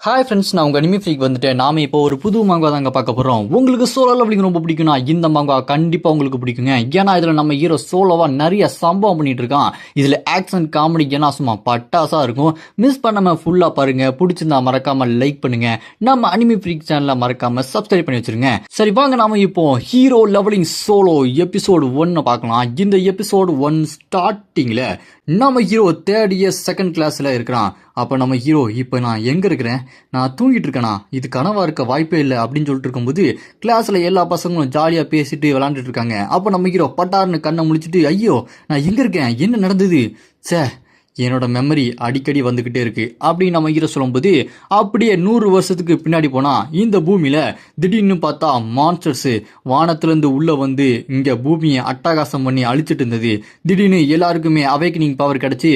Hi friends, நான் உங்கள் anime freak வந்துட்டேன். நாம இப்போ ஒரு புது மாங்கா தாங்க பார்க்க போகிறோம். உங்களுக்கு சோலோ லெவலிங் ரொம்ப பிடிக்கும்னா இந்த மாங்கா கண்டிப்பாக உங்களுக்கு பிடிக்குங்க. ஏன்னா இதில் நம்ம ஹீரோ சோலோவாக நிறைய சம்பவம் பண்ணிட்டு இருக்கான். இதில் ஆக்ஷன் காமெடி ஏன்னா சும்மா பட்டாசாக இருக்கும். மிஸ் பண்ணாமல் ஃபுல்லாக பாருங்க. பிடிச்சிருந்தா மறக்காமல் லைக் பண்ணுங்க. நம்ம அனிமி ஃப்ரீக் சேனலை மறக்காமல் சப்ஸ்கிரைப் பண்ணி வச்சிருங்க. சரி வாங்க, நாம இப்போ ஹீரோ லெவலிங் சோலோ எபிசோடு 1 பார்க்கலாம். இந்த எபிசோடு 1 ஸ்டார்டிங்கில் நம்ம ஹீரோ தேர்ட் இயர் செகண்ட் கிளாஸில் இருக்கிறான். அப்போ நம்ம ஹீரோ இப்போ நான் எங்கே இருக்கிறேன், நான் தூங்கிட்டு இருக்கேனா, இது கனவா இருக்க வாய்ப்பே இல்லை அப்படின்னு சொல்லிட்டு இருக்கும்போது கிளாஸில் எல்லா பசங்களும் ஜாலியாக பேசிட்டு விளாண்டுட்டு இருக்காங்க. அப்போ நம்ம ஹீரோ பட்டார்னு கண்ணை முழிச்சிட்டு, ஐயோ நான் எங்கே இருக்கேன், என்ன நடந்தது, சே என்னோட மெமரி அடிக்கடி வந்துக்கிட்டே இருக்கு அப்படின்னு நம்ம ஹீரோ சொல்லும்போது, அப்படியே 100 வருஷத்துக்கு பின்னாடி போனால் இந்த பூமியில் திடீர்னு பார்த்தா மான்ஸ்டர்ஸு வானத்திலேருந்து உள்ளே வந்து இங்கே பூமியை அட்டகாசம் பண்ணி அழிச்சிட்டு இருந்தது. திடீர்னு எல்லாருக்குமே அவேக்கனிங் பவர் கிடச்சி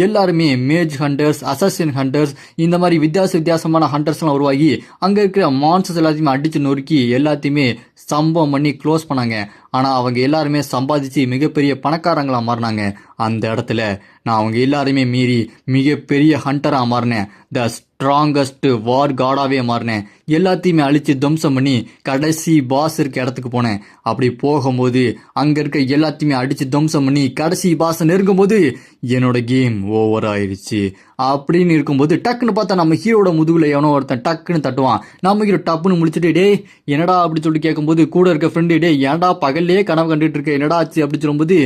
எல்லாருமே மேஜ் ஹண்டர்ஸ், அசாசின் ஹண்டர்ஸ், இந்த மாதிரி வித்தியாசமான ஹண்டர்ஸ்லாம் உருவாகி அங்கே இருக்கிற மான்ஸ்டர்ஸ் எல்லாத்தையுமே அடித்து நொறுக்கி எல்லாத்தையுமே சம்பவம் பண்ணி க்ளோஸ் பண்ணாங்க. ஆனால் அவங்க எல்லாருமே சம்பாதிச்சு மிகப்பெரிய பணக்காரங்களாக மாறினாங்க. அந்த இடத்துல நான் அவங்க எல்லாருமே மீறி மிகப்பெரிய ஹண்டராக மாறினேன். த ஸ்ட்ராங்கஸ்ட் வார் காடாகவே மாறினேன். எல்லாத்தையுமே அழித்து துவம்சம் பண்ணி கடைசி பாஸ் இருக்க இடத்துக்கு போனேன். அப்படி போகும்போது அங்கே இருக்க எல்லாத்தையுமே அடித்து துவம்சம் பண்ணி கடைசி பாஸை நெருங்கும் போது என்னோட கேம் ஓவர் ஆயிடுச்சு அப்படின்னு இருக்கும்போது டக்குன்னு பார்த்தா நம்ம ஹீரோட முதுகுல எவனோ ஒருத்தன் டக்குன்னு தட்டுவான். நம்ம ஹீரோ டப்புன்னு முடிச்சுட்டு, டே என்னடா அப்படி சொல்லிட்டு கேட்கும்போது கூட இருக்க ஃப்ரெண்டு, டே ஏன்டா பகல்லே கனவு கண்டுட்டு இருக்க, என்னடா ஆச்சு அப்படி சொல்லும்போது,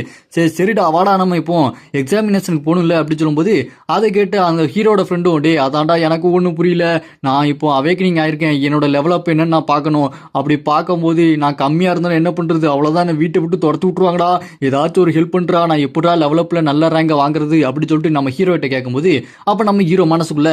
சரிடா வாடா நம்ம இப்போ எக்ஸாமினேஷனுக்கு போகணும்ல அப்படி சொல்லும்போது, அதை கேட்டு அந்த ஹீரோட ஃப்ரெண்டும், டே அதான்டா எனக்கு ஒன்றும் புரியல, நான் இப்போ அவேக்கனிங் ஆயிருக்கேன், என்னோட லெவலப் என்னன்னு நான் பார்க்கணும், அப்படி பார்க்கும்போது நான் கம்மியாக இருந்தாலும் என்ன பண்ணுறது, அவ்வளோதான் வீட்டை விட்டு துரத்து விட்டுருவாங்கடா, ஏதாச்சும் ஒரு ஹெல்ப் பண்ணுறா, நான் எப்படா லெவலப்பில் நல்ல ரேங்கை வாங்குறது அப்படி சொல்லிட்டு நம்ம ஹீரோகிட்ட கேட்கும்போது, அப்போ நம்ம ஹீரோ மனசுக்குள்ள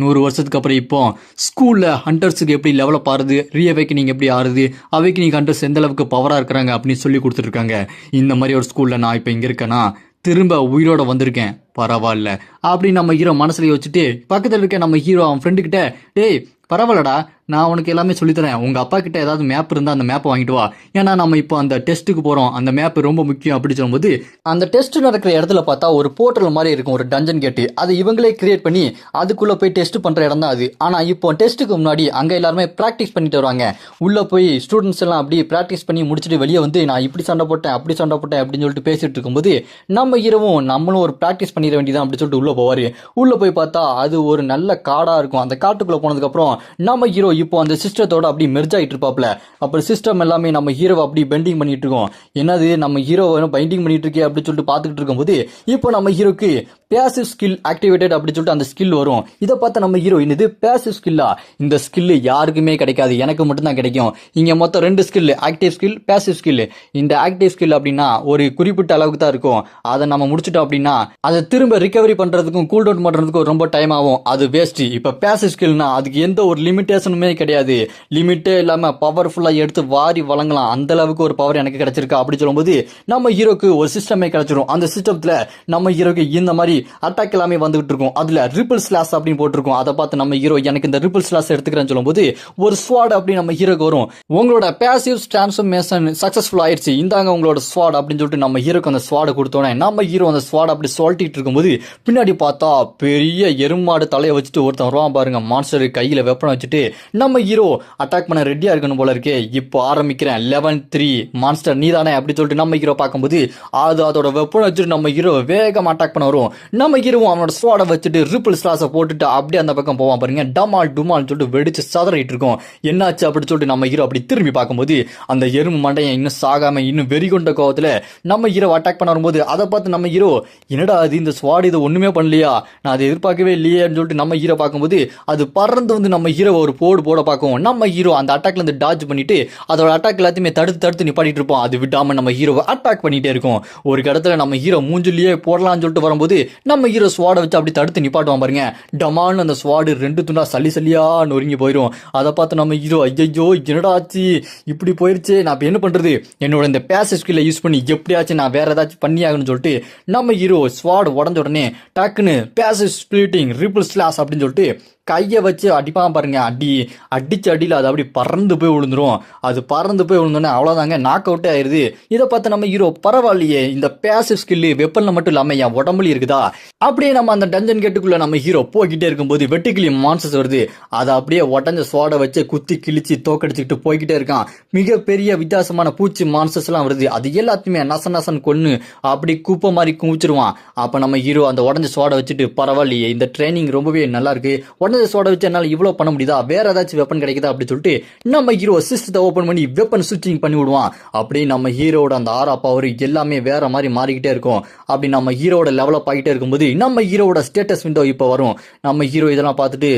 100 வருஷத்துக்கு அப்புறம் இப்போ ஸ்கூலில் ஹண்டர்ஸுக்கு எப்படி டெவலப் ஆகுது, ரீஅவேக்கனிங் எப்படி ஆகுது, அவேக்கனிங் ஹண்டர்ஸ் எந்த அளவுக்கு பவராக இருக்கிறாங்க அப்படின்னு சொல்லி கொடுத்துருக்காங்க. இந்த மாதிரி ஒரு ஸ்கூலில் நான் இப்போ இங்கே இருக்கேன்னா திரும்ப உயிரோட வந்திருக்கேன், பரவாயில்ல அப்படின்னு நம்ம ஹீரோ மனசுல வச்சுட்டு பக்கத்தில் இருக்க நம்ம ஹீரோ அவன் ஃப்ரெண்டு கிட்ட, டேய் பரவாயில்லடா நான் உனக்கு எல்லாமே சொல்லித்தரேன், உங்கள் அப்பா கிட்ட ஏதாவது மேப் இருந்தால் அந்த மேப்பை வாங்கிட்டு வா, ஏன்னா நம்ம இப்போ அந்த டெஸ்ட்டுக்கு போகிறோம், அந்த மேப் ரொம்ப முக்கியம் அப்படி சொல்லும்போது, அந்த டெஸ்ட் நடக்கிற இடத்துல பார்த்தா ஒரு போர்ட்டல் மாதிரி இருக்கும், ஒரு டஞ்சன் கேட்டு, அது இவங்களே கிரியேட் பண்ணி அதுக்குள்ளே போய் டெஸ்ட் பண்ணுற இடம் தான் அது. ஆனால் இப்போ டெஸ்ட்டுக்கு முன்னாடி அங்கே எல்லாருமே ப்ராக்டிஸ் பண்ணிட்டு வருவாங்க. உள்ளே போய் ஸ்டூடெண்ட்ஸ் எல்லாம் அப்படி ப்ராக்டிஸ் பண்ணி முடிச்சுட்டு வெளியே வந்து நான் இப்படி சண்டை போட்டேன் அப்படி சண்டை போட்டேன் அப்படின்னு சொல்லிட்டு பேசிட்டு இருக்கும்போது நம்ம ஹீரோவும் நம்மளும் ஒரு ப்ராக்டிஸ் பண்ணிட வேண்டியதான் அப்படி சொல்லிட்டு உள்ளே போவார். உள்ளே போய் பார்த்தா அது ஒரு நல்ல காடாக இருக்கும். அந்த காட்டுக்குள்ளே போனதுக்கப்புறம் நம்ம ஹீரோ இப்போ அந்த சிஸ்டத்தோட அப்படி மெர்ஜ் ஆகிட்டு இருப்பாப்ல. அப்புறம் சிஸ்டம் எல்லாமே நம்ம ஹீரோவை அப்படி பெண்டிங் பண்ணிட்டு இருக்கோம். என்னது நம்ம ஹீரோவை பைண்டிங் பண்ணிட்டு இருக்கே அப்படின்னு சொல்லிட்டு பார்த்துக்கிட்டு இருக்கும்போது இப்போ நம்ம ஹீரோக்கு பேசிவ் ஸ்கில் ஆக்டிவேட்டட் அப்படி சொல்லிட்டு அந்த ஸ்கில் வரும். இதை பார்த்து நம்ம ஹீரோ, இது பேசிவ் ஸ்கில்லா, இந்த ஸ்கில் யாருக்குமே கிடைக்காது, எனக்கு மட்டும்தான் கிடைக்கும். இங்கே மொத்தம் 2 skill, active skill, passive skill. இந்த ஆக்டிவ் ஸ்கில் அப்படின்னா ஒரு குறிப்பிட்ட அளவுக்கு தான் இருக்கும். அதை நம்ம முடிச்சிட்டோம் அப்படின்னா அதை திரும்ப ரிகவரி பண்ணுறதுக்கும் கூல் டவுன் பண்ணுறதுக்கும் ரொம்ப டைம் ஆகும், அது வேஸ்ட். இப்போ பேசிவ் ஸ்கில்னா அதுக்கு எந்த ஒரு லிமிட்டேஷனுமே கிடையாது, லிமிட்டே இல்லாமல் பவர்ஃபுல்லாக எடுத்து வாரி வழங்கலாம், அந்த அளவுக்கு ஒரு பவர் எனக்கு கிடைச்சிருக்கா அப்படி சொல்லும்போது நம்ம ஹீரோக்கு ஒரு சிஸ்டமே கிடைச்சிரும். அந்த சிஸ்டத்தில் நம்ம ஹீரோக்கு இந்த மாதிரி அட்டாக் எல்லாமே வந்துகிட்டு இருக்கும். அதுல ரிப்பிள் ஸ்லாஷ் அப்படின்னு போட்டிருக்கும். அதை பார்த்து நம்ம ஹீரோ எனக்கு இந்த ரிப்பிள் ஸ்லாஷ் எடுத்துக்கிறேன்னு சொல்லும்போது ஒரு ஸ்வாட் அப்படி நம்ம ஹீரோக்கு வரும். உங்களோட பேசிவ் டிரான்ஸ்ஃபர்மேஷன் சக்சஸ்ஃபுல் ஆயிடுச்சு, இந்தாங்க உங்களோட ஸ்வாட் அப்படின்னு சொல்லிட்டு நம்ம ஹீரோக்கு அந்த ஸ்வாடை கொடுத்தோன்னே நம்ம ஹீரோ அந்த ஸ்வாட் அப்படி சொல்லிட்டு இருக்கும்போது பின்னாடி பார்த்தா பெரிய எருமாடு தலையை வச்சுட்டு ஒருத்தன் வருவான் பாருங்க, மான்ஸ்டர் கையில வெப்பனை வச்சுட்டு. நம்ம ஹீரோ அட்டாக் பண்ண ரெடியா இருக்கணும் போல இருக்கே, இப்போ ஆரம்பிக்கிறேன், லெவல் 3 மான்ஸ்டர் நீதானே அப்படி சொல்லிட்டு நம்ம ஹீரோ பார்க்கும்போது அதோட வெப்பனை வச்சுட்டு நம்ம ஹீரோ வேகம் அட்டாக் பண்ண வரும். நம்ம ஹீரோ அவனோட ஸ்வாடை வச்சுட்டு ரிப்பிள் ஸ்லாஷை போட்டுட்டு அப்படியே அந்த பக்கம் போவான் பாருங்க, டமால் டுமால் சொல்லிட்டு வெடிச்சு சதறிட்டு இருக்கும். என்னாச்சு அப்படி சொல்லிட்டு நம்ம ஹீரோ அப்படி திரும்பி பார்க்கும்போது அந்த எறும்பு மண்டையை இன்னும் சாகாம இன்னும் வெறி கொண்ட கோவத்துல நம்ம ஹீரோ அட்டாக் பண்ண வரும்போது அதை பார்த்து நம்ம ஹீரோ, என்னடா அது இந்த ஸ்வாட் இது ஒண்ணுமே பண்ணலையா, நான் அதை எதிர்பார்க்கவே இல்லையேன்னு சொல்லிட்டு நம்ம ஹீரோ பார்க்கும்போது அது பறந்து வந்து நம்ம ஹீரோ ஒரு போட பார்க்கும். நம்ம ஹீரோ அந்த அட்டாக்ல இருந்து டாஜ் பண்ணிட்டு அதோட அட்டாக் எல்லாத்தையுமே தடுத்து நிப்பாட்டிட்டு இருப்போம். அது விடாம நம்ம ஹீரோவை அட்டாக் பண்ணிட்டே இருக்கும். ஒரு இடத்துல நம்ம ஹீரோ மூஞ்சிலேயே போடலாம்னு சொல்லிட்டு வரும்போது நம்ம ஹீரோ ஸ்வாடை வச்சு அப்படி தடுத்து நிப்பாட்டுவான் பாருங்க, டமான்னு அந்த ஸ்வாடு 2 துண்டா சல்லியா நொறுங்கி போயிடும். அதை பார்த்து நம்ம ஹீரோ, ஐயோ என்னடா ஆச்சு இப்படி போயிருச்சு, நான் இப்போ என்ன பண்றது, என்னோட இந்த பேசிவ் ஸ்கில்லை யூஸ் பண்ணி எப்படியாச்சும் நான் வேற ஏதாச்சும் பண்ணி ஆகணும்னு சொல்லிட்டு நம்ம ஹீரோ ஸ்வாடு உடஞ்ச உடனே டக்குன்னு பேசிவ் ஸ்பிளிட்டிங் ரிப்பிள் ஸ்லாஷ் அப்படின்னு சொல்லிட்டு கையை வச்சு அடிப்பான் பாருங்க, அடி அடிச்ச அடியில் அது அப்படி பறந்து போய் விழுந்துரும். அது பறந்து போய் விழுந்தோன்னே அவ்வளோதாங்க, நாக் அவுட்டே ஆயிருது. இதை பார்த்து நம்ம ஹீரோ பரவாயில்லையே, இந்த பேசிவ் ஸ்கில்லு வெப்பனில் மட்டும் இல்லாமல் என் உடம்புல இருக்குதா. அப்படியே நம்ம அந்த டஞ்சன் கேட்டுக்குள்ள நம்ம ஹீரோ போய்கிட்டே இருக்கும்போது வெட்டுக்கிளி மான்சஸ் வருது. அதை அப்படியே உடஞ்ச சோடை வச்சு குத்தி கிழிச்சு தோக்கடிச்சுக்கிட்டு போய்கிட்டே இருக்கான். மிகப்பெரிய வித்தியாசமான பூச்சி மான்சஸ் எல்லாம் வருது. அது எல்லாத்தையுமே நசன் கொன்னு அப்படி கூப்ப மாதிரி குவிச்சிருவான். அப்ப நம்ம ஹீரோ அந்த உடஞ்ச சோடை வச்சுட்டு பரவாயில்லையே, இந்த ட்ரைனிங் ரொம்பவே நல்லா இருக்கு, உடஞ்ச சோடை வச்சு என்னால் இவ்வளவு பண்ண முடியுதா, வேற ஏதாச்சும் வெப்பன் கிடைக்குதா அப்படின்னு சொல்லிட்டு நம்ம ஹீரோ சிஸ்டத்தை ஓபன் பண்ணி வெப்பன் சுவிட்சிங் பண்ணி விடுவான். அப்படி நம்ம ஹீரோட அந்த ஆரா பவர் எல்லாமே வேற மாதிரி மாறிக்கிட்டே இருக்கும். அப்படி நம்ம ஹீரோட லெவலப் ஆகிட்டே இருக்கும்போது நம்ம ஹீரோட ஸ்டேட்டஸ் விண்டோ இப்போ வரும். நம்ம ஹீரோ இதெல்லாம் பார்த்துட்டு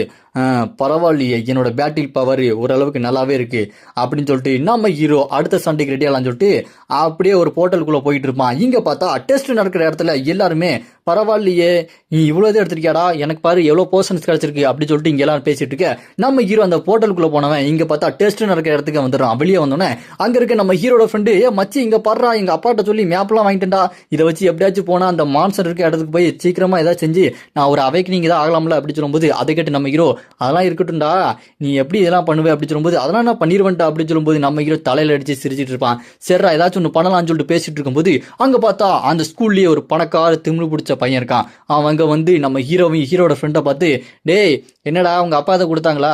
பரவாயில்லையே, என்னோட பேட்டில் பவர் ஓரளவுக்கு நல்லாவே இருக்கு அப்படின்னு சொல்லிட்டு நம்ம ஹீரோ அடுத்த சண்டைக்கு ரெடி ஆகலாம்னு சொல்லிட்டு அப்படியே ஒரு போர்ட்டலுக்குள்ள போயிட்டு இருப்பான். இங்க பார்த்தா டெஸ்ட் நடக்கிற இடத்துல எல்லாருமே பரவாயில்லையே, நீ இவ்வளவு எடுத்திருக்கியாடா, எனக்கு பாரு எவ்வளவு போர்ஷன்ஸ் கிடைச்சிருக்கு அப்படின்னு சொல்லிட்டு இங்க எல்லாரும் பேசிட்டு இருக்க. நம்ம ஹீரோ அந்த போர்ட்டலுக்குள்ள போனவன் இங்க பார்த்தா டெஸ்ட் நடக்கிற இடத்துக்கு வந்துடுறான். வெளியே வந்தோடனே அங்க இருக்க நம்ம ஹீரோட ஃப்ரெண்டு, மச்சி இங்க பாடுறா, எங்க அப்பாட்ட சொல்லி மேப்லாம் வாங்கிட்டேன்டா, இதை வச்சு எப்படியாச்சும் போனா அந்த மான்சர் இருக்க இடத்துக்கு போய் சீக்கிரமா ஏதாவது செஞ்சு நான் ஒரு அவைக்கனிங் ஏதாவது ஆகலாம்ல அப்படின்னு சொல்லும்போது அதை கேட்டு நம்ம ஹீரோ அதெல்லாம் இருக்கட்டும்டா, நீ எப்படி இதெல்லாம் பண்ணுவே அப்படின்னு சொல்லும்போது அதெல்லாம் நான் பண்ணிடுவேன்டா அப்படின்னு சொல்லும்போது நம்ம ஹீரோ தலையில அடிச்சு சிரிச்சிட்டு இருப்பான். சரிடா ஏதாச்சும் ஒன்று பண்ணலாம்னு சொல்லிட்டு பேசிட்டு இருக்கும்போது அங்க பார்த்தா அந்த ஸ்கூல்லயே ஒரு பணக்கார திமிரு பிடிச்ச பையன் இருக்கான். அவங்க வந்து நம்ம ஹீரோட ஃப்ரெண்டை பார்த்து, டேய் என்னடா உங்க அப்பா அதை கொடுத்தாங்களா,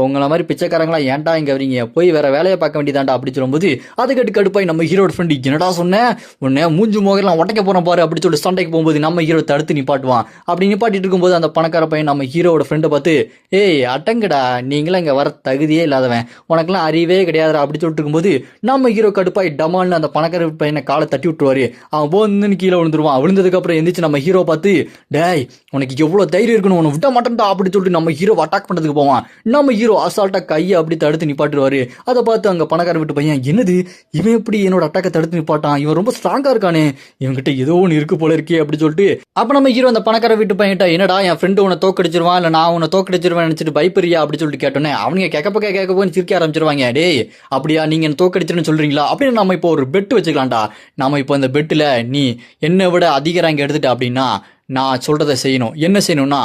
உங்களை மாதிரி பிச்சைக்காரங்களா ஏன்டா இங்க வரீங்க, போய் வேற வேலையை பார்க்க வேண்டியதாண்டா அப்படி சொல்லும்போது அதை கேட்டு கடுப்பாய் நம்ம ஹீரோட ஃப்ரெண்டு, என்னடா சொன்னேன் உன்னை மூஞ்சு மோகலாம் உடைக்க போறேன் பாரு அப்படி சொல்லிட்டு சண்டைக்கு போகும்போது நம்ம ஹீரோ தடுத்து நிப்பாட்டுவான். அப்படி நிப்பாட்டிட்டு இருக்கும்போது அந்த பணக்கார பையன் நம்ம ஹீரோட ஃப்ரெண்டை பார்த்து, ஏய் அட்டங்கடா, நீங்களாம் இங்க வர தகுதியே இல்லாதவன், உனக்கெல்லாம் அறிவே கிடையாதுடா அப்படி சொல்லிட்டு இருக்கும்போது நம்ம ஹீரோ கடுப்பாய் டமால்னு அந்த பணக்கார பையனை காலை தட்டி விட்டுருவாரு. அவன் போன்னு கீழே விழுந்துருவான். விழுந்ததுக்கு அப்புறம் எந்திரிச்சு நம்ம ஹீரோ பார்த்து, டேய் உனக்கு எவ்வளவு தைரியம் இருக்கணும், உன்னை விட மாட்டேன்டா அப்படி சொல்லிட்டு நம்ம ஹீரோ அட்டாக் பண்றதுக்கு போவான். நம்ம ஹீரோ அசால்ட்டா கையை அப்படி தடுத்து நிப்பாட்டுவாரு. அதை பார்த்து அங்க பணக்கார வீட்டு பையன், என்னது இவன் எப்படி என்னோட அட்டாக்கை தடுத்து நிப்பாட்டான், இவன் ரொம்ப ஸ்ட்ராங்கா இருக்கானே, இவன்கிட்ட ஏதோ ஒன்று இருக்கு போல இருக்கே அப்படி சொல்லிட்டு அப்ப நம்ம ஹீரோ அந்த பணக்கார வீட்டு பையன்ட்ட, என்னடா என் ஃப்ரெண்டு உன்னை தோக்கடிச்சிருவான் இல்ல நான் உன்னை தோக்கடிச்சிருவேன் நினைச்சிட்டு பயப்பறியா அப்படி சொல்லிட்டு கேட்டோன்னே அவனுங்க கேட்க போய் சிரிக்க ஆரம்பிச்சிருவாங்க. டேய் அப்படியா நீங்க என்ன தோக்கடிச்சிருன்னு சொல்றீங்களா, அப்படின்னு நம்ம இப்போ ஒரு பெட் வச்சுக்கலாம்டா, நம்ம இப்போ இந்த பெட்டில் நீ என்னை விட அதிக ரேங்க் எடுத்துட்ட அப்படின்னா நான் சொல்றதை செய்யணும். என்ன செய்யணும்னா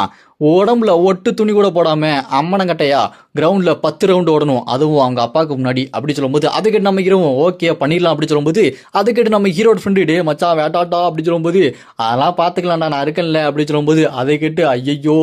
உடம்புல ஒட்டு துணி கூட போடாம அம்மனங்கட்டையா கிரவுண்ட்ல 10 ரவுண்ட் ஓடணும், அதுவும் அவங்க அப்பாவுக்கு முன்னாடி அப்படி சொல்லும்போது அதுக்கிட்ட நம்ம ஹீரோ ஓகே பண்ணிடலாம் அப்படி சொல்லும்போது அதுக்கிட்ட நம்ம ஹீரோட ஃப்ரெண்டு, டே மச்சா வேட்டாட்டா அப்படி சொல்லும்போது அதெல்லாம் பாத்துக்கலாம்டா நான் இருக்கேன்ல அப்படி சொல்லும்போது அதை கேட்டு ஐயோ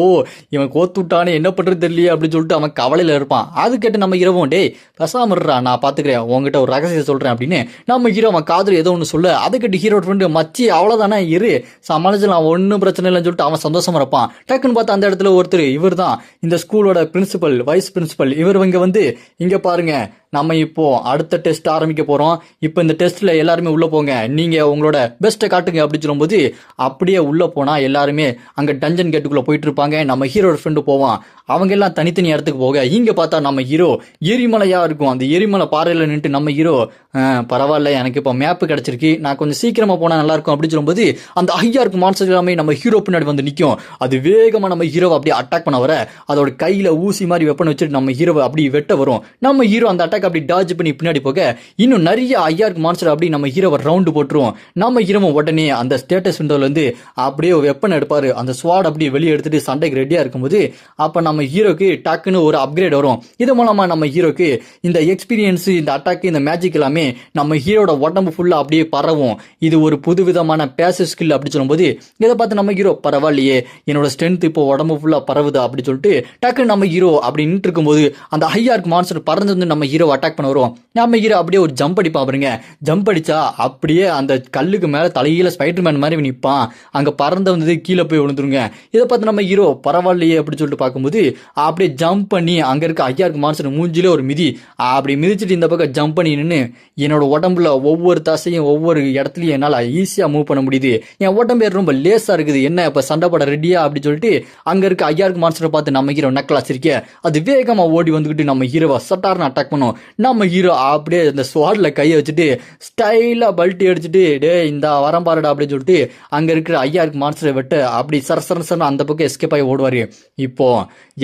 இவன் கோத்து விட்டானே என்ன பண்றது தெரியலையே அப்படின்னு சொல்லிட்டு அவன் கவலையில இருப்பான். அது கேட்டு நம்ம ஹீரோவும், டே பேசாம இருறா நான் பாத்துக்கிறேன், உங்ககிட்ட ஒரு ரகசியம் சொல்றேன் அப்படின்னு நம்ம ஹீரோ அவன் காதுல ஏதோ ஒன்று சொல்ல அதை கேட்டு ஹீரோட ஃப்ரெண்டு, மச்சி அவ்வளவுதானே இரு சமாளிச்சலாம் ஒன்னும் பிரச்சனை இல்லைன்னு சொல்லிட்டு அவன் சந்தோஷமா இருப்பான். டக்குன்னு பார்த்தா அந்த இடத்துல ஒருத்தர், இவர் தான் இந்த ஸ்கூலோட பிரின்சிபல், வைஸ் பிரின்சிபல், இவர் இங்க பாருங்க நம்ம இப்போ அடுத்த டெஸ்ட் ஆரம்பிக்க போறோம், இப்போ இந்த டெஸ்ட்ல எல்லாருமே உள்ள போங்க, நீங்க உங்களோட பெஸ்ட்டை காட்டுங்க அப்படின்னு சொல்லும்போது அப்படியே உள்ள போனா எல்லாருமே அங்க டஞ்சன் கேட்டுக்குள்ள போயிட்டு இருப்பாங்க. நம்ம ஹீரோட ஃப்ரெண்டு போவான், அவங்க எல்லாம் தனித்தனி இடத்துக்கு போக இங்க பார்த்தா நம்ம ஹீரோ எரிமலையா இருக்கும். அந்த எரிமலை பாறையில நின்று நம்ம ஹீரோ பரவாயில்ல எனக்கு இப்போ மேப்பு கிடைச்சிருக்கு, நான் கொஞ்சம் சீக்கிரமா போனா நல்லா இருக்கும் அப்படின்னு சொல்லும்போது அந்த ஐயாருக்கு மான்ஸ்டர் எல்லாமே நம்ம ஹீரோ பின்னாடி வந்து நிற்கும். அது வேகமா நம்ம ஹீரோவை அப்படியே அட்டாக் பண்ண வர அதோட கையில ஊசி மாதிரி வெப்பன் வச்சுட்டு நம்ம ஹீரோவை அப்படி வெட்ட வரும். நம்ம ஹீரோ அந்த அட்டாக் அப்படி டாஜ் பண்ணி பின்னாடி போக இன்னும் நிறைய ஐயாருக்கு மான்ஸ்டர் அப்படி நம்ம ஹீரோவை ரவுண்டு போட்டுருவோம். நம்ம ஹீரோவை உடனே அந்த ஸ்டேட்டஸ் விண்டோல இருந்து அப்படியே வெப்பன் எடுப்பாரு, அந்த ஸ்வாட் அப்படியே வெளியே எடுத்துட்டு சண்டைக்கு ரெடியா இருக்கும்போது அப்ப நம்ம ஹீரோக்கு டக்குன்னு ஒரு அப்கிரேட் வரும். இது மூலமா நம்ம ஹீரோக்கு இந்த எக்ஸ்பீரியன்ஸ், இந்த அட்டாக், இந்த மேஜிக் எல்லாமே நம்ம ஹீரோட உடம்பு ஃபுல்லா அப்படியே பரவும். இது ஒரு புது விதமான பேசிவ் ஸ்கில் அப்படி சொல்லும்போது இதை பார்த்து நம்ம ஹீரோ பரவாயில்லையே என்னோட ஸ்ட்ரென்த் இப்போ உடம்பு ஃபுல்லா பரவுது அப்படி சொல்லிட்டு டக்கு நம்ம ஹீரோ அப்படி நின்று இருக்கும்போது அந்த ஹையார்க் மான்ஸ்டர் பறந்து வந்து நம்ம ஹீரோ அட்டாக் பண்ண வரும். நம்ம ஹீரோ அப்படியே ஒரு ஜம்ப் அடிப்பா பாருங்க, ஜம்ப் அடிச்சா அப்படியே அந்த கல்லுக்கு மேல தலையில ஸ்பைடர்மேன் மாதிரி நிற்பான், அங்க பறந்து வந்தது கீழே போய் விழுந்துருங்க. இதை பார்த்து நம்ம ஹீரோ பரவாயில்லையே அப்படி சொல்லிட்டு பார்க்கும்போது அப்படியே ஜம்ப் பண்ணி அங்க இருக்க ஹையார்க் மான்ஸ்டர் மூஞ்சில ஒரு மிதி அப்படி மிதிச்சுட்டு இந்த பக்கம் ஜம்ப் பண்ணி நின்று என்னோட உடம்புல ஒவ்வொரு தசையும் ஒவ்வொரு இடத்துலயும் என்னால ஈஸியா மூவ் பண்ண முடியுது, என் உடம்பு ரொம்ப லேசா இருக்குது, என்ன இப்ப சண்டை போட ரெடியா அப்படி சொல்லிட்டு அங்க இருக்க ஐயாருக்கு மான்ஸ்டரை பார்த்து நம்ம ஹீரோ நக்கலா சிரிக்க அது வேகமா ஓடி வந்துகிட்டு நம்ம ஹீரோவை சட்டார்னு அட்டாக் பண்ணும். நம்ம ஹீரோ அப்படியே அந்த ஸ்வாட்ல கையை வச்சுட்டு ஸ்டைலா பல்ட்டி அடிச்சுட்டு டே இந்த வரம் பாருடா அப்படின்னு சொல்லிட்டு அங்க இருக்கிற ஐயாருக்கு மான்ஸ்டரை விட்டு அப்படி சரசரன்னு அந்த பக்கம் எஸ்கேப் ஆகி ஓடுவாரு. இப்போ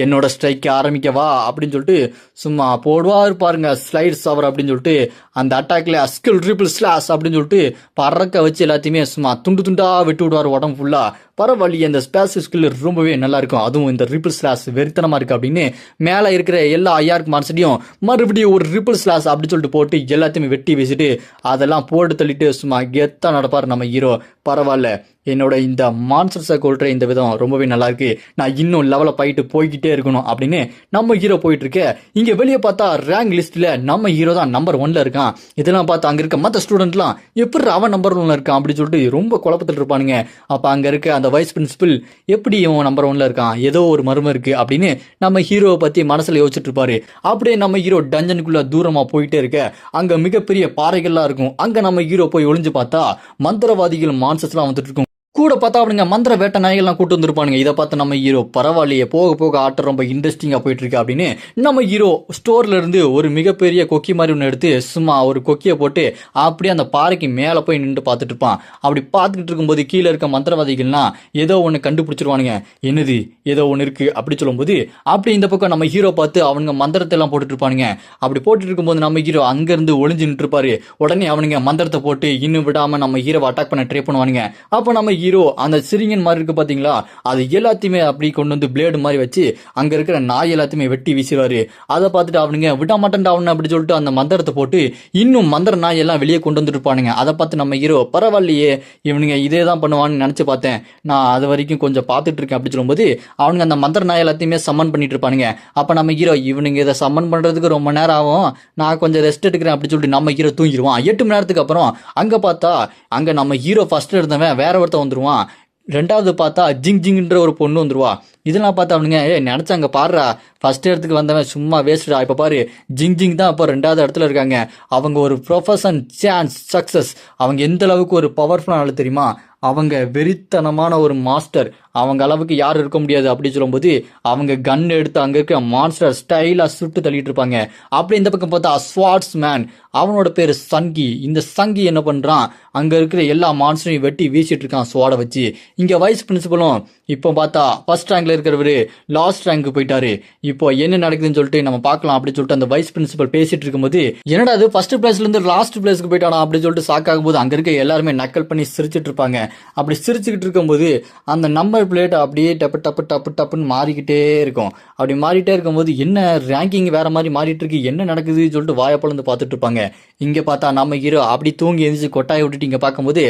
என்னோட ஸ்ட்ரைக் ஆரம்பிக்கவா அப்படின்னு சொல்லிட்டு சும்மா போடுவாரு பாருங்க ஸ்லைட்ஸ் அவர் அப்படின்னு சொல்லிட்டு அந்த அட்டாக்ல ஸ்கில் ட்ரிபிள் ஸ்லாஷ் அப்படின்னு சொல்லிட்டு பறக்க வச்சு எல்லாத்தையுமே சும்மா துண்டு துண்டா வெட்டி விடுவார் உடம்பு ஃபுல்லா. பரவாயில்லையே அந்த ஸ்பேஸ் ஸ்கில் ரொம்பவே நல்லா இருக்கும், அதுவும் இந்த ரிப்பிள் ஸ்லாஷ் வெறித்தனமா இருக்கு அப்படின்னு மேல இருக்கிற எல்லா ஐயாருக்கு மான்ஸ்டரையும் மறுபடியும் ஒரு ரிப்பிள் ஸ்லாஷ் அப்படின்னு சொல்லிட்டு போட்டு எல்லாத்தையுமே வெட்டி வச்சுட்டு அதெல்லாம் போட்டு தள்ளிட்டு சும்மா கெத்தா நடப்பார் நம்ம ஹீரோ. பரவாயில்ல, என்னோட இந்த மான்ஸ்டர்ஸை கொள்ற இந்த விதம் ரொம்பவே நல்லா இருக்கு, நான் இன்னும் லெவலப் ஆயிட்டு போய்கிட்டே இருக்கணும் அப்படின்னு நம்ம ஹீரோ போயிட்டு இருக்க. இங்க வெளியே பார்த்தா ரேங்க் லிஸ்ட்ல நம்ம ஹீரோ தான் நம்பர் 1ல இருக்கான். இதெல்லாம் பார்த்து அங்க இருக்க மற்ற ஸ்டூடெண்ட்லாம் எப்படி அவன் நம்பர் 1ல இருக்கான் அப்படின்னு சொல்லிட்டு ரொம்ப குழப்பத்தில் இருப்பானுங்க. அப்ப அங்க இருக்க அந்த வைஸ் பிரின்சிபல் எப்படி இவன் நம்பர் 1ல இருக்கான், ஏதோ ஒரு மர்மம் இருக்கு அப்படின்னு நம்ம ஹீரோவை பத்தி மனசுல யோசிச்சுட்டு இருப்பாரு. அப்படியே நம்ம ஹீரோ டஞ்சனுக்குள்ள தூரமா போயிட்டே இருக்க அங்க மிகப்பெரிய பாறைகள்லாம் இருக்கும். அங்க நம்ம ஹீரோ போய் ஒளிஞ்சு பார்த்தா மந்திரவாதிகள் மான்ஸ்டர்ஸ்லாம் வந்துட்டு இருக்கும். கூட பார்த்தா அப்படிங்க மந்திர வேட்டை நாய்கள்லாம் கூட்டு வந்திருப்பானுங்க. இதை பார்த்து நம்ம ஹீரோ பரவாயில்லையே, போக போக ஆட்டம் ரொம்ப இன்ட்ரெஸ்டிங்காக போயிட்டு இருக்கு அப்படின்னு நம்ம ஹீரோ ஸ்டோர்ல இருந்து ஒரு மிகப்பெரிய கொக்கி மாதிரி ஒன்று எடுத்து சும்மா ஒரு கொக்கியை போட்டு அப்படியே அந்த பாறைக்கு மேலே போய் நின்று பார்த்துட்டு இருப்பான். அப்படி பார்த்துக்கிட்டு இருக்கும்போது கீழே இருக்க மந்திரவாதிகள்லாம் ஏதோ ஒன்று கண்டுபிடிச்சிருவானுங்க. என்னது ஏதோ ஒன்று இருக்கு அப்படி சொல்லும்போது அப்படி இந்த பக்கம் நம்ம ஹீரோ பார்த்து அவனுங்க மந்திரத்தை எல்லாம் போட்டுட்டு இருப்பானுங்க. அப்படி போட்டுட்டு இருக்கும்போது நம்ம ஹீரோ அங்கிருந்து ஒளிஞ்சு நின்று இருப்பாரு. உடனே அவனுங்க மந்திரத்தை போட்டு இன்னும் விடாம நம்ம ஹீரோவை அட்டாக் பண்ண ட்ரை பண்ணுவானுங்க. அப்போ நம்ம ஹீரோ அந்த சிரிங்கன் மாதிரி இருக்கு பாத்தீங்களா, அது எல்லாத்தையுமே அப்படி கொண்டு வந்து பிளேடு மாதிரி வச்சு அங்க இருக்கிற நாய் எல்லாத்தையுமே வெட்டி வீசிடுவாரு. அதை பார்த்துட்டு அவனுங்க விட மாட்டேன்டா அவனு அப்படி சொல்லிட்டு அந்த மந்திரத்தை போட்டு இன்னும் மந்திர நாய் எல்லாம் வெளியே கொண்டு வந்துட்டு இருப்பானுங்க. அதை பார்த்து நம்ம ஹீரோ பரவாயில்லையே, இவனுங்க இதே தான் பண்ணுவான்னு நினைச்சு பார்த்தேன், நான் அது வரைக்கும் கொஞ்சம் பார்த்துட்டு இருக்கேன் அப்படி சொல்லும்போது அவனுங்க அந்த மந்திர நாய் எல்லாத்தையுமே சம்மன் பண்ணிட்டு இருப்பானுங்க. அப்ப நம்ம ஹீரோ இவனுங்க இதை சம்மன் பண்றதுக்கு ரொம்ப நேரம் ஆகும், நான் கொஞ்சம் ரெஸ்ட் எடுக்கிறேன் அப்படி சொல்லிட்டு நம்ம ஹீரோ தூங்கிடுவான். 8 மணி நேரத்துக்கு அப்புறம் அங்க பார்த்தா அங்க நம்ம ஹீரோ ஃபர்ஸ்ட் இருந்தவன் வேற ஒருத்தன் வந்துருவான். ரெண்டாவது பார்த்தா ஜிங் ஜிங்ன்ற ஒரு பொண்ணு வந்துருவா. இதெல்லாம் பார்த்தா அவனுங்க நினைச்சாங்க பாடுறா ஃபர்ஸ்ட் இடத்துக்கு வந்தவன் சும்மா வேஸ்டா, இப்ப பாரு ஜிங் ஜிங் தான் இப்போ 2வது இடத்துல இருக்காங்க. அவங்க ஒரு ப்ரொஃபஷன் சான்ஸ் சக்சஸ், அவங்க எந்த அளவுக்கு ஒரு பவர்ஃபுல்லான தெரியுமா, அவங்க வெறித்தனமான ஒரு மாஸ்டர், அவங்க அளவுக்கு யாரும் இருக்க முடியாது அப்படி சொல்லும்போது அவங்க கன் எடுத்து அங்க இருக்க மான்ஸ்டர் ஸ்டைலா சுட்டு தள்ளிட்டு இருப்பாங்க. அப்படி இந்த பக்கம் பார்த்தா ஸ்வாட்ஸ் மேன், அவனோட பேரு சங்கி. இந்த சங்கி என்ன பண்றான், அங்க இருக்கிற எல்லா மான்ஸ்டரையும் வெட்டி வீசிட்டு இருக்கான் ஸ்வாட வச்சு. இங்க வைஸ் பிரின்சிபலும் இப்போ பார்த்தா ஃபர்ஸ்ட் ரேங்க்ல இருக்கிறவரு லாஸ்ட் ரேங்க் போயிட்டாரு. இப்போ என்ன நடக்குதுன்னு சொல்லிட்டு நம்ம பார்க்கலாம் அப்படின்னு சொல்லிட்டு அந்த வைஸ் பிரின்சிபல் பேசிட்டு இருக்கும்போது என்னடா அது ஃபர்ஸ்ட் பிளேஸ்ல இருந்து லாஸ்ட் பிளேஸ்க்கு போயிட்டானா அப்படின்னு சொல்லிட்டு ஷாக் ஆகும்போது அங்க இருக்க எல்லாருமே நக்கல் பண்ணி சிரிச்சிட்டு இருப்பாங்க. அப்படி சிரிச்சுக்கிட்டு இருக்கும்போது அந்த நம்பர் பிளேட் அப்படியே டப்பு டப்பு டப்பு டப்புன்னு மாறிக்கிட்டே இருக்கும். அப்படி மாறிட்டே இருக்கும்போது என்ன ரேங்கிங் வேற மாதிரி மாறிட்டு இருக்கு, என்ன நடக்குதுன்னு சொல்லிட்டு வாயப்பழந்து பார்த்துட்டு இருப்பாங்க. இங்க பார்த்தா நம்ம ஹீரோ அப்படி தூங்கி எந்திரிச்சு கொட்டாயை விட்டுட்டு இங்க பார்க்கும்போது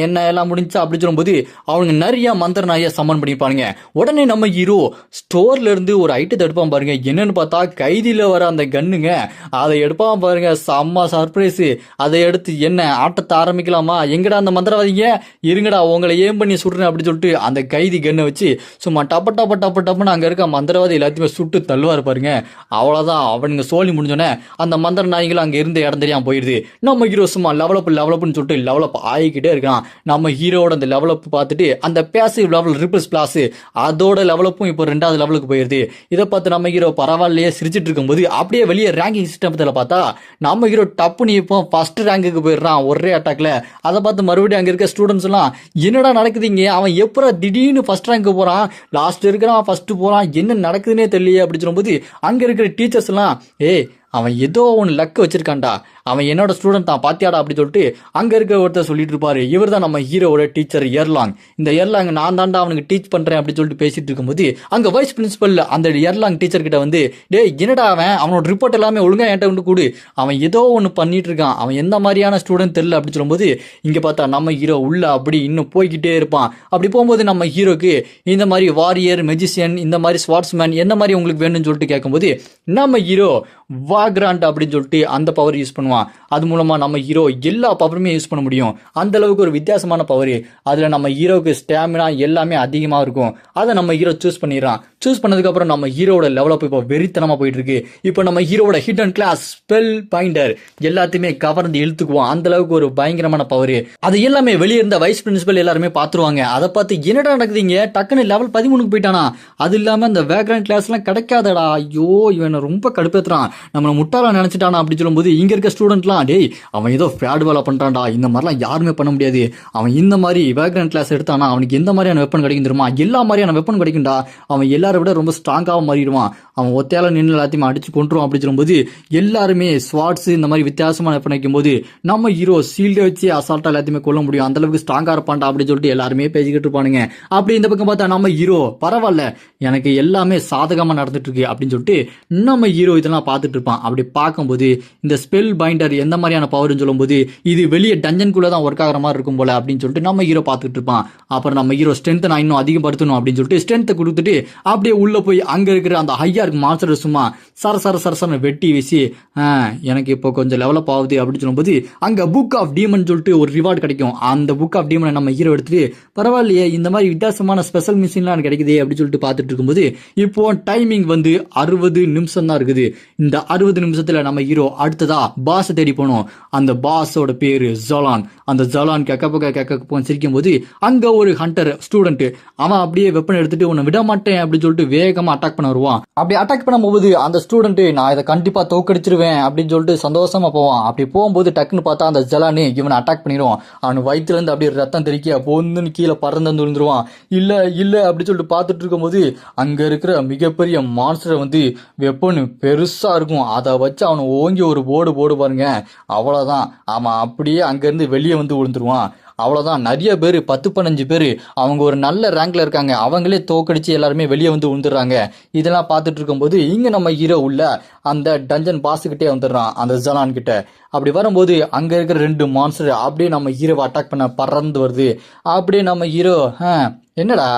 என்ன எல்லாம் முடிஞ்சா அப்படி சொல்லும்போது அவங்க நிறைய மந்திர நாயை சம்மன் பண்ணிப்பானுங்க. உடனே நம்ம ஹீரோ ஸ்டோர்ல இருந்து ஒரு ஐட்டத்தை எடுப்பான் பாருங்க. என்னன்னு பார்த்தா கைதியில வர அந்த கண்ணுங்க, அதை எடுப்பான் பாருங்க. செம்ம சர்ப்ரைஸ். அதை எடுத்து என்ன ஆட்டத்தை ஆரம்பிக்கலாமா, எங்கடா அந்த மந்திரவாதிங்க இருங்கடா உங்களை ஏம் பண்ணி சுடுறேன் அப்படின்னு சொல்லிட்டு அந்த கைதி கண்ணை வச்சு சும்மா டப்ப டப்ப டப்ப டப்புன்னு அங்க இருக்க மந்திரவாதி எல்லாத்தையுமே சுட்டு தள்ளுவாரு பாருங்க. அவ்வளவுதான், அவனுங்க சோழி முடிஞ்சோன்னே அந்த மந்திர நாய்கள் அங்க இருந்து இடம் தெரியாம போயிருது. நம்ம ஹீரோ சும்மா லெவலப்னு சொல்லிட்டு லெவலப் ஆகிக்கிட்டே இருக்கான். நம்ம ஹீரோட அந்த லெவலப் பார்த்துட்டு அந்த பேசிவ் லெவல் ரிப்பிள்ஸ் பிளாஸ் அதோட லெவலப்பும் இப்போ 2வது லெவலுக்கு போயிருது. இதை பார்த்து நம்ம ஹீரோ பரவாயில்லையே சிரிச்சிட்டு இருக்கும்போது அப்படியே வெளியே ரேங்கிங் சிஸ்டத்துல பார்த்தா நம்ம ஹீரோ டப்புன்னு இப்போ ஃபர்ஸ்ட் ரேங்குக்கு போயிடுறான் ஒரே அட்டாக்ல. அதை பார்த்து மறுபடியும் அங்க இருக்க ஸ்டூடெண்ட்ஸ் எல்லாம் என்னடா நடக்குதுங்க, அவன் எப்படா திடீர்னு ஃபர்ஸ்ட் ரேங்க் போறான், லாஸ்ட் இருக்கிறான் ஃபர்ஸ்ட் போறான், என்ன நடக்குதுன்னே தெரியலையே அப்படி சொல்லும்போது அங்க இருக்கிற டீச்சர்ஸ் எல்லாம் அவன் ஏதோ ஒன்று லக்கு வச்சிருக்கான்டா, அவன் என்னோட ஸ்டூடெண்ட் தான் பாத்தியாடா அப்படி சொல்லிட்டு அங்க இருக்க ஒருத்தர் சொல்லிட்டு இருப்பாரு. இவர் தான் நம்ம ஹீரோட டீச்சர் எர்லாங். இந்த எர்லாங் நான் தாண்டா அவனுக்கு டீச் பண்றேன் அப்படின்னு சொல்லிட்டு பேசிட்டு இருக்கும்போது அங்க வைஸ் பிரின்சிபல் அந்த எர்லாங் டீச்சர் கிட்ட வந்து என்னடா அவனோட ரிப்போர்ட் எல்லாமே ஒழுங்கா என்கிட்ட வந்து கூடு, அவன் ஏதோ ஒன்று பண்ணிட்டு இருக்கான், அவன் எந்த மாதிரியான ஸ்டூடெண்ட் தெரியல அப்படின்னு சொல்லும்போது இங்க பார்த்தா நம்ம ஹீரோ உள்ள அப்படி இன்னும் போய்கிட்டே இருப்பான். அப்படி போகும்போது நம்ம ஹீரோக்கு இந்த மாதிரி வாரியர் மெஜிஷியன் இந்த மாதிரி ஸ்வாட்ஸ்மேன் என்ன மாதிரி உங்களுக்கு வேணும்னு சொல்லிட்டு கேட்கும்போது நம்ம ஹீரோ வாக்ராண்ட் அப்படின்னு சொல்லிட்டு அந்த பவர் யூஸ் பண்ணுவான். அது மூலமா நம்ம ஹீரோ எல்லா பவருமே யூஸ் பண்ண முடியும். அந்த அளவுக்கு ஒரு வித்தியாசமான பவர். அதுல நம்ம ஹீரோக்கு ஸ்டாமினா எல்லாமே அதிகமா இருக்கும். அதை நம்ம ஹீரோ சூஸ் பண்ணிடுறான். சூஸ் பண்ணதுக்கு அப்புறம் நம்ம ஹீரோட லெவலப் இப்போ வெறித்தனமா போயிட்டு இருக்கு. இப்போ நம்ம ஹீரோட ஹிடன் கிளாஸ் ஸ்பெல் பைண்டர் எல்லாத்தையுமே கவர்ந்து இழுத்துக்குவோம். அந்த அளவுக்கு ஒரு பயங்கரமான பவர். அது எல்லாமே வெளியே இருந்த வைஸ் பிரின்சிபல் எல்லாருமே பாத்துருவாங்க. அதை பார்த்து என்னடா நடக்குதுங்க, டக்குன்னு லெவல் 13க்கு போயிட்டானா, அது இல்லாம இந்த வேக்ராண்ட் கிளாஸ் எல்லாம் கிடைக்காதடா, ஐயோ இவனை ரொம்ப கடுப்பேத்துறான், நம்ம முட்டாளா நினைச்சிட்டானா அப்படி சொல்லும்போது இங்க இருக்க ஸ்டூடெண்ட்லாம் டேய் அவன் ஏதோ ஃபிராட் வேலை பண்றான்டா, இந்த மாதிரிலாம் யாருமே பண்ண முடியாது, அவன் இந்த மாதிரி வேக்ரண்ட் கிளாஸ் எடுத்தானா அவனுக்கு எந்த மாதிரியான வெப்பன் கிடைக்கும் தெரியுமா, எல்லா மாதிரியான வெப்பன் கிடைக்கும்டா, அவன் எல்லாரை விட ரொம்ப ஸ்ட்ராங்காக மாறிடுவான், அவன் ஒத்தையால நின்று எல்லாத்தையுமே அடிச்சு கொண்டுருவான் அப்படி சொல்லும்போது எல்லாருமே ஸ்வாட்ஸ் இந்த மாதிரி வித்தியாசமான வெப்பன் வைக்கும்போது நம்ம ஹீரோ ஷீல்டை வச்சு அசால்ட்டா எல்லாத்தையுமே கொல்ல முடியும், அந்த அளவுக்கு ஸ்ட்ராங்கா இருப்பான்டா அப்படின்னு சொல்லிட்டு எல்லாருமே பேசிக்கிட்டு இருப்பானுங்க. அப்படி இந்த பக்கம் பார்த்தா நம்ம ஹீரோ பரவாயில்ல எனக்கு எல்லாமே சாதகமா நடந்துட்டு இருக்கு அப்படின்னு சொல்லிட்டு நம்ம ஹீரோ இதெல்லாம் பார்த்துட்டு இருப்பான். அப்படி பார்க்கும்போது இந்த ஸ்பெல் பைண்டர் எந்த மாதிரியான பவர்னு சொல்லும்போது இது வெளியே டஞ்சனுக்குள்ள தான் ஒர்க் ஆகிற மாதிரி இருக்கும் போல அப்படின்னு சொல்லிட்டு நம்ம ஹீரோ பார்த்துட்டு இருப்பான். அப்புறம் நம்ம ஹீரோ ஸ்ட்ரென்த் நான் இன்னும் அதிகப்படுத்தணும் அப்படின்னு சொல்லிட்டு ஸ்ட்ரென்த்தை கொடுத்துட்டு அப்படியே உள்ள போய் அங்க இருக்கிற அந்த ஹையா இருக்கு மாஸ்டர் சும்மா சரசரன்னு வெட்டி வீசி எனக்கு இப்போ கொஞ்சம் டெவலப் ஆகுது அப்படின்னு சொல்லும்போது அங்க புக் ஆஃப் டீமன் சொல்லிட்டு ஒரு ரிவார்டு கிடைக்கும். அந்த புக் ஆஃப் டீமனை நம்ம ஹீரோ எடுத்துட்டு பரவாயில்லையே இந்த மாதிரி வித்தியாசமான ஸ்பெஷல் மிஷின்லாம் கிடைக்குது அப்படின்னு சொல்லிட்டு பார்த்துட்டு இருக்கும்போது இப்போ டைமிங் வந்து 60 நிமிஷம் தான் இருக்குது. இந்த 60 நிமிஷத்துல நம்ம ஹீரோ அடுத்ததா பாஸ் தேடி போனோம். அந்த பாஸோட பேரு ஜலான். அந்த ஜலான் கேட்க சிரிக்கும் போது அங்க ஒரு ஹண்டர் ஸ்டூடெண்ட் அவன் அப்படியே வெப்பன் எடுத்துட்டு உன்னை விட மாட்டேன் அப்படின்னு சொல்லிட்டு வேகமா அட்டாக் பண்ண வருவான். அப்படி அட்டாக் பண்ணும்போது அந்த ஸ்டூடெண்ட் நான் இதை கண்டிப்பா தோக்கடிச்சிருவேன் அப்படின்னு சொல்லிட்டு சந்தோஷமா போவான். அப்படி போகும்போது டக்குன்னு பார்த்தா அந்த ஜலானு இவனை அட்டாக் பண்ணிடுவான். அவன் வயிற்றுல இருந்து அப்படியே ரத்தம் தெறிக்க பொண்ணுன்னு கீழே பறந்து விழுந்துருவான். இல்ல அப்படின்னு சொல்லிட்டு பார்த்துட்டு இருக்கும்போது அங்க இருக்கிற மிகப்பெரிய மான்ஸ்டர் வந்து வெப்பன் பெருசா இருக்கும், அதை வச்சு அவனை ஓங்கி ஒரு போடு பாருங்க, அவ்வளவுதான் அவன் அப்படியே அங்கிருந்து வெளியே வந்து விழுந்துருவான். அவ்வளவுதான். நிறைய பேர் 10-15 பேர் அவங்க ஒரு நல்ல ரேங்க்ல இருக்காங்க, அவங்களே தோக்கடிச்சு எல்லாருமே வெளியே வந்து விழுந்துடுறாங்க. இதெல்லாம் பார்த்துட்டு இருக்கும்போது இங்க நம்ம ஹீரோ உள்ள அந்த டஞ்சன் பாஸ்கிட்டே வந்துடுறான் அந்த ஜலான் கிட்ட. அப்படி வரும்போது அங்க இருக்கிற 2 மான்ஸ்டர் அப்படியே நம்ம ஹீரோவை அட்டாக் பண்ண பறந்து வருது. அப்படியே நம்ம ஹீரோ என்னடா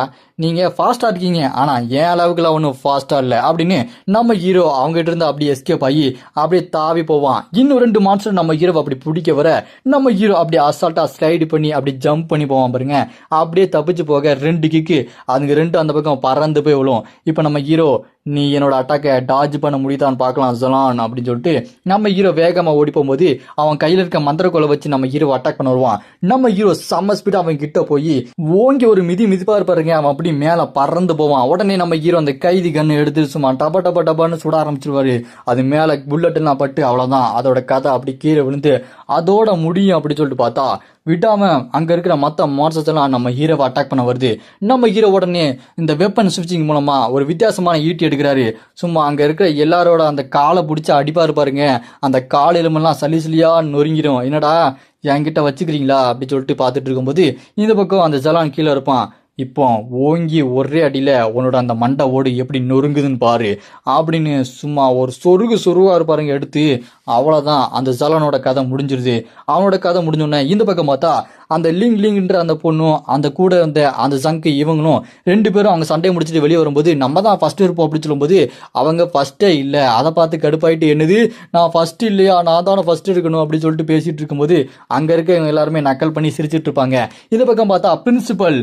நீங்க ஃபாஸ்டா இருக்கீங்க ஆனா என் அளவுக்குலாம் ஒன்றும் ஃபாஸ்டா இல்லை அப்படின்னு நம்ம ஹீரோ அவங்க கிட்ட இருந்து அப்படியே எஸ்கேப் ஆகி அப்படியே தாவி போவான். இன்னும் 2 மான்ஸ்டர் நம்ம ஹீரோ அப்படி பிடிக்க வர நம்ம ஹீரோ அப்படியே அசால்ட்டா ஸ்லைடு பண்ணி அப்படி ஜம்ப் பண்ணி போவான் பாருங்க. அப்படியே தப்பிச்சு போக 2 கிக்கு அதுங்க 2 அந்த பக்கம் பறந்து போய் விழும். இப்போ நம்ம ஹீரோ நீ என்னோட அட்டாக்கை டாஜ் பண்ண முடியுதான்னு பார்க்கலாம் ஜலான் அப்படின்னு சொல்லிட்டு நம்ம ஹீரோ வேகமா ஓடி போகும்போது அவன் கையில இருக்க மந்திரக்கோலை வச்சு நம்ம ஹீரோ அட்டாக் பண்ண வருவான். நம்ம ஹீரோ செம்ம ஸ்பீடா அவன் கிட்ட போய் ஓங்கி ஒரு மிதிப்பா இருப்பாருங்க, அவன் அப்படி மேல பறந்து போவான். உடனே நம்ம ஹீரோ அந்த கைதி கண்ணு எடுத்து சும்மா டபான்னு சுட ஆரம்பிச்சிருவாரு. அது மேல புல்லட் எல்லாம் பட்டு அவ்வளவுதான் அதோட கதை அப்படி கீழே விழுந்து அதோட முடியும் அப்படி சொல்லிட்டு பார்த்தா விடாம அங்க இருக்கிற மத்த மான்ஸ்டர்ஸ் எல்லாம் நம்ம ஹீரோவை அட்டாக் பண்ண வருது. நம்ம ஹீரோ உடனே இந்த வெப்பன் ஸ்விட்சிங் மூலமா ஒரு வித்தியாசமான ஈட்டி எடுக்கிறாரு. சும்மா அங்க இருக்கிற எல்லாரோட அந்த காலை பிடிச்சி அடிப்பாரு பாருங்க, அந்த கால் எலும்பெல்லாம் சளியா நொறுங்கிடும். என்னடா என்கிட்ட வச்சுக்கிறீங்களா அப்படி சொல்லிட்டு பார்த்துட்டு இருக்கும்போது இந்த பக்கம் அந்த ஜலான் கீழே இருப்பான். இப்போ ஓங்கி ஒரே அடியில உன்னோட அந்த மண்டை ஓடு எப்படி நொறுங்குதுன்னு பாரு அப்படின்னு சும்மா ஒரு சொருவா இருப்பாருங்க எடுத்து. அவ்வளவுதான் அந்த ஜலானோட கதை முடிஞ்சிருது. அவனோட கதை முடிஞ்சோடனே இந்த பக்கம் பார்த்தா அந்த லிங்ன்ற அந்த பொண்ணும் அந்த கூட இருந்த அந்த ஜங்கு இவங்களும் 2 பேரும் அவங்க சண்டையை முடிச்சுட்டு வெளியே வரும்போது நம்ம தான் ஃபர்ஸ்ட் இருப்போம் அப்படின்னு சொல்லும்போது அவங்க ஃபர்ஸ்டே இல்லை. அதை பார்த்து கடுப்பாயிட்டு என்னது நான் ஃபர்ஸ்ட் இல்லையா, நான் தானே ஃபர்ஸ்ட் இருக்கணும் அப்படின்னு சொல்லிட்டு பேசிட்டு இருக்கும்போது அங்க இருக்க இவங்க எல்லாருமே நக்கல் பண்ணி சிரிச்சிட்டு இருப்பாங்க. இந்த பக்கம் பார்த்தா பிரின்சிபல்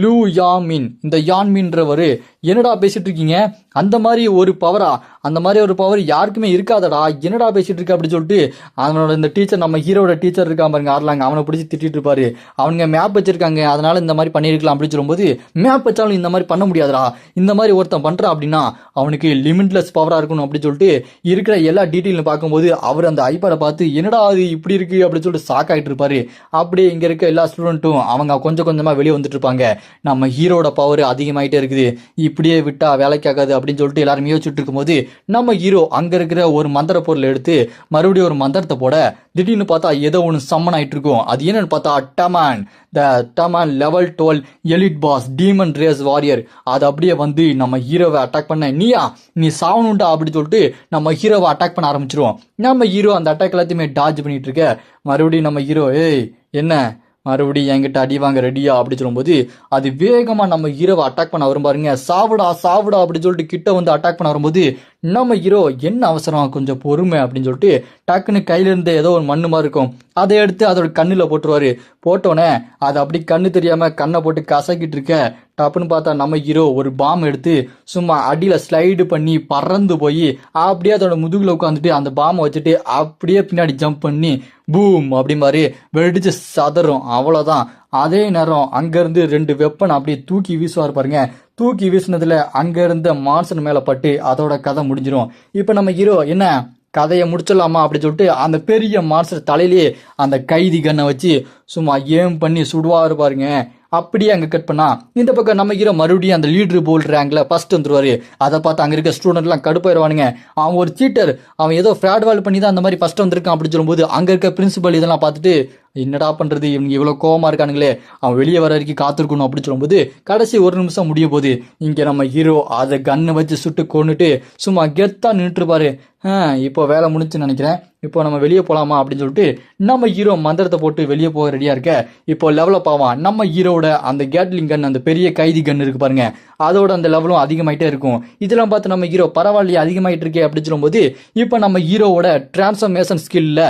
லூ யாமின் இந்த யான்மின்றவர் என்னடா பேசிட்டு இருக்கீங்க, அந்த மாதிரி ஒரு பவரா, அந்த மாதிரி ஒரு பவர் யாருக்குமே இருக்காதடா, என்னடா பேசிட்டு இருக்க அப்படின்னு சொல்லிட்டு அவனோட இந்த டீச்சர் நம்ம ஹீரோட டீச்சர் இருக்கா பாருங்க ஆர்லாங்க, அவனை பிடிச்சி திட்டிட்டு இருப்பாரு. அவனுங்க மேப் வச்சிருக்காங்க அதனால இந்த மாதிரி பண்ணிருக்கலாம் அப்படின்னு சொல்லும்போது மேப் வச்சாலும் இந்த மாதிரி பண்ண முடியாதுடா, இந்த மாதிரி ஒருத்தன் பண்றான் அப்படின்னா அவனுக்கு லிமிட்லெஸ் பவரா இருக்கணும் அப்படின்னு சொல்லிட்டு இருக்கிற எல்லா டீட்டெயிலும் பார்க்கும்போது அவர் அந்த ஐபேடை பார்த்து என்னடா அது இப்படி இருக்கு அப்படின்னு சொல்லிட்டு ஷாக் ஆகிட்டு இருப்பாரு. அப்படியே இங்க இருக்க எல்லா ஸ்டூடெண்ட்டும் அவங்க கொஞ்சம் கொஞ்சமா வெளியே வந்துட்டு இருப்பாங்க. நம்ம ஹீரோட பவர் அதிகமாயிட்டே இருக்குது, இப்படியே விட்டா வேலைக்கு ஆகாது அப்படின்னு சொல்லிட்டு எல்லாரும் யோசிச்சுட்டு இருக்கும்போது நம்ம ஹீரோ அங்க இருக்கிற ஒரு மந்திர பொருள் எடுத்து மறுபடியும் ஒரு மந்திரத்தை போட திடீர்னு பார்த்தா ஏதோ ஒன்று சம்மன் ஆயிட்டு இருக்கும். அது என்னன்னு பார்த்தா demon level 12 elite boss demon race warrior. அது அப்படியே வந்து நம்ம ஹீரோவை அட்டாக் பண்ண நீ சாவணுண்டா அப்படின்னு சொல்லிட்டு நம்ம ஹீரோவை அட்டாக் பண்ண ஆரம்பிச்சிருவோம். நம்ம ஹீரோ அந்த அட்டாக் எல்லாத்தையுமே டாஜ் பண்ணிட்டு இருக்க மறுபடியும் நம்ம ஹீரோ என்ன மறுபடியும் என்கிட்ட அடிவாங்க ரெடியா அப்படி சொல்லும்போது அது வேகமா நம்ம ஹீரோவை அட்டாக் பண்ண வரும் பாருங்க. சாவுடா அப்படின்னு சொல்லிட்டு கிட்ட வந்து அட்டாக் பண்ண வரும்போது நம்ம ஹீரோ என்ன அவசரம் கொஞ்சம் பொறுமை அப்படின்னு சொல்லிட்டு டக்குன்னு கையில இருந்து ஏதோ ஒரு மண்ணு மாதிரி இருக்கும் அதை எடுத்து அதோட கண்ணுல போட்டுருவாரு. போட்டோன்னே அது அப்படி கண்ணு தெரியாம கண்ணை போட்டு கசக்கிட்டு இருக்க டப்புன்னு பார்த்தா நம்ம ஹீரோ ஒரு பாம் எடுத்து சும்மா அடியில ஸ்லைடு பண்ணி பறந்து போய் அப்படியே அதோட முதுகுல உட்காந்துட்டு அந்த பாம்பை வச்சுட்டு அப்படியே பின்னாடி ஜம்ப் பண்ணி பூம் அப்படி மாதிரி வெடிச்சு சதறும். அவ்வளவுதான். அதே நேரம் அங்கிருந்து 2 வெப்பன் அப்படியே தூக்கி வீசுவார் பாருங்க. தூக்கி வீசினதுல அங்க இருந்த மான்சன் மேல பட்டு அதோட கதை முடிஞ்சிடும். இப்ப நம்ம ஹீரோ என்ன கதையை முடிச்சிடலாமா அப்படின்னு சொல்லிட்டு அந்த பெரிய மான்ஸ்டர் தலையிலேயே அந்த கைதி கண்ணை வச்சு சும்மா ஏம் பண்ணி சுடுவாரு பாருங்க. அப்படியே அங்கே கட் பண்ணா இந்த பக்கம் நம்ம ஹீரோ மறுபடியும் அந்த லீடர் போல் ரேங்க்ல ஃபர்ஸ்ட் வந்துருவாரு. அதை பார்த்து அங்கே இருக்க ஸ்டூடெண்ட்லாம் கடுப்பாயிருவானுங்க. அவன் ஒரு சீட்டர், அவன் ஏதோ ஃப்ராட் வால் பண்ணி தான் அந்த மாதிரி ஃபர்ஸ்ட் வந்திருக்கான் அப்படின்னு சொல்லும்போது அங்கே இருக்க பிரின்சிபல் இதெல்லாம் பார்த்துட்டு என்னடா பண்றது, இவங்க இவ்வளவு கோவமா இருக்கானுங்களே, அவன் வெளியே வர வரைக்கும் காத்திருக்கணும் அப்படின்னு சொல்லும்போது கடைசி ஒரு நிமிஷம் முடியும் போது இங்க நம்ம ஹீரோ அதை கண்ணை வச்சு சுட்டு கொண்டுட்டு சும்மா கெத்தா நின்றுட்டு இருப்பாரு. இப்போ வேலை முடிஞ்சுன்னு நினைக்கிறேன், இப்போ நம்ம வெளியே போலாமா அப்படின்னு சொல்லிட்டு நம்ம ஹீரோ மந்திரத்தை போட்டு வெளியே போக ரெடியா இருக்க. இப்போ லெவலப் ஆவான் நம்ம ஹீரோட அந்த கேட்லிங் கன், அந்த பெரிய கைதி கன் இருக்கு பாருங்க, அதோட அந்த லெவலும் அதிகமாயிட்டே இருக்கும். இதெல்லாம் பார்த்து நம்ம ஹீரோ பரவாயில்லையே அதிகமாயிட்டு இருக்கே அப்படின்னு சொல்லும்போது இப்போ நம்ம ஹீரோவோட டிரான்ஸ்ஃபர்மேஷன் ஸ்கில்ல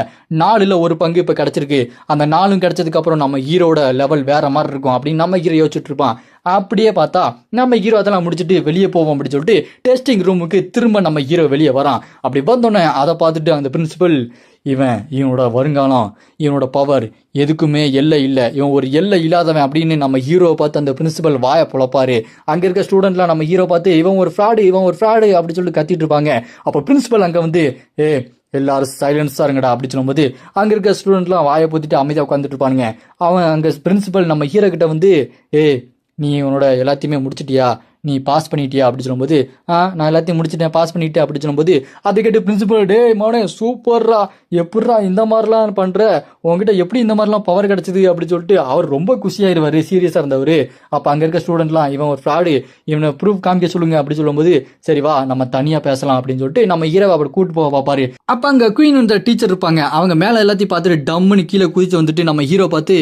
4ல் 1 பங்கு இப்போ கிடைச்சிருக்கு. அந்த 4 கிடைச்சதுக்கு அப்புறம் நம்ம ஹீரோட லெவல் வேற மாதிரி இருக்கும் அப்படின்னு நம்ம ஹீரோ யோசிச்சுட்டு இருப்பான். அப்படியே பார்த்தா நம்ம ஹீரோ அதெல்லாம் முடிச்சுட்டு வெளியே போவோம் அப்படின்னு சொல்லிட்டு டெஸ்டிங் ரூமுக்கு திரும்ப நம்ம ஹீரோ வெளியே வரான். அப்படி வந்தோடனே அதை பார்த்துட்டு அந்த பிரின்சிபல் இவனோட வருங்காலம், இவனோட பவர் எதுக்குமே எல்லை இல்லை, இவன் ஒரு எல்லை இல்லாதவன் அப்படின்னு நம்ம ஹீரோவை பார்த்து அந்த பிரின்சிபல் வாயை புலப்பாரு. அங்கே இருக்க ஸ்டூடெண்ட்லாம் நம்ம ஹீரோ பார்த்து இவன் ஒரு ஃப்ராடு அப்படின்னு சொல்லிட்டு கத்திட்டு இருப்பாங்க. அப்போ பிரின்சிபல் அங்கே வந்து எல்லாரும் சைலன்ஸா இருங்கடா அப்படி சொல்லும்போது அங்க இருக்க ஸ்டூடெண்ட்லாம் வாயை பொத்திட்டு அமைதியா உட்காந்துட்டு இருப்பானுங்க. அவன் அங்க பிரின்சிபல் நம்ம ஹீரோ கிட்ட வந்து நீ உன்னோட எல்லாத்தையுமே முடிச்சிட்டியா, நீ பாஸ் பண்ணிட்டியா அப்படி சொல்லும்போது நான் எல்லாத்தையும் முடிச்சிட்டேன், பாஸ் பண்ணிட்டேன் அப்படி சொல்லும்போது அதை கேட்டு பிரின்சிபல் மவனே சூப்பர்ரா, எப்படிரா இந்த மாதிரிலாம் பண்ற, உங்ககிட்ட எப்படி இந்த மாதிரிலாம் பவர் கிடைச்சது அப்படி சொல்லிட்டு அவர் ரொம்ப குஷியாயிருவாரு, சீரியஸா இருந்தவர். அப்ப அங்க இருக்க ஸ்டூடெண்ட்லாம் இவன் ஒரு ஃப்ராடு, இவனை ப்ரூஃப் காமிக்க சொல்லுங்க அப்படி சொல்லும்போது சரி வா நம்ம தனியா பேசலாம் அப்படின்னு சொல்லிட்டு நம்ம ஹீரோவை அப்படி கூட்டு போக பாப்பாரு. அப்ப அங்க குயின் இந்த டீச்சர் இருப்பாங்க, அவங்க மேல எல்லாத்தையும் பார்த்துட்டு டம்முன்னு கீழே குதிச்சு வந்துட்டு நம்ம ஹீரோ பார்த்து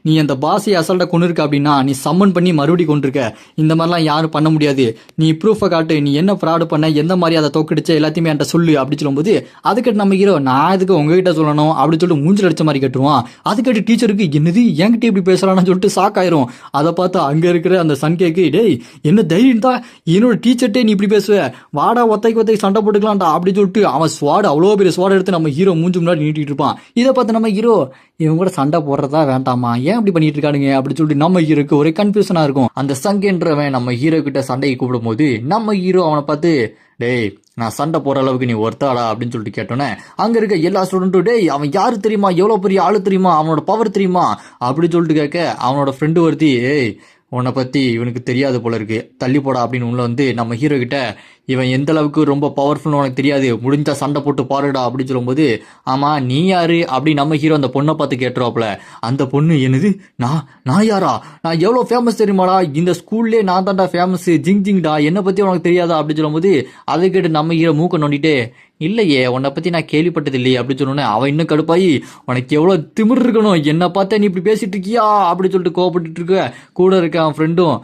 நீ அந்த பாஸை அசல்ட்டா கொண்டு இருக்க அப்படின்னா நீ சம்மன் பண்ணி மறுபடியும் கொண்டிருக்க, இந்த மாதிரிலாம் யாரும் பண்ண முடியாது, நீ ப்ரூஃபை காட்டு, நீ என்ன ஃப்ராடு பண்ண, எந்த மாதிரி அதை தோக்கடிச்ச எல்லாத்தையுமே என்கிட்ட சொல்லு அப்படி சொல்லும்போது அதுக்கிட்ட நம்ம ஹீரோ நான் இதுக்கு உங்ககிட்ட சொல்லணும் அப்படி சொல்லிட்டு மூஞ்சில் அடிச்ச மாதிரி கட்டுவான். அதுக்கிட்ட டீச்சருக்கு என்னது என்கிட்ட இப்படி பேசலாம்னு சொல்லிட்டு ஷாக் ஆயிரும். அதை பார்த்து அங்க இருக்கிற அந்த சன்கேக்கு என்ன தைரியம் தான் என்னோட டீச்சர்ட்டே நீ இப்படி பேசுவ, வாடா ஒத்தைக்கு சண்டை போட்டுக்கலாம்டா அப்படி சொல்லிட்டு அவன் ஸ்வாட் அவ்வளோ பெரிய ஸ்வாட் எடுத்து நம்ம ஹீரோ மூஞ்சி முன்னாடி நீட்டிட்டு இருப்பான். இதை பார்த்து நம்ம ஹீரோ இவங்க கூட சண்டை போடுறதா வேண்டாமா, ஏன் அப்படி பண்ணிட்டு இருக்கானுங்க அப்படி சொல்லிட்டு நம்ம ஹீரோக்கு ஒரே கன்ஃபியூஷனா இருக்கும். அந்த சங்கேன்றவன் நம்ம ஹீரோ கிட்ட சண்டைக்கு கூப்பிடும் போது நம்ம ஹீரோ அவனை பார்த்து நான் சண்டை போற அளவுக்கு நீ ஒருத்தாடா அப்படின்னு சொல்லிட்டு கேட்டோன்னே அங்க இருக்க எல்லா ஸ்டூடெண்ட்டும் அவன் யாரு தெரியுமா, எவ்வளவு பெரிய ஆளு தெரியுமா, அவனோட பவர் தெரியுமா அப்படி சொல்லிட்டு கேட்க அவனோட ஃப்ரெண்டு ஒருத்தி உன்னை பத்தி இவனுக்கு தெரியாது போல இருக்கு, தள்ளி போடா அப்படின்னு உள்ள வந்து நம்ம ஹீரோ கிட்ட இவன் எந்த அளவுக்கு ரொம்ப பவர்ஃபுல்னு உனக்கு தெரியாது, முடிஞ்சா சண்டை போட்டு பாருடா அப்படின்னு சொல்லும்போது ஆமா நீ யாரு அப்படி நம்ம ஹீரோ அந்த பொண்ணை பார்த்து கேட்டுருவாப்புல. அந்த பொண்ணு என்னது நான் யாரா, நான் எவ்வளவு ஃபேமஸ் தெரியுமாடா, இந்த ஸ்கூல்லே நான் தான்டா ஃபேமஸ், ஜிங்டா, என்னை பத்தி உனக்கு தெரியாதா அப்படின்னு சொல்லும்போது அதை கேட்டு நம்ம ஹீரோ மூக்க நோண்டிட்டு இல்லையே உன்னை பத்தி நான் கேள்விப்பட்டது இல்லையே அப்படி சொன்னோன்னே அவன் இன்னும் கடுப்பாயி உனக்கு எவ்வளவு திமிர் இருக்கணும், என்ன பார்த்தா நீ இப்படி பேசிட்டு இருக்கியா அப்படி சொல்லிட்டு கோவப்பட்டு இருக்க. கூட இருக்க அவன் ஃப்ரெண்டும்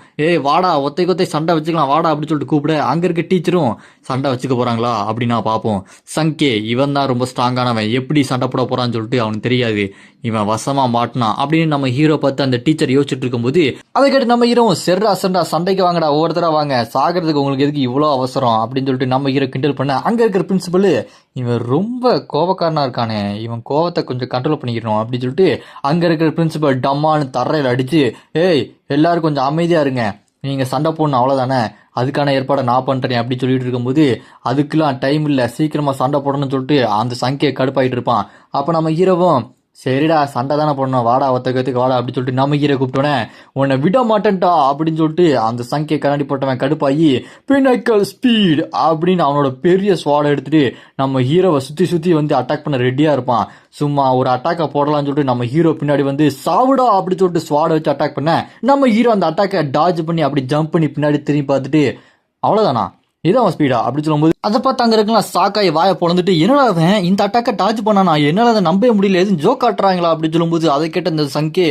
வாடா ஒத்தை சண்டை வச்சுக்கலாம் வாடா அப்படி சொல்லிட்டு கூப்பிட அங்க இருக்க டீச்சரும் சண்டை வச்சுக்க போறாங்களா அப்படின்னா பாப்போம். சங்கே இவன் தான் ரொம்ப ஸ்ட்ராங்கானவன், எப்படி சண்டை போட போறான்னு சொல்லிட்டு அவனுக்கு தெரியாது, இவன் வசமா மாட்டினான் அப்படின்னு நம்ம ஹீரோ பார்த்து அந்த டீச்சர் யோசிச்சுட்டு இருக்கும்போது அதை கேட்டு நம்ம ஹீரோ செர்ரா சண்டைக்கு வாங்கடா ஒவ்வொருத்தரா வாங்க, சாகிறதுக்கு உங்களுக்கு எதுக்கு இவ்வளோ அவசரம் அப்படின்னு சொல்லிட்டு நம்ம ஹீரோ கிண்டல் பண்ண அங்க இருக்கிற பிரின்சிபல் இவன் ரொம்ப கோபக்காரனா இருக்கானே, இவன் கோவத்தை கொஞ்சம் கண்ட்ரோல் பண்ணிக்கணும் அப்படின்னு சொல்லிட்டு அங்க இருக்கிற பிரின்சிபல் டம்மான்னு தரையில அடிச்சு எல்லாரும் கொஞ்சம் அமைதியா இருங்க, நீங்க சண்டை போடணும் அவ்வளவுதானே, அதுக்கான ஏற்பாடை நான் பண்றேன் அப்படின்னு சொல்லிட்டு இருக்கும்போது அதுக்கெல்லாம் டைம் இல்லை, சீக்கிரமா சண்டை போடணும்னு சொல்லிட்டு அந்த சங்கே கடுப்பாயிட்டு இருப்பான். அப்ப நம்ம ஹீரோவும் சரிடா சண்டை தானே போடணும் வாடா ஒத்தக்கத்துக்கு வாடா அப்படி சொல்லிட்டு நம்ம ஹீரோ கூப்பிட்டோன்னே உன்னை விட மாட்டேன்டா அப்படின்னு சொல்லிட்டு அந்த சங்கே கண்ணாடி போட்டவன் கடுப்பாகி பினாக்கல் ஸ்பீட் அப்படின்னு அவனோட பெரிய ஸ்வாடை எடுத்துட்டு நம்ம ஹீரோவை சுத்தி வந்து அட்டாக் பண்ண ரெடியா இருப்பான். சும்மா ஒரு அட்டாக்கை போடலாம்னு சொல்லிட்டு நம்ம ஹீரோ பின்னாடி வந்து சாவுடா அப்படி சொல்லிட்டு ஸ்வாடை வச்சு அட்டாக் பண்ண நம்ம ஹீரோ அந்த அட்டாக்கை டாஜ் பண்ணி அப்படி ஜம்ப் பண்ணி பின்னாடி திரும்பி பார்த்துட்டு அவ்வளவுதானா இதான் ஸ்பீடா அப்படி சொல்லும்போது அதை பார்த்து அங்க இருக்கலாம் சாக்காய் வாயை பொழந்துட்டு என்னடா அவன் இந்த அட்டாக்கை டாச் பண்ணானா, என்னால அதை நம்பவே முடியல, எதுவும் ஜோக் காட்டுறாங்களா அப்படி சொல்லும்போது அதை கேட்ட இந்த சங்கே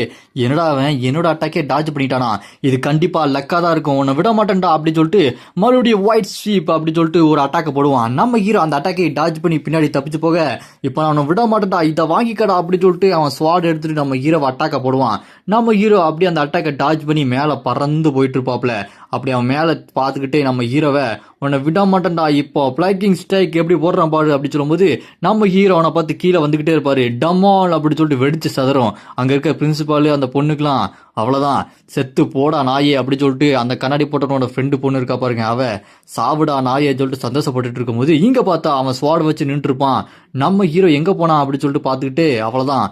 என்னடா அவன் என்னோட அட்டாக்கே டாச் பண்ணிட்டானா, இது கண்டிப்பா லக்கா தான் இருக்கும், உன்னை விட மாட்டேன்டா அப்படி சொல்லிட்டு மறுபடியும் ஒயிட் ஸ்வீப் அப்படி சொல்லிட்டு ஒரு அட்டாக்கை போடுவான். நம்ம ஹீரோ அந்த அட்டாக்கை டாச் பண்ணி பின்னாடி தப்பிச்சு போக இப்போ அவனை விட மாட்டேன்டா இதை வாங்கிக்கடா அப்படி சொல்லிட்டு அவன் ஸ்வாட் எடுத்துட்டு நம்ம ஹீரோவை அட்டாக்கை போடுவான். நம்ம ஹீரோ அப்படியே அந்த அட்டாக்கை டாச் பண்ணி மேல பறந்து போயிட்டு இருப்பாப்ல. அப்படி அவன் மேல பாத்துக்கிட்டே நம்ம ஹீரோவை உன்னை விட மாட்டேன்டா இப்போ பிளாக்கிங் ஸ்ட்ரைக் எப்படி போடுறான் பாரு அப்படி சொல்லும்போது நம்ம ஹீரோ அவனை பார்த்து கீழே வந்துகிட்டே இருப்பாரு, டமால் அப்படி சொல்லிட்டு வெடிச்சு சதறும். அங்க இருக்க பிரின்சிபாலு அந்த பொண்ணுக்கெல்லாம் அவ்வளவுதான், செத்து போடா நாயே அப்படி சொல்லிட்டு அந்த கண்ணாடி போட்டவனோட ஃப்ரெண்டு பொண்ணு இருக்கா பாருங்க, அவ சாவுடா நாயே சொல்லிட்டு சந்தோஷப்பட்டுட்டு இருக்கும்போது இங்க பார்த்தா அவன் ஸ்வாட் வச்சு நின்று இருப்பான். நம்ம ஹீரோ எங்க போனான் அப்படி சொல்லிட்டு பார்த்துக்கிட்டு அவ்வளவுதான்,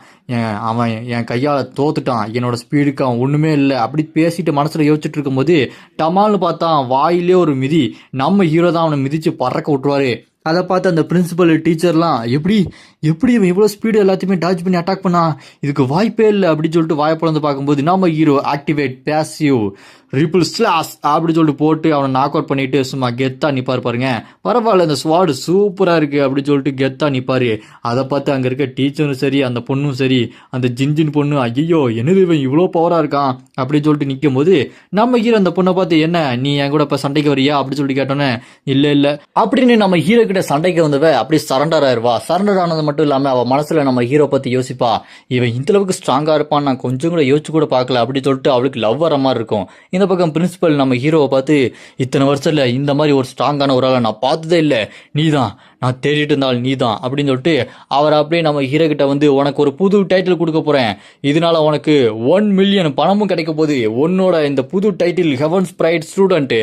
அவன் என் கையால தோத்துட்டான், என்னோட ஸ்பீடுக்கு அவன் ஒண்ணுமே இல்லை அப்படி பேசிட்டு மனசுல யோசிச்சுட்டு இருக்கும்போது டமால்னு பார்த்தா வாயிலே ஒரு மிதி. நம்ம ஹீரோ தான் அவனை மிதிச்சு பறக்க விட்டுருவாரு. அதை பார்த்து அந்த பிரின்சிபல் டீச்சர்லாம் எப்படி எப்படி இவன் இவ்வளோ ஸ்பீடு எல்லாத்தையுமே டாச் பண்ணி அட்டாக் பண்ணா, இதுக்கு வாய்ப்பே இல்லை அப்படின்னு சொல்லிட்டு வாய்ப்பிழந்து பார்க்கும்போது நம்ம ஹீரோ ஆக்டிவேட் பேசிவ் ரிபிள் ஸ்லாஸ் அப்படி சொல்லிட்டு போட்டு அவனை நாக் அவுட் பண்ணிட்டு சும்மா கெத்தா நிப்பாரு பாருங்க. பரவாயில்ல, இந்த ஸ்வாடு சூப்பரா இருக்கு அப்படி சொல்லிட்டு கெத்தா நிப்பாரு. அதை பார்த்து அங்க இருக்க டீச்சரும் சரி அந்த பொண்ணும் சரி, அந்த ஜின்ஜின் பொண்ணு ஐயோ என்னது இவன் இவ்வளோ பவரா இருக்கான் அப்படின்னு சொல்லிட்டு நிற்கும் போது நம்ம ஹீரோ அந்த பொண்ணை பார்த்து என்ன நீ என் கூட இப்ப சண்டைக்கு வரியா அப்படி சொல்லிட்டு கேட்டோன்னே இல்ல இல்ல அப்படின்னு நம்ம ஹீரோ கிட்ட சண்டைக்கு வந்தவ அப்படி சரண்டர் ஆயிருவா. சரண்டர் ஆனது மட்டும் இல்லாம அவ மனசுல நம்ம ஹீரோ பத்தி யோசிப்பா, இவன் இந்த அளவுக்கு ஸ்ட்ராங்கா இருப்பான் நான் கொஞ்சம் கூட யோசிச்சு கூட பார்க்கல அப்படி சொல்லிட்டு அவளுக்கு லவ் வர மாதிரி இருக்கும். இந்த பக்கம் பிரின்சிபல் நம்ம ஹீரோவை பார்த்து இத்தனை வருஷத்துல இந்த மாதிரி ஒரு ஸ்ட்ராங்கான ஒரு ஆளை நான் பார்த்ததே இல்லை, நீதான் நான் தேடிட்டு இருந்தால் நீதான் அப்படின்னு சொல்லிட்டு அவர் அப்படியே நம்ம ஹீரோ கிட்ட வந்து உனக்கு ஒரு புது டைட்டில் கொடுக்க போறேன், இதனால உனக்கு 1 மில்லியன் பணமும் கிடைக்க போகுது, உன்னோட இந்த புது டைட்டில் ஹெவன்ஸ் பிரைட் ஸ்டூடெண்ட்,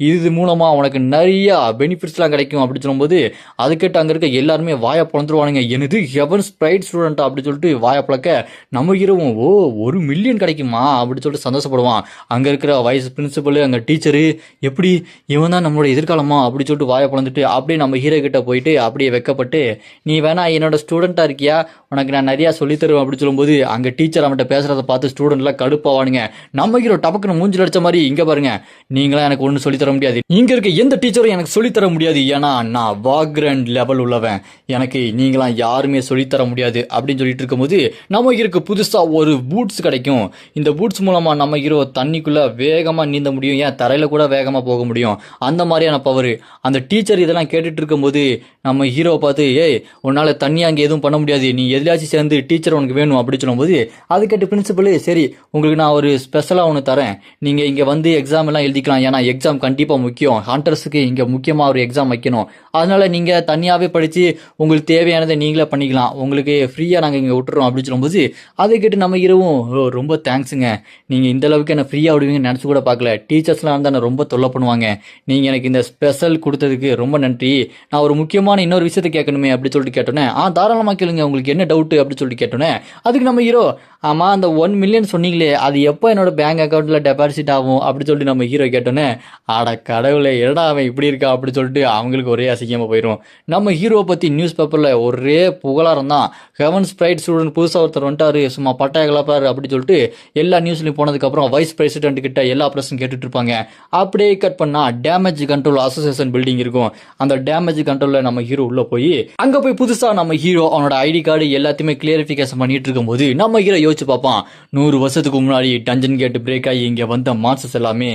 இது மூலமா உனக்கு நிறைய பெனிஃபிட்ஸ்லாம் கிடைக்கும் அப்படின்னு சொல்லும்போது அதுக்கிட்ட அங்க இருக்க எல்லாருமே வாயை பிளந்துருவானுங்க. எனது ஹெவன்ஸ் பிரைட் ஸ்டூடெண்ட் அப்படி சொல்லிட்டு வாயை பிளக்க நம்ம ஹீரோவும் ஓ 1 மில்லியன் கிடைக்குமா அப்படின்னு சொல்லிட்டு சந்தோஷப்படுவான். அங்க இருக்கிற வைஸ் பிரின்சிபல் அங்க டீச்சரு எப்படி இவன் தான் நம்மளோட எதிர்காலமா அப்படி சொல்லிட்டு வாயை பிளந்துட்டு அப்படியே நம்ம ஹீரோ கிட்ட போயிட்டு அப்படியே வெக்கப்பட்டு நீ வேணா என்னோட ஸ்டூடெண்டா இருக்கியா, உனக்கு நான் நிறைய சொல்லி தருவேன் அப்படி சொல்லும்போது அங்க டீச்சர் அவன்கிட்ட பேசுறத பார்த்து ஸ்டூடெண்ட்லாம் கடுப்பாவானுங்க. நம்ம ஹீரோ டபக்குன்னு மூஞ்சில் அடிச்ச மாதிரி இங்க பாருங்க, நீங்களா எனக்கு ஒன்றும் சொல்லி தர முடியாது, இங்க இருக்க எந்த டீச்சரும் எனக்கு சொல்லி தர முடியாது, ஏன்னா நான் வாக்ரண்ட் லெவல் உள்ளவன், எனக்கு நீங்களாம் யாருமே சொல்லித்தர முடியாது அப்படின்னு சொல்லிட்டு இருக்கும்போது நம்ம ஹீரோக்கு புதுசா ஒரு பூட்ஸ் கிடைக்கும். இந்த பூட்ஸ் மூலமா நம்ம ஹீரோ தண்ணிக்குள்ள வேகமா நீந்த முடியும், ஏன் தரையில கூட வேகமா போக முடியும், அந்த மாதிரியான பவர். அந்த டீச்சர் இதெல்லாம் கேட்டுட்டு இருக்கும்போது நம்ம ஹீரோவை பார்த்து ஏய் உன்னால தண்ணி அங்கே எதுவும் பண்ண முடியாது, நீ எதிலாச்சும் சேர்ந்து டீச்சர் உனக்கு வேணும் அப்படி சொல்லும்போது அது கேட்டு பிரின்சிபல் சரி உங்களுக்கு நான் ஒரு ஸ்பெஷலாக ஒன்று தரேன், நீங்கள் இங்கே வந்து எக்ஸாம் எல்லாம் எழுதிக்கலாம், ஏன்னா எக்ஸாம் கண்டிப்பாக முக்கியம், ஹண்டர்ஸுக்கு இங்கே முக்கியமாக ஒரு எக்ஸாம் வைக்கணும், அதனால நீங்கள் தனியாகவே படித்து உங்களுக்கு தேவையானதை நீங்களே பண்ணிக்கலாம், உங்களுக்கு ஃப்ரீயாக நாங்கள் இங்கே விட்டுறோம் அப்படின்னு சொல்லும்போது அதை கேட்டு நம்ம ஹீரோவும் ரொம்ப தேங்க்ஸுங்க, நீங்கள் இந்த அளவுக்கு என்ன ஃப்ரீயாக விடுவீங்கன்னு நினச்சி கூட பார்க்கல, டீச்சர்ஸ்லாம் வந்து என்ன ரொம்ப தொல்லை பண்ணுவாங்க, நீங்கள் எனக்கு இந்த ஸ்பெஷல் கொடுத்ததுக்கு ரொம்ப நன்றி, நான் ஒரு முக்கியமான இன்னொரு விஷயத்தை கேட்கணுமே அப்படி சொல்லிட்டு கேட்டோன்னே தாராளமாக கேளுங்க உங்களுக்கு என்ன டவுட் அப்படி சொல்லிட்டு கேட்டோன்னே அதுக்கு நம்ம ஹீரோ ஆமா அந்த 1 மில்லியன் சொன்னீங்களே அது எப்போ என்னோட பேங்க் அக்கௌண்ட்ல டெபாசிட் ஆகும் அப்படி சொல்லிட்டு நம்ம ஹீரோ கேட்டோன்னே ஆட கடவுளை என்னடா அவன் இப்படி இருக்கா அப்படி சொல்லிட்டு அவங்களுக்கு ஒரே அசிங்கமா போயிடும். நம்ம ஹீரோவை பத்தி நியூஸ் பேப்பர்ல ஒரே புகழாரம் தான், ஹெவன்ஸ் பிரைட் ஸ்டூடெண்ட் புதுசாக ஒருத்தர் வந்துட்டாரு சும்மா பட்டாய கலப்பாரு அப்படி சொல்லிட்டு எல்லா நியூஸ்லையும் போனதுக்கு அப்புறம் வைஸ் பிரசிடென்ட் கிட்ட எல்லா பிரச்சனையும் கேட்டுட்டு இருப்பாங்க. அப்படியே கட் பண்ணா டேமேஜ் கண்ட்ரோல் அசோசியேஷன் பில்டிங் இருக்கும். அந்த டேமேஜ் கண்ட்ரோல்ல நம்ம ஹீரோ உள்ள போய் அங்க போய் புதுசா நம்ம ஹீரோ அவனோட ஐடி கார்டு எல்லாத்தையுமே கிளியரிபிகேஷன் பண்ணிட்டு இருக்கும்போது நம்ம ஹீரோ யோசிச்சு பார்ப்பான், 100 வருஷத்துக்கு முன்னாடி டஞ்சன் கேட் பிரேக் ஆகி இங்க வந்த மான்ஸ்டர்ஸ் எல்லாமே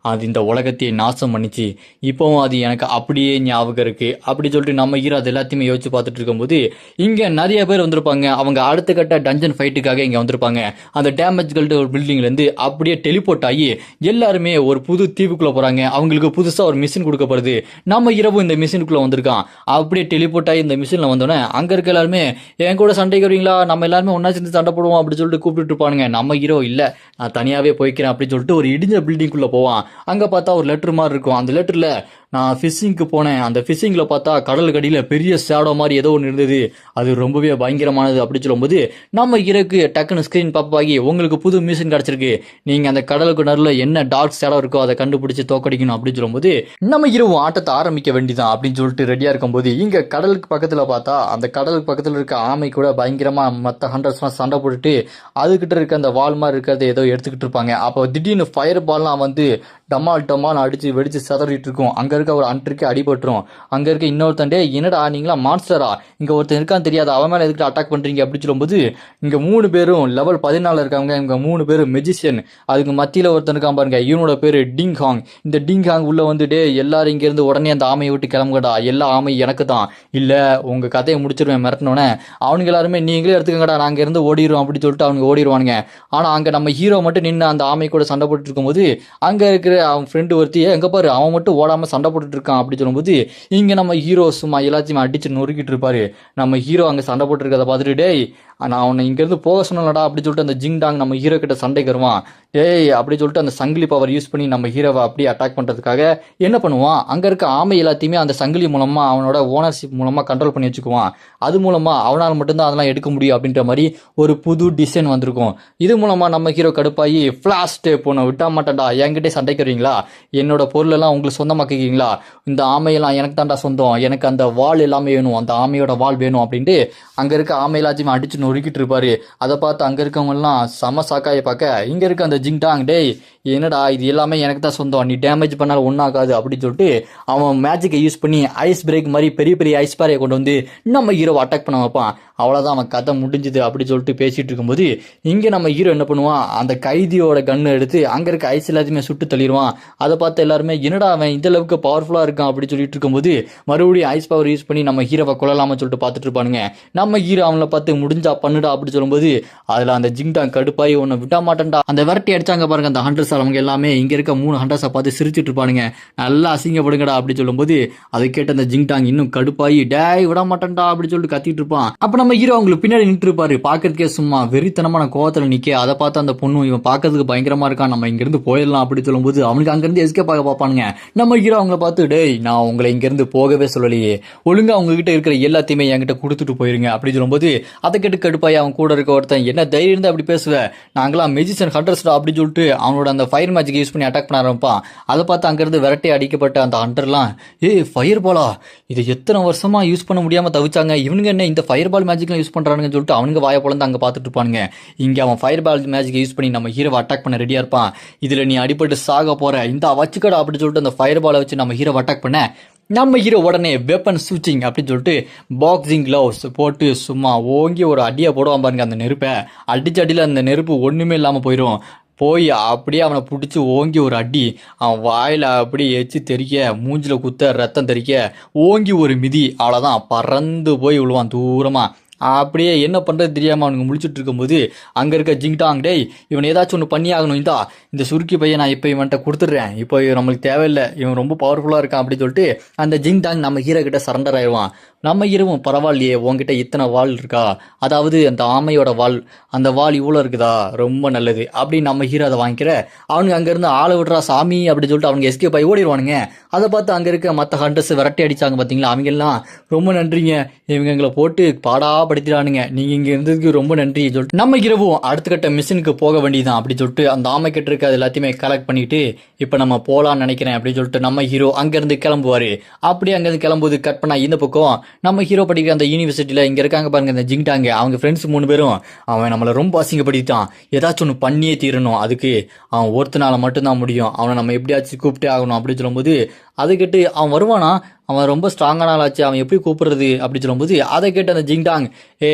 அது இந்த உலகத்தையே நாசம் பண்ணிச்சு, இப்போவும் அது எனக்கு அப்படியே ஞாபகம் இருக்கு அப்படி சொல்லிட்டு நம்ம ஹீரோ அது எல்லாத்தையுமே யோசிச்சு பார்த்துட்டு இருக்கும்போது இங்க நிறைய பேர் வந்திருப்பாங்க. அவங்க அடுத்த கட்ட டஞ்சன் ஃபைட்டுக்காக இங்க வந்திருப்பாங்க. அந்த டேமேஜ் கல்ட் பில்டிங்ல இருந்து அப்படியே டெலிபோர்ட் ஆகி எல்லாருமே ஒரு புது தீவுக்குள்ள போறாங்க. அவங்களுக்கு புதுசா ஒரு மிஷின் கொடுக்கப்படுது. நம்ம இரவு இந்த மிஷினுக்குள்ள வந்திருக்கான். அப்படியே டெலிபோர்ட் ஆகி இந்த மிஷின்ல வந்தோடனே அங்க இருக்க எல்லாருமே என் கூட சண்டைக்கு வருவீங்களா, நம்ம எல்லாருமே ஒன்னா சேர்ந்து சண்டை போடுவோம் அப்படி சொல்லிட்டு கூப்பிட்டு இருப்பானுங்க. நம்ம ஹீரோ இல்ல நான் தனியாவே போய்க்கிறேன் அப்படின்னு சொல்லிட்டு ஒரு இடிஞ்ச பில்டிங்குள்ள போவான். அங்க பார்த்தா ஒரு லெட்டர் மாதிரி இருக்கும். அந்த லெட்டர்ல நான் ஃபிஷிங்க்கு போனேன், அந்த ஃபிஷிங்கில் பார்த்தா கடலுக்கு அடியில் பெரிய ஷேடோ மாதிரி ஏதோ ஒன்று இருந்தது, அது ரொம்பவே பயங்கரமானது அப்படி சொல்லும்போது நம்ம ஹீரோக்கு டக்குன்னு ஸ்க்ரீன் பாப்பாகி உங்களுக்கு புது மிஷின் கிடச்சிருக்கு, நீங்கள் அந்த கடலுக்கு நடுவில் என்ன டார்க் ஷேடோ இருக்கோ அதை கண்டுபிடிச்சி தோக்கடிக்கணும் அப்படின்னு சொல்லும்போது நம்ம ஹீரோ ஆட்டத்தை ஆரம்பிக்க வேண்டியதான் அப்படின்னு சொல்லிட்டு ரெடியாக இருக்கும்போது இங்கே கடலுக்கு பக்கத்தில் பார்த்தா அந்த கடலுக்கு பக்கத்தில் இருக்க ஆமை கூட பயங்கரமாக மற்ற ஹண்டர்ஸ்லாம் சண்டை போட்டுட்டு அதுக்கிட்ட இருக்க அந்த வால் மாதிரி இருக்கிறத ஏதோ எடுத்துக்கிட்டு இருப்பாங்க. அப்போ திடீர்னு ஃபயர் பால்லாம் வந்து டமால் டமால் அடிச்சு வெடிச்சு சதறிட்டு இருக்கும். அங்க இருக்க ஒரு அன்ட்ருக்கு அடிபட்டுரும். அங்க இருக்க இன்னொருத்தண்டே என்னடா நீங்களா மான்ஸ்டரா, இங்க ஒருத்தன் இருக்கான்னு தெரியாது, அவன் மேல எதுக்கு அட்டாக் பண்றீங்க அப்படி சொல்லும்போது இங்க 3 பேரும் லெவல் 14 இருக்காங்க. இவங்க 3 பேரும் மெஜிஷியன். அதுக்கு மத்தியில ஒருத்தன் இருக்கான் பாருங்க, இவனோட பேரு டிங் ஹாங். இந்த டிங் ஹாங் உள்ள வந்துட்டு எல்லாரும் இங்க இருந்து உடனே அந்த ஆமையை விட்டு கிளம்புங்கடா, எல்லா ஆமை எனக்கு தான், இல்ல உங்க கதையை முடிச்சிருவேன் மிரட்டினோன்னே அவனுங்க எல்லாருமே நீங்களே எடுத்துக்கங்கடா நாங்க இருந்து ஓடிடுவோம் அப்படி சொல்லிட்டு அவங்க ஓடிடுவானுங்க. ஆனா அங்க நம்ம ஹீரோ மட்டும் நின்று அந்த ஆமை கூட சண்டை போட்டு இருக்கும்போது அங்க இருக்கிற அவன் ஃப்ரெண்டு ஒருத்தி எங்கே பாரு அவன் மட்டும் ஓடாமல் சண்டை போட்டுட்டு இருக்கான் அப்படி சொல்லும்போது இங்கே நம்ம ஹீரோ சும்மா எல்லாத்தையுமே அடிச்சு நொறுக்கிட்டு இருப்பாரு. நம்ம ஹீரோ அங்கே சண்டை போட்டு இருக்கிறத பார்த்துட்டு டேய் நான் அவனை இங்கேருந்து போக சொன்னலடா அப்படி சொல்லிட்டு அந்த ஜிங் டாங் நம்ம ஹீரோ கிட்ட சண்டைக்கு வருவான். டேய் அப்படி சொல்லிட்டு அந்த சங்கிலி பவர் யூஸ் பண்ணி நம்ம ஹீரோவை அப்படியே அட்டாக் பண்ணுறதுக்காக என்ன பண்ணுவான், அங்கே இருக்க ஆமை எல்லாத்தையுமே அந்த சங்கிலி மூலமாக அவனோட ஓனர்ஷிப் மூலமாக கண்ட்ரோல் பண்ணி வச்சுக்குவான். அது மூலமாக அவனால் மட்டும்தான் அதெல்லாம் எடுக்க முடியும் அப்படின்ற மாதிரி ஒரு புது டிசைன் வந்திருக்கும். இது மூலமாக நம்ம ஹீரோ கடுப்பாகி ஃப்ளாஷ் டேப் ஒன்று விட்டா மாட்டேன்டா, என்கிட்டே சண்டைக்கு வருவீங்களா, என்னோட பொருளெல்லாம் உங்களுக்கு சொந்தமாக்கிக்கிறீங்களா, இந்த ஆமையெல்லாம் எனக்கு தான்டா சொந்தம், எனக்கு அந்த வால் எல்லாமே வேணும், அந்த ஆமையோட வால் வேணும் அப்படின்ட்டு அங்கே இருக்க ஆமை எல்லாத்தையுமே அடிச்சு நொறுக்கிட்டு இருப்பாரு. அதை பார்த்து அங்கே இருக்கவங்கலாம் செம சாக்காயை பார்க்க இங்கே இருக்க அந்த ஜிங் டாங் டேய் என்னடா இது எல்லாமே எனக்கு தான் சொந்தம், நீ டேமேஜ் பண்ணாலும் ஒன்றாகாது அப்படின்னு சொல்லிட்டு அவன் மேஜிக்கை யூஸ் பண்ணி ஐஸ் பிரேக் மாதிரி பெரிய பெரிய ஐஸ் பாறையை கொண்டு வந்து நம்ம ஹீரோவை அட்டாக் பண்ண வைப்பான். அவ்வளோதான் அவன் கதை முடிஞ்சுது அப்படி சொல்லிட்டு பேசிகிட்டு இருக்கும்போது இங்கே நம்ம ஹீரோ என்ன பண்ணுவான், அந்த கைதியோட கன்னை எடுத்து அங்கே இருக்க ஐஸ் எல்லாத்தையுமே சுட்டு தள்ளிடுவான். அதை பார்த்து எல்லாருமே என்னடா அவன் இந்த அளவுக்கு பவர்ஃபுல்லாக இருக்கான் அப்படி சொல்லிட்டு இருக்கும்போது மறுபடியும் ஐஸ் பவர் யூஸ் பண்ணி நம்ம ஹீரோவை கொள்ளலாமல் சொல்லிட்டு பார்த்துட்டு இருப்பானுங்க. நம்ம ஹீரோ அவனை பார்த்து முடிஞ்சா பண்ணுடா அப்படி சொல்லும்போது அதில் அந்த ஜிங் டாங் கடுப்பாகி ஒன்று விட்டா மாட்டேன்டா, அந்த விரட்டி அடிச்சாங்க பாருங்க அந்த ஹண்டர்ஸ், அவங்க எல்லாமே இங்கே இருக்க 3 ஹண்டர்ஸை பார்த்து சிரிச்சிட்டு இருப்பானுங்க, நல்லா அசிங்கப்படுங்கடா அப்படி சொல்லும்போது அதை கேட்ட அந்த ஜிங் டாங் இன்னும் கடுப்பாகி டேய் விட மாட்டேன்டா அப்படி சொல்லிட்டு கத்திட்டு இருப்பான். அப்போ நம்ம ஹீரோ அவங்களுக்கு பின்னாடி நின்று இருப்பாரு, பார்க்கறதுக்கே சும்மா வெறித்தனமான கோவத்தில் நிற்க. அதை பார்த்து அந்த பொண்ணு இவன் பார்க்கறதுக்கு பயங்கரமா இருக்கான், நம்ம இங்கிருந்து போயிடலாம் அப்படி சொல்லும்போது அவனுக்கு அங்கிருந்து எஸ்கேப் ஆக பார்ப்பானுங்க. நம்ம ஹீரோ அவங்கள பார்த்து டேய் நான் உங்களை இங்கிருந்து போகவே சொல்லலையே, ஒழுங்கா உங்ககிட்ட இருக்கிற எல்லாத்தையுமே என்கிட்ட கொடுத்துட்டு போயிருங்க அப்படி சொல்லும்போது அதை கேட்டு கடுப்பாய் அவன் கூட இருக்க ஒருத்தன் என்ன தைரியம் இருந்தா அப்படி பேசுவேன், நாங்களாம் மெஜிஷியன் ஹண்டர்ஸ்டா அப்படி சொல்லிட்டு அவனோட அந்த ஃபயர் மேஜிக் யூஸ் பண்ணி அட்டாக் பண்ண ஆரம்பிப்பான். அதை பார்த்து அங்கிருந்து விரட்டி அடிக்கப்பட்ட அந்த ஹண்டர்லாம் ஃபயர் பாலா இது எத்தனை வருஷமா யூஸ் பண்ண முடியாம தவிச்சாங்க, இவனுங்க என்ன இந்த ஃபயர் பால் மேஜிக்லாம் யூஸ் பண்றானுங்கன்னு சொல்லிட்டு அவனுங்க வாயை பொழந்து அங்கே பார்த்துட்டு இருப்பானுங்க. இங்கே அவன் ஃபயர் பால் மேஜிக் யூஸ் பண்ணி நம்ம ஹீரோவை அட்டாக் பண்ண ரெடியா இருப்பான். இதுல நீ அடிபட்டு சாக போற இந்த வச்சுக்கடா அப்படி சொல்லிட்டு அந்த ஃபயர் பாலை வச்சு நம்ம ஹீரோவை அட்டாக் பண்ண நம்ம ஹீரோ உடனே வெப்பன் ஸ்விட்சிங் அப்படின்னு சொல்லிட்டு பாக்ஸிங் கிளவுஸ் போட்டு சும்மா ஓங்கி ஒரு அடியை போடுவான் பாருங்க. அந்த நெருப்பை அடிச்ச அடியில் அந்த நெருப்பு ஒன்றுமே இல்லாமல் போயிடும். போய் அப்படியே அவனை பிடிச்சி ஓங்கி ஒரு அடி, அவன் வாயில் அப்படியே எச்சு தெறிக்க, மூஞ்சில் குத்த ரத்தம் தெறிக்க ஓங்கி ஒரு மிதி, அவ்வளோதான் பறந்து போய் விழுவான் தூரமாக. அப்படியே என்ன பண்ணுறது தெரியாமல் அவனுக்கு முழிச்சுட்டு இருக்கும்போது அங்கே இருக்க ஜிங் டாங் டேய் இவன் ஏதாச்சும் ஒன்று பண்ணி ஆகணும், இந்த சுருக்கி பையன் நான் இப்போ இவன்கிட்ட கொடுத்துட்றேன், இப்போ நம்மளுக்கு தேவையில்லை, இவன் ரொம்ப பவர்ஃபுல்லாக இருக்கான் அப்படின்னு சொல்லிட்டு அந்த ஜிங் டாங் நம்ம ஹீரோ கிட்ட சரண்டர் ஆயிடுவான். நம்ம ஹீரோவும் பரவாயில்லையே உங்ககிட்ட இத்தனை வால் இருக்கா, அதாவது அந்த ஆமையோட வால், அந்த வால் இவ்வளோ இருக்குதா ரொம்ப நல்லது அப்படின்னு நம்ம ஹீரோ அதை வாங்கிக்கிற அவனுக்கு அங்கேருந்து ஆளை விடுறா சாமி அப்படின்னு சொல்லிட்டு அவங்க எஸ்கேப் ஆகி ஓடிடுவானுங்க. அதை பார்த்து அங்கே இருக்க மற்ற ஹண்டர்ஸ் விரட்டி அடித்தாங்க பார்த்தீங்களா, அவங்கெல்லாம் ரொம்ப நன்றிங்க, இவங்க எங்களை போட்டு பாடாப்படுத்திடானுங்க, நீங்கள் இங்கே இருந்ததுக்கு ரொம்ப நன்றி சொல்லிட்டு நம்ம ஹீரோவும் அடுத்த கட்ட மிஷினுக்கு போக வேண்டியதான் அப்படி சொல்லிட்டு அந்த ஆமை கிட்ட இருக்க அது எல்லாத்தையுமே கலெக்ட் பண்ணிட்டு இப்போ நம்ம போகலான்னு நினைக்கிறேன் அப்படின்னு சொல்லிட்டு நம்ம ஹீரோ அங்கேருந்து கிளம்புவார். அப்படியே அங்கேருந்து கிளம்புவது கட் பண்ணால் இந்த பக்கம் நம்ம ஹீரோ படிக்கிற அந்த யூனிவர்சிட்டியில் இங்கே இருக்காங்க பாருங்க இந்த ஜிங் டாங், அவங்க ஃப்ரெண்ட்ஸ் 3 பேரும் அவன் நம்மளை ரொம்ப அசிங்கப்படுத்திட்டான், ஏதாச்சும் ஒன்று பண்ணியே தீரணும், அதுக்கு அவன் ஒருத்தனால மட்டும்தான் முடியும், அவனை நம்ம எப்படியாச்சும் கூப்பிட்டே ஆகணும் அப்படின்னு சொல்லும்போது அதை கேட்டு அவன் வருவானா, அவன் ரொம்ப ஸ்ட்ராங்கான ஆளாச்சு, அவன் எப்படி கூப்பிடுறது அப்படி சொல்லும்போது அதை கேட்டு அந்த ஜிங் டாங்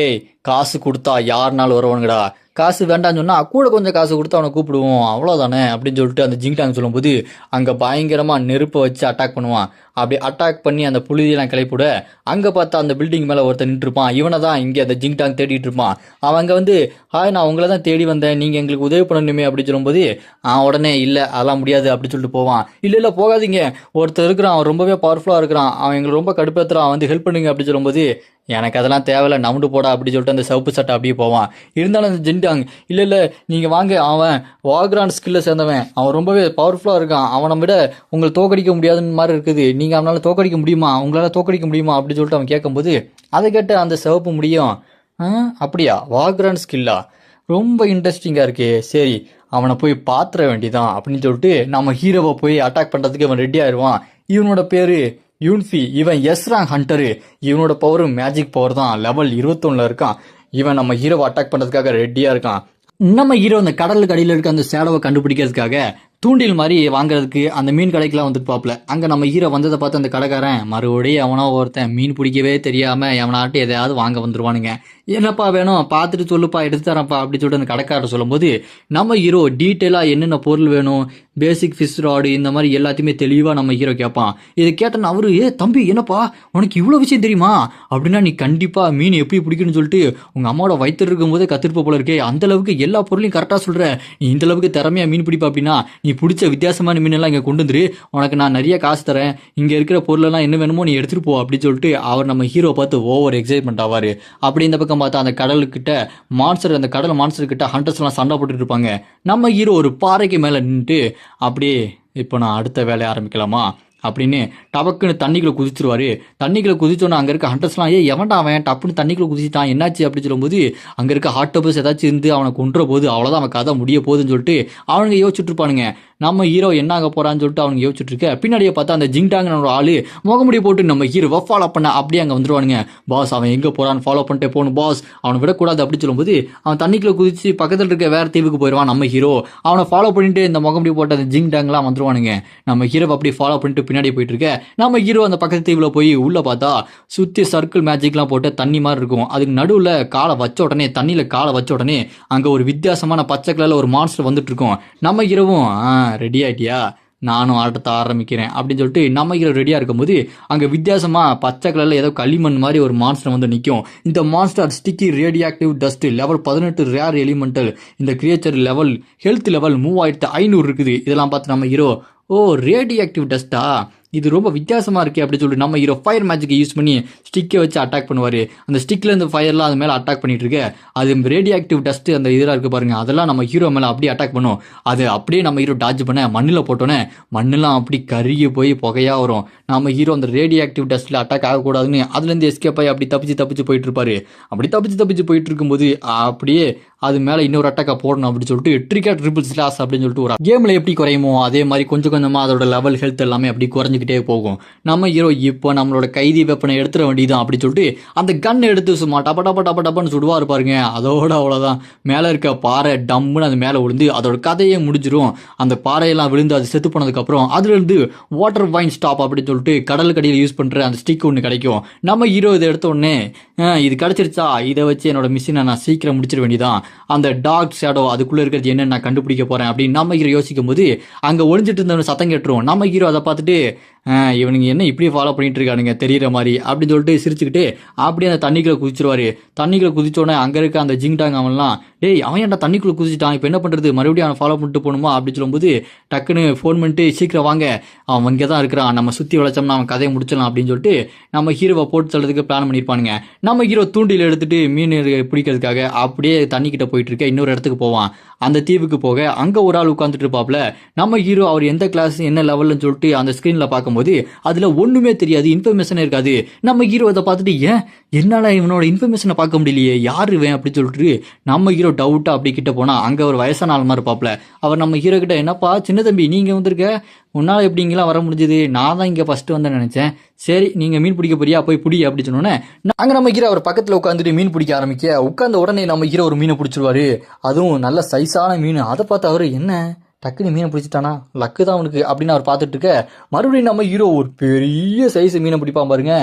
காசு கொடுத்தா யாருனாலும் வருவானுங்கடா, காசு வேண்டாம்னு சொன்னால் கூட கொஞ்சம் காசு கொடுத்து அவனை கூப்பிடுவோம் அவ்வளோதானே அப்படின்னு சொல்லிட்டு அந்த ஜிங் டாங் சொல்லும்போது அங்கே பயங்கரமாக நெருப்பை வச்சு அட்டாக் பண்ணுவான். அப்படி அட்டாக் பண்ணி அந்த புழுதியெல்லாம் கிளப்பிவிட அங்கே பார்த்தா அந்த பில்டிங் மேலே ஒருத்தர் நின்றுருப்பான். இவனை தான் இங்கே அந்த ஜிங் டாங் தேடிட்டு இருப்பான். அவங்க வந்து ஹாய் நான் உங்களை தான் தேடி வந்தேன், நீங்கள் எங்களுக்கு உதவி பண்ணணுமே அப்படி சொல்லும்போது உடனே இல்லை அதெல்லாம் முடியாது அப்படி சொல்லிட்டு போவான். இல்லை போகாதீங்க, ஒருத்தர் இருக்கிறான், அவன் ரொம்பவே பவர்ஃபுல்லாக இருக்கிறான், அவன் எங்களுக்கு ரொம்ப கடுப்பேற்றுறான், வந்து ஹெல்ப் பண்ணுங்க அப்படி சொல்லும்போது எனக்கு அதெல்லாம் தேவையில்ல நவுண்டு போடா அப்படி சொல்லிட்டு அந்த சிவப்பு சட்டை அப்படியே போவான். இருந்தாலும் அந்த ஜிங் டாங் இல்லை நீங்கள் வாங்க, அவன் வாக்ரான் ஸ்கில்ல சேர்ந்தவன், அவன் ரொம்பவே பவர்ஃபுல்லாக இருக்கான், அவனை விட உங்களை தோக்கடிக்க முடியாதுன்னு மாதிரி இருக்குது, நீங்கள் அவனால் தோக்கடிக்க முடியுமா, உங்களால் தோக்கடிக்க முடியுமா அப்படி சொல்லிட்டு அவன் கேட்கும்போது அதை கேட்டு அந்த சிவப்பு முடியும் அப்படியா வாக்ரான் ஸ்கில்லா ரொம்ப இன்ட்ரெஸ்டிங்காக இருக்கே, சரி அவனை போய் பாத்திர வேண்டிதான் அப்படின்னு சொல்லிட்டு நம்ம ஹீரோவை போய் அட்டாக் பண்ணுறதுக்கு அவன் ரெடி ஆயிடுவான். இவனோட பேர் யூன்ஃபி, இவன் எஸ் ரேங்க் ஹண்டரு, இவனோட பவரும் மேஜிக் பவர் தான், லெவல் 21 இருக்கான். இவன் நம்ம ஹீரோவை அட்டாக் பண்ணுறதுக்காக ரெடியாக இருக்கான். நம்ம ஹீரோ அந்த கடலுக்கு அடியில் இருக்க அந்த சேடவை கண்டுபிடிக்கிறதுக்காக தூண்டில் மாதிரி வாங்குறதுக்கு அந்த மீன் கடைக்கெல்லாம் வந்துட்டு பாப்பில் அங்கே நம்ம ஹீரோ வந்ததை பார்த்து அந்த கடைக்காரன் மறுபடியும் எவனோ ஒருத்தன் மீன் பிடிக்கவே தெரியாமல் எவனாட்டு எதையாவது வாங்க வந்துடுவானுங்க. என்னப்பா வேணும் பார்த்துட்டு சொல்லுப்பா எடுத்து தரேன்ப்பா அப்படி சொல்லிட்டு அந்த கடைக்காரர் சொல்லும்போது நம்ம ஹீரோ டீட்டெயிலாக என்னென்ன பொருள் வேணும் பேசிக் ஃபிஷ் ராடு இந்த மாதிரி எல்லாத்தையுமே தெளிவாக நம்ம ஹீரோ கேட்பான். இதை கேட்டேன்னு அவரு தம்பி என்னப்பா உனக்கு இவ்வளோ விஷயம் தெரியுமா அப்படின்னா நீ கண்டிப்பாக மீன் எப்படி பிடிக்கணும்னு சொல்லிட்டு உங்கள் அம்மாவோட வயிற்று இருக்கும் போதே கத்திருப்ப போல இருக்கே அந்த அளவுக்கு எல்லா பொருளையும் கரெக்டாக சொல்கிற நீ இந்த அளவுக்கு திறமையாக மீன் பிடிப்பா அப்படின்னா நீ பிடிச்ச வித்தியாசமான மீனெல்லாம் இங்கே கொண்டு வந்துரு உனக்கு நான் நிறைய காசு தரேன் இங்கே இருக்கிற பொருளெல்லாம் என்ன வேணுமோ நீ எடுத்துகிட்டு போ அப்படின்னு சொல்லிட்டு அவர் நம்ம ஹீரோ பார்த்து ஓவர் எக்ஸைட்மெண்ட் ஆவார். அப்படி இந்த பக்கம் பார்த்தா அந்த கடலுக்கிட்ட மான்ஸ்டர் அந்த கடல் மான்ஸ்டர் கிட்ட ஹண்டர்ஸ்லாம் சண்டை போட்டுட்டு இருப்பாங்க. நம்ம ஹீரோ ஒரு பாறைக்கு மேலே நின்றுட்டு அப்படியே இப்போ நான் அடுத்த வேலையை ஆரம்பிக்கலாமா அப்படின்னு டபக்குன்னு தண்ணிக்குள்ள குதிச்சிருவாரு. தண்ணிக்குள்ள குதிச்சோன்னா அங்கே இருக்க ஹண்டர்ஸ்லாம் எவன்டா அவன் டப்புன்னு தண்ணிக்குள்ள குதிச்சிட்டான் என்னாச்சு அப்படின்னு சொல்லும்போது அங்கே இருக்க ஹார்டபஸ் ஏதாச்சும் இருந்து அவனை கொன்ற போது அவ்வளோதான் அவன் கதை முடிய போகுதுன்னு சொல்லிட்டு அவனுங்க யோசிச்சுட்டு இருப்பானுங்க. நம்ம ஹீரோ என்ன ஆக போறான்னு சொல்லிட்டு அவங்க யோசிச்சுட்டு இருக்க பின்னாடியே பார்த்தா அந்த ஜிங்டாங்கிற ஒரு ஆளு முகமுடி போட்டு நம்ம ஹீரோவை ஃபாலோ பண்ண அப்படியே அங்கே வந்துருவானுங்க. பாஸ் அவன் எங்கே போறான்னு ஃபாலோ பண்ணிட்டே போகணும் பாஸ் அவனை விடக்கூடாது அப்படின்னு சொல்லும்போது அவன் தண்ணிக்குள்ள குதிச்சு பக்கத்தில் இருக்க வேற தீவுக்கு போயிடுவான். நம்ம ஹீரோ அவனை ஃபாலோ பண்ணிட்டு இந்த முகமுடி போட்ட அந்த ஜிங்டாங்லாம் வந்துருவானுங்க. நம்ம ஹீரோ அப்படி ஃபாலோ பண்ணிட்டு பின்னாடி போயிட்டு இருக்க நம்ம ஹீரோ அந்த பக்கத்து தீவுல போய் உள்ள பார்த்தா சுத்தி சர்க்கிள் மேஜிக்லாம் போட்டு தண்ணி மாதிரி இருக்கும். அதுக்கு நடுவில் காலை வச்ச உடனே தண்ணியில காலை வச்ச உடனே அங்கே ஒரு வித்தியாசமான பச்சை கலர்ல ஒரு மான்ஸ்டர் வந்துட்டு இருக்கும். நம்ம ஹீரோவும் ரெடி ஆயிட்டியா நானும் ஆட்டத்தை ஆரம்பிக்கிறேன் அப்படின்னு சொல்லிட்டு நம்ம ஹீரோ ரெடியாக இருக்கும்போது அங்கே வித்தியாசமாக பச்சை கலரில் ஏதோ களிமண் மாதிரி ஒரு மான்ஸ்டர் வந்து நிற்கும். இந்த monster sticky radioactive dust level 18 rare elemental இந்த கிரியேச்சர் லெவல் ஹெல்த் லெவல் 3500 இருக்குது. இதெல்லாம் பார்த்து நம்ம ஹீரோ ரேடியாக்டிவ் டஸ்ட்டா இது ரொம்ப வித்தியாசமாக இருக்கே அப்படின்னு சொல்லிட்டு நம்ம ஹீரோ ஃபயர் மேஜிக்கை யூஸ் பண்ணி ஸ்டிக்கை வச்சு அட்டாக் பண்ணுவார். அந்த ஸ்டிக்கில் இந்த ஃபயர்லாம் அது மேலே அட்டாக் பண்ணிட்டு இருக்கு. அது ரேடியாக்டிவ் டஸ்ட் அந்த இதெல்லாம் இருக்குது பாருங்க அதெல்லாம் நம்ம ஹீரோ மேலே அப்படியே அட்டாக் பண்ணும். அது அப்படியே நம்ம ஹீரோ டாச் பண்ண மண்ணில் போட்டோன்னே மண்ணெல்லாம் அப்படி கருகி போய் புகையாக வரும். நம்ம ஹீரோ அந்த ரேடியாக்டிவ் டஸ்ட்டில் அட்டாக் ஆகக்கூடாதுன்னு அதுலேருந்து எஸ்கேப் ஆகி அப்படி தப்பிச்சு போயிட்டு இருப்பாரு. அப்படி தப்பிச்சு போயிட்டு இருக்கும்போது அப்படியே அது மேலே இன்னொரு அட்டாக்கை போடணும் அப்படின்னு சொல்லிட்டு ட்ரிகர் ட்ரிபிள் ஸ்லாஸ் அப்படின்னு சொல்லிட்டு ஒரு கேமில் எப்படி குறையுமோ அதே மாதிரி கொஞ்சம் கொஞ்சமாக அதோட லெவல் ஹெல்த் எல்லாமே அப்படி குறைஞ்சிக்கிட்டே போகும். நம்ம ஹீரோ இப்போ நம்மளோட கைதி வெப்பனை எடுத்துட வேண்டியதான் அப்படின்னு சொல்லிட்டு அந்த கன் எடுத்து சும்மா டப்பன்னு சுடுவா இருப்பாருங்க. அதோட அவ்வளோதான் மேலே இருக்க பாறை டம்முன்னு அது மேலே விழுந்து அதோட கதையே முடிஞ்சிடும். அந்த பாறையெல்லாம் விழுந்து அது செத்து போனதுக்கப்புறம் அதுலேருந்து வாட்டர் வைன் ஸ்டாப் அப்படின்னு சொல்லிட்டு கடலுக்கடியில் யூஸ் பண்ணுற அந்த ஸ்டிக் ஒன்று கிடைக்கும். நம்ம ஹீரோ இதை எடுத்த உடனே இது கிடைச்சிருச்சா இதை வச்சு என்னோட மிஷினை நான் சீக்கிரம் முடிச்சிட வேண்டியதான் அந்த டார்க் ஷேடோ அதுக்குள்ளே இருக்கிறது என்ன நான் கண்டுபிடிக்க போகிறேன் அப்படின்னு நம்ம ஹீரோ யோசிக்கும் போது அங்கே ஒளிஞ்சிட்டு இருந்தவன சத்தம் கேட்டுரும். நம்ம ஹீரோ அதை பார்த்துட்டு இவனுங்க என்ன இப்படி ஃபாலோ பண்ணிட்டு இருக்கானுங்க தெரியுற மாதிரி அப்படின்னு சொல்லிட்டு சிரிச்சுக்கிட்டு அப்படியே அந்த தண்ணிக்குள்ள குதிச்சிருவாரு. தண்ணிக்குள்ள குதிச்சோடனே அங்கே இருக்க அந்த ஜிங்டாங் அவன்லாம் அவன் ஏன்டா தண்ணிக்குள்ள குதிச்சிட்டான் இப்போ என்ன பண்ணுறது மறுபடியும் அவனை ஃபாலோ பண்ணிட்டு போகணுமா அப்படின்னு சொல்லும்போது டக்குன்னு ஃபோன் பண்ணிட்டு சீக்கிரம் வாங்க அவன் இங்கே தான் இருக்கிறான் நம்ம சுற்றி வளைச்சோம்னா அவன் கதையை முடிச்சிடலாம் அப்படின்னு சொல்லிட்டு நம்ம ஹீரோவை போட்டு சொல்றதுக்கு பிளான் பண்ணியிருப்பானுங்க. நம்ம ஹீரோ தூண்டில் எடுத்துட்டு மீன் பிடிக்கிறதுக்காக அப்படியே தண்ணிக்கிட்ட போயிட்டு இருக்க இன்னொரு இடத்துக்கு போவான். அந்த தீவுக்கு போக அங்கே ஒரு ஆள் உட்காந்துட்டு இருப்பாப்ல. நம்ம ஹீரோ அவர் எந்த கிளாஸ் என்ன லெவல்னு சொல்லிட்டு அந்த ஸ்க்ரீனில் பார்க்கும்போது அதில் ஒன்றுமே தெரியாது இன்ஃபர்மேஷனே இருக்காது. நம்ம ஹீரோ அதை பார்த்துட்டு என்னால் இவனோட இன்ஃபர்மேஷனை பார்க்க முடியலையே யார் இவன் அப்படி சொல்லிட்டு நம்ம ஹீரோ டவுட்டாக அப்படி கிட்ட போனால் அங்கே ஒரு வயசான ஆள் மாதிரி இருப்பாப்ல. அவர் நம்ம ஹீரோ கிட்ட என்னப்பா சின்ன தம்பி நீங்கள் வந்திருக்க உன்னால் எப்படி இங்கெல்லாம் வர முடிஞ்சது நான் தான் இங்கே ஃபஸ்ட்டு வந்தேன்னு நினச்சேன் சரி நீங்கள் மீன் பிடிக்க போறியா போய் பிடி அப்படி சொன்னோன்னே நாங்கள் நம்ம ஹீரோ அவர் பக்கத்தில் உட்காந்துட்டு மீன் பிடிக்க ஆரம்பிக்க உட்காந்த உடனே நம்ம ஹீரோ ஒரு மீனை பிடிச்சிருவாரு. அதுவும் நல்ல சைஸான மீன். அதை பார்த்து அவர் என்ன டக்குன்னு மீனை பிடிச்சிட்டானா லக்கு தான் அவனுக்கு அப்படின்னு அவர் பார்த்துட்டு இருக்க மறுபடியும் நம்ம ஹீரோ ஒரு பெரிய சைஸ் மீனை பிடிப்பான் பாருங்க.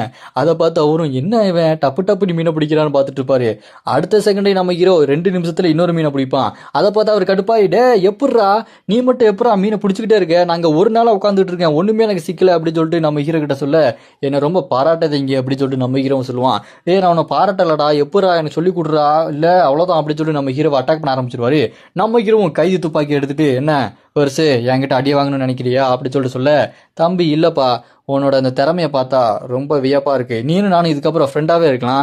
அதை பார்த்து அவரும் என்ன இவன் டப்பு மீனை பிடிக்கிறான்னு பார்த்துட்டு இருப்பாரு. அடுத்த செகண்டே நம்ம ஹீரோ 2 நிமிஷத்துல இன்னொரு மீனை பிடிப்பான். அதை பார்த்து அவர் கடுப்பாயிடே எப்பட்றா நீ மட்டும் எப்படா மீனை பிடிச்சிக்கிட்டே இருக்க நாங்கள் ஒரு நாளாக உட்காந்துட்டு இருக்கேன் ஒன்றுமே எனக்கு சிக்கல அப்படின்னு சொல்லிட்டு நம்ம ஹீரோ கிட்ட சொல்ல என்னை ரொம்ப பாராட்டதைங்க அப்படின்னு சொல்லிட்டு நம்ம ஹீரோவும் சொல்லுவான். நான் அவனை பாராட்டலடா எப்படா எனக்கு சொல்லி கொடுறா இல்லை அவ்வளோதான் அப்படின்னு சொல்லிட்டு நம்ம ஹீரோவை அட்டாக் பண்ண ஆரம்பிச்சிருவாரு. நம்ம ஹீரோவும் கைது துப்பாக்கி எடுத்துட்டு என்ன பெருசு என்கிட்ட அடி வாங்கணும்னு நினைக்கிறியா அப்படி சொல்லிட்டு சொல்ல தம்பி இல்லைப்பா உன்னோட அந்த திறமையை பார்த்தா ரொம்ப வியப்பாக இருக்கு நீனும் நானும் இதுக்கப்புறம் ஃப்ரெண்டாகவே இருக்கலாம்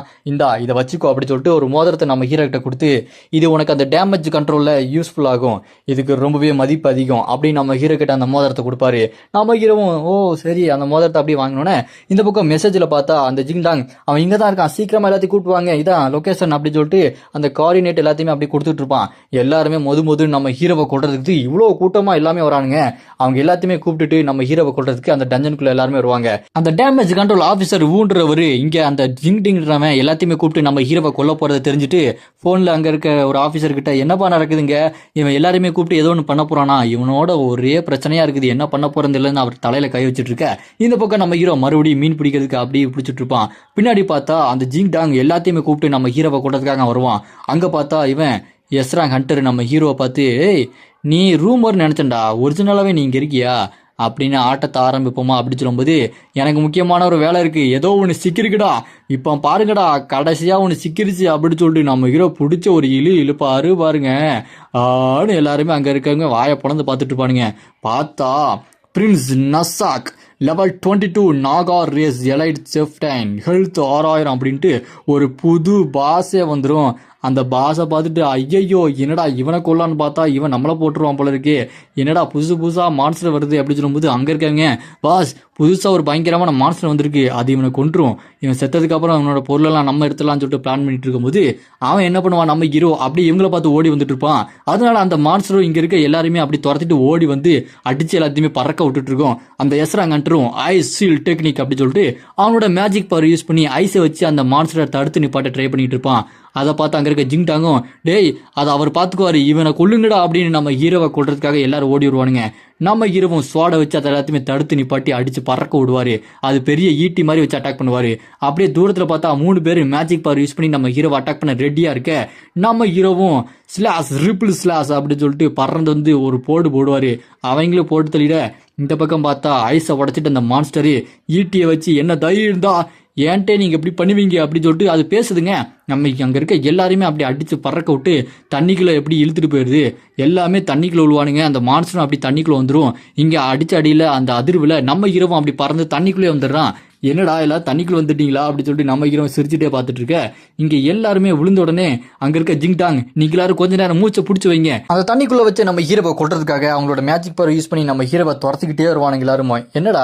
இதை வச்சுக்கோ அப்படி சொல்லிட்டு ஒரு மோதிரத்தை நம்ம ஹீரோ கிட்ட கொடுத்து இது உனக்கு அந்த டேமேஜ் கண்ட்ரோலில் யூஸ்ஃபுல் ஆகும் இதுக்கு ரொம்பவே மதிப்பு அதிகம் அப்படின்னு நம்ம ஹீரோ கிட்ட அந்த மோதிரத்தை கொடுப்பாரு. நம்ம ஹீரோவும் சரி அந்த மோதிரத்தை அப்படியே வாங்கினோன்னே இந்த பக்கம் மெசேஜில் பார்த்தா அந்த ஜிங்டாங் அவன் இங்கே தான் இருக்கான் சீக்கிரமாக எல்லாத்தையும் கூப்பிடுவாங்க இதான் லொக்கேஷன் அப்படி சொல்லிட்டு அந்த கோஆர்டினேட் எல்லாத்தையுமே அப்படி கொடுத்துட்டு இருப்பான். எல்லாருமே மொதுன்னு நம்ம ஹீரோவை கொடுறதுக்கு இவ்வளோ கூட்டம் கூட்டமா எல்லாமே வரானுங்க. அவங்க எல்லாத்தையுமே கூப்பிட்டுட்டு நம்ம ஹீரோவை கொல்றதுக்கு அந்த டஞ்சனுக்குள்ள எல்லாருமே வருவாங்க. அந்த டேமேஜ் கண்ட்ரோல் ஆபீசர் ஊன்றவர் இங்க அந்த ஜிங்டிங்கிறவன் எல்லாத்தையுமே கூப்பிட்டு நம்ம ஹீரோவை கொல்ல போறதை தெரிஞ்சுட்டு போன்ல அங்க இருக்க ஒரு ஆபீசர் கிட்ட என்னப்பா நடக்குதுங்க, இவன் எல்லாருமே கூப்பிட்டு ஏதோ ஒன்று பண்ண போறானா, இவனோட ஒரே பிரச்சனையா இருக்குது, என்ன பண்ண போறது இல்லைன்னு அவர் தலையில கை வச்சுட்டு இருக்க. இந்த பக்கம் நம்ம ஹீரோ மறுபடியும் மீன் பிடிக்கிறதுக்கு அப்படியே பிடிச்சிட்டு இருப்பான். பின்னாடி பார்த்தா அந்த ஜிங் டாங் எல்லாத்தையுமே கூப்பிட்டு நம்ம ஹீரோவை கொல்றதுக்காக வருவான். அங்க பார்த்தா இவன் எஸ்ராங் ஹண்டர் நம்ம ஹீரோவை பார்த்து, ஏய் நீ ரூமர் நினைச்சண்டா, ஒரிஜினலாவே நீ இங்க இருக்கியா அப்படின்னு ஆட்டத்தை ஆரம்பிப்போமா அப்படின்னு சொல்லும்போது, எனக்கு முக்கியமான ஒரு வேலை இருக்கு, ஏதோ ஒன்று சிக்கிருக்குடா, இப்போ பாருங்கடா கடைசியா ஒன்று சிக்கிருச்சு அப்படின்னு சொல்லிட்டு நம்ம ஹீரோ பிடிச்ச ஒரு இழுப்பாரு பாருங்க. எல்லாருமே அங்க இருக்கவங்க வாயை பிளந்து பார்த்துட்டு இருப்பானுங்க. பார்த்தா பிரின்ஸ் நசாக் level 22 Naga race elite chieftain health 6000 அப்படின்ட்டு ஒரு புது பாஸே வந்துடும். அந்த பாஸை பார்த்துட்டு ஐயையோ என்னடா இவனை கொல்லான்னு பார்த்தா இவன் நம்மளை போட்டுருவான் போல இருக்கு, என்னடா புதுசா மான்ஸ்டர் வருது அப்படின்னு சொல்லும்போது அங்கே இருக்காங்க, பாஸ் புதுசாக ஒரு பயங்கரமான மான்ஸ்டர் வந்திருக்கு, அது இவனை கொன்றும், இவன் செத்ததுக்கு அப்புறம் அவனோட பொருளெல்லாம் நம்ம எடுத்துலாம்னு சொல்லிட்டு பிளான் பண்ணிட்டு இருக்கும்போது அவன் என்ன பண்ணுவான், நம்ம ஹீரோ அப்படி இவங்களை பார்த்து ஓடி வந்துட்டு இருப்பான். அதனால அந்த மான்ஸ்டரும் இங்கே இருக்க எல்லாருமே அப்படி துரத்திட்டு ஓடி வந்து அடிச்சு எல்லாத்தையுமே பறக்க விட்டுட்டு இருக்கோம். அந்த எஸ்ராங் ஹண்டரும் ஐஸ் சீல் டெக்னிக் அப்படின்னு சொல்லிட்டு அவனோட மேஜிக் பவர் யூஸ் பண்ணி ஐஸை வச்சு அந்த மான்ஸ்டரை தடுத்து நிப்பாட்ட ட்ரை பண்ணிட்டு இருப்பான். அதை பார்த்து அங்கே இருக்க ஜிங் டாங்கும், டேய் அதை அவர் பார்த்துக்குவாரு, இவனை கொல்லுங்கடா அப்படின்னு நம்ம ஹீரோவை கொல்றதுக்காக எல்லாரும் ஓடி வருவானுங்க. நம்ம ஹீரோவும் ஸ்வாடை வச்சு அதை எல்லாத்தையுமே தடுத்து நிப்பாட்டி அடிச்சு பறக்க விடுவாரு. அது பெரிய ஈட்டி மாதிரி வச்சு அட்டாக் பண்ணுவாரு. அப்படியே தூரத்தில் பார்த்தா 3 பேர் மேஜிக் பவர் யூஸ் பண்ணி நம்ம ஹீரோவை அட்டாக் பண்ண ரெடியா இருக்க, நம்ம ஹீரோவும் ஸ்லாஷ் ரிப்பிள் ஸ்லாஷ் அப்படின்னு சொல்லிட்டு பறந்து வந்து ஒரு போடுவாரு. அவங்களும் போட்டு தள்ளிட, இந்த பக்கம் பார்த்தா ஐஸை உடச்சிட்டு அந்த மான்ஸ்டரு ஈட்டியை வச்சு என்ன தைரியம் தான் ஏன்ட்டே நீங்க எப்படி பண்ணுவீங்க அப்படின்னு சொல்லிட்டு அது பேசுதுங்க. நம்ம அங்க இருக்க எல்லாருமே அப்படி அடிச்சு பறக்க விட்டு தண்ணிக்குள்ள எப்படி இழுத்துட்டு போயிருது, எல்லாமே தண்ணிக்குள்ள விழுவானுங்க. அந்த மான்ஸ்டரும் அப்படி தண்ணிக்குள்ள வந்துடும். இங்க அடிச்ச அடியில அந்த அதிர்வுல நம்ம ஹீரோவும் அப்படி பறந்து தண்ணிக்குள்ளே வந்துடுறான். என்னடா எல்லாம் தண்ணிக்குள்ள வந்துட்டீங்களா அப்படின்னு சொல்லிட்டு நம்ம ஹீரோ சிரிச்சுட்டே பார்த்துட்டு இருக்க. இங்க எல்லாருமே விழுந்த உடனே அங்க இருக்க ஜிங்டாங், நீங்க எல்லாரும் கொஞ்ச நேரம் மூச்சை பிடிச்சி வைங்க, அந்த தண்ணிக்குள்ள வச்சு நம்ம ஹீரோவை கொல்றதுக்காக அவங்களோட மேஜிக் பவர் யூஸ் பண்ணி நம்ம ஹீரோவை துரத்துக்கிட்டே வருவானுங்க எல்லாருமே. என்னடா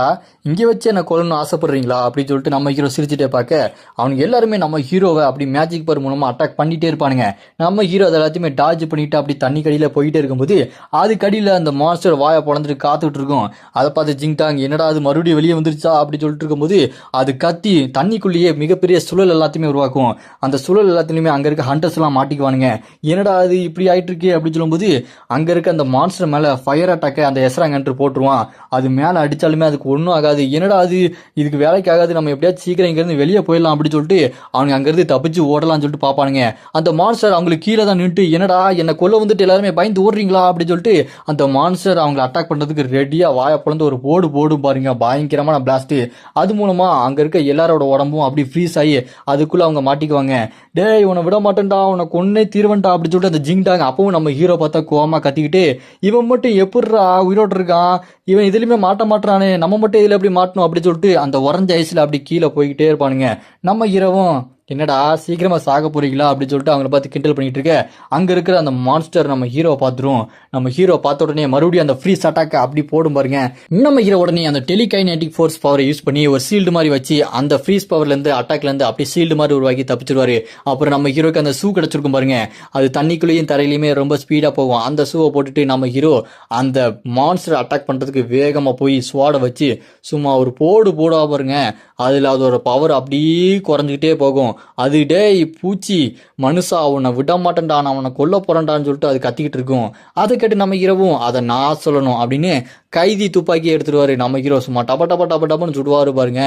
இங்க வச்சு என்ன கொல்லணும்னு ஆசைப்படுறீங்களா அப்படின்னு சொல்லிட்டு நம்ம ஹீரோ சிரிச்சுட்டே பார்க்க, அவனுக்கு எல்லாருமே நம்ம ஹீரோவை அப்படி மேஜிக் பவர் மூலமா அட்டாக் பண்ணிட்டே இருப்பானுங்க. நம்ம ஹீரோ அதை எல்லாத்தையுமே டாஜ் பண்ணிட்டு அப்படி தண்ணி கடியில போயிட்டே இருக்கும்போது அது கடியில அந்த மான்ஸ்டர் வாயை பொழந்துட்டு காத்துட்டு இருக்கும். அதை பார்த்து ஜிங்டாங், என்னடா அது மறுபடியும் வெளியே வந்துருச்சா அப்படின்னு சொல்லிட்டு இருக்கும்போது அது கத்தி தண்ணிக்குள்ளேயே மிகப்பெரிய சுழல் எல்லாத்தையுமே உருவாக்கும். அந்த சுழல் எல்லாத்திலுமே அங்க இருக்க ஹண்டர்ஸ் எல்லாம் மாட்டிக்குவானுங்க. என்னடா அது இப்படி ஆயிட்டு இருக்கு அப்படின்னு சொல்லும்போது அங்க இருக்க அந்த மான்ஸ்டர் மேல ஃபயர் அட்டாக்கை அந்த எஸ்ராங் ஹண்டர் போட்டுருவான். அது மேல அடிச்சாலுமே அதுக்கு ஒன்றும் ஆகாது. என்னடா அது இதுக்கு வேலைக்கு ஆகாது, நம்ம எப்படியாச்சும் சீக்கிரம் இங்க இருந்து வெளியே போயிடலாம் அப்படின்னு சொல்லிட்டு அவங்க அங்க இருந்து தப்பிச்சு ஓடலாம்னு சொல்லிட்டு பாப்பானுங்க. அந்த மான்ஸ்டர் அவங்களுக்கு கீழே தான் நின்று, என்னடா என்ன கொல்ல வந்துட்டு எல்லாருமே பயந்து ஓடுறீங்களா அப்படின்னு சொல்லிட்டு அந்த மான்ஸ்டர் அவங்களை அட்டாக் பண்றதுக்கு ரெடியா வாயை பிளந்து ஒரு போடும் பாருங்க, பயங்கரமான பிளாஸ்ட். அது மூலமா அங்க இருக்க எல்லாரோட உடம்பும் அப்படி ஃப்ரீஸ் ஆகி அதுக்குள்ள அவங்க மாட்டிக்குவாங்க. டேய் உன்னை விட மாட்டேன்டா, உன்னை கொன்னே தீர்வன்டா அப்படின்னு சொல்லிட்டு அந்த ஜிங்டாங் அப்பவும் நம்ம ஹீரோ பார்த்தா கோவமா கத்திக்கிட்டு, இவன் மட்டும் எப்படிரா உயிரோடு இருக்கான், இவன் இதுலயுமே மாட்ட மாட்டானே, நம்ம மட்டும் இதுல எப்படி மாட்டணும் அப்படின்னு சொல்லிட்டு அந்த உறைஞ்ச ஐஸ்ல அப்படி கீழே போய்கிட்டே இருப்பானுங்க. நம்ம ஹீரோவும், என்னடா சீக்கிரமா சாக போறீங்களா அப்படின்னு சொல்லிட்டு அவங்கள பார்த்து கிண்டல் பண்ணிட்டு இருக்க. அங்க இருக்கிற அந்த மான்ஸ்டர் நம்ம ஹீரோவை பார்த்துரும். நம்ம ஹீரோ பார்த்த உடனே மறுபடியும் அந்த ஃப்ரீஸ் அட்டாக் அப்படி போடும் பாருங்க. நம்ம ஹீரோ உடனே அந்த டெலிகைனெட்டிக் ஃபோர்ஸ் பவரை யூஸ் பண்ணி ஒரு ஷீல்டு மாதிரி வச்சு அந்த ஃப்ரீஸ் பவர்ல இருந்து அட்டாக்ல இருந்து அப்படி ஷீல்டு மாதிரி உருவாக்கி தப்பிச்சிருவாரு. அப்புறம் நம்ம ஹீரோக்கு அந்த ஷூ கிடைச்சிருக்கும் பாருங்க, அது தண்ணிக்குள்ளேயும் தரையிலுமே ரொம்ப ஸ்பீடா போகும். அந்த ஷூவை போட்டுட்டு நம்ம ஹீரோ அந்த மான்ஸ்டர் அட்டாக் பண்றதுக்கு வேகமா போய் ஸ்வாடை வச்சு சும்மா ஒரு போடா பாருங்க. அதுல அதோட பவர் அப்படியே குறைஞ்சிக்கிட்டே போகும். அது டேய் பூச்சி மனுஷா உன்னை விட மாட்டேன்டா, நான் அவனை கொல்ல போறேன்டான்னு சொல்லிட்டு அது கத்திக்கிட்டு இருக்கும். அதை கேட்டு நம்ம ஹீரோவும் அதை நான் சொல்லணும் அப்படின்னு கைதி துப்பாக்கி எடுத்துருவாரு. நம்ம ஹீரோ சும்மா டப டபன்னு சுடுவாரு பாருங்க.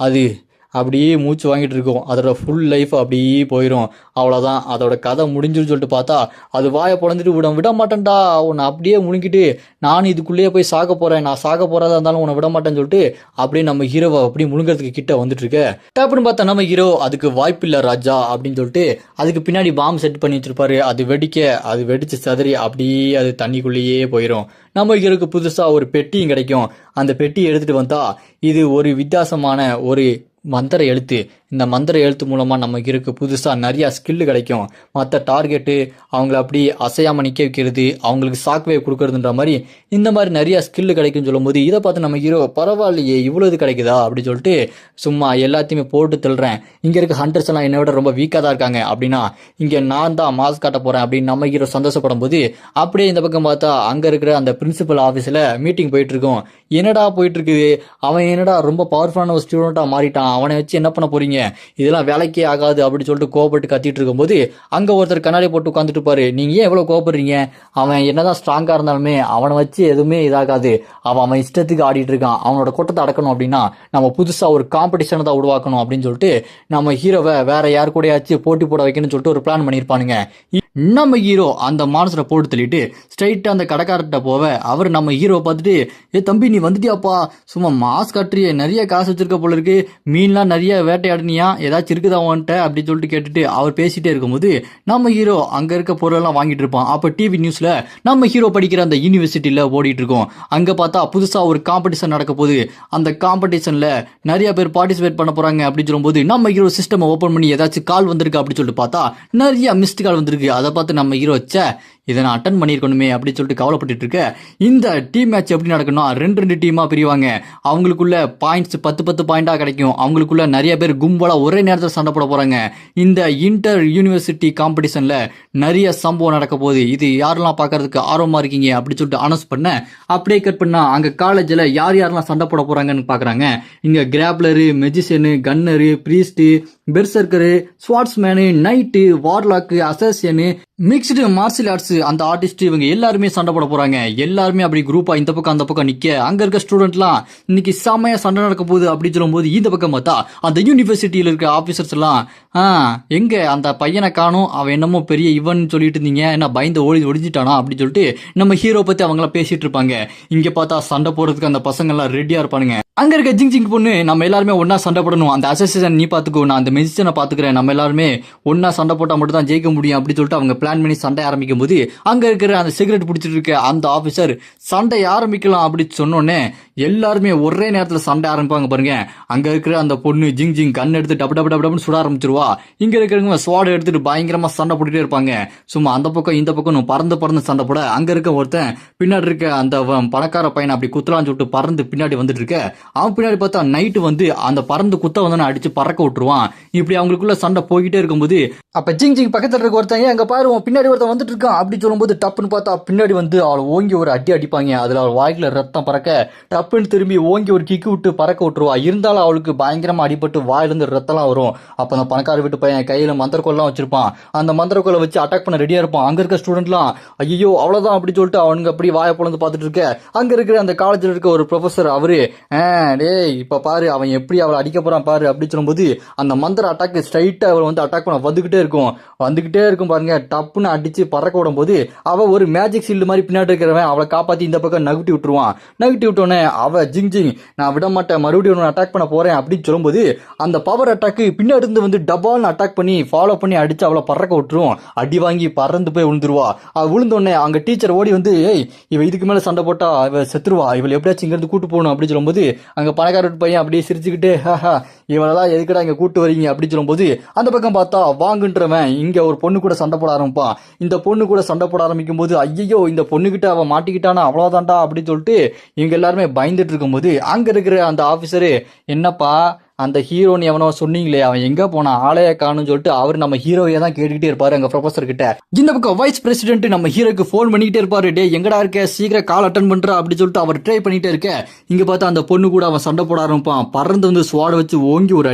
அது அப்படியே மூச்சு வாங்கிட்டு இருக்கும். அதோட ஃபுல் லைஃப் அப்படியே போயிடும். அவ்வளோதான், அதோட கதை முடிஞ்சுன்னு சொல்லிட்டு பார்த்தா அது வாயை பொழந்துட்டு விட மாட்டேன்டா, உன்னை அப்படியே முழுங்கிட்டு நான் இதுக்குள்ளேயே போய் சாக போறேன், நான் சாக போறதா இருந்தாலும் உன்னை விட மாட்டேன்னு சொல்லிட்டு அப்படியே நம்ம ஹீரோவை அப்படி முழுங்கிறதுக்கு கிட்ட வந்துட்டு இருக்க. டப்புன்னு பார்த்தா நம்ம ஹீரோ அதுக்கு வாய்ப்பில்லை ராஜா அப்படின்னு சொல்லிட்டு அதுக்கு பின்னாடி பாம்பு செட் பண்ணி வச்சிருப்பாரு. அது வெடிச்சு சதறி அப்படியே அது தண்ணிக்குள்ளேயே போயிடும். நம்ம ஹீரோக்கு புதுசா ஒரு பெட்டியும் கிடைக்கும். அந்த பெட்டியை எடுத்துட்டு வந்தா இது ஒரு வித்தியாசமான ஒரு மந்திர எழுத்து. இந்த மந்திர எழுத்து மூலமா நம்ம ஹீரோக்கு புதுசா நிறைய ஸ்கில் கிடைக்கும். மற்ற டார்கெட்டு அவங்கள அப்படி அசையாம நிக்க வைக்கிறது, அவங்களுக்கு ஷாக் வேவ் கொடுக்கறதுன்ற மாதிரி இந்த மாதிரி நிறைய ஸ்கில் கிடைக்கும்னு சொல்லும்போது இதை பார்த்து நம்ம ஹீரோ பரவாயில்லையே இவ்வளவு இது கிடைக்குதா அப்படின்னு சொல்லிட்டு சும்மா எல்லாத்தையுமே போட்டு தள்ளுறேன். இங்க இருக்க ஹண்டர்ஸ் எல்லாம் என்னை விட ரொம்ப வீக்கா தான் இருக்காங்க அப்படின்னா இங்க நான் தான் மாஸ் காட்ட போறேன் அப்படின்னு நம்ம ஹீரோ சந்தோஷப்படும் போது அப்படியே இந்த பக்கம் பார்த்தா அங்க இருக்கிற அந்த பிரின்சிபல் ஆபீஸ்ல மீட்டிங் போயிட்டு இருக்கும். என்னடா போயிட்டு இருக்குது, அவன் என்னடா ரொம்ப பவர்ஃபுல்லான ஒரு ஸ்டூடெண்டா மாறிட்டான், அவனை வச்சு என்ன பண்ண போறீங்க, இதெல்லாம் வேலைக்கே ஆகாது அப்படின்னு சொல்லிட்டு கோபப்பட்டு கத்திட்டு இருக்கும்போது அங்க ஒருத்தர் கண்ணாடி போட்டு உட்காந்துட்டு இருப்பாரு. நீங்க ஏன் எவ்வளவு கோபப்படுறீங்க, அவன் என்னதான் ஸ்ட்ராங்கா இருந்தாலுமே அவனை வச்சு எதுவுமே இதாகாது, அவன் இஷ்டத்துக்கு ஆடிட்டு இருக்கான், அவனோட கூட்டத்தை அடக்கணும் அப்படின்னா நம்ம புதுசா ஒரு காம்படிஷனை தான் உருவாக்கணும் அப்படின்னு சொல்லிட்டு நம்ம ஹீரோவை வேற யார் கூடயாச்சும் போட்டி போட வைக்கணும்னு சொல்லிட்டு ஒரு பிளான் பண்ணியிருப்பானுங்க. நம்ம ஹீரோ அந்த மான்ஸ்டரை போட்டு தள்ளிட்டு ஸ்ட்ரைட்டா அந்த கடைக்காரர்கிட்ட போவ அவர் நம்ம ஹீரோவை பார்த்துட்டு ஏ தம்பி நீ வந்துட்டியாப்பா, சும்மா மாஸ் கட்டுறிய, நிறைய காசு வச்சிருக்க போல இருக்கு, மீன்லாம் நிறைய வேட்டையாடுனியா, ஏதாச்சும் இருக்குதா அவன்கிட்ட அப்படின்னு சொல்லிட்டு கேட்டுட்டு அவர் பேசிட்டே இருக்கும்போது நம்ம ஹீரோ அங்க இருக்க பொருளெல்லாம் வாங்கிட்டு இருப்பான். அப்ப டிவி நியூஸ்ல நம்ம ஹீரோ படிக்கிற அந்த யூனிவர்சிட்டியில ஓடிட்டு இருக்கோம். அங்க பார்த்தா புதுசா ஒரு காம்படிஷன் நடக்க போகுது. அந்த காம்படிஷன்ல நிறைய பேர் பார்ட்டிசிபேட் பண்ண போறாங்க அப்படின்னு சொல்லும்போது நம்ம ஹீரோ சிஸ்டம் ஓபன் பண்ணி ஏதாச்சும் கால் வந்திருக்கு அப்படின்னு சொல்லிட்டு பார்த்தா நிறைய மிஸ்டு கால் வந்திருக்கு. அதை பார்த்து நம்ம ஹீரோ இதை நான் அட்டன் பண்ணியிருக்கணுமே அப்படின்னு சொல்லிட்டு கவலைப்பட்டு இருக்க. இந்த டீம் மேட்ச் எப்படி நடக்கணும், ரெண்டு டீமா பிரிவாங்க, அவங்களுக்குள்ள பாயிண்ட்ஸ் 10 பாயிண்டா கிடைக்கும், அவங்களுக்குள்ள நிறைய பேர் கும்பலா ஒரே நேரத்தில் சண்டை போட போறாங்க. இந்த இன்டர் யூனிவர்சிட்டி காம்படிஷன்ல நிறைய சம்பவம் நடக்க போகுது, இது யாரெல்லாம் பார்க்கறதுக்கு ஆர்வமா இருக்கீங்க அப்படின்னு சொல்லிட்டு அனௌன்ஸ் பண்ண அப்படியே கட் பண்ணா அங்க காலேஜ்ல யாரெல்லாம் சண்டை போட போறாங்கன்னு பாக்குறாங்க. இங்க grappler, magician, gunner, priest, berserker, swordsman, knight, warlock, assassin, mixed martial arts அந்த ஆர்டிஸ்ட் இவங்க எல்லாருமே சண்டை போட போறாங்க. எல்லாருமே அப்படி குரூப்பா இந்த பக்கம் அந்த பக்கம் நிக்க அங்க இருக்க ஸ்டூடெண்ட்லாம் இன்னைக்கு செமையா சண்டை நடக்க போகுது அப்படின்னு சொல்லும்போது இந்த பக்கம் பார்த்தா அந்த யூனிவர்சிட்டியில இருக்க ஆபீசர்ஸ் எல்லாம் எங்க அந்த பையனை காணும், அவன் என்னமோ பெரிய இவன் சொல்லிட்டு இருந்தீங்க, என்ன பயந்து ஒடிஞ்சிட்டானா அப்படின்னு சொல்லிட்டு நம்ம ஹீரோ பத்தி அவங்க எல்லாம் பேசிட்டு இருப்பாங்க. இங்க பார்த்தா சண்டை போடுறதுக்கு அந்த பசங்க எல்லாம் ரெடியா இருப்பானுங்க. அங்க இருக்க ஜிங் பொண்ணு நம்ம எல்லாருமே ஒன்னா சண்டை போடணும், அந்த அசோசியேஷன் நீ பாத்துக்கோ, நான் அந்த மெஜிஷியனை பாத்துக்கிறேன், நம்ம எல்லாருமே ஒன்னா சண்டை போட்டா மட்டும் தான் ஜெயிக்க முடியும் அப்படின்னு சொல்லிட்டு அவங்க பிளான் பண்ணி சண்டை ஆரம்பிக்கும் போது அங்க இருக்கிற அந்த சிகரெட் பிடிச்சிட்டு இருக்க அந்த ஆபீசர் சண்டை ஆரம்பிக்கலாம் அப்படின்னு சொன்னோன்னே எல்லாருமே ஒரே நேரத்துல சண்டை ஆரம்பிப்பாங்க பாருங்க. அங்க இருக்கிற அந்த பொண்ணு ஜிங் கன் எடுத்து டப்பு சுட ஆரம்பிச்சிருவா. இங்க இருக்கிறவங்க ஸ்வாட் எடுத்துட்டு பயங்கரமா சண்டை போட்டுட்டே இருப்பாங்க. சும்மா அந்த பக்கம் இந்த பக்கம் பறந்து சண்டை போட அங்க இருக்க ஒருத்தன் பின்னாடி இருக்க அந்த பணக்கார பையனை அப்படி குத்தலான்னு சொல்லிட்டு பறந்து பின்னாடி வந்துட்டு இருக்க. அவன் பின்னாடி பார்த்தா நைட்டு வந்து அந்த பறந்து குத்த வந்து அடிச்சு பறக்க விட்டுருவான். இப்படி அவங்களுக்குள்ள சண்டை போய்கிட்டே இருக்கும்போது அப்ப ஜிங் பக்கத்துல இருக்க ஒருத்தன் அங்க பாரு பின்னாடி ஒருத்தன் வந்துட்டு இருக்கான் அப்படி சொல்லும்போது டப்புன்னு பார்த்தா பின்னாடி வந்து அவளை ஓங்கி ஒரு அடி அடிப்பாங்க. அதுல அவள் வாய்க்குல ரத்தம் பறக்க டப்புன்னு திரும்பி ஓங்கி ஒரு கிக்கு விட்டு பறக்க விட்டுருவா. இருந்தாலும் அவளுக்கு பயங்கரமா அடிபட்டு வாயிலிருந்து ரத்தம்லாம் வரும். அப்ப அந்த பணக்கார வீட்டு பையன் கையில மந்திரக்கோல்லாம் வச்சிருப்பான். அந்த மந்திரக்கோலை வச்சு அட்டாக் பண்ண ரெடியா இருப்பான். அங்க இருக்க ஸ்டூடெண்ட்லாம் ஐயோ அவ்வளவுதான் அப்படி சொல்லிட்டு அவனுங்க அப்படி வாயை பொழந்து பார்த்துட்டு இருக்க. அங்க இருக்கிற அந்த காலேஜ்ல இருக்க ஒரு ப்ரொஃபசர் அவரு டேய் இப்ப பாரு அவன் எப்படி அவளை அடிக்க போறான் பாரு அப்படின்னு சொல்லும்போது அந்த மந்திர அட்டாக் ஸ்ட்ரைட்டா அவள் வந்து அட்டாக் பண்ண வந்துகிட்டே இருக்கும் பாருங்க. டப்புன்னு அடிச்சு பறக்க விடும் போது அவ ஒரு மேஜிக் சீல்டு மாதிரி பின்னாடி இருக்கிறவன் அவளை காப்பாத்தி இந்த பக்கம் நகட்டி விட்டுருவான். நகட்டி விட்டோன்னே அவ ஜிங் நான் விட மாட்டேன் மறுபடியும் அட்டாக் பண்ண போறேன் அப்படின்னு சொல்லும்போது அந்த பவர் அட்டாக்கு பின்னாடி இருந்து வந்து டபால்னு அட்டாக் பண்ணி ஃபாலோ பண்ணி அடிச்சு அவளை பறக்க விட்டுரும். அடி வாங்கி பறந்து போய் விழுந்துருவா. அவ விழுந்தோடனே அங்க டீச்சர் ஓடி வந்து இவ இதுக்கு மேல சண்டை போட்டா இவ செத்துருவா, இவள் எப்படியாச்சும் இங்க இருந்து கூட்டு போகணும் அப்படின்னு சொல்லும்போது அங்க பணக்கார பையன் அப்படியே சிரிச்சுக்கிட்டு இவளெல்லாம் எதுக்கடா இங்க கூட்டு வரீங்க அப்படின்னு சொல்லும்போது அந்த பக்கம் பார்த்தா வாங்குன்றவன் இங்க ஒரு பொண்ணு கூட சண்டை போட ஆரம்பிப்பான். இந்த பொண்ணு கூட சண்டை போட ஆரம்பிக்கும் போது ஐயோ இந்த பொண்ணுகிட்ட அவ மாட்டிக்கிட்டானா அவ்வளவுதான்டா அப்படின்னு சொல்லிட்டு இவங்க எல்லாருமே பயந்துட்டு இருக்கும்போது அங்க இருக்கிற அந்த ஆபீசரு என்னப்பா அந்த ஹீரோன்னு எவனோ சொன்னீங்களே அவன் எங்க போனா ஆளைய காணும்னு சொல்லிட்டு அவர் நம்ம ஹீரோவையே தான் கேட்டுக்கிட்டே இருப்பாரு அங்க ப்ரொஃபசர் கிட்ட. இந்த பக்கம் வைஸ் பிரசிடென்ட் நம்ம ஹீரோக்கு போன் பண்ணிக்கிட்டே இருப்பாரு. டே எங்கடா இருக்க சீக்கிரம் கால் அட்டன் பண்றா அப்படின்னு சொல்லிட்டு அவர் ட்ரை பண்ணிட்டே இருக்க. இங்க பார்த்தா அந்த பொண்ணு கூட அவன் சண்டை போட ஆரம்பிப்பான். பறந்து வந்து ஸ்வாட் வச்சு ஓங்கி ஒரு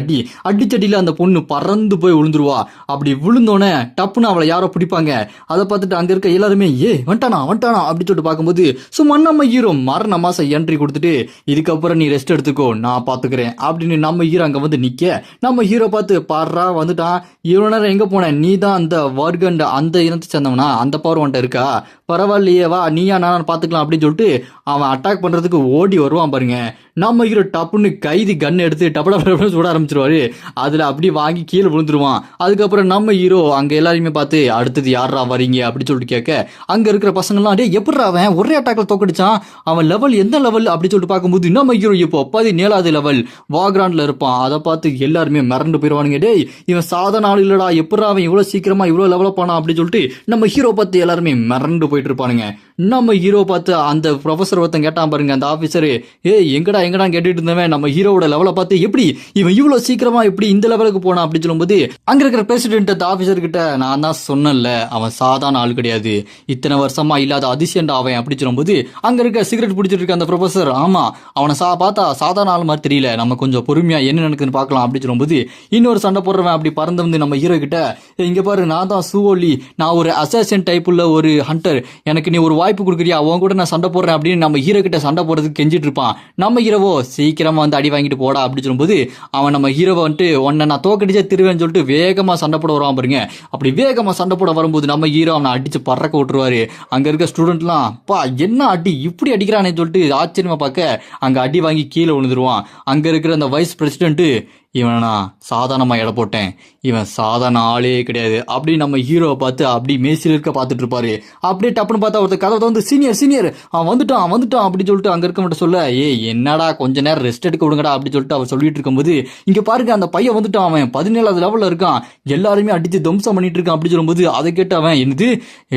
அடிச்சடியில அந்த பொண்ணு பறந்து போய் விழுந்துருவா. அப்படி விழுந்தோன்னே டப்புன்னு அவளை யாரோ பிடிப்பாங்க. அதை பார்த்துட்டு அங்க இருக்க எல்லாருமே வந்துட்டானா அப்படின்னு சொல்லிட்டு பார்க்கும்போது சும்மா நம்ம ஹீரோ மரண மாசம் என்ட்ரி கொடுத்துட்டு இதுக்கப்புறம் நீ ரெஸ்ட் எடுத்துக்கோ நான் பாத்துக்கிறேன் அப்படின்னு நம்ம ஹீரோ அங்க வந்து நிக்க நம்ம ஹீரோ பார்த்து பாடுறா வந்துட்டான், இவ்வளவு நேரம் எங்க போன, நீ தான் அந்த வர்கண்ட் அந்த இனத்தை சேர்ந்தவனா, அந்த பவர் வந்துட்டு இருக்கா, பரவாயில்லையே வா நீயா நான் பாத்துக்கலாம் அப்படின்னு சொல்லிட்டு அவன் அட்டாக் பண்றதுக்கு ஓடி வருவான் பாருங்க. நம்ம ஹீரோ டப்புன்னு கைதி கன் எடுத்து டப்பட சுட ஆரம்பிச்சிருவாரு. அதுல அப்படி வாங்கி கீழே விழுந்துருவான். அதுக்கப்புறம் நம்ம ஹீரோ அங்க எல்லாரையுமே பார்த்து அடுத்தது யாரா வரீங்க அப்படி சொல்லிட்டு கேட்க அங்க இருக்கிற பசங்கள்லாம் டே எப்படி அவன் ஒரே அட்டாக்ல தோக்கடிச்சான், அவன் லெவல் எந்த லெவல் அப்படி சொல்லிட்டு பார்க்கும்போது நம்ம ஹீரோ இப்போ 17வது லெவல் வாக்ராண்ட்ல இருப்பான். அதை பார்த்து எல்லாருமே மிரண்டு போயிடுவானுங்க. டேய் இவன் சாதாரண ஆள் இல்லடா, எப்படி அவன் இவ்வளவு சீக்கிரமா இவ்வளவு லெவலப் ஆனா அப்படி சொல்லிட்டு நம்ம ஹீரோ பார்த்து எல்லாருமே மிரண்டு போயிட்டு இருப்பானுங்க. நம்ம ஹீரோ பார்த்து அந்த ப்ரொஃபசர் ஒருத்தன் கேட்டான் பாருங்க, அந்த ஆபீசரு, எங்கடா கேட்டுட்டு இருந்தவன் நம்ம ஹீரோவோட லெவலை பார்த்து எப்படி இவன் இவ்வளவு சீக்கிரமா எப்படி இந்த லெவலுக்கு போனா அப்படி சொல்லும்போது அங்க இருக்கிற பிரசிடென்ட் அந்த ஆபீசர் கிட்ட நான் தான் சொன்னேன்ல அவன் சாதாரண ஆள் கிடையாது, இத்தனை வருஷமா இல்லாத அதிசயண்டா அவன் அப்படி சொல்லும்போது அங்க இருக்க சிகரெட் பிடிச்சிட்டு இருக்க அந்த ப்ரொஃபசர், ஆமா அவனை பார்த்தா சாதாரண ஆள் மாதிரி தெரியல, நம்ம கொஞ்சம் பொறுமையா என்ன நடக்குதுன்னு பார்க்கலாம் அப்படி சொல்லும்போது இன்னொரு சண்டை போடுறவன் அப்படி பறந்து வந்து நம்ம ஹீரோ கிட்ட, இங்க பாரு நான் தான் சூவோலி, நான் ஒரு அசாசின் டைப் உள்ள ஒரு ஹண்டர், எனக்கு நீ ஒரு வாய்ப்பு கொடுக்குறியா, அவன் கூட நான் சண்டை போடுறேன் அப்படின்னு நம்ம ஹீரோ கிட்ட சண்டை போடுறதுக்கு கெஞ்சிட்டு இருப்பான். நம்ம ஹீரோவோ சீக்கிரமா வந்து அடி வாங்கிட்டு போடா அப்படி சொல்லும்போது அவன் நம்ம ஹீரோவை வந்துட்டு உன்னை நான் தோக்கடிச்சே திருவேன்னு சொல்லிட்டு வேகமா சண்டை போட வருவான் பாருங்க. அப்படி வேகமா சண்டை போட வரும்போது நம்ம ஹீரோ அவனை அடிச்சு பறக்க விட்டுருவாரு. அங்க இருக்க ஸ்டூடெண்ட்லாம் பா என்ன அடி இப்படி அடிக்கிறானே சொல்லிட்டு ஆச்சரியமா பார்க்க அங்க அடி வாங்கி கீழே விழுந்துருவான். அங்க இருக்கிற அந்த வைஸ் பிரசிடென்ட், இவனை நான் சாதாரணமா எடை போட்டேன், இவன் சாதாரண ஆளே கிடையாது அப்படி நம்ம ஹீரோவை பார்த்து அப்படி மேசில் இருக்க பார்த்துட்டு இருப்பாரு. அப்படியே டப்புன்னு பார்த்தா ஒருத்தர் கதை வந்து சீனியர் அவன் வந்துட்டான் அப்படி சொல்லிட்டு அங்க இருக்க மட்டும் சொல்ல, என்னடா கொஞ்ச நேரம் ரெஸ்ட் எடுக்க விடுங்கடா அப்படி சொல்லிட்டு அவர் சொல்லிட்டு இருக்கும்போது இங்க பாருங்க அந்த பையன் வந்துட்டான், அவன் 17வது லெவல்ல இருக்கான், எல்லாருமே அடிச்சு துவம்சம் பண்ணிட்டு இருக்கான் அப்படி சொல்லும்போது அதை கேட்டு அவன் என்னது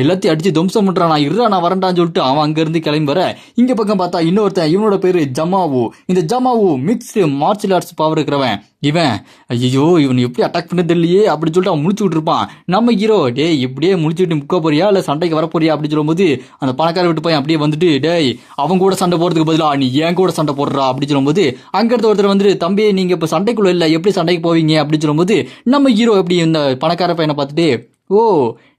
எல்லாத்தையும் அடிச்சு துவம்சம் பண்றான், நான் வரண்டான்னு சொல்லிட்டு அவன் அங்க இருந்து கிளம்பி வர இங்க பக்கம் பார்த்தா இன்னொருத்தன், இவனோட பேரு ஜமாவு. இந்த ஜமாவு மிக்ஸ்டு மார்ஷியல் ஆர்ட்ஸ் பவர் இருக்கிறவன். இவன் ஐயோ இவன் எப்படி அட்டாக் பண்ண தெரியலையே அப்படி சொல்லிட்டு அவன் முடிச்சுட்டு இருப்பான். நம்ம ஹீரோ டேய் இப்படியே முடிச்சுட்டு முக்க போறியா இல்ல சண்டைக்கு வர போறியா அப்படி சொல்லும்போது அந்த பணக்கார விட்டு போய் அப்படியே வந்துட்டு, டேய் அவங்க கூட சண்டை போறதுக்கு பதிலா நீ ஏன் கூட சண்டை போடுறா அப்படி சொல்லும்போது அங்க இடத்த ஒருத்தர் வந்துட்டு, தம்பி நீங்க இப்ப சண்டைக்குள்ள இல்ல எப்படி சண்டைக்கு போவீங்க அப்படி சொல்லும்போது நம்ம ஹீரோ எப்படி இந்த பணக்கார பையனை பார்த்துட்டு, ஓ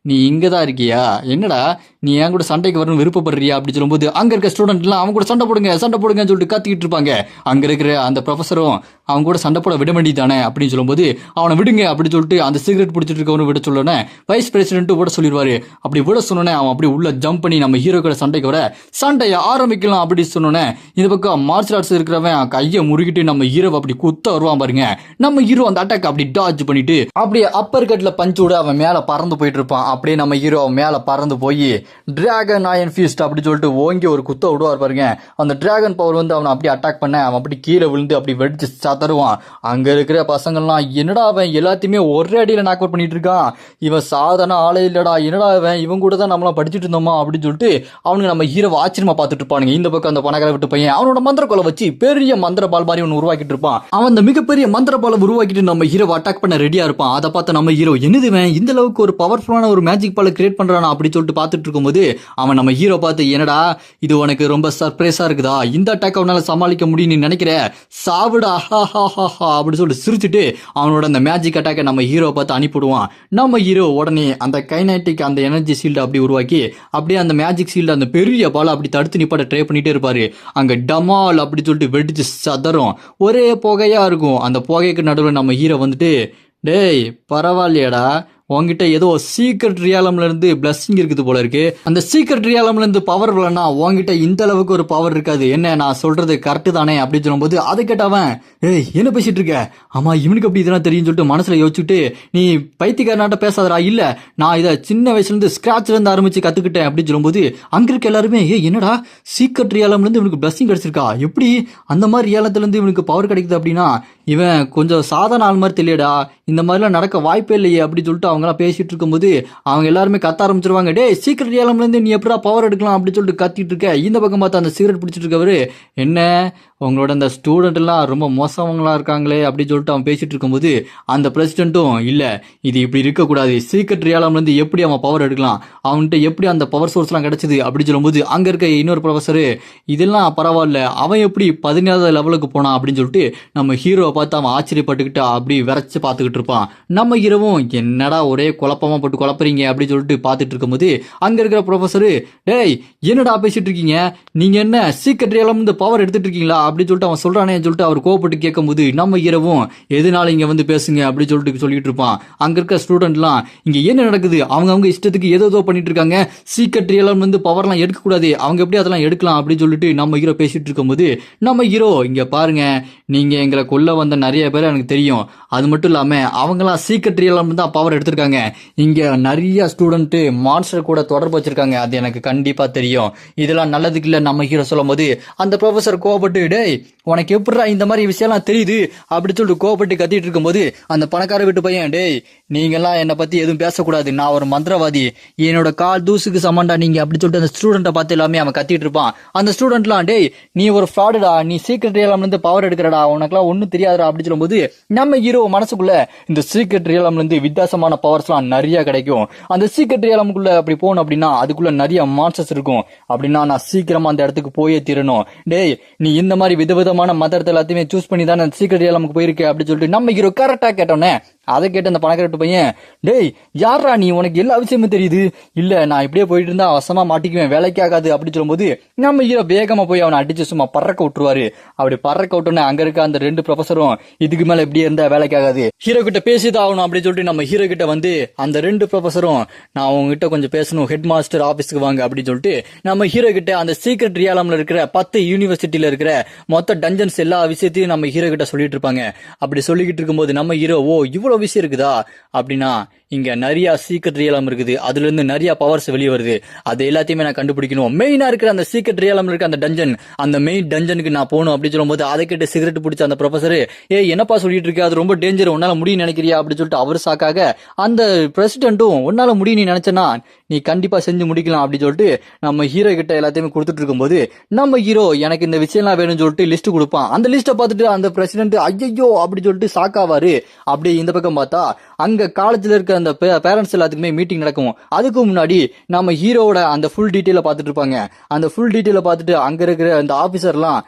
நீ இங்க தான் இருக்கியா, என்னடா நீ என் கூட சண்டைக்கு வரணும் விருப்பப்படுறியா அப்படி சொல்லும்போது அங்க இருக்க ஸ்டூடெண்ட்லாம் அவங்க கூட சண்டை போடுங்கன்னு சொல்லிட்டு கத்திக்கிட்டு இருப்பாங்க. அங்க இருக்கிற அந்த ப்ரொஃபஸரும் அவங்க கூட சண்டை போட விட வேண்டியதானே அப்படின்னு சொல்லும்போது அவனை விடுங்க அப்படி சொல்லிட்டு அந்த சிகரெட் பிடிச்சிட்டு இருக்கவனு விட சொல்லனே வைஸ் பிரசிடென்ட் விட சொல்லிடுவாரு. அப்படி விட சொன்னோன்னே அவன் அப்படி உள்ள ஜம்ப் பண்ணி நம்ம ஹீரோ கூட சண்டைக்கு வர சண்டையை ஆரம்பிக்கலாம் அப்படி சொன்னோன்னே இந்த பக்கம் மார்ஷல் ஆர்ட்ஸ் இருக்கிறவன் கையை முறுகிட்டு நம்ம ஹீரோவை அப்படி குத்த வருவான் பாருங்க. நம்ம ஹீரோ அந்த அட்டாக் அப்படி டாஜ் பண்ணிட்டு அப்படியே அப்பர் கட்ல பஞ்ச் விட அவன் மேல பறந்து போயிட்டு இருப்பான். அப்படியே நம்ம ஹீரோ மேல பறந்து போய் டிராகன் அயன் ஃபீஸ்ட் அப்படி சொல்லிட்டு ஓங்கி ஒரு குத்த விடுவார் பாருங்க. அந்த டிராகன் பவர் வந்து அவனை அப்படி அட்டாக் பண்ண அவன் அப்படி கீழே விழுந்து அப்படி வெடிச்சு தருவான். அங்க இருக்கிற பசங்கள்லாம் என்னடா அவன் எல்லாத்தையுமே ஒரே அடியில நாக் அவுட் பண்ணிட்டு இருக்கான், இவன் சாதாரண ஆளே இல்லடா, என்னடா அவன் இவன் கூட தான் நம்மளாம் படிச்சுட்டு இருந்தோமா அப்படின்னு சொல்லிட்டு அவனுக்கு நம்ம ஹீரோவை ஆச்சரியமா பார்த்துட்டு இருப்பானுங்க. இந்த பக்கம் அந்த பணக்கார விட்டு பையன் அவனோட மந்திர கோலை வச்சு பெரிய மந்திர பால் மாதிரி ஒன்று உருவாக்கிட்டு இருப்பான். அவன் அந்த மிகப்பெரிய மந்திர பாலை உருவாக்கிட்டு நம்ம ஹீரோவை அட்டாக் பண்ண ரெடியா இருப்பான். அதை பார்த்து நம்ம ஹீரோ என்னதுவன் இந்த அளவுக்கு ஒரு பவர்ஃபுல்லான ஒரு மேஜிக் பாலை கிரியேட் பண்றானா அப்படி சொல்லிட்டு பார்த்துட்டு இருக்கும்போது அவன் நம்ம ஹீரோ பார்த்து, என்னடா இது உனக்கு ரொம்ப சர்ப்ரைஸா இருக்குதா, இந்த அட்டாக் அவனால சமாளிக்க முடியும் நீ நினைக்கிற, சாவுடா அப்படி சொல்லிட்டு சிரிச்சுட்டு அவனோட அந்த மேஜிக் அட்டாக்கை நம்ம ஹீரோ பார்த்து அனுப்பிடுவான். நம்ம ஹீரோ உடனே அந்த கைனடிக் அந்த எனர்ஜி ஷீல்டு அப்படி உருவாக்கி அப்படியே அந்த மேஜிக் ஷீல்டு அந்த பெரிய பாலை அப்படி தடுத்து நிப்பாட்ட ட்ரை பண்ணிட்டே இருப்பாரு. அங்க டமால் அப்படி சொல்லிட்டு வெடிச்சு சதறும், ஒரே புகையா இருக்கும். அந்த புகைக்கு நடுவில் நம்ம ஹீரோ வந்துட்டு, டேய் பரவாயில்லையடா உங்ககிட்ட ஏதோ சீக்ரெட் ரியாலம்ல இருந்து பிளஸிங் இருக்குது போல இருக்கு, அந்த சீக்ரெட் ரியாலம்ல இருந்து பவர் இல்லைன்னா உங்ககிட்ட இந்த அளவுக்கு ஒரு பவர் இருக்காது, என்ன நான் சொல்றது கரெக்ட் தானே அப்படின்னு சொல்லும்போது அதை கேட்டவன், என்ன பேசிட்டு இருக்க, ஆமா இவனுக்கு அப்படி இதெல்லாம் தெரியும் சொல்லிட்டு மனசுல யோசிச்சுட்டு, நீ பைத்தியக்காரனாட்ட பேசாதடா, இல்ல நான் இதை சின்ன வயசுல இருந்து ஸ்கிராச்ல இருந்து ஆரம்பிச்சு கத்துக்கிட்டேன் அப்படின்னு சொல்லும்போது அங்க இருக்க எல்லாருமே, என்னடா சீக்ரெட் ரியாலம்ல இருந்து இவனுக்கு பிளஸிங் கிடைச்சிருக்கா, எப்படி அந்த மாதிரி ரியாலத்துல இருந்து இவனுக்கு பவர் கிடைக்குது அப்படின்னா இவன் கொஞ்சம் சாதாரண ஆள் மாதிரி தெரியடா, இந்த மாதிரிலாம் நடக்க வாய்ப்பே இல்லையே அப்படின்னு சொல்லிட்டு அவங்களாம் பேசிட்டு இருக்கும்போது அவங்க எல்லாருமே கத்த ஆரம்பிச்சிருவாங்க. டே சீக்ரெட் ரியாலம்ல இருந்து நீ எப்படா பவர் எடுக்கலாம் அப்படின்னு சொல்லிட்டு கத்திட்டு இருக்க. இந்த பக்கம் பார்த்தா அந்த சிகரெட் பிடிச்சிட்டு இருக்கவரு, என்ன உங்களோட அந்த ஸ்டூடெண்ட் எல்லாம் ரொம்ப மோசவங்களா இருக்காங்களே அப்படின்னு சொல்லிட்டு அவன் பேசிட்டு இருக்கும்போது அந்த பிரசிடென்ட்டும், இல்ல இது இப்படி இருக்கக்கூடாது, சீக்ரெட் ரியாலம்ல இருந்து எப்படி அவன் பவர் எடுக்கலாம், அவன்கிட்ட எப்படி அந்த பவர் சோர்ஸ் எல்லாம் கிடைச்சது அப்படின்னு சொல்லும்போது அங்க இருக்க இன்னொரு ப்ரொஃபஸரு, இதெல்லாம் பரவாயில்ல, அவன் எப்படி 17வது லெவலுக்கு போனான் அப்படின்னு சொல்லிட்டு நம்ம ஹீரோவை பார்த்து அவன் ஆச்சரியப்பட்டுக்கிட்டு அப்படி விரைச்சு பார்த்துக்கிட்டு இருப்பான். நம்ம ஹீரோவும் என்னடா ஒரே குழப்பமா போட்டு குழப்பறீங்க அப்படின்னு சொல்லிட்டு பார்த்துட்டு இருக்கும்போது அங்க இருக்கிற ப்ரொஃபஸரு, டேய் என்னடா பேசிட்டு இருக்கீங்க, நீங்க என்ன சீக்ரெட் ரியாலம் இந்த பவர் எடுத்துட்டு இருக்கீங்களா அப்படின்னு சொல்லிட்டு அவன் சொல்றானே சொல்லிட்டு அவர் கோவப்பட்டு கேட்கும்போது நம்ம ஹீரோவும் எதனால இங்க வந்து பேசுங்க அப்படின்னு சொல்லிட்டு இருப்பான். அங்க இருக்க ஸ்டூடெண்ட்லாம் இங்க என்ன நடக்குது, அவங்க இஷ்டத்துக்கு ஏதோ பண்ணிட்டு இருக்காங்க, சீக்ரெட் ரியலம் வந்து பவர்லாம் எடுக்க கூடாது, அவங்க எப்படி அதெல்லாம் எடுக்கலாம் அப்படின்னு சொல்லிட்டு நம்ம ஹீரோ பேசிட்டு இருக்கும்போது நம்ம ஹீரோ இங்க பாருங்க, நீங்க எங்களை கொல்ல வந்த நிறைய பேர் எனக்கு தெரியும், அது மட்டும் இல்லாம அவங்களாம் சீக்ரெட் ரியலம் தான் பவர் எடுத்திருக்காங்க, இங்க நிறைய ஸ்டூடெண்ட் மான்ஸ்டர் கூட தொடர்பு வச்சிருக்காங்க, அது எனக்கு கண்டிப்பா தெரியும், இதெல்லாம் நல்லதுக்கு இல்ல நம்ம ஹீரோ சொல்லும் போது அந்த ப்ரொஃபசர் கோவப்பட்டு டேய் உனக்கு எப்படா இந்த மாதிரி விஷயம்லாம் தெரியுது அப்படின்னு சொல்லிட்டு கோவப்பட்டு கத்திட்டு இருக்கும்போது அந்த பணக்கார வீட்டு பையன் டேய் நீங்கெல்லாம் என்னை பத்தி எதுவும் பேசக்கூடாது, நான் ஒரு மந்திரவாதி, என்னோட கால் தூசுக்கு சமண்டா நீங்க அப்படி சொல்லிட்டு அந்த ஸ்டூடெண்ட்டை பார்த்து எல்லாமே அவன் கத்திட்டு இருப்பான். அந்த ஸ்டூடெண்ட்லாம் டேய் நீ ஒரு ஃப்ராடுடா, நீ சீக்ரெட் ரியலம்ல இருந்து பவர் எடுக்கிறடா, உனக்குலாம் ஒன்னும் தெரியாதுடா அப்படி சொல்லும்போது நம்ம ஹீரோ மனசுக்குள்ள இந்த சீக்ரெட் ரியலம்ல இருந்து வித்தியாசமான பவர்ஸ்லாம் நிறைய கிடைக்கும், அந்த சீக்ரெட் ரியலம்குள்ள அப்படி போகணும் அப்படின்னா அதுக்குள்ள நிறைய மான்ஸ்டர்ஸ் இருக்கும், அப்படின்னா நான் சீக்கிரமா அந்த இடத்துக்கு போயே தீரணும், டேய் நீ இந்த மாதிரி விதவிதமான மந்திரத்தை எல்லாத்தையுமே சூஸ் பண்ணி தான் அந்த சீக்ரெட் ரியலமுக்கு போயிருக்க அப்படி சொல்லிட்டு நம்ம ஹீரோ கரெக்டா கேட்டோன்னே அதை கேட்டு அந்த பணக்காரட்டு பையன் டேய் யாரா நீ, உனக்கு எல்லா விஷயமும் தெரியுது, இல்ல நான் இப்படியே போயிட்டு இருந்தா அவசமா மாட்டிக்குவேன், வேலைக்கு ஆகாது அப்படி சொல்லும்போது நம்ம ஹீரோ வேகமா போய் அவனை அடிச்சு சும்மா பறக்க விட்டுருவாரு. அப்படி பறக்க விட்டோன்னே அங்க இருக்க அந்த 2 ப்ரொஃபஸரும் இதுக்கு மேல இப்படியே இருந்தா வேலைக்கு ஆகாது, ஹீரோ கிட்ட பேசிதான் ஆகணும் அப்படின்னு சொல்லிட்டு நம்ம ஹீரோ கிட்ட வந்து அந்த 2 ப்ரொஃபஸரும் நான் உங்ககிட்ட கொஞ்சம் பேசணும், ஹெட் மாஸ்டர் ஆபீஸ்க்கு வாங்க அப்படின்னு சொல்லிட்டு நம்ம ஹீரோ கிட்ட அந்த சீக்ரெட் ரியாலம்ல இருக்கிற 10 யூனிவர்சிட்டியில இருக்கிற மொத்த டஞ்சன்ஸ் எல்லா விஷயத்தையும் நம்ம ஹீரோ கிட்ட சொல்லிட்டு இருப்பாங்க. அப்படி சொல்லிக்கிட்டு இருக்கும்போது நம்ம ஹீரோ ஓ இவ்வளவு விஷயம் இருக்குதா அப்படின்னா இங்க நிறைய சீக்ரெட் ரியலம் இருக்குது, அதுல இருந்து நிறைய பவர்ஸ் வெளியே வருது, அது எல்லாத்தையுமே நான் கண்டுபிடிக்கணும், மெயினா இருக்கிற அந்த சீக்ரெட் ரியலம் இருக்க அந்த டஞ்சன், அந்த மெயின் டஞ்சனுக்கு நான் போகணும் அப்படி சொல்லும்போது அதை கேட்டு சிகரெட் பிடிச்ச அந்த ப்ரொஃபசர் என்னப்பா சொல்லிட்டு இருக்க, அது ரொம்ப டேஞ்சர், உன்னால முடியும் நினைக்கிறியா அப்படி சொல்லிட்டு அவர் சாக்காக அந்த பிரசிடென்ட்டும் உன்னால முடியும் நீ நினைச்சனா நீ கண்டிப்பா செஞ்சு முடிக்கலாம் அப்படி சொல்லிட்டு நம்ம ஹீரோ கிட்ட எல்லாத்தையுமே கொடுத்துட்டு இருக்கும்போது நம்ம ஹீரோ எனக்கு இந்த விஷயம்லாம் வேணும்னு சொல்லிட்டு லிஸ்ட் கொடுப்பான். அந்த லிஸ்ட்டை பார்த்துட்டு அந்த பிரசிடென்ட் ஐயோ அப்படி சொல்லிட்டு சாக்காவாரு. அப்படியே இந்த பக்கம் பார்த்தா அங்க காலேஜ்ல இருக்க அந்த பேரண்ட்ஸ் எல்லாத்துக்குமே மீட்டிங் நடக்கும். அதுக்கு முன்னாடி நம்ம ஹீரோவோட அந்த ஃபுல் டீட்டெயில பார்த்துட்டு இருப்பாங்க. அந்த ஃபுல் டீட்டெயில பார்த்துட்டு அங்க இருக்கிற அந்த ஆபீசர்லாம்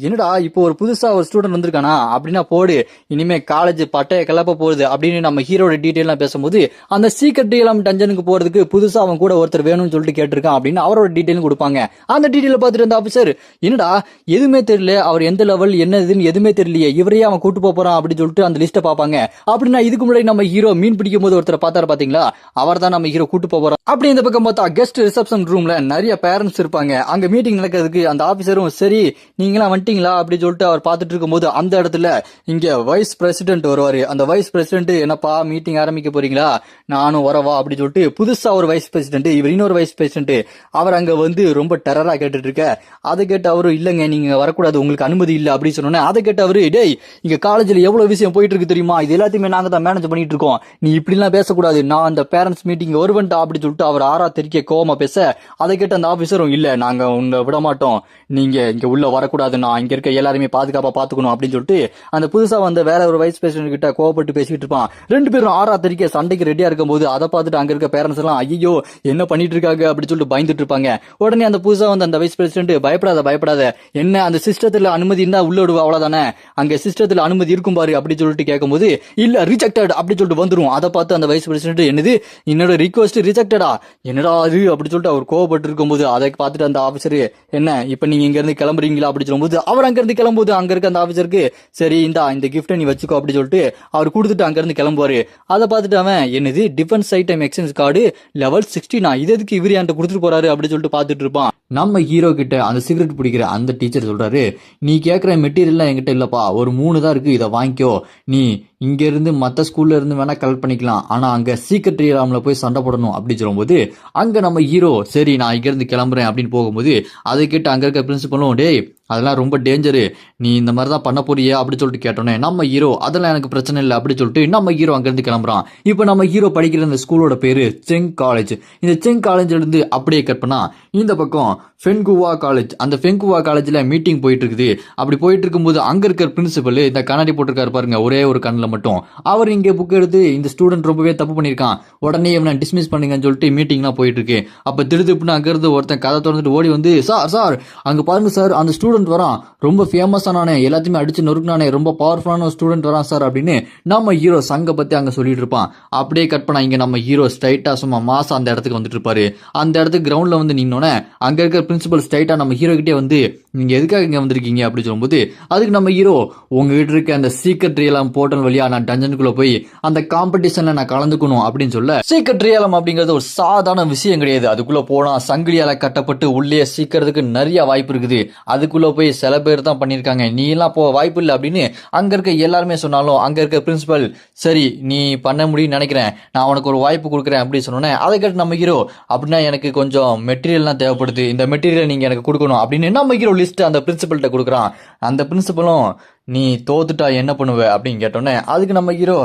என்னடா இப்போ ஒரு புதுசா ஒரு ஸ்டூடெண்ட் வந்திருக்கானா அப்படின்னா போடு, இனிமே காலேஜ் பட்டைய கிளப்ப போகுது அப்படின்னு நம்ம ஹீரோட டீட்டெயிலாம் பேசும்போது அந்த சீக்ரெட் ரியலம் டஞ்சனுக்கு போறதுக்கு புதுசா அவன் கூட ஒருத்தர் வேணும்னு சொல்லிட்டு கேட்டிருக்கான் அப்படின்னு அவரோட டீட்டெயிலும் கொடுப்பாங்க. அந்த டீட்டெயில பார்த்துட்டு அந்த ஆபீசர் என்னடா எதுவுமே தெரியல, அவர் எந்த லெவல் என்ன இதுன்னு எதுவுமே தெரியலையே, இவரையே அவன் கூட்டு போறான் அப்படின்னு சொல்லிட்டு அந்த லிஸ்ட்டை பார்ப்பாங்க. அப்படின்னா இதுக்கு முன்னாடி நம்ம ஹீரோ மீன் பிடிக்கும் போது ஒருத்தர் பார்த்தாரு பாத்தீங்களா, அவர் தான் நம்ம ஹீரோ கூட்டு போறான். அப்படி இந்த பக்கம் பார்த்தா கெஸ்ட் ரிசப்ஷன் ரூம்ல நிறைய பேரண்ட்ஸ் இருப்பாங்க. அங்க மீட்டிங் நடக்கிறதுக்கு அந்த ஆபீசரும் சரி நீங்களா வந்துட்டீங்களா அப்படி சொல்லிட்டு அவர் பார்த்துட்டு இருக்கும் போது அந்த இடத்துல இங்க வைஸ் பிரசிடென்ட் வருவாரு. அந்த வைஸ் பிரசிடென்ட் என்னப்பா மீட்டிங் ஆரம்பிக்க போறீங்களா, நானும் வரவா அப்படி சொல்லிட்டு புதுசா ஒரு வைஸ் பிரசிடென்ட், இவர் இன்னொரு வைஸ் பிரசிடென்ட், அவர் அங்க வந்து ரொம்ப டெரரா கேட்டுட்டு இருக்க. அதை கேட்டு அவரு இல்லங்க நீங்க வரக்கூடாது, உங்களுக்கு அனுமதி இல்ல அப்படின்னு சொன்னோன்னே அதை கேட்டு அவரு டேய் இங்க காலேஜ்ல எவ்வளவு விஷயம் போயிட்டு இருக்கு தெரியுமா, இது எல்லாத்தையுமே நாங்க தான் மேனேஜ் பண்ணிட்டு இருக்கோம், நீ இப்படிலாம் பேசக்கூடாது, நான் அந்த பேரண்ட்ஸ் மீட்டிங் வருவேன்டா அப்படி சொல்லிட்டு அவர் ஆறா தெரிக்க கோவமா பேச அதை கேட்டு அந்த ஆபீசரும் இல்ல நாங்க உங்களை விட மாட்டோம், நீங்க இங்க உள்ள வரக்கூடாது, நான் இங்க இருக்க எல்லாருமே பாதுகாப்பா பாத்துக்கணும் அப்படின்னு சொல்லிட்டு அந்த புதுசா வந்த வேற ஒரு வைஸ் பிரசிடென்ட் கிட்ட கோவப்பட்டு பேசிட்டு இருப்பான். 2 பேரும் ஆறா தெரிக்க சண்டைக்கு ரெடியா இருக்கும் போது அதை பார்த்துட்டு அங்க இருக்க பேரண்ட்ஸ் எல்லாம் ஐயோ என்ன பண்ணிட்டு இருக்காங்க அப்படி சொல்லிட்டு பயந்துட்டு இருப்பாங்க. உடனே அந்த புதுசா வந்து அந்த வைஸ் பிரசிடென்ட் பயப்படாத என்ன அந்த சிஸ்டத்துல அனுமதி இருந்தா உள்ள விடுவா அவ்வளவுதானே, அங்க சிஸ்டத்துல அனுமதி இருக்கும் பாரு அப்படி சொல்லிட்டு கேட்கும்போது இல்ல ரிஜெக்டட் அப்படி சொல்லிட்டு வந்துரும். அதை பார்த்து அந்த வைஸ் பிரசிடென்ட் என்னது என்னோட ரிக்வெஸ்ட் ரிஜெக்டடா என்னடா அது அப்படி சொல்லிட்டு அவர் கோவப்பட்டு இருக்கும்போது அதை பார்த்துட்டு அந்த ஆபீசர் என்ன இப்ப நீங்க இங்க இருந்து கிளம்புறீங்களா அப்படி சொல்லும்போது அவர் அங்க இருந்து கிளம்பும்போது அங்க இருக்க அந்த ஆபீசருக்கு சரி இந்த கிஃப்ட்டை நீ வச்சுக்கோ அப்படி சொல்லிட்டு அவர் கொடுத்துட்டு அங்க இருந்து கிளம்புவாரு. அதை பார்த்துட்டு அவன் என்னது defence item exchange card level 60 இது எதுக்கு இவரு என்கிட்ட கொடுத்துட்டு போறாரு அப்படி சொல்லிட்டு பார்த்துட்டு இருப்பான். நம்ம ஹீரோ கிட்ட அந்த சிகரெட் பிடிக்கிற அந்த டீச்சர் சொல்றாரு நீ கேட்கிற மெட்டீரியல்லாம் என்கிட்ட இல்லப்பா, ஒரு 3 தான் இருக்கு, இதை வாங்கிக்கோ, நீ இங்க இருந்து மத்த ஸ்கூல்ல இருந்து வேணா கலெக்ட் பண்ணிக்கலாம், ஆனா அங்க சீக்ரெட் ரியலாம்ல போய் சண்டை போடணும் அப்படின்னு சொல்லும்போது அங்க நம்ம ஹீரோ சரி நான் இங்க இருந்து கிளம்புறேன் அப்படின்னு போகும்போது அதை கேட்டு அங்க இருக்க பிரின்சிபலும் டேய் அதெல்லாம் ரொம்ப டேஞ்சரு, நீ இந்த மாதிரி தான் பண்ண போறியே அப்படி சொல்லிட்டு கேட்டோன்னே நம்ம ஹீரோ அதெல்லாம் எனக்கு பிரச்சனை இல்லை அப்படி சொல்லிட்டு நம்ம ஹீரோ அங்கிருந்து கிளம்புறான். இப்போ நம்ம ஹீரோ படிக்கிற இந்த ஸ்கூலோட பேரு செங் காலேஜ். இந்த செங் காலேஜ்ல இருந்து அப்படியே கட் பண்ணா இந்த பக்கம் ஃபென்குவா காலேஜ். அந்த ஃபென்குவா காலேஜ்ல மீட்டிங் போயிட்டு இருக்குது. அப்படி போயிட்டு இருக்கும்போது அங்க இருக்கிற பிரின்சிபல் இந்த கண்ணாடி போட்டிருக்காரு பாருங்க ஒரே ஒரு கண்ணில் மட்டும், அவர் இங்க புக் எடுத்து இந்த ஸ்டூடெண்ட் ரொம்பவே தப்பு பண்ணியிருக்கான், உடனே இவனை டிஸ்மிஸ் பண்ணுங்கன்னு சொல்லிட்டு மீட்டிங்லாம் போயிட்டு இருக்கு. அப்ப திருதுப்புன்னு அங்க இருந்து ஒருத்தன் கதை திறந்துட்டு ஓடி வந்து சார் அங்க பாருங்க சார் அந்த ஸ்டூடெண்ட் ஸ்டூடெண்ட் வரான், ரொம்ப ஃபேமஸானே, எல்லாத்தையுமே அடிச்சு நொறுக்குனானே, ரொம்ப பவர்ஃபுல்லான ஸ்டூடெண்ட் வரான் சார் அப்படின்னு நம்ம ஹீரோ சங்க பத்தி அங்க சொல்லிட்டு இருப்பான். அப்படியே கட் பண்ணா இங்க நம்ம ஹீரோ ஸ்ட்ரைட்டா சும்மா மாசா அந்த இடத்துக்கு வந்துட்டு இருப்பாரு. அந்த இடத்துக்கு கிரவுண்ட்ல வந்து நின்னோன்னே அங்க இருக்கிற பிரின்சிபல் ஸ்ட்ரைட்டா நம்ம ஹீரோ கிட்டே வந்து நீங்க எதுக்காக இங்க வந்திருக்கீங்க அப்படின்னு சொல்லும்போது அதுக்கு நம்ம ஹீரோ உங்ககிட்ட இருக்க அந்த சீக்ரெட் ரியலம் போர்ட்டல் வழியா நான் டஞ்சனுக்குள்ள போய் அந்த காம்படிஷன்ல நான் கலந்துக்கணும் அப்படின்னு சொல்ல, சீக்ரெட் ரியலம் அப்படிங்கிறது ஒரு சாதாரண விஷயம் கிடையாது. அதுக்குள்ள போனா சங்கிலியால கட்டப்பட்டு உள்ளே சீக்கிறதுக்கு நிறைய வாய்ப்பு இருக்குது. அதுக்குள்ள போய் சில பேர் தான் பண்ணிருக்காங்க, நீ எல்லாம் போக வாய்ப்பு இல்லை அப்படின்னு அங்க இருக்க எல்லாருமே சொன்னாலும் அங்க இருக்க பிரின்சிபல் சரி நீ பண்ண முடியும்னு நினைக்கிறேன், நான் உனக்கு ஒரு வாய்ப்பு கொடுக்குறேன் அப்படின்னு சொன்னேன். அதை கேட்டு நம்ம ஹீரோ அப்படின்னா எனக்கு கொஞ்சம் மெட்டீரியல்லாம் தேவைப்படுது, இந்த மெட்டீரியல் நீங்க எனக்கு கொடுக்கணும் அப்படின்னு நம்ம ஹீரோ லிஸ்ட் அந்த பிரின்சிபல்கிட்ட கொடுக்குறான். அந்த பிரின்சிபலும் நீ தோத்துட்டா என்ன பண்ணுவ அப்படின்னு கேட்டோன்னே அதுக்கு நம்ம ஹீரோ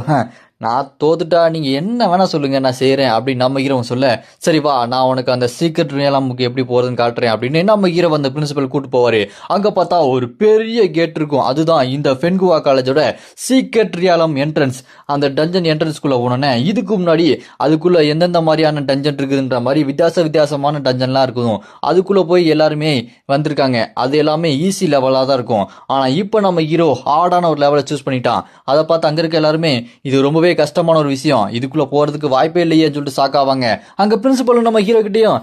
நான் தோத்துட்டா நீங்க என்ன வேணா சொல்லுங்க நான் செய்யறேன் அப்படின்னு நம்ம ஹீரோ சொல்ல, சரி வா நான் உனக்கு அந்த சீக்ரெட் ரியலமுக்கு எப்படி போறதுன்னு காட்டுறேன் அப்படின்னு நம்ம ஹீரோ அந்த பிரின்சிபல் கூட்டு போவாரு. அங்க பார்த்தா ஒரு பெரிய கேட் இருக்கும், அதுதான் இந்த ஃபென்குவா காலேஜோட சீக்ரெட் ரியலம் என்ட்ரன்ஸ். அந்த டஞ்சன் என்ட்ரன்ஸ்குள்ள போனோன்னே இதுக்கு முன்னாடி அதுக்குள்ள எந்தெந்த மாதிரியான டஞ்சன் இருக்குதுன்ற மாதிரி வித்தியாசமான டஞ்சன்லாம் இருக்கும். அதுக்குள்ள போய் எல்லாருமே வந்திருக்காங்க, அது எல்லாமே ஈஸி லெவலா தான் இருக்கும். ஆனா இப்ப நம்ம ஹீரோ ஹார்டான ஒரு லெவலை சூஸ் பண்ணிட்டான். அதை பார்த்து அங்க இருக்க எல்லாருமே இது ரொம்பவே கஷ்டமான ஒரு விஷயம், இதுக்குள்ள போறதுக்கு வாய்ப்பே இல்லையே சொல்லிட்டு சாக்காவாங்க. அங்க பிரின்சிபல் நம்ம ஹீரோ கிட்டயும்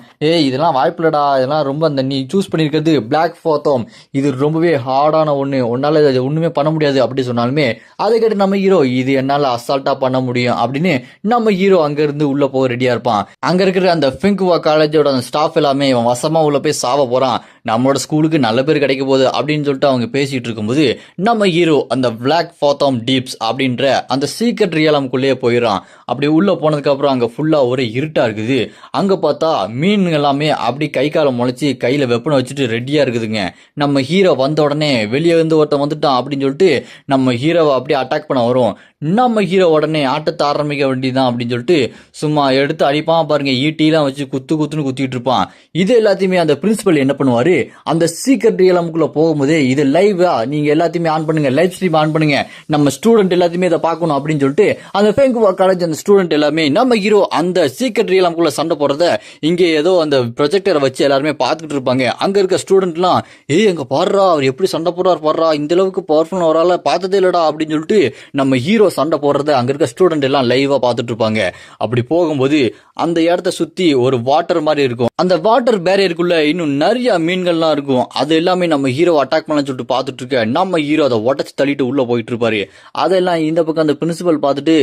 இதெல்லாம் வாய்ப்பு இல்லடா, இதெல்லாம் ரொம்ப அந்த நீ சூஸ் பண்ணிருக்கிறது பிளாக் ஃபோத்தோம், இது ரொம்பவே ஹார்டான ஒண்ணு, உன்னால ஒண்ணுமே பண்ண முடியாது அப்படி சொன்னாலுமே அதை கேட்டு நம்ம ஹீரோ இது என்னால அசால்ட்டா பண்ண முடியும் அப்படின்னு நம்ம ஹீரோ அங்க இருந்து உள்ள போக ரெடியா இருப்பான். அங்க இருக்கிற அந்த ஃபென்குவா காலேஜோட அந்த ஸ்டாஃப் எல்லாமே இவன் வசமா உள்ள போய் சாவ போறான், நம்மளோட ஸ்கூலுக்கு நல்ல பேர் கிடைக்க போகுது அப்படின்னு சொல்லிட்டு அவங்க பேசிட்டு இருக்கும்போது நம்ம ஹீரோ அந்த பிளாக் ஃபோத்தோம் டீப்ஸ் அப்படின்ற அந்த சீக்ரெட் ரியலமுக்குள்ளேயே போயிடறான். அப்படி உள்ள போனதுக்கு அப்புறம் அங்க ஃபுல்லா ஒரே இருட்டா இருக்குது. அங்க பார்த்தா மீன் எல்லாமே அப்படி கை காலை முளைச்சி கையில வெப்பனை வச்சுட்டு ரெடியா இருக்குதுங்க. நம்ம ஹீரோ வந்த உடனே வெளியே வந்து ஒருத்தன் வந்துட்டான் அப்படின்னு சொல்லிட்டு நம்ம ஹீரோவை அப்படியே அட்டாக் பண்ண வரும். நம்ம ஹீரோ உடனே ஆட்டத்தை ஆரம்பிக்க வேண்டியதான் அப்படின்னு சொல்லிட்டு சும்மா எடுத்து அடிப்பான் பாருங்க, ஈட்டிலாம் வச்சு குத்துன்னு குத்திட்டு இருப்பான். இது எல்லாத்தையுமே அந்த பிரின்சிபல் என்ன பண்ணுவாரு, அந்த சீக்ரெட் ரியலமுக்குள்ள போகும்போதே இது லைவா நீங்க எல்லாத்தையுமே ஆன் பண்ணுங்க, லைவ் ஸ்ட்ரீம் ஆன் பண்ணுங்க, நம்ம ஸ்டூடெண்ட் எல்லாத்தையுமே இதை பார்க்கணும் அப்படின்னு சொல்லிட்டு அந்த ஃபென்குவா காலேஜ் அந்த ஸ்டூடெண்ட் எல்லாமே நம்ம ஹீரோ அந்த சீக்ரெட் ரியலமுக்குள்ள சண்டை போடுறத இங்கே ஏதோ அந்த ப்ரொஜெக்டரை வச்சு எல்லாருமே பார்த்துட்டு இருப்பாங்க. அங்க இருக்க ஸ்டூடெண்ட்லாம் எங்க பாடுறா அவர் எப்படி சண்டை போடுறாரு பாடுறா, இந்த அளவுக்கு பவர்ஃபுல் அவரால் பார்த்ததே இல்லடா அப்படின்னு சொல்லிட்டு நம்ம ஹீரோ சண்டை போடுறத அங்க இருக்க ஸ்டூடெண்ட் எல்லாம் லைவா பார்த்துட்டு இருப்பாங்க. அப்படி போகும்போது அந்த இடத்த சுத்தி ஒரு வாட்டர் மாதிரி இருக்கும், அந்த வாட்டர் பேரியருக்குள்ள இன்னும் நிறைய மீன்கள்லாம் இருக்கும். அது எல்லாமே நம்ம ஹீரோ அட்டாக் பண்ண சொல்லிட்டு பார்த்துட்டு இருக்க நம்ம ஹீரோ அதை உடச்சு தள்ளிட்டு உள்ள போயிட்டு இருப்பாரு. அதெல்லாம் இந்த பக்கம் அந்த பிரின்சிபல் பார்த்துட்டு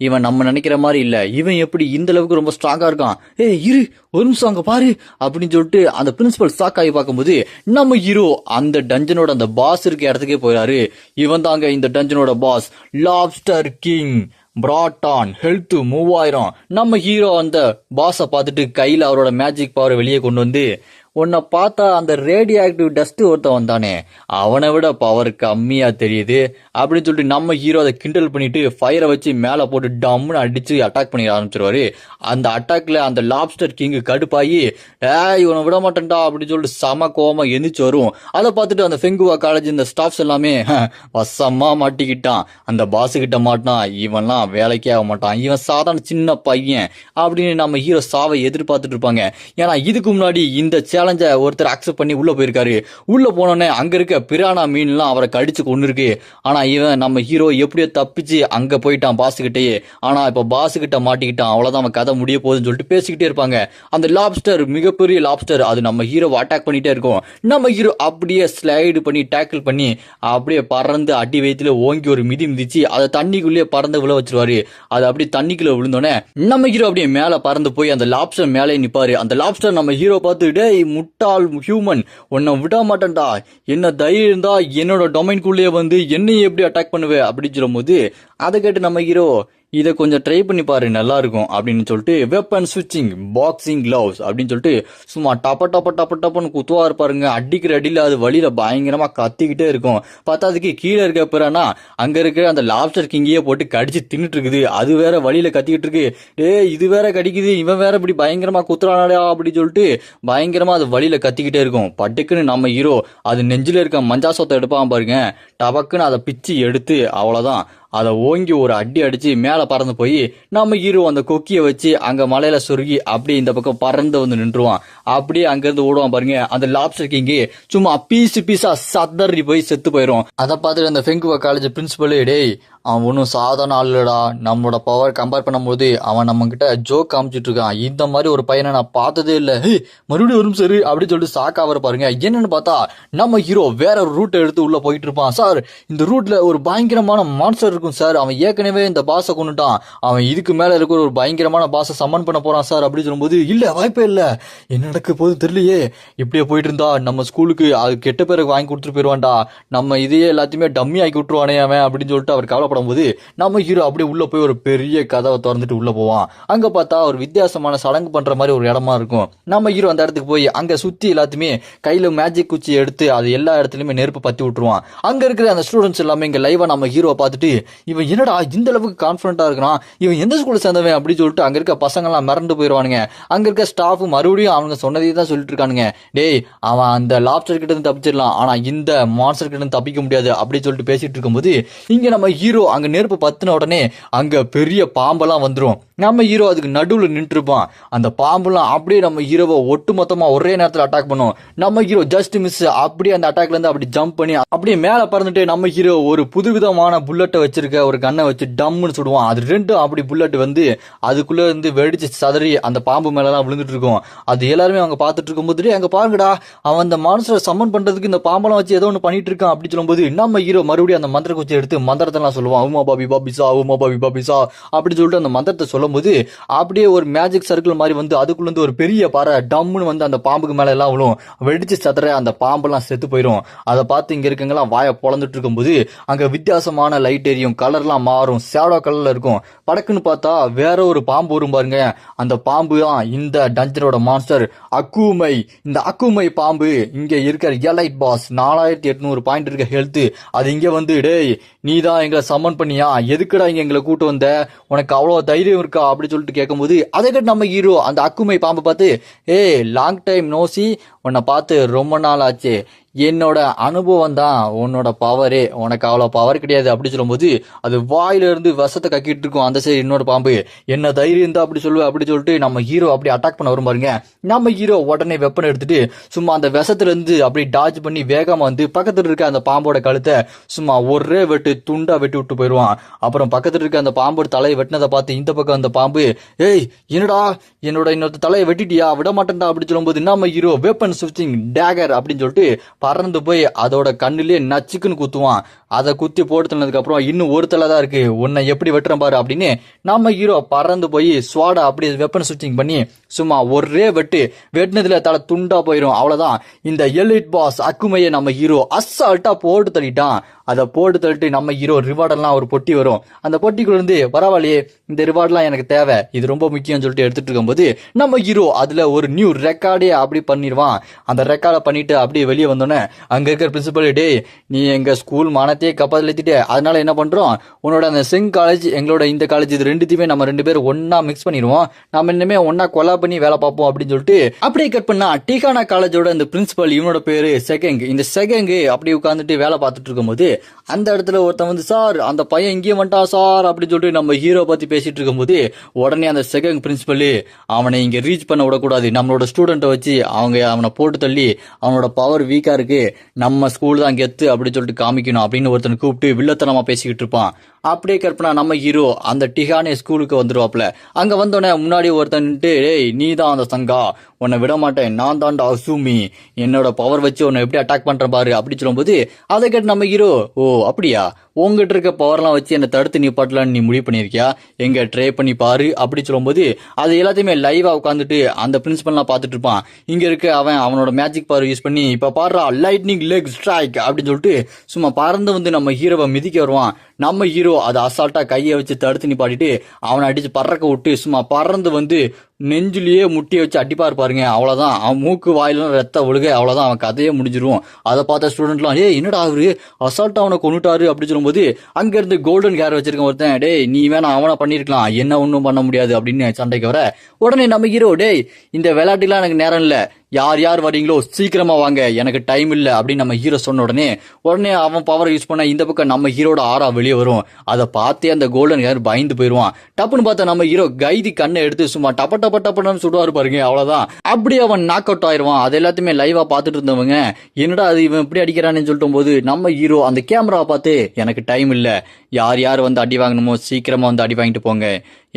இவன் நம்ம நினைக்கிற மாதிரி இல்ல, இவன் எப்படி இந்த அளவுக்கு ரொம்ப ஸ்ட்ராங்கா இருக்கான், இரு ஒரு நிமிஷம் அங்க பாரு அப்படின்னு சொல்லிட்டு அந்த பிரின்சிபல் ஷாக் ஆகி பார்க்கும்போது நம்ம ஹீரோ அந்த டஞ்சனோட அந்த பாஸ் இருக்க இடத்துக்கே போயிறாரு. இவன் தாங்க இந்த டஞ்சனோட பாஸ், லாப்ஸ்டர் கிங் பிராட்டான், ஹெல்த் 3000. நம்ம ஹீரோ அந்த பாஸை பார்த்துட்டு கையில அவரோட மேஜிக் பவர் வெளியே கொண்டு வந்து உன்னை பார்த்தா அந்த ரேடியோ ஆக்டிவ் டஸ்ட் ஒருத்தன் வந்தானே அவனை விட பவர் கம்மியா தெரியுது அப்படின்னு சொல்லிட்டு நம்ம ஹீரோ அதை கிண்டல் பண்ணிட்டு ஃபயரை வச்சு மேல போட்டு டம்னு அடிச்சு அட்டாக் பண்ணி ஆரம்பிச்சிருவாரு. அந்த அட்டாக்ல அந்த லாப்ஸ்டர் கிங் கடுப்பாயி இவனை விட மாட்டேன்டா அப்படின்னு சொல்லிட்டு சம கோவமா எந்திரிச்சு வரும். அதை பார்த்துட்டு அந்த ஃபென்குவா காலேஜ் இந்த ஸ்டாஃப்ஸ் எல்லாமே வசமா மாட்டிக்கிட்டான், அந்த பாஸ் கிட்ட மாட்டான், இவன்லாம் வேலைக்கே ஆக மாட்டான், இவன் சாதாரண சின்ன பையன் அப்படின்னு நம்ம ஹீரோ சாவை எதிர்பார்த்துட்டு இருப்பாங்க. ஏன்னா இதுக்கு முன்னாடி இந்த சேலஞ்ச ஒருத்தர் அக்செப்ட் பண்ணி உள்ள போயிருக்காரு. உள்ள போனோடனே அங்க இருக்க பிரானா மீன்லாம் அவரை கடிச்சு கொண்டு இருக்கு. ஆனா இவன் நம்ம ஹீரோ எப்படியோ தப்பிச்சு அங்க போயிட்டான் பாஸ் கிட்டயே. ஆனா இப்ப பாஸ் கிட்ட மாட்டிக்கிட்டான், அவ்வளவுதான் அவன் கதை முடிய போகுதுன்னு சொல்லிட்டு பேசிக்கிட்டே இருப்பாங்க. அந்த லாப்ஸ்டர் மிகப்பெரிய லாப்ஸ்டர் அது நம்ம ஹீரோவை அட்டாக் பண்ணிட்டே இருக்கும். நம்ம ஹீரோ அப்படியே ஸ்லைடு பண்ணி டேக்கிள் பண்ணி அப்படியே பறந்து அடி வயித்துல ஓங்கி ஒரு மிதி மிதிச்சு அதை தண்ணிக்குள்ளேயே பறந்து விழ வச்சிருவாரு. அது அப்படியே தண்ணிக்குள்ள விழுந்தோடனே நம்ம ஹீரோ அப்படியே மேல பறந்து போய் அந்த லாப்ஸ்டர் மேலே நிப்பாரு. அந்த லாப்ஸ்டர் நம்ம ஹீரோ பார்த்துட்டு முட்டாள் ஹியூமன் உன்னை விட மாட்டேன்டா, என்ன தைரியம் இருந்தா என்னோட டொமைன்குள்ளேயே வந்து என்னையும் எப்படி அட்டாக் பண்ணுவே அப்படின்னு சொல்லும் போது அதை கேட்டு நம்ம ஹீரோ இதை கொஞ்சம் ட்ரை பண்ணி பாரு நல்லா இருக்கும் அப்படின்னு சொல்லிட்டு வெப்பன் ஸ்விட்சிங் பாக்ஸிங் கிளவுஸ் அப்படின்னு சொல்லிட்டு சும்மா டப்பன்னு குத்துவா இருப்பாருங்க. அடிக்கிற அடியில் அது வழியில பயங்கரமா கத்திக்கிட்டே இருக்கும். பத்தாவதுக்கு கீழே இருக்க பிறனா அங்க இருக்கிற அந்த லாப்ஸ்டர் கிங்கையே போட்டு கடிச்சு தின்னுட்டு இருக்குது, அது வேற வழியில கத்திக்கிட்டு இருக்கு. இது வேற கடிக்குது, இவன் வேற இப்படி பயங்கரமா குத்துறானடா அப்படின்னு சொல்லிட்டு பயங்கரமா அது வழியில கத்திக்கிட்டே இருக்கும். பட்டுக்குன்னு நம்ம ஹீரோ அது நெஞ்சில இருக்க மஞ்சா சொத்தை எடுப்பான் பாருங்க, டபக்குன்னு அதை பிச்சு எடுத்து அவ்வளவுதான் அதை ஓங்கி ஒரு அடி அடிச்சு மேல பறந்து போய் நம்ம ஹீரோ அந்த கொக்கியை வச்சு அங்க மலையில சொருகி அப்படியே இந்த பக்கம் பறந்து வந்து நின்றுவான். அப்படியே அங்கிருந்து ஓடுவான் பாருங்க. அந்த லாப்ஸ்டர் கிங் சும்மா பீஸா சதறி போய் செத்து போயிடும். அதை பார்த்துட்டு அந்த ஃபெங்குவா காலேஜ் பிரின்சிபல், டேய் அவன் ஒன்றும் சாதாரண ஆளுடா, நம்மளோட பவர் கம்பேர் பண்ணும்போது அவன் நம்ம கிட்ட ஜோக் காமிச்சிட்டு இருக்கான், இந்த மாதிரி ஒரு பையனை நான் பார்த்ததே இல்லை, மறுபடியும் வரும் சரி அப்படின்னு சொல்லிட்டு சாக்காவர பாருங்க. என்னன்னு பார்த்தா நம்ம ஹீரோ வேற ஒரு ரூட்டை எடுத்து உள்ள போயிட்டு இருப்பான். சார் இந்த ரூட்ல ஒரு பயங்கரமான மான்ஸ்டர் இருக்கும் சார், அவன் ஏற்கனவே இந்த பாஸை கொண்டுட்டான், அவன் இதுக்கு மேல இருக்கிற ஒரு பயங்கரமான பாஸை சம்மன் பண்ண போறான் சார் அப்படின்னு சொல்லும்போது, இல்ல வாய்ப்பே இல்ல, என்ன நடக்க போகுது தெரியலையே, இப்படியே போயிட்டு இருந்தா நம்ம ஸ்கூலுக்கு அது கெட்ட பேருக்கு வாங்கி கொடுத்துட்டு போயிடுவான்டா, நம்ம இதையே எல்லாத்தையுமே டம்மி ஆக்கி விட்டுருவானே அவன் அப்படின்னு சொல்லிட்டு அவர் கவலைப்படும் போது நம்ம ஹீரோ அப்படியே உள்ள போய் ஒரு பெரிய கதவை திறந்துட்டு உள்ள போவான். அங்க பார்த்தா ஒரு வித்தியாசமான சடங்கு பண்ற மாதிரி ஒரு இடமா இருக்கும். நம்ம ஹீரோ அந்த இடத்துக்கு போய் அங்க சுத்தி எல்லாத்தையுமே கையில மேஜிக் குச்சி எடுத்து அது எல்லா இடத்துலயுமே நெருப்பு பத்தி விட்டுருவான். அங்க இருக்கிற அந்த ஸ்டூடெண்ட்ஸ் எல்லாமே இங்க லைவா நம்ம ஹீரோவை பார்த்துட்டு, இவன் என்னடா இந்த அளவுக்கு கான்பிடண்டா இருக்கிறான், இவன் எந்த ஸ்கூல்ல சேர்ந்தவன் அப்படின்னு சொல்லிட்டு அங்க இருக்க பசங்க எல்லாம் மிரண்டு போயிடுவானுங்க. அங்க இருக்க ஸ்டாஃப் மறுபடியும் அவங்க சொன்னதே தான் சொல்லிட்டு இருக்கானுங்க, டேய் அவன் அந்த லாப்ஸ்டர் கிட்ட இருந்து தப்பிச்சிடலாம், ஆனா இந்த மான்ஸ்டர் கிட்ட இருந்து தப்பிக்க முடியாது அப்படின்னு சொல்லிட்டு பேசிட்டு இருக்கும்போது இங்க நம்ம ஹீரோ அங்க நெருப்பு பத்தின உடனே அங்க பெரிய பாம்பெல்லாம் வந்துரும். நம்ம ஹீரோ அதுக்கு நடுவுல நின்று இருப்பான். அந்த பாம்பெல்லாம் அப்படியே நம்ம ஹீரோவை ஒட்டு மொத்தமா ஒரே நேரத்தில் அட்டாக் பண்ணும். நம்ம ஹீரோ ஜஸ்ட் மிஸ் அப்படியே அந்த அட்டாக்ல இருந்து அப்படி ஜம்ப் பண்ணி அப்படியே மேல பறந்துட்டு நம்ம ஹீரோ ஒரு புதுவிதமான புல்லட்டை வச்சிருக்க ஒரு கண்ணை வச்சு டம்னு சுடுவான். அது ரெண்டும் அப்படி புல்லட் வந்து அதுக்குள்ள இருந்து வெடிச்சு சதறி அந்த பாம்பு மேல எல்லாம் விழுந்துட்டு இருக்கும். அது எல்லாருமே அவங்க பார்த்துட்டு இருக்கும்போது, அங்க பாருங்கடா அவன் அந்த மான்ஸ்டரை சம்மன் பண்றதுக்கு இந்த பாம்பெல்லாம் வச்சு ஏதோ ஒன்று பண்ணிட்டு இருக்கான் அப்படின்னு சொல்லும்போது நம்ம ஹீரோ மறுபடியும் அந்த மந்திர குச்சி எடுத்து மந்திரத்தெல்லாம் சொல்லுவான். உமா பாபி பாபிசா உமா பாபி பாபிசா அப்படின்னு சொல்லிட்டு அந்த மந்திரத்தை சொல்லும்போது அப்படியே ஒரு மேஜிக் சர்க்கிள் மாதிரி வந்து அதுக்குள்ள இருந்து ஒரு பெரிய பாறை டம்னு வந்து அந்த பாம்புக்கு மேல எல்லாம் விழும். வெடிச்சு சதற அந்த பாம்பெல்லாம் செத்து போயிடும். அதை பார்த்து இங்க இருக்கவங்கலாம் வாயை பொழந்துட்டு இருக்கும்போது அங்க வித்தியாசமான லைட் எரியும், கலர்லாம் மாறும், ஷேடோ கலர்ல இருக்கும். படக்குன்னு பார்த்தா வேற ஒரு பாம்பு வரும் பாருங்க. அந்த பாம்பு தான் இந்த டஞ்சனோட மான்ஸ்டர் அக்குமை. இந்த அக்குமை பாம்பு இங்க இருக்கிற எலைட் பாஸ் 4800 பாயிண்ட் இருக்க ஹெல்த். அது இங்க வந்து, டேய் நீ தான் எங்களை சம்மன் பண்ணியா, எதுக்குடா இங்க எங்களை கூட்டு வந்த, உனக்கு அவ்வளவு தைரியம் இருக்கா அப்படின்னு சொல்லிட்டு கேட்கும்போது அதை கட்டு நம்ம ஹீரோ அந்த அக்குமை பாம்பை பார்த்து, லாங் டைம் நோசி, உன்னை பார்த்து ரொம்ப நாள் ஆச்சு, என்னோட அனுபவம் தான் உன்னோட பவரே, உனக்கு அவ்வளோ பவர் கிடையாது அப்படி சொல்லும்போது அது வாயில இருந்து விஷத்தை கக்கிட்டு இருக்கும். அந்த சைடு இன்னொரு பாம்பு, என்ன தைரியம் தான் அப்படி சொல்லுவேன் அப்படி சொல்லிட்டு நம்ம ஹீரோ அப்படி அட்டாக் பண்ண வரும் பாருங்க. நம்ம ஹீரோ உடனே வெப்பனை எடுத்துட்டு சும்மா அந்த விஷத்துல இருந்து அப்படி டாஜ் பண்ணி வேகமா வந்து பக்கத்துல இருக்க அந்த பாம்போட கழுத்தை சும்மா ஒரே வெட்டு துண்டா வெட்டி விட்டு போயிடுவான். அப்புறம் பக்கத்துல இருக்க அந்த பாம்போட தலையை வெட்டினதை பார்த்து இந்த பக்கம் அந்த பாம்பு, என்னடா என்னோட இன்னொரு தலையை வெட்டிட்டியா, விட மாட்டேன்டா அப்படி சொல்லும்போது நம்ம ஹீரோ வெப்பன் ஸ்விட்சிங் டேகர் அப்படின்னு சொல்லிட்டு பறந்து போய் அதோட கண்ணுலயே நச்சுக்குன்னு குத்துவான். அதை குத்தி போட்டு தந்ததுக்கு அப்புறம் இன்னும் ஒரு தலை தான் இருக்கு, உன்னை எப்படி வெட்டுறேன் பாரு அப்படின்னு நம்ம ஹீரோ பறந்து போய் ஸ்வாட அப்படி வெப்பன் ஸ்விட்சிங் பண்ணி சும்மா ஒரே வெட்டினதுல தலை துண்டா போயிடும். அவ்வளவுதான், இந்த எலிட் பாஸ் அக்குமையை நம்ம ஹீரோ அசால்ட்டா போட்டு தள்ளிட்டான். அதை போட்டு தள்ளிட்டு நம்ம ஹீரோ ரிவார்டெல்லாம் ஒரு பொட்டி வரும். அந்த பொட்டிக்குள்ள இருந்து பரவாயில்லையே இந்த ரிவார்ட்லாம் எனக்கு தேவை, இது ரொம்ப முக்கியம்னு சொல்லிட்டு எடுத்துட்டு இருக்கும்போது நம்ம ஹீரோ அதுல ஒரு நியூ ரெக்கார்டே அப்படி பண்ணிடுவான். அந்த ரெக்கார்டை பண்ணிட்டு அப்படியே வெளியே வந்தோன்னே அங்க இருக்கிற பிரின்சிபல், டே நீ எங்க ஸ்கூல் மானத்தையே கப்பல் ஏத்திட்டே, அதனால என்ன பண்றோம், உன்னோட அந்த செங் காலேஜ் எங்களோட இந்த காலேஜ் இது ரெண்டுத்தையுமே நம்ம 2 பேரும் ஒன்னா மிக்ஸ் பண்ணிடுவோம், நம்ம இனிமே ஒன்னா கொலா பண்ணி வேலை பார்ப்போம் அப்படின்னு சொல்லிட்டு அப்படியே கட் பண்ணா டிகானா காலேஜோட இந்த பிரின்சிபல், இவனோட பேரு செகங். இந்த செகங் அப்படி உட்காந்துட்டு வேலை பார்த்துட்டு இருக்கும்போது அந்த இடத்துல ஒருத்தன் வந்து, சார் அந்த பையன் இங்கேயே வந்துட்டான் சார் அப்படின்னு சொல்லிட்டு நம்ம ஹீரோ பத்தி பேசிட்டு இருக்கும்போது உடனே அந்த செகண்ட் பிரின்சிபல், அவனை இங்க ரீச் பண்ண விடக்கூடாது, நம்மளோட ஸ்டூடெண்ட்டை வச்சு அவனை போட்டு தள்ளி அவனோட பவர் வீக்கா இருக்கு, நம்ம ஸ்கூல் தான் கெத்து அப்படின்னு சொல்லிட்டு காமிக்கணும் அப்படின்னு ஒருத்தனை கூப்பிட்டு வில்லத்தனமா பேசிக்கிட்டு இருப்பான். அப்படியே கற்பனா நம்ம ஹீரோ அந்த டிகானே ஸ்கூலுக்கு வந்துருவாப்ல. அங்க வந்தோடனே முன்னாடி ஒருத்தன்ட்டு, டேய் நீ தான் அந்த சங்கா, உன்னை விட மாட்டேன், நான் தான்டா அசூமி, என்னோட பவர் வச்சு உன்னை எப்படி அட்டாக் பண்ற பாரு அப்படி சொல்லும்போது அதை கேட்டு நம்ம ஹீரோ, ஓ அப்படியா, உங்ககிட்ட இருக்க பவர்லாம் வச்சு என்னை தடுத்து நிப்பாட்டலான்னு நீ முடிவு பண்ணிருக்கியா, எங்க ட்ரை பண்ணி பாரு அப்படி சொல்லும்போது அது எல்லாத்தையுமே லைவா உட்காந்துட்டு அந்த பிரின்சிபல்லாம் பார்த்துட்டு இருப்பான். இங்க இருக்க அவனோட மேஜிக் பவர் யூஸ் பண்ணி இப்ப பாடுறா லைட்னிங் லெக் ஸ்ட்ரைக் அப்படின்னு சொல்லிட்டு சும்மா பறந்து வந்து நம்ம ஹீரோவை மிதிக்க வருவான். நம்ம ஹீரோ அதை அசால்ட்டா கையை வச்சு தடுத்து நிப்பாட்டிட்டு அவனை அடிச்சு பறக்க விட்டு சும்மா பறந்து வந்து நெஞ்சிலேயே முட்டியை வச்சு அடிப்பாரு பாருங்க. அவ்வளவுதான், அவன் மூக்கு வாயிலும் ரத்த ஒழுக, அவ்வளவுதான், அவன் கதையே முடிஞ்சிரும். அதை பார்த்த ஸ்டூடெண்ட்லாம், என்னடா அவரு அசால்ட்டா அவனை கொண்டுட்டாரு அப்படி சொல்லும்போது அங்க இருந்து கோல்டன் கேர் வச்சிருக்க ஒருத்தன், டேய் நீ வேணா அவனை பண்ணிருக்கலாம், என்ன ஒன்னும் பண்ண முடியாது அப்படின்னு சண்டைக்கு வர உடனே நம்ம ஹீரோ, டேய் இந்த விளையாட்டுலாம் எனக்கு நேரம் இல்ல, யார் யார் வரீங்களோ சீக்கிரமா வாங்க, எனக்கு டைம் இல்ல அப்படின்னு நம்ம ஹீரோ சொன்ன உடனே அவன் பவரை யூஸ் பண்ண இந்த பக்கம் நம்ம ஹீரோட ஆரா வெளியே வரும். அதை பார்த்தே அந்த கோல்டன் ஹேர் பயந்து போயிருவான். டப்புன்னு பார்த்தா நம்ம ஹீரோ கைதி கண்ணை எடுத்து சும்மா டப்ப டப்ப டப்பன்னு சுடுவாரு பாருங்க, அவ்வளவுதான். அப்படி அவன் நாக் அவுட் ஆயிருவான். அது எல்லாத்தையுமே லைவா பார்த்துட்டு இருந்தவங்க என்னடா அது இவன் இப்படி அடிக்கிறான்னு சொல்லிட்டு போது நம்ம ஹீரோ அந்த கேமராவை பார்த்து எனக்கு டைம் இல்ல, யார் யார் வந்து அடி வாங்கணுமோ சீக்கிரமா வந்து அடி வாங்கிட்டு போங்க,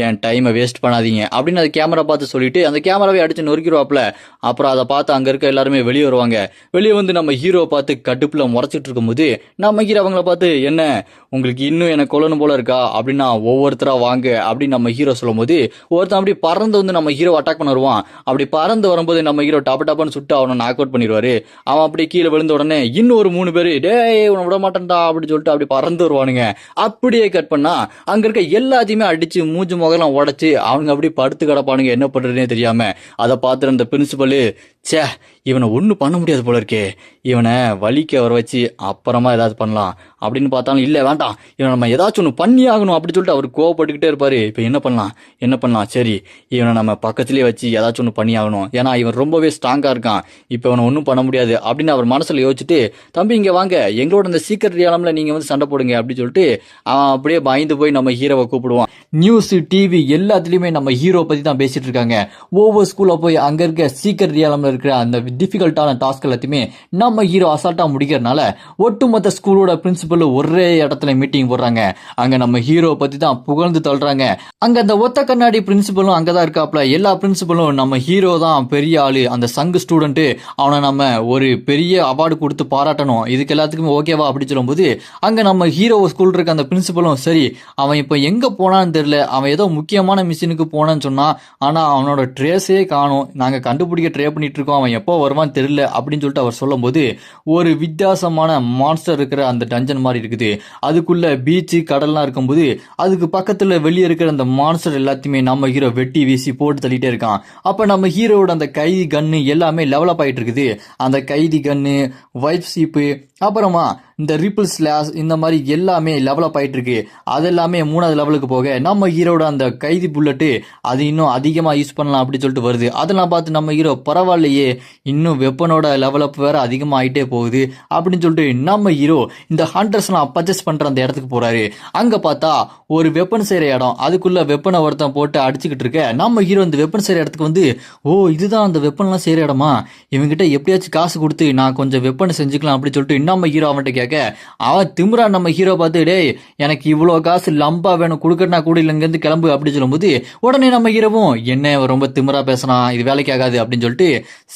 என் டைமை வேஸ்ட் பண்ணாதீங்க அப்படின்னு அந்த கேமரா பார்த்து சொல்லிட்டு அந்த கேமராவை அடிச்சு நொறுக்கிடுவாப்ல. அப்புறம் அதை பார்த்து அங்க இருக்க எல்லாருமே வெளியே வருவாங்க. வெளியே வந்து நம்ம ஹீரோவை பார்த்து கடுப்புல முறைச்சிட்டு இருக்கும்போது நம்ம ஹீரோ அவங்கள பார்த்து என்ன உங்களுக்கு இன்னும் எனக்கு கொல்லணும் போல இருக்கா அப்படின்னா ஒவ்வொருத்தரா வாங்க அப்படின்னு நம்ம ஹீரோ சொல்லும் போது ஒருத்தன் அப்படி பறந்து வந்து நம்ம ஹீரோ அட்டாக் பண்ண வருவான். அப்படி பறந்து வரும்போது நம்ம ஹீரோ டப்பு டப்புன்னு சுட்டு அவனை நாக் அவுட் பண்ணிடுவாரு. அவன் அப்படி கீழே விழுந்த உடனே இன்னும் ஒரு 3 பேரு டேய் உன விட மாட்டேன்டா அப்படின்னு சொல்லிட்டு அப்படி பறந்து வருவானுங்க. அப்படியே கட் பண்ணா அங்க இருக்க எல்லாத்தையுமே அடிச்சு மூஞ்சி முகலாம் உடைச்சு அவங்க அப்படி படுத்து கிடப்பானுங்க, என்ன பண்றதுனே தெரியாம. அதை பார்த்துட்டு அந்த பிரின்சிபலு சே இவனை ஒன்றும் பண்ண முடியாது போல இருக்கே, இவனை வலிக்க வர வச்சு அப்புறமா ஏதாவது பண்ணலாம் அப்படின்னு பார்த்தாலும் இல்லை வேண்டாம், இவனை நம்ம ஏதாச்சும் ஒன்று பண்ணி ஆகணும் அப்படின்னு சொல்லிட்டு அவர் கோவப்பட்டுக்கிட்டே இருப்பாரு. இப்போ என்ன பண்ணலாம் சரி இவனை நம்ம பக்கத்துலேயே வச்சு ஏதாச்சும் ஒன்று பண்ணி ஆகணும், ஏன்னா இவன் ரொம்பவே ஸ்ட்ராங்காக இருக்கான், இப்போ இவனை ஒன்றும் பண்ண முடியாது அப்படின்னு அவர் மனசில் யோசிச்சுட்டு தம்பி இங்கே வாங்க எங்களோட இந்த சீக்கிரட் ரியாலம்ல நீங்கள் வந்து சண்டை போடுங்க அப்படின்னு சொல்லிட்டு அவன் அப்படியே பயந்து போய் நம்ம ஹீரோவை கூப்பிடுவான். நியூஸ் டிவி எல்லாத்துலேயுமே நம்ம ஹீரோ பற்றி தான் பேசிட்டு இருக்காங்க. ஒவ்வொரு ஸ்கூலில் போய் அங்கே இருக்க சீக்கிரட் ரியாலம்ல இருக்கிற அந்த டிஃபிகல்ட்டான டாஸ்க் எல்லாத்தையுமே நம்ம ஹீரோ அசால்ட்டா முடிக்கிறதுனால ஒட்டுமொத்த ஸ்கூலோட பிரின்சிபல் ஒரே இடத்துல மீட்டிங் போடுறாங்க. அங்க நம்ம ஹீரோ பத்தி தான் புகழ்ந்து தள்ளுறாங்க. அங்க அந்த ஒத்த கண்ணாடி பிரின்சிபலும் அங்கதான் இருக்காப்ல. எல்லா பிரின்சிபலும் நம்ம ஹீரோ தான் பெரிய ஆளு, அந்த சங்கு ஸ்டூடெண்ட், அவனை நம்ம ஒரு பெரிய அவார்டு கொடுத்து பாராட்டணும், இதுக்கு எல்லாத்துக்குமே ஓகேவா அப்படி சொல்லும்போது அங்க நம்ம ஹீரோ ஸ்கூல் இருக்க அந்த பிரின்சிபலும் சரி அவன் இப்ப எங்க போனான்னு தெரியல, அவன் ஏதோ முக்கியமான மிஷினுக்கு போனான்னு சொன்னா, ஆனா அவனோட ட்ரேஸே காணும், நாங்க கண்டுபிடிக்க ட்ரை பண்ணிட்டு இருக்கோம், அவன் எப்போ வருவான்னு தெரியல அப்படின்னு சொல்லிட்டு அவர் சொல்லும் போது ஒரு வித்தியாசமான மான்ஸ்டர் இருக்கிற அந்த டஞ்சன் மாதிரி இருக்குது. அதுக்குள்ள பீச்சு கடல்லாம் இருக்கும்போது அதுக்கு பக்கத்துல வெளியே இருக்கிற அந்த மான்ஸ்டர் எல்லாத்தையுமே நம்ம ஹீரோ வெட்டி வீசி போட்டு தள்ளிட்டே இருக்கான். அப்ப நம்ம ஹீரோட அந்த கைதி கன்னு எல்லாமே டெவலப் ஆயிட்டு இருக்குது. அந்த கைதி கன்னு, வைப் சீப்பு, அப்புறமா இந்த ரிப்பிள் ஸ்லாஷ் இந்த மாதிரி எல்லாமே டெவலப் ஆயிட்டு இருக்கு. அது எல்லாமே 3வது லெவலுக்கு போக நம்ம ஹீரோட அந்த கைதி புல்லட்டு அது இன்னும் அதிகமா யூஸ் பண்ணலாம் அப்படி சொல்லிட்டு வருது. அதெல்லாம் பார்த்து நம்ம ஹீரோ பரவாயில்லையே இன்னும் வெப்பனோட லெவலப் வேற அதிகமா ஆயிட்டே போகுது அப்படின்னு சொல்லிட்டு நம்ம ஹீரோ இந்த ஹண்டர்ஸ்லாம் பர்ச்சேஸ் பண்ற அந்த இடத்துக்கு போறாரு. அங்க பார்த்தா ஒரு வெப்பன் செய்யற இடம், அதுக்குள்ள வெப்பனை ஒருத்தன் போட்டு அடிச்சுக்கிட்டு இருக்க நம்ம ஹீரோ இந்த வெப்பன் செய்யற இடத்துக்கு வந்து ஓ இதுதான் அந்த வெப்பன்லாம் செய்யற இடமா, இவங்கிட்ட எப்படியாச்சும் காசு கொடுத்து நான் கொஞ்சம் வெப்பனை செஞ்சுக்கலாம் அப்படின்னு சொல்லிட்டு நம்ம ஹீரோ அவன்கிட்ட கேட்க அவன் திமிரா நம்ம ஹீரோ பார்த்து டேய் எனக்கு இவ்வளவு காசு லம்பா வேணும் கொடுக்கறனா கூட இல்ல இருந்து கிளம்பு அப்படி சொல்லும்போது உடனே நம்ம ஹீரோவும் என்ன ரொம்ப திமிரா பேசுறான் இது வேலைக்கு ஆகாது அப்படின்னு சொல்லிட்டு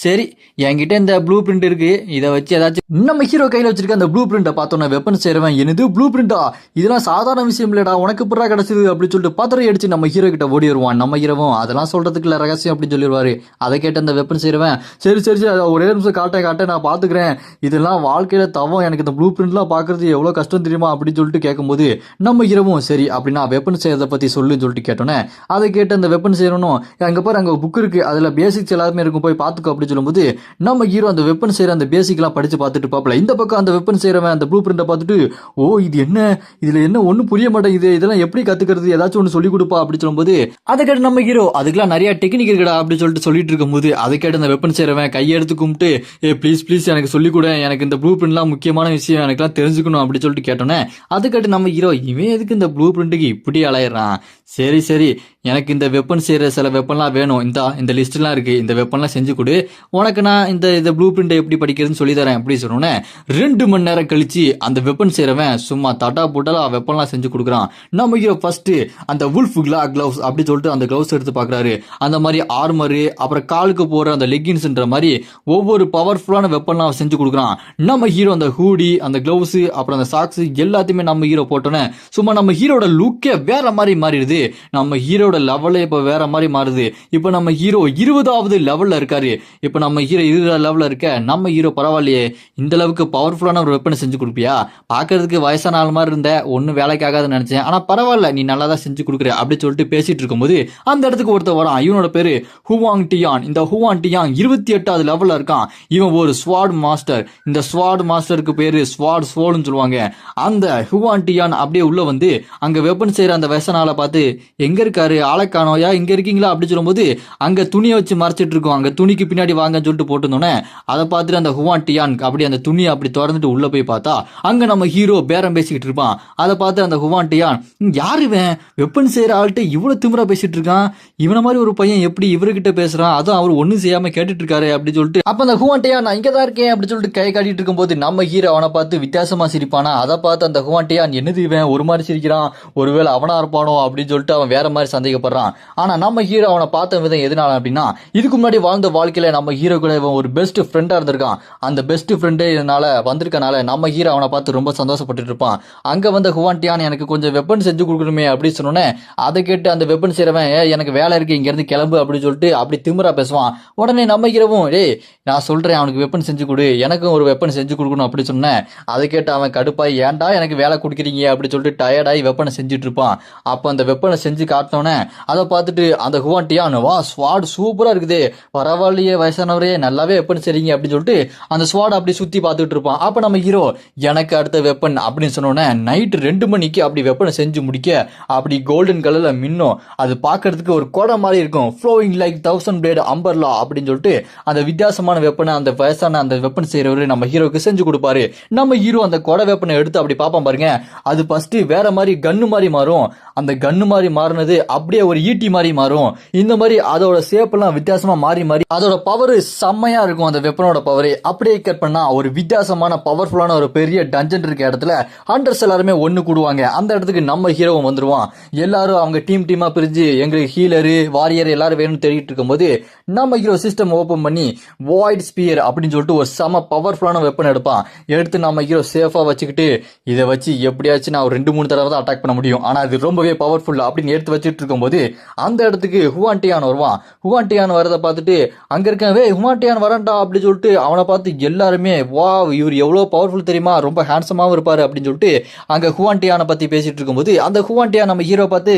சரி என்கிட்ட இந்த ப்ளூ பிரிண்ட் இருக்கு இதை வச்சு ஏதாச்சும் நம்ம ஹீரோ கையில வச்சிருக்க அந்த ப்ளூ பிரிண்ட்டை பார்த்தோன்னா வெப்பன் செய்யறவன் என்னது ப்ளூ பிரிண்டா இதெல்லாம் சாதாரண விஷயம் இல்லடா உனக்கு புறா கிடைச்சது அப்படின்னு சொல்லிட்டு பத்திரை அடிச்சு நம்ம ஹீரோ கிட்ட ஓடி வருவான். நம்ம ஹீரோவும் அதெல்லாம் சொல்றதுக்கு இல்ல ரகசியம் அப்படின்னு சொல்லிடுவாரு. அதை கேட்டு அந்த வெப்பன் செய்யறவன் சரி சரி சரி ஒரே நிமிஷம் காட்ட நான் பாத்துக்கிறேன், இதெல்லாம் வாழ்க்கையில தவம், எனக்கு இந்த ப்ளூ பிரிண்ட்லாம் பாக்குறது எவ்வளவு கஷ்டம் தெரியுமா அப்படின்னு சொல்லிட்டு கேட்கும்போது நம்ம ஹீரோவும் சரி அப்படின்னா வெப்பன் செய்யறதை பத்தி சொல்லுன்னு சொல்லிட்டு கேட்டோன்னே அதை கேட்டு அந்த வெப்பன் செய்யணும் அங்க பாரு அங்க புக் இருக்கு அதுல பேசிக்ஸ் எல்லாருமே இருக்கும் போய் பாத்துக்கோ அப்படின்னு சொல்லும்போது நம்ம ஹீரோ அந்த வெப்பன் செய்யற அந்த பேசிக் எல்லாம் படிச்சு பார்த்துட்டு பாப்பல. இந்த பக்கம் அந்த வெப்பன் செய்யறவன் அந்த ப்ளூ பிரிண்ட்டை பார்த்துட்டு ஓ இது என்ன இதுல என்ன ஒன்னும் புரிய மாட்டேங்குது, இதெல்லாம் எப்படி கத்துக்கிறது ஏதாச்சும் ஒன்று சொல்லி கொடுப்பா அப்படின்னு சொல்லும்போது அதை கேட்டு நம்ம ஹீரோ அதுக்கெல்லாம் நிறைய டெக்னிக் இருக்குடா அப்படின்னு சொல்லிட்டு சொல்லிட்டு இருக்கும்போது அதை கேட்டு அந்த வெப்பன் செய்யறவன் கையெடுத்து கும்பிட்டு ஏ ப்ளீஸ் எனக்கு சொல்லிக் கொடு, எனக்கு இந்த ப்ளூ பிரிண்ட்லாம் முக்கியமான விஷயம் எனக்குலாம் தெரிஞ்சுக்கணும் அப்படின்னு சொல்லிட்டு கேட்டோன்னே அது கேட்டு நம்ம ஹீரோ இவன் எதுக்கு இந்த ப்ளூ பிரிண்ட்டுக்கு இப்படி அலையிறான், சரி எனக்கு இந்த வெப்பன் செய்யற சில வெப்பன்லாம் வேணும், இந்த லிஸ்ட்லாம் இருக்கு இந்த வெப்பன்லாம் செஞ்சு கொடு, உனக்கு நான் இந்த ப்ளூ பிரிண்ட் எப்படி படிக்கிறதுன்னு சொல்லி தரேன் அப்படி சொன்னோன்னே 2 மணி நேரம் கழிச்சு அந்த வெப்பன் செய்யறவன் சும்மா தட்டா புட்டலா வெப்பன்லாம் செஞ்சு கொடுக்குறான். நம்ம ஹீரோ ஃபர்ஸ்ட் அந்த வுல்ஃப் கிளவுஸ் அப்படி சொல்லிட்டு அந்த கிளவுஸ் எடுத்து பாக்குறாரு. அந்த மாதிரி ஆர்மரு அப்புறம் காலுக்கு போற அந்த லெகின்ஸ்ன்ற மாதிரி ஒவ்வொரு பவர்ஃபுல்லான வெப்பன்லாம் செஞ்சு கொடுக்குறான். நம்ம ஹீரோ அந்த ஹூடி அந்த கிளவுஸ் அப்புறம் அந்த சாக்ஸ் எல்லாத்தையுமே நம்ம ஹீரோ போட்டோன்னே சும்மா நம்ம ஹீரோட லுக்கே வேற மாதிரி மாறிடுது. நம்ம ஹீரோட லெவலே இப்ப வேற மாதிரி மாறுது. இப்ப நம்ம ஹீரோ 20வது லெவல்ல இருக்காரு. இப்ப நம்ம ஹீரோ 20வது லெவல்ல இருக்க நம்ம ஹீரோ பரவாயில்லையே இந்த அளவுக்கு பவர்ஃபுல்லான ஒரு வெப்பனை செஞ்சு கொடுப்பியா, பாக்குறதுக்கு வயசான ஆள் மாதிரி இருந்த ஒன்னும் வேலைக்கு ஆகாதுன்னு நினைச்சேன், ஆனா பரவாயில்ல நீ நல்லா தான் செஞ்சு கொடுக்குற அப்படி சொல்லிட்டு பேசிட்டு இருக்கும்போது அந்த இடத்துக்கு ஒருத்தர் வரான். இவனோட பேரு ஹுவாங் டியான். இந்த ஹுவாங் டியான் 28வது லெவல்ல இருக்கான். இவன் ஒரு ஸ்வாட் மாஸ்டர். இந்த ஸ்வாட் மாஸ்டருக்கு பேரு ஸ்வாட் சோல்னு சொல்லுவாங்க. அந்த ஹுவான் டியான் அப்படியே உள்ள வந்து அங்க வெப்பன் செய்யற அந்த வயசான ஆளை பார்த்து எங்க இருக்காரு ஆளக்கானோ இங்க இருக்கீங்களா அப்படின்னு சொல்லும்போது அங்க துணியை வச்சு மறைச்சிட்டு இருக்கோம், அங்க துணிக்கு பின்னாடி வாங்கன்னு சொல்லிட்டு போட்டுருந்தோன்னே அதை பார்த்துட்டு அந்த ஹுவான் டியான் அப்படி அந்த துணியை அப்படி திறந்துட்டு உள்ள போய் பார்த்தா அங்க நம்ம ஹீரோ பேரம் பேசிக்கிட்டு இருப்பான். அதை பார்த்து அந்த ஹுவான் டியான் யாரு இவன் வெப்பன் செய்யற ஆள்கிட்ட இவ்வளவு திமிரா பேசிட்டு இருக்கான், இவனை மாதிரி ஒரு பையன் எப்படி இவர்கிட்ட பேசுறான், அதுவும் அவர் ஒன்னும் செய்யாம கேட்டுட்டு இருக்காரு அப்படின்னு சொல்லிட்டு அப்ப அந்த ஹுவான் டியான் நான் இங்கதான் இருக்கேன் அப்படின்னு சொல்லிட்டு கை காட்டிட்டு இருக்கும்போது நம்ம ஹீரோ அவனை பார்த்து வித்தியாசமா சிரிப்பானா. அதை பார்த்து அந்த ஹுவான் டியான் என்னது இவன் ஒரு மாதிரி சிரிக்கிறான், ஒருவேளை அவனா இருப்பானோ அப்படின்னு சொல்லிட்டு அவன் வேற மாதிரி சந்தேகப்படுறான். ஆனா நம்ம ஹீரோ அவனை பார்த்த விதம் எதனால அப்படின்னா இதுக்கு முன்னாடி வாழ்ந்த வாழ்க்கையில நம்ம ஹீரோ கூட ஒரு பெஸ்ட் ஃப்ரெண்டா இருந்திருக்கான். அந்த பெஸ்ட் ஃப்ரெண்டே இதனால வந்திருக்கனால நம்ம ஹீரோ அவனை பார்த்து ரொம்ப சந்தோஷப்பட்டு இருப்பான். அங்க வந்த ஹுவான் டியான் எனக்கு கொஞ்சம் வெப்பன் செஞ்சு கொடுக்கணுமே அப்படின்னு சொன்னோன்னே அதை கேட்டு அந்த வெப்பன் செய்யறவன் எனக்கு வேலை இருக்கு இங்க இருந்து கிளம்பு அப்படின்னு சொல்லிட்டு அப்படி திமிரா பேசுவான். உடனே நம்ம ஹீரோவும் டேய் நான் சொல்றேன் அவனுக்கு வெப்பன் செஞ்சு கொடு, எனக்கும் ஒரு வெப்பன் செஞ்சு கொடுக்கணும் அப்படி சொன்னேன். அதை கேட்டு அவன் கடுப்பாய் ஏன்டா எனக்கு வேலை கொடுக்குறீங்க அப்படின்னு சொல்லிட்டு டயர்டாகி வெப்பனை செஞ்சுட்டு இருப்பான். அப்ப அந்த வெப்பனை செஞ்சு காட்டினோன்னே அதை பார்த்துட்டு அந்த ஹுவான் டியான் வா ஸ்வாட் சூப்பரா இருக்குது, பரவாயில்லையே வயசானவரே நல்லாவே வெப்பன் செய்றீங்க அப்படின்னு சொல்லிட்டு அந்த ஸ்வாட் அப்படி சுத்தி பார்த்துட்டு இருப்பான். அப்ப நம்ம ஹீரோ எனக்கு அடுத்த வெப்பன் அப்படின்னு சொன்னோன்னே நைட்டு 2 மணிக்கு அப்படி வெப்பனை செஞ்சு முடிக்க அப்படி கோல்டன் கலர்ல மின்னும், அது பார்க்கறதுக்கு ஒரு கொடை மாதிரி இருக்கும், ஃப்ளோயிங் லைக் 1000 பிளேட் அம்பர்லா அப்படின்னு சொல்லிட்டு அந்த வித்தியாசமான வெப்பனை அந்த வயசான அந்த வெப்பன் செய்யறவரு நம்ம ஹீரோக்கு செஞ்சு கொடுப்பாரு. நம்ம ஹீரோ அந்த கொடை வெப்பனை எடுத்து அப்படி பார்ப்பான் பாருங்க, அது ஃபர்ஸ்ட் வேற மாதிரி கன்னு மாதிரி மாறும், அந்த கன்னு மாதிரி மாறினது அப்படியே ஒரு ஈட்டி மாதிரி மாறும். இந்த மாதிரி அதோட ஷேப் எல்லாம் வித்தியாசமா மாறி மாறி அதோட பவர் செம்மையா இருக்கும். அந்த வெப்பனோட பவர் அப்படியே கட் பண்ணா ஒரு வித்தியாசமான பவர்ஃபுல்லான ஒரு பெரிய டஞ்சன் இருக்க இடத்துல ஹண்டர்ஸ் எல்லாருமே ஒண்ணு கூடுவாங்க. அந்த இடத்துக்கு நம்ம ஹீரோவும் வந்துருவான். எல்லாரும் அவங்க டீமா பிரிஞ்சு எங்களுக்கு ஹீலரு வாரியர் எல்லாரும் வேணும்னு தேடிட்டு இருக்கும்போது நம்ம ஹீரோ சிஸ்டம் ஓபன் பண்ணி வாய்ட் ஸ்பியர் அப்படின்னு சொல்லிட்டு ஒரு செம பவர்ஃபுல்லான வெப்பன் எடுப்பான். எடுத்து நம்ம ஹீரோ சேஃபா வச்சுக்கிட்டு இதை வச்சு எப்படியாச்சும் நான் ஒரு 2-3 தடவை தான் அட்டாக் பண்ண முடியும், ஆனா அது ரொம்பவே பவர்ஃபுல் அப்படின்னு எடுத்து வச்சுட்டு இருக்கும்போது அந்த இடத்துக்கு ஹுவான் டியான் வருவான். ஹுவான் டியான் வரதை பார்த்துட்டு அங்க இருக்கவே ஹுவான் டியான் வரண்டா அப்படின்னு சொல்லிட்டு அவனை பார்த்து எல்லாருமே வா இவர் எவ்வளவு பவர்ஃபுல் தெரியுமா, ரொம்ப ஹேண்ட்ஸமாவும் இருப்பாரு அப்படின்னு சொல்லிட்டு அங்க ஹுவான் டியானை பத்தி பேசிட்டு இருக்கும்போது அந்த ஹுவான் டியான் நம்ம ஹீரோ பார்த்து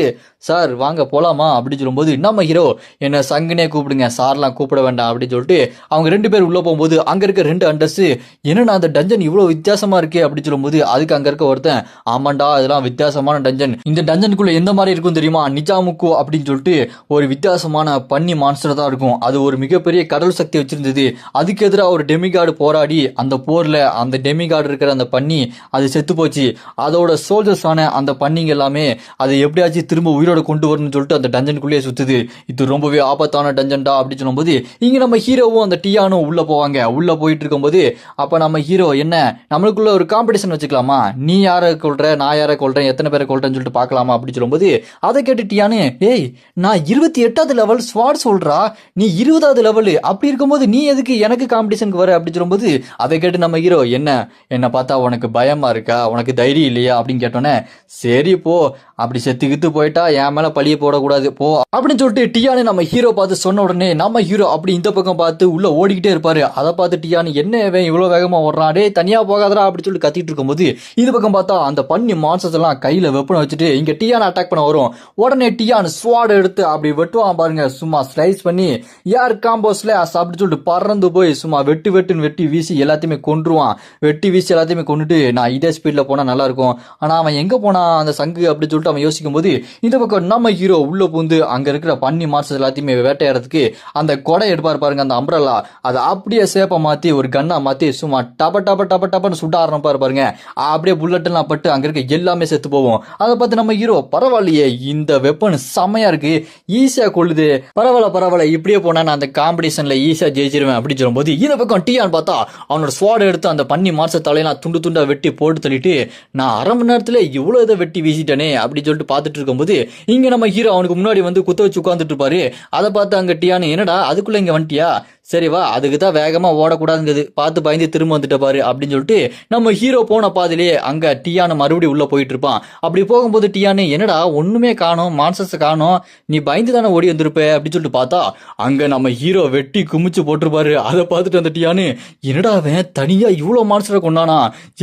சார் வாங்க போலாமா அப்படின்னு சொல்லும்போது நம்ம ஹீரோ என்ன சங்குனே கூப்பிடுங்க சார்லாம் கூப்பிட வேண்டாம் அப்படின்னு சொல்லிட்டு அவங்க 2 பேர் உள்ள போகும்போது அங்க இருக்க 2 அண்டர்ஸ் என்னன்னா அந்த டஞ்சன் இவ்வளவு வித்தியாசமா இருக்கே அப்படின்னு சொல்லும்போது அதுக்கு அங்க இருக்க ஒருத்தன் ஆமாண்டா இதெல்லாம் வித்தியாசமான டஞ்சன், இந்த டஞ்சனுக்குள்ள எந்த மாதிரி இருக்கும் தெரியுமா நிஜாமுக்கு அப்படின்னு சொல்லிட்டு ஒரு வித்தியாசமான பன்னி மான்ஸ்டர் தான் இருக்கும். அது ஒரு மிகப்பெரிய கடல் சக்தி வச்சிருந்தது. அதுக்கு எதிராக ஒரு டெமிகார்டு போராடி அந்த போர்ல அந்த டெமிகார்டு இருக்கிற அந்த பன்னி அது செத்து போச்சு. அதோட சோல்ஜர்ஸ் ஆன அந்த பன்னிங்க எல்லாமே அதை எப்படியாச்சும் திரும்ப உயிரோட கொண்டு வரணும்னு சொல்லிட்டு அந்த டஞ்சனுக்குள்ளேயே சுத்துது. இது ரொம்பவே ஆபத்தான டஞ்சன்டா அப்படின்னு சொல்லும்போது இங்க நம்ம ஹீரோவும் அந்த டியானும் உள்ள போவாங்க. உள்ள போயிட்டு இருக்கும்போது அப்ப நம்ம ஹீரோ என்ன நம்மளுக்குள்ள ஒரு காம்படிஷன் வச்சுக்கலாமா, நீ யாரை கொள்ற நான் யாரை கொள்றேன் எத்தனை பேரை கொள்றேன்னு சொல்லிட்டு பார்க்கலாமா அப்படின்னு சொல்லும்போது அதை கேட்டு டியானு ஏய் நான் 28வது லெவல் ஸ்வாட் சொல்றா, நீ 20வது லெவல், அப்படி இருக்கும்போது நீ எதுக்கு எனக்கு காம்படிஷனுக்கு வர அப்படின்னு சொல்லும்போது அதை கேட்டு நம்ம ஹீரோ என்ன பார்த்தா உனக்கு பயமா இருக்கா, உனக்கு தைரியம் இல்லையா அப்படின்னு கேட்டோன்னே சரி போ அப்படி செத்துக்கிட்டு போயிட்டா என் மேல பழிய போடக்கூடாது போ அப்படின்னு சொல்லிட்டு டியானு நம்ம ஹீரோ பார்த்து சொன்ன உடனே நம்ம ஹீரோ அப்படி இந்த பக்கம் பார்த்து உள்ள ஓடிக்கிட்டே இருப்பாரு. அதை பார்த்து டியானு என்ன இவ்வளவு வேகமா ஓடுறான் டே தனியா போகாதரா அப்படின்னு சொல்லிட்டு கத்திட்டு இருக்கும்போது இந்த பக்கம் பார்த்தா அந்த பன்னி மான்ஸ்டர்ஸ் எல்லாம் கையில வெப்பனை வச்சுட்டு இங்க டியான் அட்டாக் பண்ண வரும். உடனே டியான் ஸ்வாட் எடுத்து அப்படி வெட்டுவான் பாருங்க, சும்மா ஸ்லைஸ் பண்ணி யார் காம்போஸ்ல அப்படி சொல்லிட்டு பறந்து போய் சும்மா வெட்டுன்னு வெட்டி வீசி எல்லாத்தையுமே கொன்றுவான். வெட்டி வீசி எல்லாத்தையுமே கொண்டுட்டு நான் இதே ஸ்பீட்ல போனா நல்லா இருக்கும், ஆனா அவன் எங்க போனா அந்த சங்கு அப்படின்னு சொல்லிட்டு அவன் யோசிக்கும் போது இந்த பக்கம் நம்ம ஹீரோ உள்ள பூந்து அங்க இருக்கிற பன்னி மான்ஸ்டர்ஸ் எல்லாத்தையுமே வேட்டையாடுறதுக்கு அந்த கொடை எடுப்பாரு பாருங்க அந்த அம்ப்ரல்லா, அதை அப்படியே சேப்பை மாத்தி ஒரு கன்னா மாத்தி சும்மா டபன்னு சுட்ட ஆரம்பிப்பாரு பாருங்க. அப்படியே புல்லட் எல்லாம் பட்டு அங்க இருக்க எல்லாமே செத்து போவோம். அதை பார்த்து நம்ம ஹீரோ பரவாயில்லையே இந்த வெப்பன் செமையா இருக்கு ஈஸியா கொள்ளுது, பரவாயில்ல இப்படியே போனா நான் அந்த காம்படிஷன்ல ஈஸியா ஜெயிச்சிருவேன் அப்படின்னு சொல்லும்போது இந்த பக்கம் டியான் பார்த்தா அவனோட ஸ்வாட் எடுத்து அந்த பன்னி மான்ஸ்டர் தலையெல்லாம் துண்டா வெட்டி போட்டு தள்ளிட்டு நான் 1/2 மணி நேரத்துல இவ்வளவு இதை வெட்டி வீசிட்டனே அப்படின்னு சொல்லிட்டு பார்த்துட்டு இருக்கும்போது இங்க நம்ம ஹீரோ அவனுக்கு முன்னாடி வந்து குத்த வச்சு உட்காந்துட்டு இருப்பாரு. அதை பார்த்து அங்க டியானு என்னடா அதுக்குள்ள இங்க வந்துட்டியா, சரி வா அதுக்கு தான் வேகமா ஓடக்கூடாதுங்கிறது பார்த்து பயந்து திரும்ப வந்துட்ட பாரு அப்படின்னு சொல்லிட்டு நம்ம ஹீரோ போன பாதிலேயே அங்க டியானு மறுபடியும் உள்ள போயிட்டு இருப்பான். அப்படி போகும்போது டியானு என்னடா ஒண்ணுமே காணோம் மான்சஸ் காணோம் நீ பயந்து தானே ஓடி வந்திருப்ப அப்படின்னு சொல்லிட்டு பார்த்தா அங்க நம்ம ஹீரோ வெட்டி குமிச்சு போட்டிருப்பாரு. அதை பார்த்துட்டு அந்த டியானு என்னடா அவன் தனியா இவ்வளவு மான்ஸ்டரை கொண்டானா,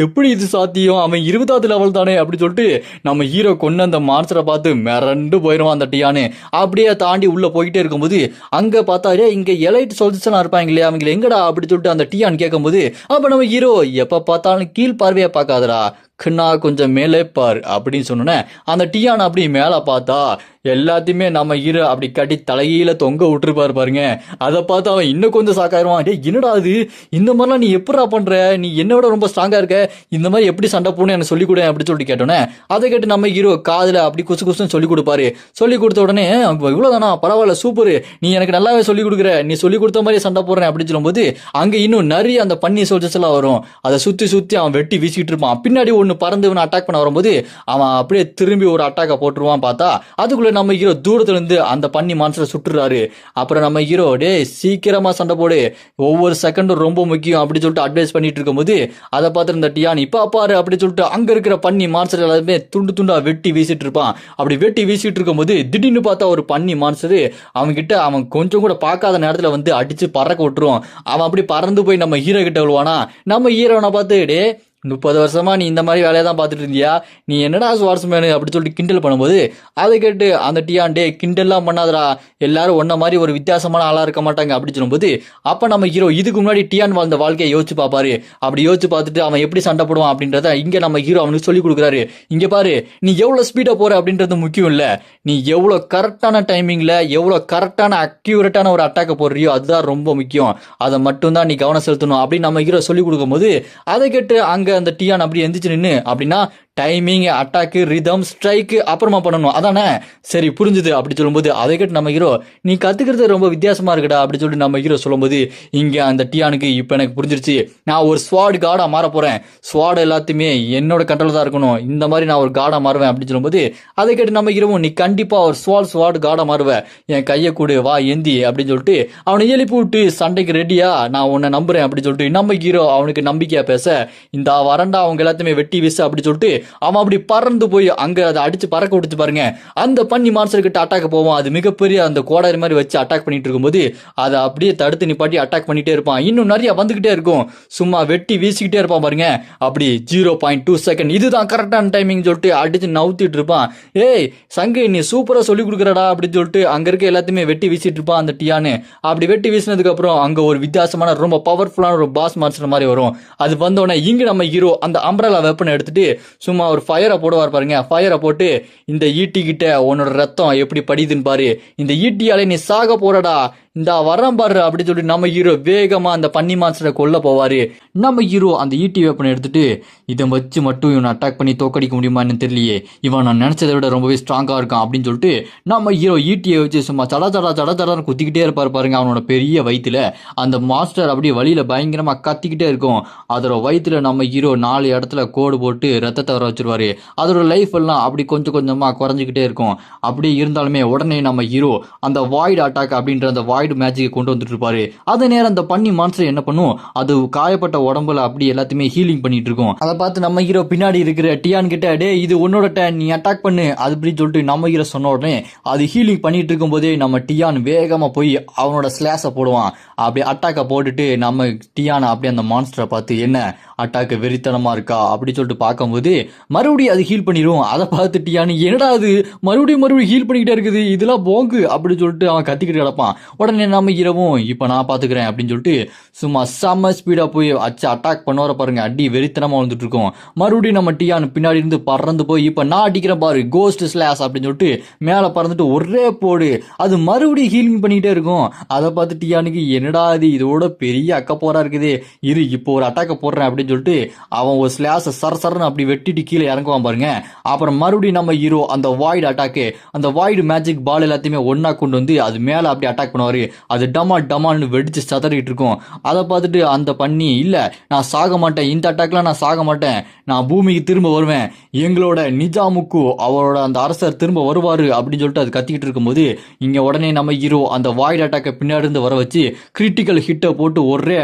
எப்படி இது சாத்தியம், அவன் 20வது லெவல் தானே அப்படின்னு சொல்லிட்டு நம்ம ஹீரோ கொண்டு அந்த மான்ஸ்டரை பார்த்து மிரண்டு போயிடுவான் அந்த டியானு. அப்படியே தாண்டி உள்ள போயிட்டே இருக்கும்போது அங்க பார்த்தாலே இங்க எலைட் சொல்ஸ் இருப்பாங்க இல்லையா அவங்க எங்கடா அப்படி சொல்லிட்டு அந்த டியான் கேட்கும்போது அப்ப நம்ம ஹீரோ எப்ப பார்த்தாலும் கீழ் பார்வையா பார்க்காதடா கண்ணா கொஞ்சம் மேலே பார் அப்படின்னு சொன்னோன்னே அந்த டியான் அப்படி மேலே பார்த்தா எல்லாத்தையுமே நம்ம ஹீரோ அப்படி கட்டி தலையில தொங்க விட்டுருப்பாரு பாருங்க. அதை பார்த்து அவன் இன்னும் கொஞ்சம் சாக்காயிருவான். டே என்னடா அது, இந்த மாதிரிலாம் நீ எப்படா பண்ற, நீ என்னோட ரொம்ப ஸ்ட்ராங்கா இருக்க, இந்த மாதிரி எப்படி சண்டை போடணும் எனக்கு சொல்லிக் கொடு அப்படின்னு சொல்லிட்டு கேட்டோன்னே அதை கேட்டு நம்ம ஹீரோ காதுல அப்படி குசு குசுன்னு சொல்லி கொடுப்பாரு. சொல்லி கொடுத்த உடனே இவ்வளவுதானா, பரவாயில்ல சூப்பர், நீ எனக்கு நல்லாவே சொல்லி கொடுக்குற, நீ சொல்லி கொடுத்த மாதிரி சண்டை போடுறேன் அப்படின்னு சொல்லும்போது அங்க இன்னும் நிறைய அந்த பன்னி சோல்ஜர்ஸ் எல்லாம் வரும். அதை சுத்தி சுத்தி அவன் வெட்டி வீசிட்டு இருப்பான். பின்னாடி ஒன்னு பறந்து இவனை அட்டாக் பண்ண வரும்போது அவன் அப்படியே திரும்பி ஒரு அட்டாக்கை போட்டுருவான். பார்த்தா அதுக்குள்ள நம்ம ஹீரோ தூரத்துல இருந்து அந்த பன்னி மான்ஸ்டரை சுட்டுறாரு. அப்புறம் நம்ம ஹீரோ டே சீக்கிரமா சண்டை போடு, ஒவ்வொரு செகண்டும் ரொம்ப முக்கியம் அப்படி சொல்லிட்டு அட்வைஸ் பண்ணிட்டு இருக்கும்போது அதை பார்த்து இந்த டியான் இப்ப பாரு அப்படி சொல்லிட்டு அங்க இருக்கிற பன்னி மான்ஸ்டர் எல்லாருமே துண்டு துண்டா வெட்டி வீசிட்டு இருப்பான். அப்படி வெட்டி வீசிட்டு இருக்கும்போது திடீர்னு பார்த்தா ஒரு பன்னி மான்ஸ்டர் அவன் கிட்ட அவன் கொஞ்சம் கூட பார்க்காத நேரத்துல வந்து அடிச்சு பறக்க விட்டுருவான். அவன் அப்படி பறந்து போய் நம்ம ஹீரோ கிட்ட விழுவானா. நம்ம ஹீரோனை பார்த்து டே 30 வருஷமா நீ இந்த மாதிரி வேலையை தான் பார்த்துட்டு இருந்தியா, நீ என்னடா ஸ்வார்ட்ஸ்மேனு அப்படி சொல்லிட்டு கிண்டல் பண்ணும்போது அதை கேட்டு அந்த டியான் டே கிண்டல்லாம் பண்ணாதடா, எல்லாரும் ஒன்ன மாதிரி ஒரு வித்தியாசமான ஆளா இருக்க மாட்டாங்க அப்படி சொல்லும்போது அப்ப நம்ம ஹீரோ இதுக்கு முன்னாடி டியான் வாழ்ந்த வாழ்க்கையை யோசிச்சு பார்ப்பாரு. அப்படி யோசிச்சு பார்த்துட்டு அவன் எப்படி சண்டை போடுவான் அப்படின்றத இங்க நம்ம ஹீரோ அவனுக்கு சொல்லி கொடுக்குறாரு. இங்க பாரு, நீ எவ்வளவு ஸ்பீடா போற அப்படின்றது முக்கியம் இல்ல, நீ எவ்வளவு கரெக்டான டைமிங்ல எவ்வளவு கரெக்டான அக்யூரேட்டான ஒரு அட்டாக்கை போடுறியோ அதுதான் ரொம்ப முக்கியம், அதை மட்டும் தான் நீ கவனம் செலுத்தணும் அப்படின்னு நம்ம ஹீரோ சொல்லி கொடுக்கும்போது அதை கேட்டு அங்க அந்த டியான் அப்படி எந்திரிச்சு நின்று அப்படின்னா டைமிங், அட்டாக்கு, ரிதம், ஸ்ட்ரைக்கு அப்புறமா பண்ணணும் அதானே, சரி புரிஞ்சுது அப்படி சொல்லும்போது அதை கேட்டு நம்ம ஹீரோ நீ கத்துக்கிறது ரொம்ப வித்தியாசமா இருக்குடா அப்படி சொல்லிட்டு நம்ம ஹீரோ சொல்லும்போது இங்க அந்த டியானுக்கு இப்ப எனக்கு புரிஞ்சிருச்சு, நான் ஒரு ஸ்வாட் கார்டா மாற போறேன், ஸ்வாட் எல்லாத்தையுமே என்னோட கண்ட்ரோல் தான் இருக்கணும், இந்த மாதிரி நான் ஒரு கார்டா மாறுவேன் அப்படி சொல்லும்போது அதை கேட்டு நம்ம ஹீரோ நீ கண்டிப்பா ஒரு ஸ்வாட் கார்டா மாறுவேன், என் கையை கூடு வா எந்தி அப்படின்னு சொல்லிட்டு அவனை எழுப்பி விட்டு சண்டைக்கு ரெடியா நான் உன்னை நம்புறேன் அப்படி சொல்லிட்டு நம்ம ஹீரோ அவனுக்கு நம்பிக்கையா பேச இந்த வரண்டா அவங்க எல்லாத்தையுமே வெட்டி வீச அப்படி சொல்லிட்டு அவன் அப்படி பறந்து போய் அங்க அதை அடிச்சு பறக்க விடுச்சு பாருங்க. அந்த பன்னி மான்ஸ்டர் கிட்ட அட்டாக் போவான். அது மிகப்பெரிய அந்த கோடாரி மாதிரி வச்சு அட்டாக் பண்ணிட்டு இருக்கும்போது அதை அப்படியே தடுத்து நிப்பாட்டி அட்டாக் பண்ணிட்டே இருப்பான். இன்னும் நிறைய வந்துகிட்டே இருக்கும், சும்மா வெட்டி வீசிக்கிட்டே இருப்பான் பாருங்க. அப்படி 0.2 செகண்ட் இதுதான் கரெக்டான டைமிங் சொல்லிட்டு அடிச்சு நவுத்திட்டு இருப்பான். ஏய் சங்கு நீ சூப்பரா சொல்லி கொடுக்குறடா அப்படின்னு சொல்லிட்டு அங்க இருக்க எல்லாத்தையுமே வெட்டி வீசிட்டு இருப்பான் அந்த டியானு. அப்படி வெட்டி வீசினதுக்கு அப்புறம் அங்க ஒரு வித்தியாசமான ரொம்ப பவர்ஃபுல்லான ஒரு பாஸ் மான்ஸ்டர் மாதிரி வரும். அது வந்தோடனே இங்க நம்ம ஹீரோ அந்த அம்ப்ரெல்லா வெப்பனை எடுத்துட்டு சும்மா ஒரு ஃபயரை போடுவார் பாருங்க. ஃபயரை போட்டு இந்த ஈட்டி கிட்ட உன்னோட ரத்தம் எப்படி படிதுன்னு பாரு, இந்த ஈட்டியாலே நீ சாக போறடா, இந்த வரம் பாரு அப்படி சொல்லி நம்ம ஹீரோ வேகமா அந்த பன்னி மான்ஸ்டரை கொல்ல போவாரு. நம்ம ஹீரோ அந்த ஈட்டி வெப்பனை எடுத்துட்டு இதை வச்சு மட்டும் இவனை அட்டாக் பண்ணி தோக்கடிக்க முடியுமான்னு தெரியலையே, இவன் நான் நினைச்சதை விட ரொம்பவே ஸ்ட்ராங்கா இருக்கான் அப்படின்னு சொல்லிட்டு நம்ம ஹீரோ ஈட்டியை வச்சு சும்மா சடா குத்திக்கிட்டே இருப்பாரு பாருங்க. அவனோட பெரிய வயிற்றுல அந்த மாஸ்டர் அப்படியே வழியில பயங்கரமா கத்திக்கிட்டே இருக்கும். அதோட வயிற்றுல நம்ம ஹீரோ 4 இடத்துல கோடு போட்டு ரத்தத்தை வர வச்சிருவாரு. அதோட லைஃப் எல்லாம் அப்படி கொஞ்சம் கொஞ்சமா குறைஞ்சிக்கிட்டே இருக்கும். அப்படி இருந்தாலுமே உடனே நம்ம ஹீரோ அந்த வாய்டு அட்டாக் அப்படின்ற அந்த வாய்டு மேஜிக் கொண்டு வந்துட்டு இருப்பாரு. அதே நேரம் அந்த பன்னி மான்ஸ்டர் என்ன பண்ணும், அது காயப்பட்ட உடம்புல அப்படி எல்லாத்தையுமே ஹீலிங் பண்ணிட்டு இருக்கும். அதை பார்த்து நம்ம ஹீரோ பின்னாடி இருக்கிற டியான் கிட்ட டே இது உன்னோட டேன் நீ அட்டாக் பண்ணு அது அப்படி சொல்லிட்டு நம்ம ஹீரோ சொன்ன உடனே அது ஹீலிங் பண்ணிட்டு இருக்கும் போதே நம்ம டியான் வேகமா போய் அவனோட ஸ்லாஷை போடுவான். அப்படி அட்டாக்கை போட்டுட்டு நம்ம டியான் அப்படி அந்த மான்ஸ்டரை பார்த்து என்ன அட்டாக்கு வெறித்தனமா இருக்கா அப்படி சொல்லிட்டு பார்க்கும்போது மறுபடியும் அது ஹீல் பண்ணிடும். அதை பார்த்து டியான் என்னடா அது மறுபடியும் ஹீல் பண்ணிக்கிட்டே இருக்குது, இதெல்லாம் போங்கு அப்படி சொல்லிட்டு அவன் கத்திக்கிட்டு கிடப்பான். உடனே நம்ம ஹீரோவும் இப்ப நான் பாத்துக்கிறேன் அப்படின்னு சொல்லிட்டு சும்மா செம்ம ஸ்பீடா போய் அச்சு அட்டாக் பண்ணுவார பாருங்க. அடி வெறித்தனமா வந்துட்டு இருக்கும். மறுபடியும் நம்ம டியான் பின்னாடி இருந்து பறந்து போய் இப்ப நான் அடிக்கிறேன் பாரு கோஸ்ட் ஸ்லாஷ் அப்படின்னு சொல்லிட்டு மேல பறந்துட்டு ஒரே போடு அது மறுபடியும் ஹீலிங் பண்ணிக்கிட்டே இருக்கும். அதை பார்த்து டியானுக்கு என்னடா இது இதோட பெரிய அக்கப்போரா இருக்குது, இரு இப்போ ஒரு அட்டாக்க போடுறேன் அப்படின்னு சொல்லிட்டு அவன் ஒரு ஸ்லாஷ சரசரன்னு அப்படி வெட்டிட்டு கீழே இறங்குவான் பாருங்க. அப்புறம் மறுபடியும் நம்ம ஹீரோ அந்த வாய்டு அட்டாக்கு அந்த வாய்டு மேஜிக் பால் எல்லாத்தையுமே ஒன்னா கொண்டு வந்து அது மேல அப்படி அட்டாக் பண்ணுவாரு. அது டமால்னு வெடிச்சு சதறிட்டு இருக்கும். அதை பார்த்துட்டு அந்த பண்ணி இல்ல நான் சாக மாட்டேன், இந்த அட்டாக்லாம் நான் சாக மாட்டேன், நான் பூமிக்கு திரும்ப வருவேன், எங்களோட நிஜாமுக்கு அவரோட அந்த அரசர் திரும்ப வருவாரு அப்படின்னு சொல்லிட்டு அது கத்திக்கிட்டு இருக்கும்போது இங்க உடனே நம்ம ஹீரோ அந்த வாய்டு அட்டாக்கை பின்னாடி இருந்து வர வச்சு கிரிட்டிக்கல் ஹிட்டை போட்டு ஒரே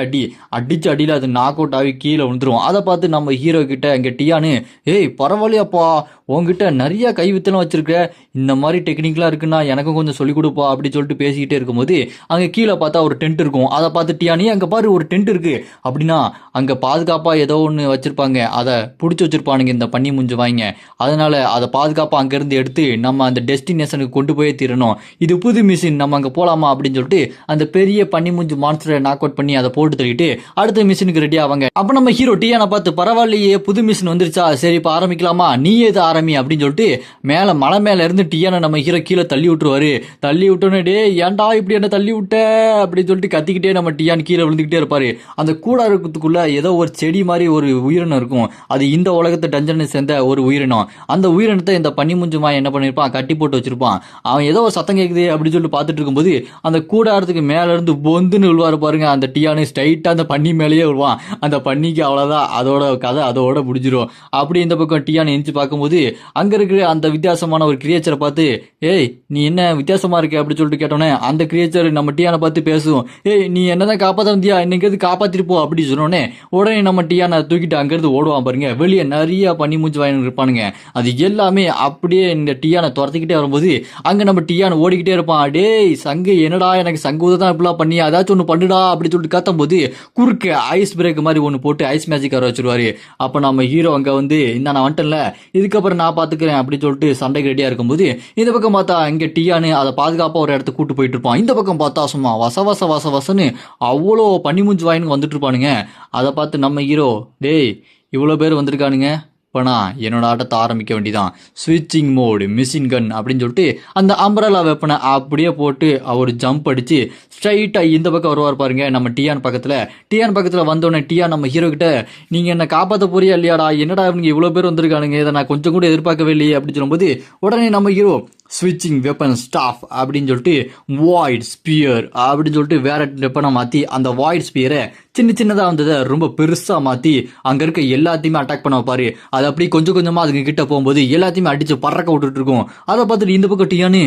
அடிச்ச அடியில அது நாக் அவுட் ஆகி கீழே விழுந்துரும். அதை பார்த்து நம்ம ஹீரோ கிட்ட இங்க டியானு ஏய் பரவாயில்லையாப்பா உங்ககிட்ட நிறைய கைவித்தெல்லாம் வச்சிருக்க, இந்த மாதிரி டெக்னிக்லாம் இருக்குன்னா எனக்கும் கொஞ்சம் சொல்லிக் கொடுப்பா அப்படி சொல்லிட்டு பேசிக்கிட்டே இருக்கும்போது அங்க கீழே பார்த்தா ஒரு டென்ட் இருக்கும். அதை பார்த்து டியானி அங்க பாரு ஒரு டென்ட் இருக்கு அப்படின்னா அங்க பாதுகாப்பா ஏதோ ஒன்று வச்சிருப்பாங்க, அதை பிடிச்சி வச்சிருப்பானுங்க இந்த பண்ணி முஞ்சு வாங்க. அதனால அதை பாதுகாப்பா அங்கிருந்து எடுத்து நம்ம அந்த டெஸ்டினேஷனுக்கு கொண்டு போய் தீரணும். இது புது மிஷின், நம்ம அங்க போலாமா அப்படின்னு சொல்லிட்டு அந்த பெரிய பண்ணி முஞ்சு மான்ஸ்டரை நாக் அவுட் பண்ணி அதை போட்டு தள்ளிட்டு அடுத்த மிஷினுக்கு ரெடி ஆவாங்க. அப்ப நம்ம ஹீரோ டியானை பார்த்து பரவாயில்லையே புது மிஷின் வந்துருச்சா, சரி இப்ப ஆரம்பிக்கலாமா, நீ எது ஆரம்பி அப்படின்னு சொல்லிட்டு மேல மலை மேல இருந்து டியானை நம்ம ஹீரோ கீழே தள்ளி விட்டுருவாரு. தள்ளி விட்டோன்னே டே ஏன்டா இப்படி என்ன தள்ளி விட்ட அப்படின்னு சொல்லிட்டு கத்திக்கிட்டே நம்ம டியான் கீழே விழுந்துகிட்டே இருப்பாரு. அந்த கூடாரத்துக்குள்ள ஏதோ ஒரு செடி மாதிரி ஒரு உயிரினம் இருக்கும். அது இந்த உலகத்தை டஞ்சனை சேர்ந்த ஒரு உயிரினம். அந்த உயிரினத்தை இந்த பண்ணி முஞ்சுமா என்ன பண்ணிருப்பான், கட்டி போட்டு வச்சிருப்பான். அவன் ஏதோ ஒரு சத்தம் கேக்குது அப்படின்னு சொல்லிட்டு பார்த்துட்டு இருக்கும்போது அந்த கூடாரத்துக்கு மேல இருந்து பொந்துன்னு விழுவாரு பாருங்க. அந்த டியானு ஸ்ட்ரைட்டா அந்த பண்ணி மேலேயே விழுவான். அந்த பண்ணிக்கு அவ்வளவுதான், அதோட கதை அதோட முடிஞ்சிடும். அப்படி இந்த பக்கம் டியான் எந்திச்சு பார்க்கும்போது அங்க இருக்கிற அந்த வித்தியாசமான ஒரு கிரியேச்சரை பார்த்து ஏய் நீ என்ன வித்தியாசமா இருக்க அப்படின்னு சொல்லிட்டு கேட்டோன்னே அந்த கிரியேச்சர் நம்ம டியானை பார்த்து பேசும். ஏய் நீ என்னதான் காப்பாற்ற வந்தியா, இன்னைக்கு காப்பாத்திட்டு போ அப்படி சொன்னோடனே உடனே நம்ம டியானை தூக்கிட்டு அங்கிருந்து ஓடுவான் பாருங்க. வெளியே நிறைய பண்ணி மூச்சு வாங்கி இருப்பானுங்க. அது எல்லாமே அப்படியே இந்த டியானை துரத்திக்கிட்டே வரும்போது அங்க நம்ம டியானை ஓடிக்கிட்டே இருப்பான். டேய் சங்கு என்னடா எனக்கு சங்கு தான் இப்படிலாம் பண்ணி அதாச்சும் ஒன்று பண்ணுடா அப்படின்னு சொல்லிட்டு கத்தும் போது குறுக்க ஐஸ் பிரேக் மாதிரி ஒன்று போட்டு ஐஸ் மேஜிக் வர வச்சிருவாரு. அப்ப நம்ம ஹீரோ அங்க வந்து இந்த நான் வந்துட்டேன்ல இதுக்கப்புறம் நான் பாத்துக்கிறேன் அப்படின்னு சொல்லிட்டு சண்டைக்கு ரெடியா இருக்கும்போது இந்த பக்கம் பார்த்தா இங்க டியானு அதை பாதுகாப்பா ஒரு இடத்துக்கு கூட்டு போயிட்டு இருப்பான். இந்த பக்கம் பார்த்தா சும்மா வசன்னு அவ்வளோ பண்ணி மூஞ்சி வாயின்னு வந்துட்டு இருப்பானுங்க. அதை பார்த்து நம்ம ஹீரோ டேய் இவ்வளோ பேர் வந்திருக்கானுங்க, இப்போனா என்னோட ஆட்டத்தை ஆரம்பிக்க வேண்டியதான், ஸ்விட்சிங் மோடு மிஷின் கன் அப்படின்னு சொல்லிட்டு அந்த அம்பரலா வெப்பனை அப்படியே போட்டு அவர் ஜம்ப் அடிச்சு ஸ்ட்ரைட்டா இந்த பக்கம் வருவார் பாருங்க நம்ம டியான் பக்கத்துல வந்தோடனே டியான் நம்ம ஹீரோ கிட்ட நீங்க என்ன காப்பாற்ற போறியா இல்லையாடா, என்னடா இவங்க இவ்வளவு பேர் வந்திருக்கானுங்க, இதை நான் கொஞ்சம் கூட எதிர்பார்க்கவே இல்லையே அப்படின்னு சொல்லும்போது உடனே நம்ம ஹீரோ ஸ்விட்சிங் வெப்பன் ஸ்டாஃப் அப்படின்னு சொல்லிட்டு வாய்ட் ஸ்பியர் அப்படின்னு சொல்லிட்டு வேற வெப்பனை மாற்றி அந்த வாய்ட் ஸ்பியரை சின்னதாக வந்ததை ரொம்ப பெருசாக மாற்றி அங்கே இருக்க எல்லாத்தையுமே அட்டாக் பண்ண வைப்பாரு. அது அப்படி கொஞ்சம் கொஞ்சமாக அதுங்க கிட்ட போகும்போது எல்லாத்தையுமே அடித்து பறக்க விட்டுட்டு இருக்கும். அதை பார்த்துட்டு இந்த பக்கம் டியானு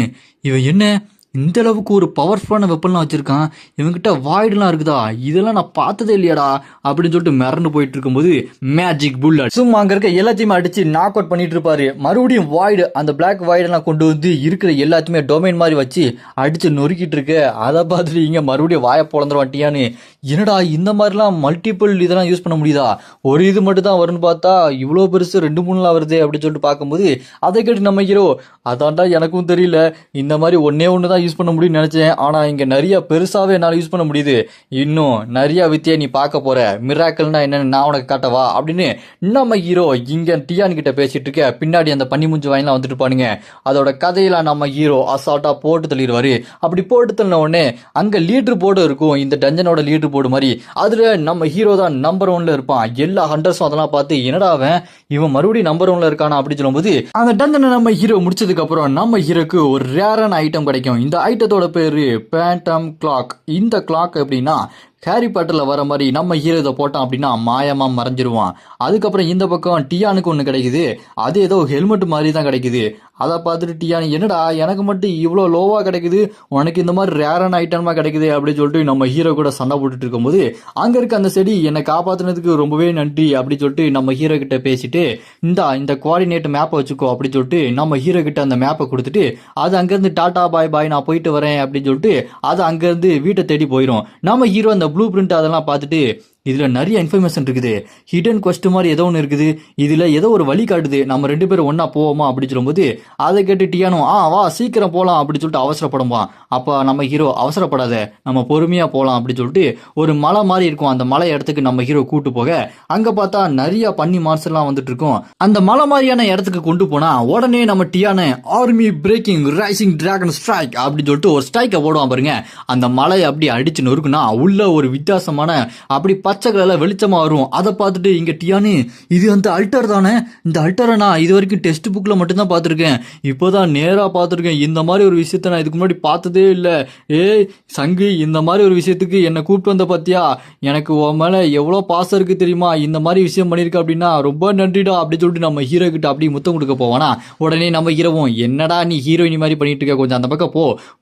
இவன் என்ன இந்த அளவுக்கு ஒரு பவர்ஃபுல்லான வெப்பன்லாம் வச்சிருக்கான், இவங்கிட்ட வாய்டுலாம் இருக்குதா, இதெல்லாம் நான் பார்த்ததே இல்லையாடா அப்படின்னு சொல்லிட்டு மிரண்டு போயிட்டு இருக்கும்போது மேஜிக் புல்லட் சும்மா அங்க இருக்க எல்லாத்தையுமே அடிச்சு நாக் அவுட் பண்ணிட்டு இருப்பாரு. மறுபடியும் வாய்டு அந்த பிளாக் வாய்டெல்லாம் கொண்டு வந்து இருக்கிற எல்லாத்தையுமே டொமைன் மாதிரி வச்சு அடிச்சு நொறுக்கிட்டு இருக்கு. அதை பார்த்துட்டு இங்க மறுபடியும் வாயை பொழந்துருவாட்டியான்னு என்னடா இந்த மாதிரிலாம் மல்டிபிள் இதெல்லாம் யூஸ் பண்ண முடியுதா, ஒரு இது மட்டும் தான் வரும்னு பார்த்தா இவ்வளோ பெருசு 2-3 வருது அப்படின்னு சொல்லிட்டு பார்க்கும்போது அதை கேட்டு நம்ம ஹீரோ அதான்டா எனக்கும் தெரியல, இந்த மாதிரி ஒன்று தான் யூஸ் பண்ண முடியும்னு நினைச்சேன், ஆனா இங்க நிறைய பெருசாவே என்னால யூஸ் பண்ண முடியுது, இன்னும் நிறைய வித்தியை நீ பார்க்க போற, மிராக்கல்னா என்னன்னு நான் உனக்கு காட்டவா அப்படின்னு நம்ம ஹீரோ இங்க டியான் கிட்ட பேசிட்டு இருக்க. பின்னாடி அந்த பண்ணி மூஞ்சி வாயிலாம் வந்துட்டு பானுங்க. அதோட கதையில நம்ம ஹீரோ அசால்ட்டா போட்டு தள்ளிடுவாரு. அப்படி போட்டு தள்ளின உடனே அங்க லீடர் போர்டு இருக்கும், இந்த டஞ்சனோட லீடர் போர்டு மாதிரி. அதுல நம்ம ஹீரோ தான் நம்பர் 1ல இருப்பான். எல்லா ஹண்டர்ஸும் அதெல்லாம் பார்த்து என்னடா இவன் மறுபடியும் நம்பர் 1ல இருக்கானா அப்படின்னு சொல்லும்போது அந்த டஞ்சனை நம்ம ஹீரோ முடிச்சதுக்கு அப்புறம் நம்ம ஹீரோக்கு ஒரு ரேரான ஐட்டம் கிடைக்கும். இந்த ஐட்டத்தோட பேரு பேண்டம் கிளாக். இந்த கிளாக் எப்படின்னா ஹாரி பாட்டர்ல வர மாதிரி நம்ம ஹீரோ இதை போட்டான் அப்படின்னா மாயமா மறைஞ்சிருவான். அதுக்கப்புறம் இந்த பக்கம் டியானுக்கு ஒன்று கிடைக்குது, அது ஏதோ ஹெல்மெட் மாதிரி தான் கிடைக்குது. அதை பார்த்துட்டு டியான் என்னடா எனக்கு மட்டும் இவ்வளோ லோவா கிடைக்குது, உனக்கு இந்த மாதிரி ரேரான ஐட்டமா கிடைக்குது அப்படின்னு சொல்லிட்டு நம்ம ஹீரோ கூட சண்டை போட்டுட்டு இருக்கும்போது அங்க இருக்க அந்த செடி என்னை காப்பாத்துனதுக்கு ரொம்பவே நன்றி அப்படின்னு சொல்லிட்டு நம்ம ஹீரோ கிட்ட பேசிட்டு இந்த கோஆர்டினேட் மேப்பை வச்சுக்கோ அப்படின்னு சொல்லிட்டு நம்ம ஹீரோ கிட்ட அந்த மேப்பை கொடுத்துட்டு அது அங்கிருந்து டாடா பாய் பாய் நான் போயிட்டு வரேன் அப்படின்னு சொல்லிட்டு அது அங்கிருந்து வீட்டை தேடி போயிடும். நம்ம ஹீரோ அந்த ப்ளூ பிரிண்ட் அதெல்லாம் பார்த்துட்டு இதுல நிறைய இன்ஃபர்மேஷன் இருக்குது, ஹிடன் கொஸ்ட் மாதிரி ஏதோ ஒன்று இருக்குது, இதுல ஏதோ ஒரு வழி காட்டுது, நம்ம 2 பேரும் ஒன்னா போவோமா அப்படின்னு சொல்லும்போது அதை கேட்டு டியானும் வா சீக்கிரம் போலாம் அப்படின்னு சொல்லிட்டு அவசரப்படுவான். அப்ப நம்ம ஹீரோ அவசரப்படாத நம்ம பொறுமையா போலாம் அப்படின்னு சொல்லிட்டு ஒரு மலை மாதிரி இருக்கும், அந்த மலை இடத்துக்கு நம்ம ஹீரோ கூட்டு போக அங்க பார்த்தா நிறைய பண்ணி மார்ஸ் எல்லாம் வந்துட்டு இருக்கும். அந்த மலை மாதிரியான இடத்துக்கு கொண்டு போனா உடனே நம்ம டியானு army breaking rising dragon strike அப்படின்னு சொல்லிட்டு ஒரு ஸ்ட்ரைக்கை போடுவான் பாருங்க. அந்த மலையை அப்படி அடிச்சு நொறுக்குனா உள்ள ஒரு வித்தியாசமான அப்படி பச்சை கலர்ல வெளிச்சமா வரும். அதை பார்த்துட்டு இங்க டியானு இது அந்த அல்டர் தானே, இந்த அல்டரை நான் இது வரைக்கும் டெக்ஸ்ட் புக்ல மட்டும்தான் பார்த்துருக்கேன், இப்போதான் நேரா பார்த்துருக்கேன், இந்த மாதிரி ஒரு விஷயத்த நான் இதுக்கு முன்னாடி பார்த்ததே இல்லை. ஏய் சங்கு இந்த மாதிரி ஒரு விஷயத்துக்கு என்னை கூப்பிட்டு வந்த பாத்தியா, எனக்கு உன் மேல எவ்வளோ பாசம் இருக்கு தெரியுமா, இந்த மாதிரி விஷயம் பண்ணிருக்க அப்படின்னா ரொம்ப நன்றிடா அப்படின்னு சொல்லிட்டு நம்ம ஹீரோ கிட்ட அப்படி முத்தம் கொடுக்க போவானா. உடனே நம்ம ஹீரோவும் என்னடா நீ ஹீரோயினி மாதிரி பண்ணிட்டு இருக்க, கொஞ்சம் அந்த பக்கம்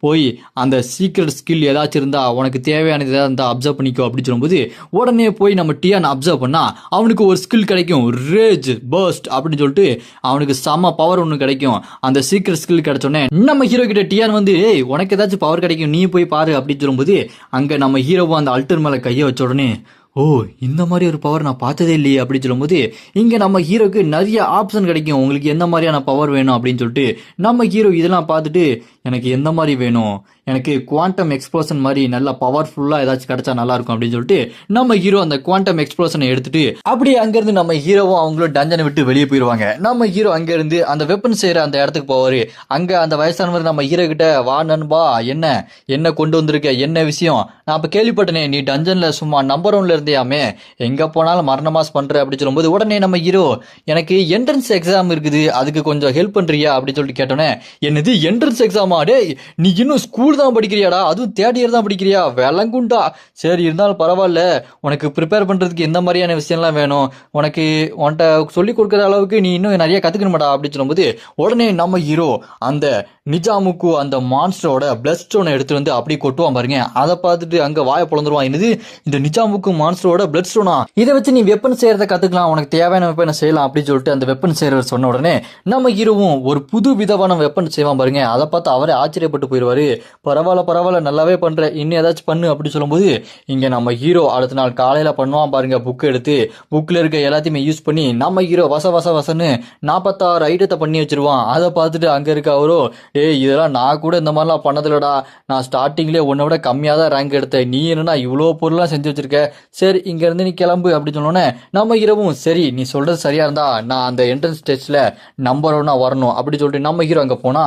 போய் அந்த சீக்ரெட் ஸ்கில் ஏதாச்சும் இருந்தா உனக்கு தேவையானது ஏதாவது இருந்தா அப்சர்வ் பண்ணிக்கோ அப்படின்னு சொல்லும்போது உடனே உடனே போய் நம்ம டியான் அப்சர்வ் பண்ணா அவனுக்கு ஒரு ஸ்கில் கிடைக்கும், ரேஜ் பர்ஸ்ட் அப்படின்னு சொல்லிட்டு அவனுக்கு செம பவர் ஒன்று கிடைக்கும். அந்த சீக்கிரம் ஸ்கில் கிடைச்சோடனே நம்ம ஹீரோ கிட்ட டியான் வந்து ஏய் உனக்கு ஏதாச்சும் பவர் கிடைக்கும் நீ போய் பாரு அப்படின்னு சொல்லும்போது அங்க நம்ம ஹீரோவும் அந்த அல்டர் மேல கையை வச்ச உடனே ஓ இந்த மாதிரி ஒரு பவர் நான் பார்த்ததே இல்லையே அப்படின்னு சொல்லும்போது இங்க நம்ம ஹீரோக்கு நிறைய ஆப்ஷன் கிடைக்கும், உங்களுக்கு எந்த மாதிரியான பவர் வேணும் அப்படின்னு சொல்லிட்டு நம்ம ஹீரோ இதெல்லாம் பார்த்துட்டு எனக்கு எந்த மாதிரி வேணும், எனக்கு குவாண்டம் எக்ஸ்ப்ளோஷன் மாதிரி நல்லா பவர்ஃபுல்லா ஏதாச்சும் கிடைச்சா நல்லா இருக்கும் அப்படின்னு சொல்லிட்டு நம்ம ஹீரோ அந்த குவாண்டம் எக்ஸ்ப்ளோஷனை எடுத்துட்டு அப்படியே அங்கிருந்து நம்ம ஹீரோவும் அவங்களும் டஞ்சனை விட்டு வெளியே போயிடுவாங்க. நம்ம ஹீரோ அங்க இருந்து அந்த வெப்பன் செய்யற அந்த இடத்துக்கு போவாரு. அங்க அந்த வயசானவர் நம்ம ஹீரோ கிட்ட வா நண்பா என்ன கொண்டு வந்திருக்க, என்ன விஷயம், நான் அப்ப கேள்விப்பட்டனே நீ டஞ்சன்ல சும்மா நம்பர் 1ல இருந்தியாமே, எங்க போனாலும் மரணமாஸ் பண்ற அப்படின்னு சொல்லும்போது உடனே நம்ம ஹீரோ எனக்கு என்ட்ரன்ஸ் எக்ஸாம் இருக்குது அதுக்கு கொஞ்சம் ஹெல்ப் பண்றியா அப்படின்னு சொல்லிட்டு கேட்டோன்னே என்னது என்ட்ரன்ஸ் எக்ஸாமா, டே நீ இன்னும் ஸ்கூல் தான் படிக்கிறியாடா, அதுவும் தேர்ட் இயர் தான் படிக்கிறியா, விளங்குண்டா, சரி இருந்தாலும் பரவாயில்ல, உனக்கு ப்ரிப்பேர் பண்றதுக்கு எந்த மாதிரியான விஷயம்லாம் வேணும், உன்கிட்ட சொல்லி கொடுக்குற அளவுக்கு நீ இன்னும் நிறைய கத்துக்கணுமாடா அப்படின்னு சொல்லும்போது உடனே நம்ம ஹீரோ அந்த நிஜாமுக்கு அந்த மான்ஸ்டரோட பிளட் ஸ்டோனை எடுத்து வந்து அப்படியே கொட்டுவான் பாருங்க. அதை பார்த்துட்டு அங்க வாய பொழந்துருவான், என்னது இந்த நிஜாமுக்கு மான்ஸ்டரோட பிளட் ஸ்டோனா, இதை வச்சு நீ வெப்பன் செய்யறத கத்துக்கலாம், உனக்கு தேவையான வெப்பனை செய்யலாம் அப்படின்னு சொல்லிட்டு அந்த வெப்பன் செய்யறவர் சொன்ன உடனே நம்ம ஹீரோவும் ஒரு புது விதமான வெப்பன் செய்வான் பாருங்க. அதை பார்த்து அவரே ஆச்சரியப்பட்டு போயிடுவாரு. பரவாயில்ல நல்லாவே பண்ற, இன்னும் ஏதாச்சும் பண்ணு அப்படின்னு சொல்லும்போது இங்க நம்ம ஹீரோ அடுத்த நாள் காலையில பண்ணுவான் பாருங்க, புக் எடுத்து புக்ல இருக்க எல்லாத்தையுமே யூஸ் பண்ணி நம்ம ஹீரோ வசன்னு 46 ஐட்டத்தை பண்ணி வச்சிருவான். அதை பார்த்துட்டு அங்க இருக்க அவரோ ஏய் இதெல்லாம் நான் கூட இந்த மாதிரிலாம் பண்ணதில்லடா, நான் ஸ்டார்டிங்லேயே உன்னை விட கம்மியாக தான் ரேங்க் எடுத்தேன், நீ என்னன்னா இவ்வளோ பொருள்லாம் செஞ்சு வச்சிருக்க, சரி இங்கேருந்து நீ கிளம்பு அப்படின்னு சொன்னோன்னே நம்ம ஹீரோவும் சரி நீ சொல்றது சரியா இருந்தா நான் அந்த என்ட்ரன்ஸ் டெஸ்ட்ல நம்பர் 1 வரணும் அப்படின்னு சொல்லிட்டு நம்ம ஹீரோ அங்கே போனா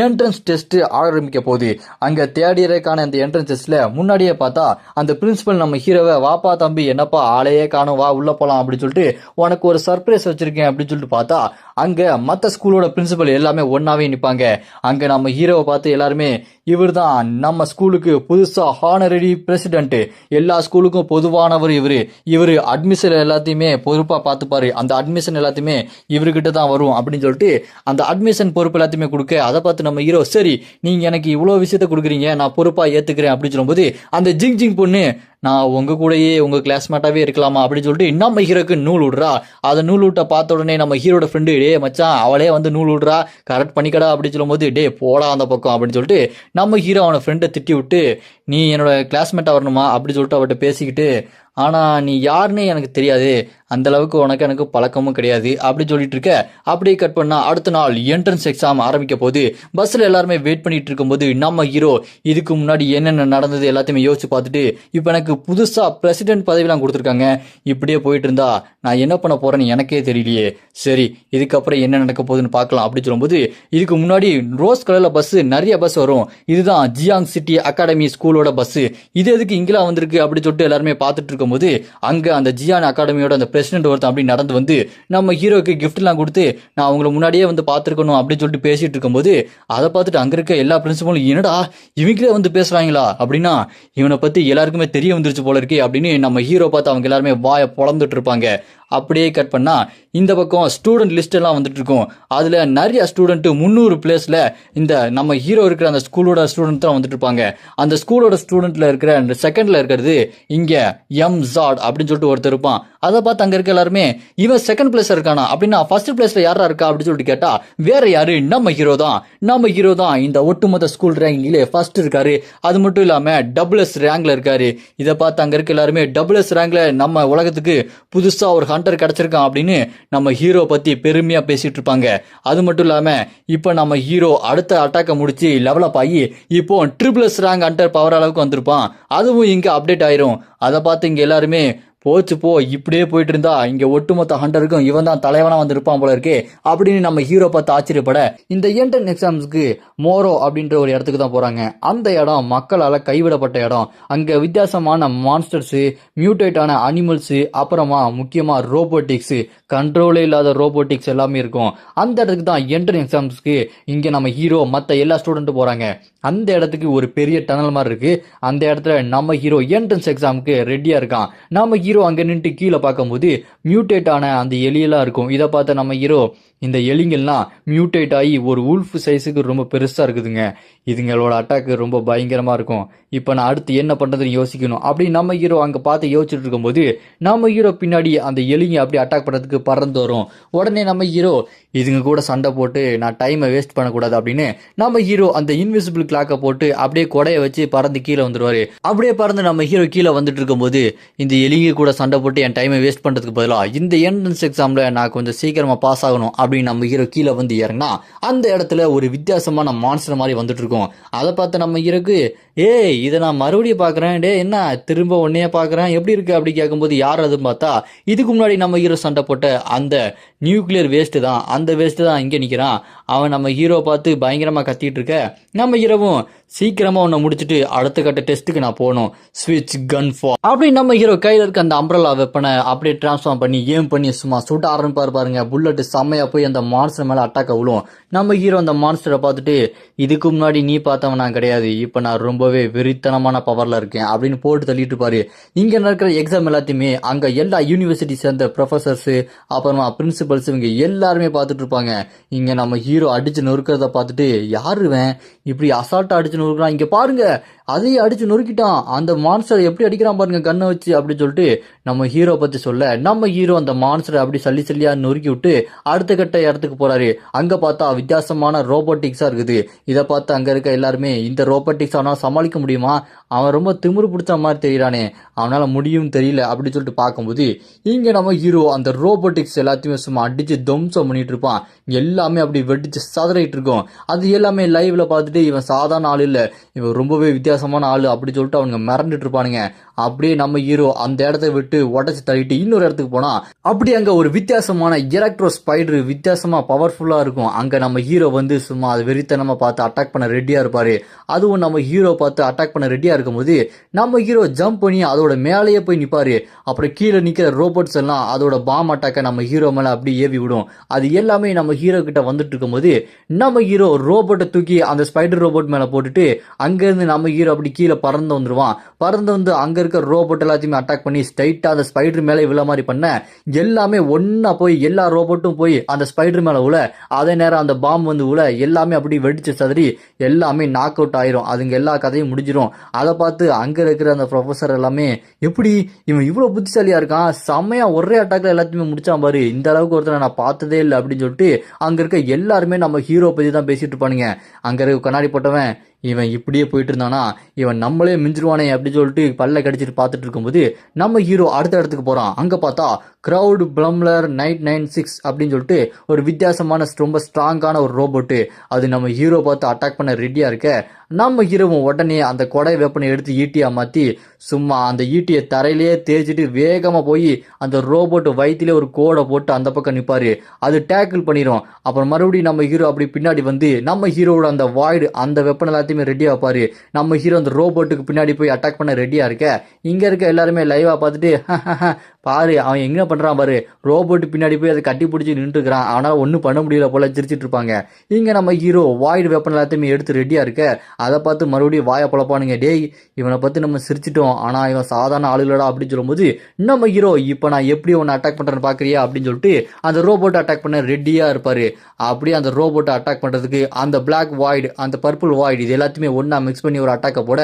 என்ட்ரன்ஸ் டெஸ்ட் ஆரம்பிக்க போகுது. அங்கே தேர்ட் இயருக்கான அந்த என்ட்ரன்ஸ் டெஸ்ட்ல முன்னாடியே பார்த்தா அந்த பிரின்சிபல் நம்ம ஹீரோவை வாப்பா தம்பி என்னப்பா ஆளையே காணும் வா உள்ள போலாம் அப்படின்னு சொல்லிட்டு உனக்கு ஒரு சர்ப்ரைஸ் வச்சிருக்கேன் அப்படின்னு சொல்லிட்டு பார்த்தா அங்க மற்ற ஸ்கூலோட பிரின்சிபல் எல்லாமே ஒன்னாவே நிப்பாங்க. அங்க நம்ம ஹீரோவை பார்த்து எல்லாருமே இவர் தான் நம்ம ஸ்கூலுக்கு புதுசா ஹானரரி பிரசிடென்ட், எல்லா ஸ்கூலுக்கும் பொதுவானவர் இவரு அட்மிஷன் எல்லாத்தையுமே பொறுப்பா பார்த்துப்பாரு, அந்த அட்மிஷன் எல்லாத்தையுமே இவர்கிட்ட தான் வரும் அப்படின்னு சொல்லிட்டு அந்த அட்மிஷன் பொறுப்பு எல்லாத்தையுமே கொடுக்க அதை பார்த்து நம்ம ஹீரோ சரி நீங்க எனக்கு இவ்வளவு விஷயத்த கொடுக்குறீங்க நான் பொறுப்பா ஏத்துக்கிறேன் அப்படின்னு சொல்லும்போது அந்த ஜிங் பொண்ணு நான் உங்க கூடயே உங்க கிளாஸ்மேட்டாவே இருக்கலாமா அப்படின்னு சொல்லிட்டு நம்ம ஹீரோக்கு நூல் விடுறா. அதை நூல் விட்ட பார்த்த உடனே நம்ம ஹீரோட ஃப்ரெண்டு டே மச்சான் அவளே வந்து நூல் விடுறா கரெக்ட் பண்ணிக்கடா அப்படின்னு சொல்லும்போது டே போடா அந்த பக்கம் அப்படின்னு சொல்லிட்டு நம்ம ஹீரோ அவனை ஃப்ரெண்டை திட்டி விட்டு நீ என்னோட கிளாஸ்மேட்டா வரணுமா அப்படின்னு சொல்லிட்டு அவட்ட பேசிக்கிட்டு ஆனா நீ யாருன்னு எனக்கு தெரியாது, அந்த அளவுக்கு உனக்கு எனக்கு பழக்கமும் கிடையாது அப்படி சொல்லிட்டு இருக்க. அப்படியே கட் பண்ணா அடுத்த நாள் என்ட்ரன்ஸ் எக்ஸாம் ஆரம்பிக்க போது பஸ்ல எல்லாருமே வெயிட் பண்ணிட்டு இருக்கும்போது நம்ம ஹீரோ இதுக்கு முன்னாடி என்னென்ன நடந்தது எல்லாத்தையுமே யோசிச்சு பார்த்துட்டு இப்ப எனக்கு புதுசா பிரசிடென்ட் பதவிலாம் கொடுத்துருக்காங்க, இப்படியே போயிட்டு இருந்தா நான் என்ன பண்ண போறேன்னு எனக்கே தெரியலையே, சரி இதுக்கப்புறம் என்ன நடக்க போகுதுன்னு பார்க்கலாம் அப்படின்னு சொல்லும்போது இதுக்கு முன்னாடி ரோஸ் கலர்ல பஸ் நிறைய பஸ் வரும், இதுதான் ஜியாங் சிட்டி அகாடமி ஸ்கூலோட பஸ், இது எதுக்கு இங்கெல்லாம் வந்திருக்கு அப்படின்னு சொல்லிட்டு எல்லாருமே பார்த்துட்டு இருக்கும் போது அங்க அந்த ஜியான் அகாடமியோட அந்த பிரசிடென்ட் ஒருத்தன் அப்படி நடந்து வந்து நம்ம ஹீரோக்கு கிஃப்ட் எல்லாம் கொடுத்து நான் அவங்கள முன்னாடியே வந்து பார்த்துருக்கணும் அப்படின்னு சொல்லிட்டு பேசிட்டு இருக்கும்போது அதை பார்த்துட்டு அங்க இருக்க எல்லா பிரின்சிபலும் என்னடா இவங்களே வந்து பேசுறாங்களா அப்படின்னா இவனை பத்தி எல்லாருக்குமே தெரிய வந்துருச்சு போல இருக்கே அப்படின்னு நம்ம ஹீரோ பார்த்து அவங்க எல்லாருமே வாயை பொளந்துட்டு இருப்பாங்க. அப்படியே கட் பண்ணா இந்த பக்கம் ஸ்டூடெண்ட் லிஸ்ட் எல்லாம் வந்துட்டு இருக்கும். அதுல நிறைய ஸ்டூடெண்ட் 300 பிளேஸ்ல இந்த நம்ம ஹீரோ இருக்கிற அந்த ஸ்கூலோட ஸ்டூடெண்ட் தான் வந்துட்டு இருப்பாங்க. அந்த ஸ்கூலோட ஸ்டூடெண்ட்ல இருக்கிற அந்த செகண்ட்ல இருக்கிறது இங்க எம் ஜாட் அப்படின்னு சொல்லிட்டு ஒருத்தர் இருப்பான். அதை பார்த்து அங்க இருக்க எல்லாருமே இவன் செகண்ட் பிளேஸ் இருக்கானா அப்படின்னா ஃபர்ஸ்ட் பிளேஸ்ல யாரா இருக்கா அப்படின்னு சொல்லிட்டு கேட்டா வேற யாரு நம்ம ஹீரோ தான் இந்த ஒட்டுமொத்த ஸ்கூல் ரேங்கிங்ல ஃபர்ஸ்ட் இருக்காரு. அது மட்டும் இல்லாம டபுள்எஸ் ரேங்க்ல இருக்காரு. இதை பார்த்து அங்க இருக்க எல்லாருமே டபுள்எஸ் ரேங்க்ல நம்ம உலகத்துக்கு புதுசா ஒரு ஹண்டர் கிடைச்சிருக்கான் அப்படின்னு நம்ம ஹீரோ பத்தி பெருமையா பேசிட்டு இருப்பாங்க. அது மட்டும் இல்லாம இப்ப நம்ம ஹீரோ அடுத்த அட்டாக்க முடிச்சு லெவலப் ஆகி இப்போ ட்ரிபிள்எஸ் ரேங்க் ஹண்டர் பவர் அளவுக்கு வந்திருப்பான். அதுவும் இங்க அப்டேட் ஆயிரும். அதை பார்த்து இங்க எல்லாருமே போச்சு போ இப்படியே போயிட்டு இருந்தா இங்க ஒட்டுமொத்த ஹண்டருக்கும் இவன் தான் தலைவனா வந்து இருப்பான் போல இருக்கே அப்படின்னு நம்ம ஹீரோ பார்த்து ஆச்சரியப்பட இந்த என்ட்ரன்ஸ் எக்ஸாம்ஸ்க்கு மோரோ அப்படின்ற ஒரு இடத்துக்கு தான் போறாங்க. அந்த இடம் மக்களால கைவிடப்பட்ட இடம். அங்க வித்தியாசமான மான்ஸ்டர்ஸ், மியூட்டேட்டான அனிமல்ஸ், அப்புறமா முக்கியமா ரோபோட்டிக்ஸ், கண்ட்ரோலே இல்லாத ரோபோட்டிக்ஸ் எல்லாமே இருக்கும். அந்த இடத்துக்கு தான் என்ட்ரன்ஸ் எக்ஸாம்ஸ்க்கு இங்க நம்ம ஹீரோ மத்த எல்லா ஸ்டூடெண்ட்டும் போறாங்க. அந்த இடத்துக்கு ஒரு பெரிய டனல் மாதிரி இருக்கு. அந்த இடத்துல நம்ம ஹீரோ என்ட்ரன்ஸ் எக்ஸாமுக்கு ரெடியா இருக்கான். நம்ம ஹீரோ அங்க நின்று கீழே பார்க்கும்போது மியூட்டேட் ஆன அந்த எலியெல்லாம் இருக்கும். இதை பார்த்த நம்ம ஹீரோ இந்த எலிங்கெல்லாம் மியூட்டேட் ஆகி ஒரு உல்ஃப் சைஸுக்கு ரொம்ப பெருசா இருக்குதுங்க. இதுங்களோட அட்டாக்கு ரொம்ப பயங்கரமா இருக்கும். இப்போ நான் அடுத்து என்ன பண்றதுன்னு யோசிக்கணும் அப்படின்னு நம்ம ஹீரோ அங்க பார்த்து யோசிச்சுட்டு இருக்கும்போது நம்ம ஹீரோ பின்னாடி அந்த எலிங்க அப்படி அட்டாக் பண்றதுக்கு பறந்து வரும். உடனே நம்ம ஹீரோ இதுங்க கூட சண்டை போட்டு நான் டைமை வேஸ்ட் பண்ணக்கூடாது அப்படின்னு நம்ம ஹீரோ அந்த இன்விசிபிள் கிளாக்கை போட்டு அப்படியே கொடையை வச்சு பறந்து கீழே வந்துருவாரு. அப்படியே பறந்து நம்ம ஹீரோ கீழே வந்துட்டு இருக்கும்போது இந்த எலிங்க கூட சண்டை போட்டு என் டைமை வேஸ்ட் பண்றதுக்கு பதிலாக இந்த என்ட்ரன்ஸ் எக்ஸாம்ல நான் கொஞ்சம் சீக்கிரமா பாஸ் ஆகணும் அப்படின்னு நம்ம ஹீரோ கீழே வந்து இறங்கினா அந்த இடத்துல ஒரு வித்தியாசமான மான்ஸ்டர் மாதிரி வந்துட்டு இருக்கும். அதை பார்த்து நம்ம ஹீரோக்கு ஏய் இதை நான் மறுபடியும் பார்க்குறேன், டே என்ன திரும்ப ஒன்னையே பார்க்குறேன் எப்படி இருக்கு அப்படி கேட்கும்போது யார் அதுன்னு பார்த்தா இதுக்கு முன்னாடி நம்ம ஹீரோ சண்டை போட்ட அந்த நியூக்ளியர் வேஸ்ட்டு தான். அந்த வேஸ்ட்டு தான் இங்கே நிற்கிறான். அவன் நம்ம ஹீரோ பார்த்து பயங்கரமாக கத்திட்டு இருக்க நம்ம ஹீரோவும் சீக்கிரமாக உன்னை முடிச்சுட்டு அடுத்த கட்ட டெஸ்ட்டுக்கு நான் போகணும், ஸ்விட்ச் கன் ஃபார் அப்படி நம்ம ஹீரோ கையில் இருக்க அந்த அம்ப்ரல்லா வெப்பனை அப்படியே டிரான்ஸ்ஃபார்ம் பண்ணி ஏம் பண்ணி சும்மா சுட்ட ஆரம்பிப்பார் பாருங்க. புல்லட்டு செம்மையாக போய் அந்த மான்ஸ்டர் மேலே அட்டாக் விழும். நம்ம ஹீரோ அந்த மான்ஸ்டரை பார்த்துட்டு இதுக்கு முன்னாடி நீ பார்த்தவன் நான் கிடையாது, இப்போ நான் ரொம்பவே வெறித்தனமான பவரில் இருக்கேன் அப்படின்னு போட்டு தள்ளிட்டு இருப்பாரு. இங்கே நடக்கிற எக்ஸாம் எல்லாத்தையுமே அங்கே எல்லா யூனிவர்சிட்டி சேர்ந்த ப்ரொஃபஸர்ஸு அப்புறமா பிரின்சிபல்ஸ் இவங்க எல்லாருமே பார்த்துட்டு இருப்பாங்க. இங்கே நம்ம ஹீரோ அடிச்சு நொறுக்கிறத பார்த்துட்டு யாருவேன் இப்படி அசால்ட்டாக அடிச்சு நொறுக்கிறான், இங்கே பாருங்க அதையே அடிச்சு நொறுக்கிட்டான், அந்த மான்ஸ்டர் எப்படி அடிக்கிறான் பாருங்க கண்ணை வச்சு அப்படின்னு சொல்லிட்டு நம்ம ஹீரோ பற்றி சொல்ல நம்ம ஹீரோ அந்த மான்ஸ்டரை அப்படி சல்லி சல்லியாக நொறுக்கி விட்டு அடுத்த கட்ட இடத்துக்கு போறாரு. அங்கே பார்த்தா வித்தியாசமான ரோபோட்டிக்ஸாக இருக்குது. இதை பார்த்து அங்கே இருக்க எல்லாருமே இந்த ரோபோட்டிக்ஸ் அவனால் சமாளிக்க முடியுமா, அவன் ரொம்ப திமிரு பிடிச்ச மாதிரி தெரியறானே, அவனால் முடியும் தெரியல அப்படின்னு சொல்லிட்டு பார்க்கும்போது இங்கே நம்ம ஹீரோ அந்த ரோபோட்டிக்ஸ் எல்லாத்தையுமே சும்மா அடிச்சு துவம்சம் பண்ணிட்டு இருப்பான். எல்லாமே அப்படி வெடிச்சு சதறிட்டு இருக்கும். அது எல்லாமே லைவ்ல பார்த்துட்டு இவன் சாதாரண ஆள் இல்லை, இவன் ரொம்பவே வித்தியாசமான ஆள் அப்படி சொல்லிட்டு அவங்க மிரண்டுட்டு இருப்பானுங்க. அப்படியே நம்ம ஹீரோ அந்த இடத்த விட்டு உடச்சு தள்ளிட்டு இன்னொரு இடத்துக்கு போனா அப்படி அங்க ஒரு வித்தியாசமான எலக்ட்ரோ ஸ்பைடர் வித்தியாசமா பவர்ஃபுல்லா இருக்கும். அங்க நம்ம ஹீரோ வந்து சும்மா அது வெறித்தனமா பார்த்து அட்டாக் பண்ண ரெடியா இருப்பாரு. அதுவும் நம்ம ஹீரோ பார்த்து அட்டாக் பண்ண ரெடியா இருக்கும்போது நம்ம ஹீரோ ஜம்ப் பண்ணி அதோட மேலேயே போய் நிப்பாரு. அப்புறம் கீழே நிக்கிற ரோபோட்ஸ் எல்லாம் அதோட பாம் அட்டாக்கை நம்ம ஹீரோ மேல அப்படி ஏவி விடும். அது எல்லாமே நம்ம ஹீரோ கிட்ட வந்துட்டு இருக்கும்போது நம்ம ஹீரோ ரோபோட்டை தூக்கி அந்த ஸ்பைடர் ரோபோட் மேல போட்டுட்டு அங்கிருந்து நம்ம ஹீரோ அப்படி கீழே பறந்து வந்துருவான். பறந்து வந்து அங்க இருக்க ரோபோட் எல்லாத்தையுமே அட்டாக் பண்ணி ஸ்ட்ரைட்டா அந்த ஸ்பைடர் மேலே விழ மாதிரி பண்ண எல்லாமே ஒன்னா போய் எல்லா ரோபோட்டும் போய் அந்த ஸ்பைடர் மேல உள்ள அதே நேரம் அந்த பாம் வந்து உள்ள எல்லாமே அப்படி வெடிச்சு சதறி எல்லாமே நாக் அவுட் ஆயிரும். அதுங்க எல்லா கதையும் முடிஞ்சிடும். அதை பார்த்து அங்க இருக்கிற அந்த ப்ரொஃபஸர் எல்லாமே எப்படி இவன் இவ்வளவு புத்திசாலியா இருக்கான், செம்மையா ஒரே அட்டாக்ல எல்லாத்தையுமே முடிச்சான் பாரு, இந்த அளவுக்கு ஒருத்தர் நான் பார்த்ததே இல்லை அப்படின்னு சொல்லிட்டு அங்க இருக்க எல்லாருமே நம்ம ஹீரோ பத்தி தான் பேசிட்டு இருப்பானுங்க. அங்க இருக்க கண்ணாடி போட்டவன் இவன் இப்படியே போயிட்டு இருந்தானா இவன் நம்மளே மிஞ்சிருவானே அப்படின்னு சொல்லிட்டு பல்ல கடிச்சிட்டு பார்த்துட்டு இருக்கும்போது நம்ம ஹீரோ அடுத்த இடத்துக்கு போறான். அங்க பார்த்தா கிரவுட் பிளம்லர் 996 அப்படின்னு சொல்லிட்டு ஒரு வித்தியாசமான ரொம்ப ஸ்ட்ராங்கான ஒரு ரோபோட்டு. அது நம்ம ஹீரோ பார்த்து அட்டாக் பண்ண ரெடியா இருக்க நம்ம ஹீரோவும் உடனே அந்த கொடை வெப்பனை எடுத்து ஈட்டியா மாத்தி சும்மா அந்த ஈட்டியை தரையிலேயே தேய்ச்சிட்டு வேகமா போய் அந்த ரோபோட் வயிற்றிலே ஒரு கோடை போட்டு அந்த பக்கம் நிப்பாரு. அது டேக்கிள் பண்ணிடும். அப்புறம் மறுபடியும் நம்ம ஹீரோ அப்படி பின்னாடி வந்து நம்ம ஹீரோவோட அந்த வாய்டு அந்த வெப்பன் எல்லாத்தையுமே ரெடியா வைப்பாரு. நம்ம ஹீரோ அந்த ரோபோட்டுக்கு பின்னாடி போய் அட்டாக் பண்ண ரெடியா இருக்க இங்க இருக்க எல்லாருமே லைவா பார்த்துட்டு பாரு அவன் எங்க பண்றான் பாரு, ரோபோட்டு பின்னாடி போய் அதை கட்டி பிடிச்சி நின்று இருக்கிறான், ஆனால் ஒன்றும் பண்ண முடியல போல சிரிச்சிட்டு இருப்பாங்க. இங்க நம்ம ஹீரோ வாய்டு வெப்பன் எல்லாத்தையுமே எடுத்து ரெடியா இருக்க அதை பார்த்து மறுபடியும் வாயை பொழப்பானுங்க. டேய் இவனை பத்தி நம்ம சிரிச்சிட்டோம், ஆனா இவன் சாதாரண ஆளுகளடா அப்படின்னு சொல்லும்போது நம்ம ஹீரோ இப்போ நான் எப்படி உன்னை அட்டாக் பண்றேன்னு பாக்குறியா அப்படின்னு சொல்லிட்டு அந்த ரோபோட்டை அட்டாக் பண்ண ரெடியா இருப்பாரு. அப்படியே அந்த ரோபோட்டை அட்டாக் பண்றதுக்கு அந்த பிளாக் வாய்டு அந்த பர்பிள் வாய்டு இது எல்லாத்தையுமே ஒன்னா மிக்ஸ் பண்ணி ஒரு அட்டாக்கை போட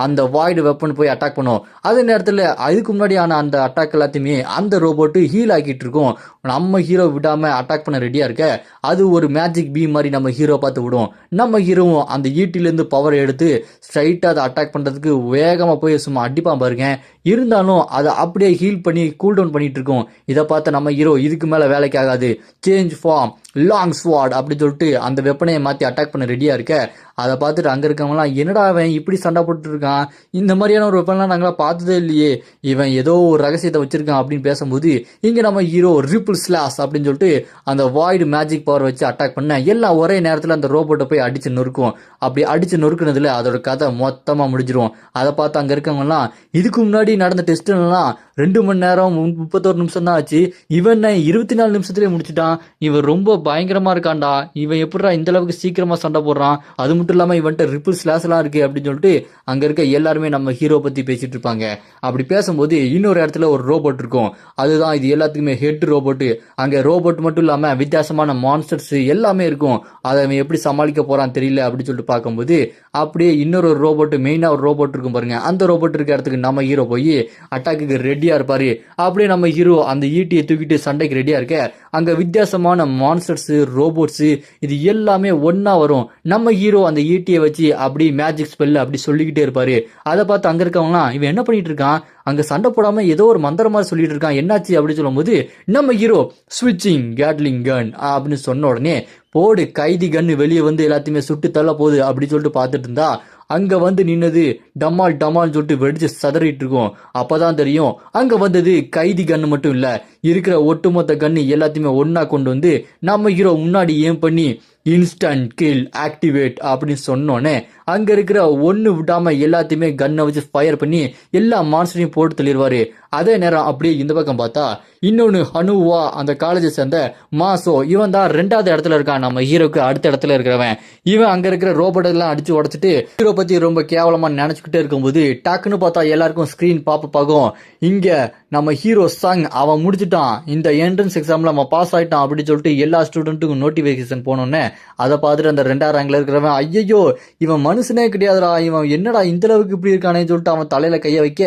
அந்த வாய்டு வெப்பன் போய் அட்டாக் பண்ணும். அதே நேரத்தில் அதுக்கு முன்னாடியான அந்த அட்டாக் எல்லாத்தையுமே அந்த ரோபோட்டு ஹீல் ஆக்கிட்டு இருக்கும். நம்ம ஹீரோ விடாம அட்டாக் பண்ண ரெடியா இருக்க அது ஒரு மேஜிக் பீம் மாதிரி நம்ம ஹீரோ பார்த்து விடும். நம்ம ஹீரோவும் அந்த ஈட்டிலேருந்து பவர் எடுத்து ஸ்ட்ரைட்டா அதை அட்டாக் பண்றதுக்கு வேகமா போய் சும்மா அடிப்பான் பாருங்க. இருந்தாலும் அதை அப்படியே ஹீல் பண்ணி கூல் டவுன் பண்ணிட்டு இருக்கும். இதை பார்த்து நம்ம ஹீரோ இதுக்கு மேல வேலைக்கு ஆகாது, சேஞ்ச் ஃபார்ம் லாங் ஸ்வாட் அப்படின்னு சொல்லிட்டு அந்த வெப்பனையை மாற்றி அட்டாக் பண்ண ரெடியா இருக்க அதை பார்த்துட்டு அங்கே இருக்கவங்களாம் என்னடா அவன் இப்படி சண்டை போட்டு இருக்கான், இந்த மாதிரியான ஒரு வெப்பன்லாம் நாங்களாம் பார்த்ததே இல்லையே, இவன் ஏதோ ஒரு ரகசியத்தை வச்சிருக்கான் அப்படின்னு பேசும்போது இங்கே நம்ம ஹீரோ ரிப்பிள் ஸ்லாஷ் அப்படின்னு சொல்லிட்டு அந்த வாய்டு மேஜிக் பவர் வச்சு அட்டாக் பண்ண எல்லாம் ஒரே நேரத்தில் அந்த ரோபோட்டை போய் அடிச்சு நொறுக்கும். அப்படி அடிச்சு நொறுக்குனதுல அதோட கதை மொத்தமாக முடிஞ்சிரும். அதை பார்த்து அங்கே இருக்கவங்கலாம் இதுக்கு முன்னாடி நடந்த டெஸ்ட்லாம் 2 மணி நேரம் 31 நிமிஷம் தான் ஆச்சு, இவன் 24 நிமிஷத்துலயே முடிச்சுட்டான், இவன் ரொம்ப பயங்கரமா இருக்கான்டா, இவன் எப்படிடா இந்த அளவுக்கு சீக்கிரமா சண்டை போடுறான், அது மட்டும் இல்லாம இவன்ட்ட ரிப்பிள் ஸ்லாஷ் எல்லாம் இருக்கு அப்படின்னு சொல்லிட்டு அங்க இருக்க எல்லாருமே நம்ம ஹீரோ பத்தி பேசிட்டு இருப்பாங்க. அப்படி பேசும்போது இன்னொரு இடத்துல ஒரு ரோபோட் இருக்கும், அதுதான் இது எல்லாத்துக்குமே ஹெட் ரோபோட். அங்க ரோபோட் மட்டும் இல்லாம வித்தியாசமான மான்ஸ்டர்ஸ் எல்லாமே இருக்கும். அதை அவன் எப்படி சமாளிக்க போறான் தெரியல அப்படின்னு சொல்லிட்டு பார்க்கும்போது அப்படியே இன்னொரு ரோபோட், மெயினா ஒரு ரோபோட் இருக்கும் பாருங்க, அந்த ரோபோட் இருக்க இடத்துக்கு நம்ம ஹீரோ போய் அட்டாக்கு ரெடியா இருப்பாரு. அப்படியே நம்ம ஹீரோ அந்த ஈட்டியை தூக்கிட்டு சண்டைக்கு ரெடியா இருக்க அங்க வித்தியாசமான மான்ஸ்டர்ஸ், ரோபோட்ஸ் இது எல்லாமே ஒன்னா வரும். நம்ம ஹீரோ அந்த ஈட்டியை வச்சு அப்படி மேஜிக் ஸ்பெல் அப்படி சொல்லிக்கிட்டே இருப்பாரு. அதை பார்த்து அங்க இருக்கவங்களாம் இவன் என்ன பண்ணிட்டு இருக்கான், அங்க சண்டை போடாம ஏதோ ஒரு மந்திர மாதிரி சொல்லிட்டு இருக்கான், என்னாச்சு அப்படின்னு சொல்லும்போது நம்ம ஹீரோ ஸ்விட்சிங் கேட்லிங் கன் அப்படின்னு சொன்ன உடனே போடு கைதி கன்னு வெளியே வந்து எல்லாத்தையுமே சுட்டு தள்ள போகுது அப்படின்னு சொல்லிட்டு பார்த்துட்டு இருந்தா அங்க வந்து நின்னது டமால் டமால் சொல்லிட்டு வெடிச்சு சதறிட்டு இருக்கும். அப்பதான் தெரியும் அங்க வந்தது கைதி கன்னு மட்டும் இல்ல, இருக்கிற ஒட்டுமொத்த கன்னு எல்லாத்தையுமே ஒன்னா கொண்டு வந்து நம்ம ஹீரோ முன்னாடி ஏம் பண்ணி இன்ஸ்டன்ட் கில் ஆக்டிவேட் அப்படின்னு சொன்னோன்னே அங்க இருக்கிற ஒன்னு விடாம எல்லாத்தையுமே கன்னை வச்சு ஃபயர் பண்ணி எல்லா மான்ஸ்டரையும் போட்டு தள்ளிடுவாரு. அதே நேரம் அப்படியே இந்த பக்கம் பார்த்தா இன்னொன்னு ஹனுவா அந்த காலேஜை சேர்ந்த மாசோ, இவன் தான் 2வது இடத்துல இருக்கான், நம்ம ஹீரோக்கு அடுத்த இடத்துல இருக்கிறவன். இவன் அங்க இருக்கிற ரோபோட் எல்லாம் அடிச்சு உடச்சிட்டு ஹீரோ பத்தி ரொம்ப கேவலமா நினைச்சுக்கிட்டே இருக்கும்போது டக்குன்னு பார்த்தா எல்லாருக்கும் ஸ்கிரீன் பாப்ப ஆகும். இங்க நம்ம ஹீரோ சாங் அவன் முடிச்சுட்டான், இந்த என்ட்ரன்ஸ் எக்ஸாம்ல அவன் பாஸ் ஆயிட்டான் அப்படின்னு சொல்லிட்டு எல்லா ஸ்டூடெண்ட்டுக்கும் நோட்டிபிகேஷன் போனோன்னே அதை பார்த்துட்டு அந்த 2வது ரேங்க்ல இருக்கிறவன் ஐயோ இவன் மனுஷனே கிடையாதுடா, இவன் என்னடா இந்த அளவுக்கு இப்படி இருக்கானேன்னு சொல்லிட்டு அவன் தலையில கைய வைக்க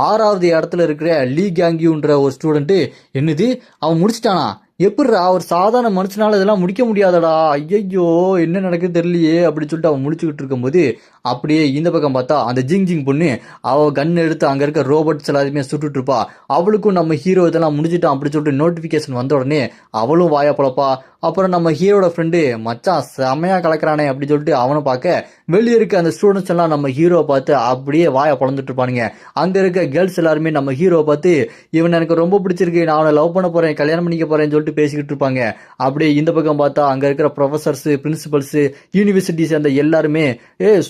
6வது இடத்துல இருக்கிற லீ கேங்கியூன்ற ஒரு ஸ்டூடெண்ட் என்னது அவன் முடிச்சிட்டானா, எப்படிரா ஒரு சாதாரண மனுஷனால இதெல்லாம் முடிக்க முடியாதடா, ஐயோ என்ன நடக்குது தெரியலையே அப்படின்னு சொல்லிட்டு அவன் முடிச்சுக்கிட்டு இருக்கும்போது அப்படியே இந்த பக்கம் பார்த்தா அந்த ஜிங் ஜிங் பொண்ணு அவ கன் எடுத்து அங்க இருக்க ரோபோட்ஸ் எல்லாத்தையுமே சுட்டுட்டு இருப்பா. அவளுக்கும் நம்ம ஹீரோ இதெல்லாம் முடிஞ்சிட்டான் அப்படின்னு சொல்லிட்டு நோட்டிபிகேஷன் வந்த உடனே அவளும் வாயா பொழப்பா. அப்புறம் நம்ம ஹீரோட ஃப்ரெண்டு மச்சான் செமையா கலக்கிறானே அப்படின்னு சொல்லிட்டு அவனை பார்க்க வெளியே இருக்க அந்த ஸ்டூடெண்ட்ஸ் எல்லாம் நம்ம ஹீரோவை பார்த்து அப்படியே வாயை பொழந்துட்டு இருப்பானுங்க. அங்க இருக்க கேர்ள்ஸ் எல்லாருமே நம்ம ஹீரோவை பார்த்து இவன் எனக்கு ரொம்ப பிடிச்சிருக்கு, நான் அவனை லவ் பண்ண போறேன், கல்யாணம் பண்ணிக்க போறேன்னு சொல்லிட்டு பேசிக்கிட்டு இருப்பாங்க. அப்படியே இந்த பக்கம் பார்த்தா அங்க இருக்கிற ப்ரொஃபசர்ஸ், பிரின்சிபல்ஸ், யூனிவர்சிட்டி சேர்ந்த எல்லாருமே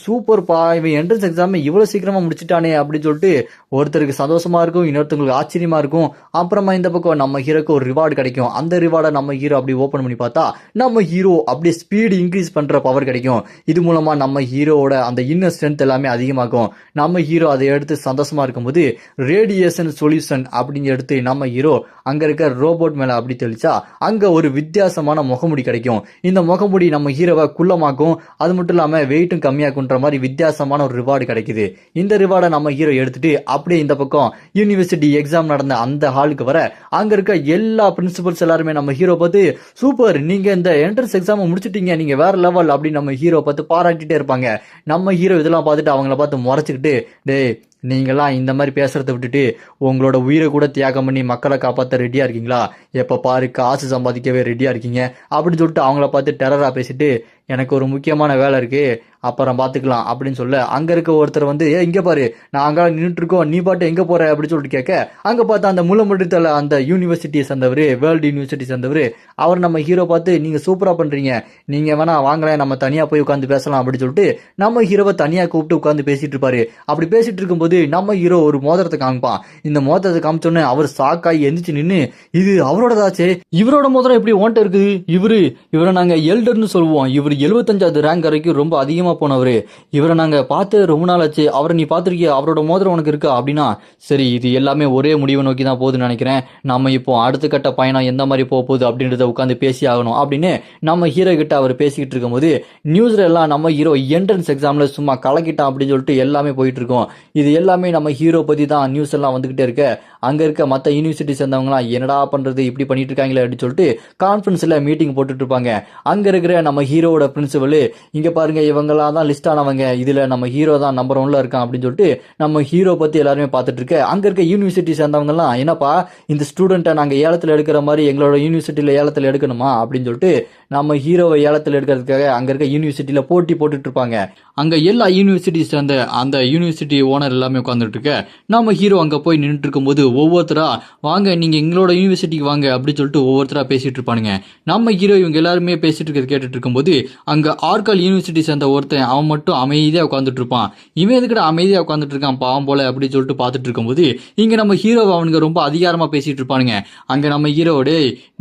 சூப்பர்ப்பா இவன் என்ட்ரன்ஸ் எக்ஸாம் இவ்வளவு சீக்கிரமா முடிச்சிட்டானே அப்படின்னு சொல்லிட்டு ஒருத்தருக்கு சந்தோஷமா இருக்கும், இன்னொருத்தங்களுக்கு ஆச்சரியமா இருக்கும். அப்புறமா இந்த பக்கம் நம்ம ஹீரோக்கு ஒரு ரிவார்டு கிடைக்கும். அந்த ரிவார்டை நம்ம ஹீரோ அப்படி ஓபன் பண்ணி பார்த்தா நம்ம ஹீரோ அப்படியே ஸ்பீடு இன்க்ரீஸ் பண்ற பவர் கிடைக்கும். இது மூலமா நம்ம ஹீரோவோட அந்த இன்னர் ஸ்ட்ரென்த் எல்லாமே அதிகமாகும். நம்ம ஹீரோ அதை எடுத்து சந்தோஷமா இருக்கும்போது ரேடியேஷன் சொல்யூஷன் அப்படின்னு எடுத்து நம்ம ஹீரோ அங்க இருக்க ரோபோட் மேல அப்படி தெளிச்சா அங்க ஒரு வித்தியாசமான முகமுடி கிடைக்கும். இந்த முகமுடி நம்ம ஹீரோவை குள்ளமாக்கும், அது மட்டும் இல்லாம வெயிட்டும் கம்மியாக்குன்ற மாதிரி வித்தியாசமான ஒரு ரிவார்டு கிடைக்குது. இந்த ரிவார்டை நம்ம ஹீரோ எடுத்துட்டு அப்படியே இந்த பக்கம் யூனிவர்சிட்டி எக்ஸாம் நடந்த அந்த ஹாலுக்கு வர அங்க இருக்க எல்லா பிரின்சிபல்ஸ் எல்லாருமே நம்ம ஹீரோ பார்த்து சூப்பர் நீங்க இந்த என்ட்ரன்ஸ் எக்ஸாம் முடிச்சிட்டீங்க, நீங்க வேற லெவல் அப்படின்னு நம்ம ஹீரோ பார்த்து பாராட்டிட்டே இருப்பாங்க. நம்ம ஹீரோ இதெல்லாம் பார்த்துட்டு அவங்கள பார்த்து முறைச்சுக்கிட்டு டேய் நீங்களாம் இந்த மாதிரி பேசுறதை விட்டுட்டு உங்களோட உயிரை கூட தியாகம் பண்ணி மக்களை காப்பாற்ற ரெடியா இருக்கீங்களா, எப்ப பாரு காசு சம்பாதிக்கவே ரெடியா இருக்கீங்க அப்படின்னு சொல்லிட்டு அவங்கள பார்த்து டெரரா பேசிட்டு எனக்கு ஒரு முக்கியமான வேலை இருக்கு அப்புறம் பாத்துக்கலாம் அப்படின்னு சொல்ல அங்க இருக்க ஒருத்தர் வந்து இங்க பாரு நான் அங்க நின்றுட்டு இருக்கோம், நீ பாட்டு எங்க போற அப்படின்னு சொல்லிட்டு கேட்க அங்க பார்த்தா அந்த முள்ளமுடித்தல அந்த யூனிவர்சிட்டியை சேர்ந்தவர், வேர்ல்டு யூனிவர்சிட்டி சேர்ந்தவர், அவர் நம்ம ஹீரோ பார்த்து நீங்க சூப்பரா பண்றீங்க, நீங்க வேணா வாங்கலாம் நம்ம தனியா போய் உட்காந்து பேசலாம் அப்படின்னு சொல்லிட்டு நம்ம ஹீரோவை தனியா கூப்பிட்டு உட்காந்து பேசிட்டு இருப்பாரு. அப்படி பேசிட்டு இருக்கும்போது நம்ம ஹீரோ ஒரு மோதிரத்தை காமிப்பான். இந்த மோதிரத்தை காமிச்சோன்னே அவர் சாக்காய் எந்திரிச்சு நின்று இது அவரோடதாச்சே, இவரோட மோதிரம் எப்படி ஓன்ட்ட இருக்குது, இவரை நாங்க எல்டர்னு சொல்லுவோம், இவர் 75வது ரேங்க் வரைக்கும் ரொம்ப அதிகமா போனவரு, இவரை நாங்க பார்த்து ரொம்ப நாள் ஆச்சு, அவரை நீ பாத்திருக்கிய, அவரோட மோதிரம் உனக்கு இருக்கா அப்படின்னா சரி இது எல்லாமே ஒரே முடிவை நோக்கி தான் போகுதுன்னு நினைக்கிறேன், நம்ம இப்போ அடுத்த கட்ட பயணம் எந்த மாதிரி போக போகுது அப்படின்றத உட்காந்து பேசி ஆகணும் அப்படின்னு நம்ம ஹீரோ கிட்ட அவர் பேசிக்கிட்டு இருக்கும்போது நியூஸ்ல எல்லாம் நம்ம ஹீரோ என்ட்ரன்ஸ் எக்ஸாம்ல சும்மா கலக்கிட்டான் அப்படின்னு சொல்லிட்டு எல்லாமே போயிட்டு இருக்கோம். இது எல்லாமே நம்ம ஹீரோ பத்தி தான் நியூஸ் எல்லாம் வந்துகிட்டே இருக்க அங்க இருக்க மற்ற யூனிவர்சிட்டி சேர்ந்தவங்களாம் என்னடா பண்றது இப்படி பண்ணிட்டு இருக்காங்களே அப்படின்னு சொல்லிட்டு கான்ஃபரன்ஸ்ல மீட்டிங் போட்டுட்டு இருப்பாங்க. அங்க இருக்கிற நம்ம ஹீரோட பிரின்சிபல் இங்க பாருங்க இவங்கெல்லாம் தான் லிஸ்ட் ஆனவங்க, இதுல நம்ம ஹீரோ தான் நம்பர் 1ல இருக்கான் அப்படின்னு சொல்லிட்டு நம்ம ஹீரோ பத்தி எல்லாருமே பார்த்துட்டு இருக்க அங்க இருக்க யூனிவர்சிட்டி சேர்ந்தவங்க எல்லாம் என்னப்பா இந்த ஸ்டூடெண்ட்டை நாங்க ஏலத்துல எடுக்கிற மாதிரி எங்களோட யூனிவர்சிட்டியில ஏலத்துல எடுக்கணுமா அப்படின்னு சொல்லிட்டு நம்ம ஹீரோவை ஏலத்துல எடுக்கிறதுக்காக அங்க இருக்க யூனிவர்சிட்டியில போட்டி போட்டுட்டு இருப்பாங்க. அங்க எல்லா யூனிவர்சிட்டி சேர்ந்த அந்த யூனிவர்சிட்டி ஓனர் எல்லாமே உட்காந்துட்டு இருக்க நம்ம ஹீரோ அங்க போய் நின்றுட்டு இருக்கும்போது ஒவ்வொருத்தரா வாங்க நீங்க எங்களோட யூனிவர்சிட்டிக்கு வாங்க அப்படின்னு சொல்லிட்டு ஒவ்வொருத்தரா பேசிட்டு இருப்பானுங்க. நம்ம ஹீரோ இவங்க எல்லாருமே பேசிட்டு இருக்கிறது கேட்டுட்டு இருக்கும்போது அங்க ஆர்கால் யூனிவர்சிட்டி சேர்ந்த ஒருத்தன் அவன் மட்டும் அமைதியா உட்காந்துட்டு இருப்பான். இவன் எதுக்கிட்ட அமைதியா உட்காந்துட்டு இருக்கான் பாவம் போல அப்படின்னு சொல்லிட்டு பார்த்துட்டு இருக்கும்போது இங்க நம்ம ஹீரோ அவனுங்க ரொம்ப அதிகாரமா பேசிட்டு இருப்பானுங்க. அங்க நம்ம ஹீரோட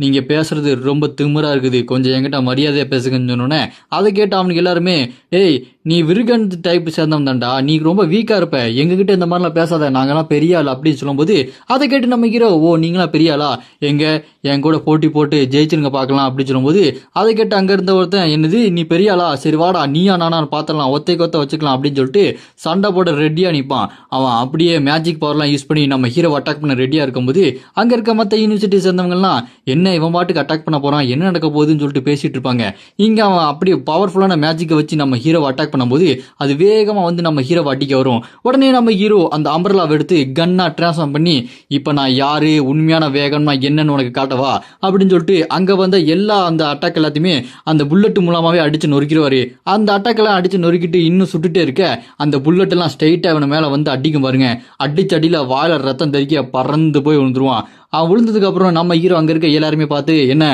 நீங்க பேசுறது ரொம்ப திமிரா இருக்குது, கொஞ்சம் என்கிட்ட மரியாதையா பேசுங்கன்னு சொன்னோன்னே அதை கேட்டு அவனுக்கு எல்லாருமே ஏய் நீ விருகன் டைப் சேர்ந்தவன் தான்டா, நீ ரொம்ப வீக்கா இருப்ப, எங்ககிட்ட இந்த மாதிரிலாம் பேசாத, நாங்கெல்லாம் பெரிய ஆள் அப்படின்னு சொல்லும்போது அதை கேட்டு நம்ம ஹீரோ ஓ நீங்களா பெரிய ஆளா, எங்க என் கூட போட்டி போட்டு ஜெயிச்சிருங்க பார்க்கலாம் அப்படின்னு சொல்லும்போது அதை கேட்டு அங்க இருந்த ஒருத்தன் என்னது நீ பெரிய ஆளா, சரி வாடா நீயா நானா பார்த்தலாம், ஒத்தைக்கு ஒத்த வச்சுக்கலாம் அப்படின்னு சொல்லிட்டு சண்டை போட ரெடியா நிற்பான். அவன் அப்படியே மேஜிக் பவர்லாம் யூஸ் பண்ணி நம்ம ஹீரோ அட்டாக் பண்ண ரெடியா இருக்கும்போது அங்க இருக்க மற்ற யூனிவர்சிட்டி சேர்ந்தவங்கலாம் என்ன இவன் பாட்டுக்கு அட்டாக் பண்ண போறான், என்ன நடக்க போகுதுன்னு சொல்லிட்டு பேசிட்டு இருப்பாங்க. இங்க அவன் அப்படியே பவர்ஃபுல்லான மேஜிக்கை வச்சு நம்ம ஹீரோ அட்டாக் பண்ணும்போது அது வேகமா வந்து நம்ம ஹீரோ அடிக்க வரும். உடனே நம்ம ஹீரோ அந்த அம்பர்லாவை எடுத்து கன்னா டிரான்ஸ்ஃபார்ம் பண்ணி இப்ப நான் யாரு உண்மையான வேகமா என்னன்னு உனக்கு காட்டவா அப்படின்னு சொல்லிட்டு அங்க வந்த எல்லா அந்த அட்டாக் எல்லாத்தையுமே அந்த புல்லட் மூலமாவே அடிச்சு நொறுக்கிடுவாரு. அந்த அட்டாக் எல்லாம் அடிச்சு நொறுக்கிட்டு இன்னும் சுட்டுட்டே இருக்க அந்த புல்லட் எல்லாம் ஸ்ட்ரெயிட்டா இவன மேல வந்து அடிக்கும் பாருங்க. அடிச்சு அடியில வாயில ரத்தம் தெறிக்க பறந்து போய் விழுந்துருவான். அவன் விழுந்ததுக்கு அப்புறம் நம்ம ஹீரோ அங்க இருக்க எல்லாருமே பார்த்து என்ன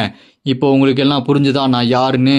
இப்போ உங்களுக்கு எல்லாம் புரிஞ்சுதா நான் யாருன்னு,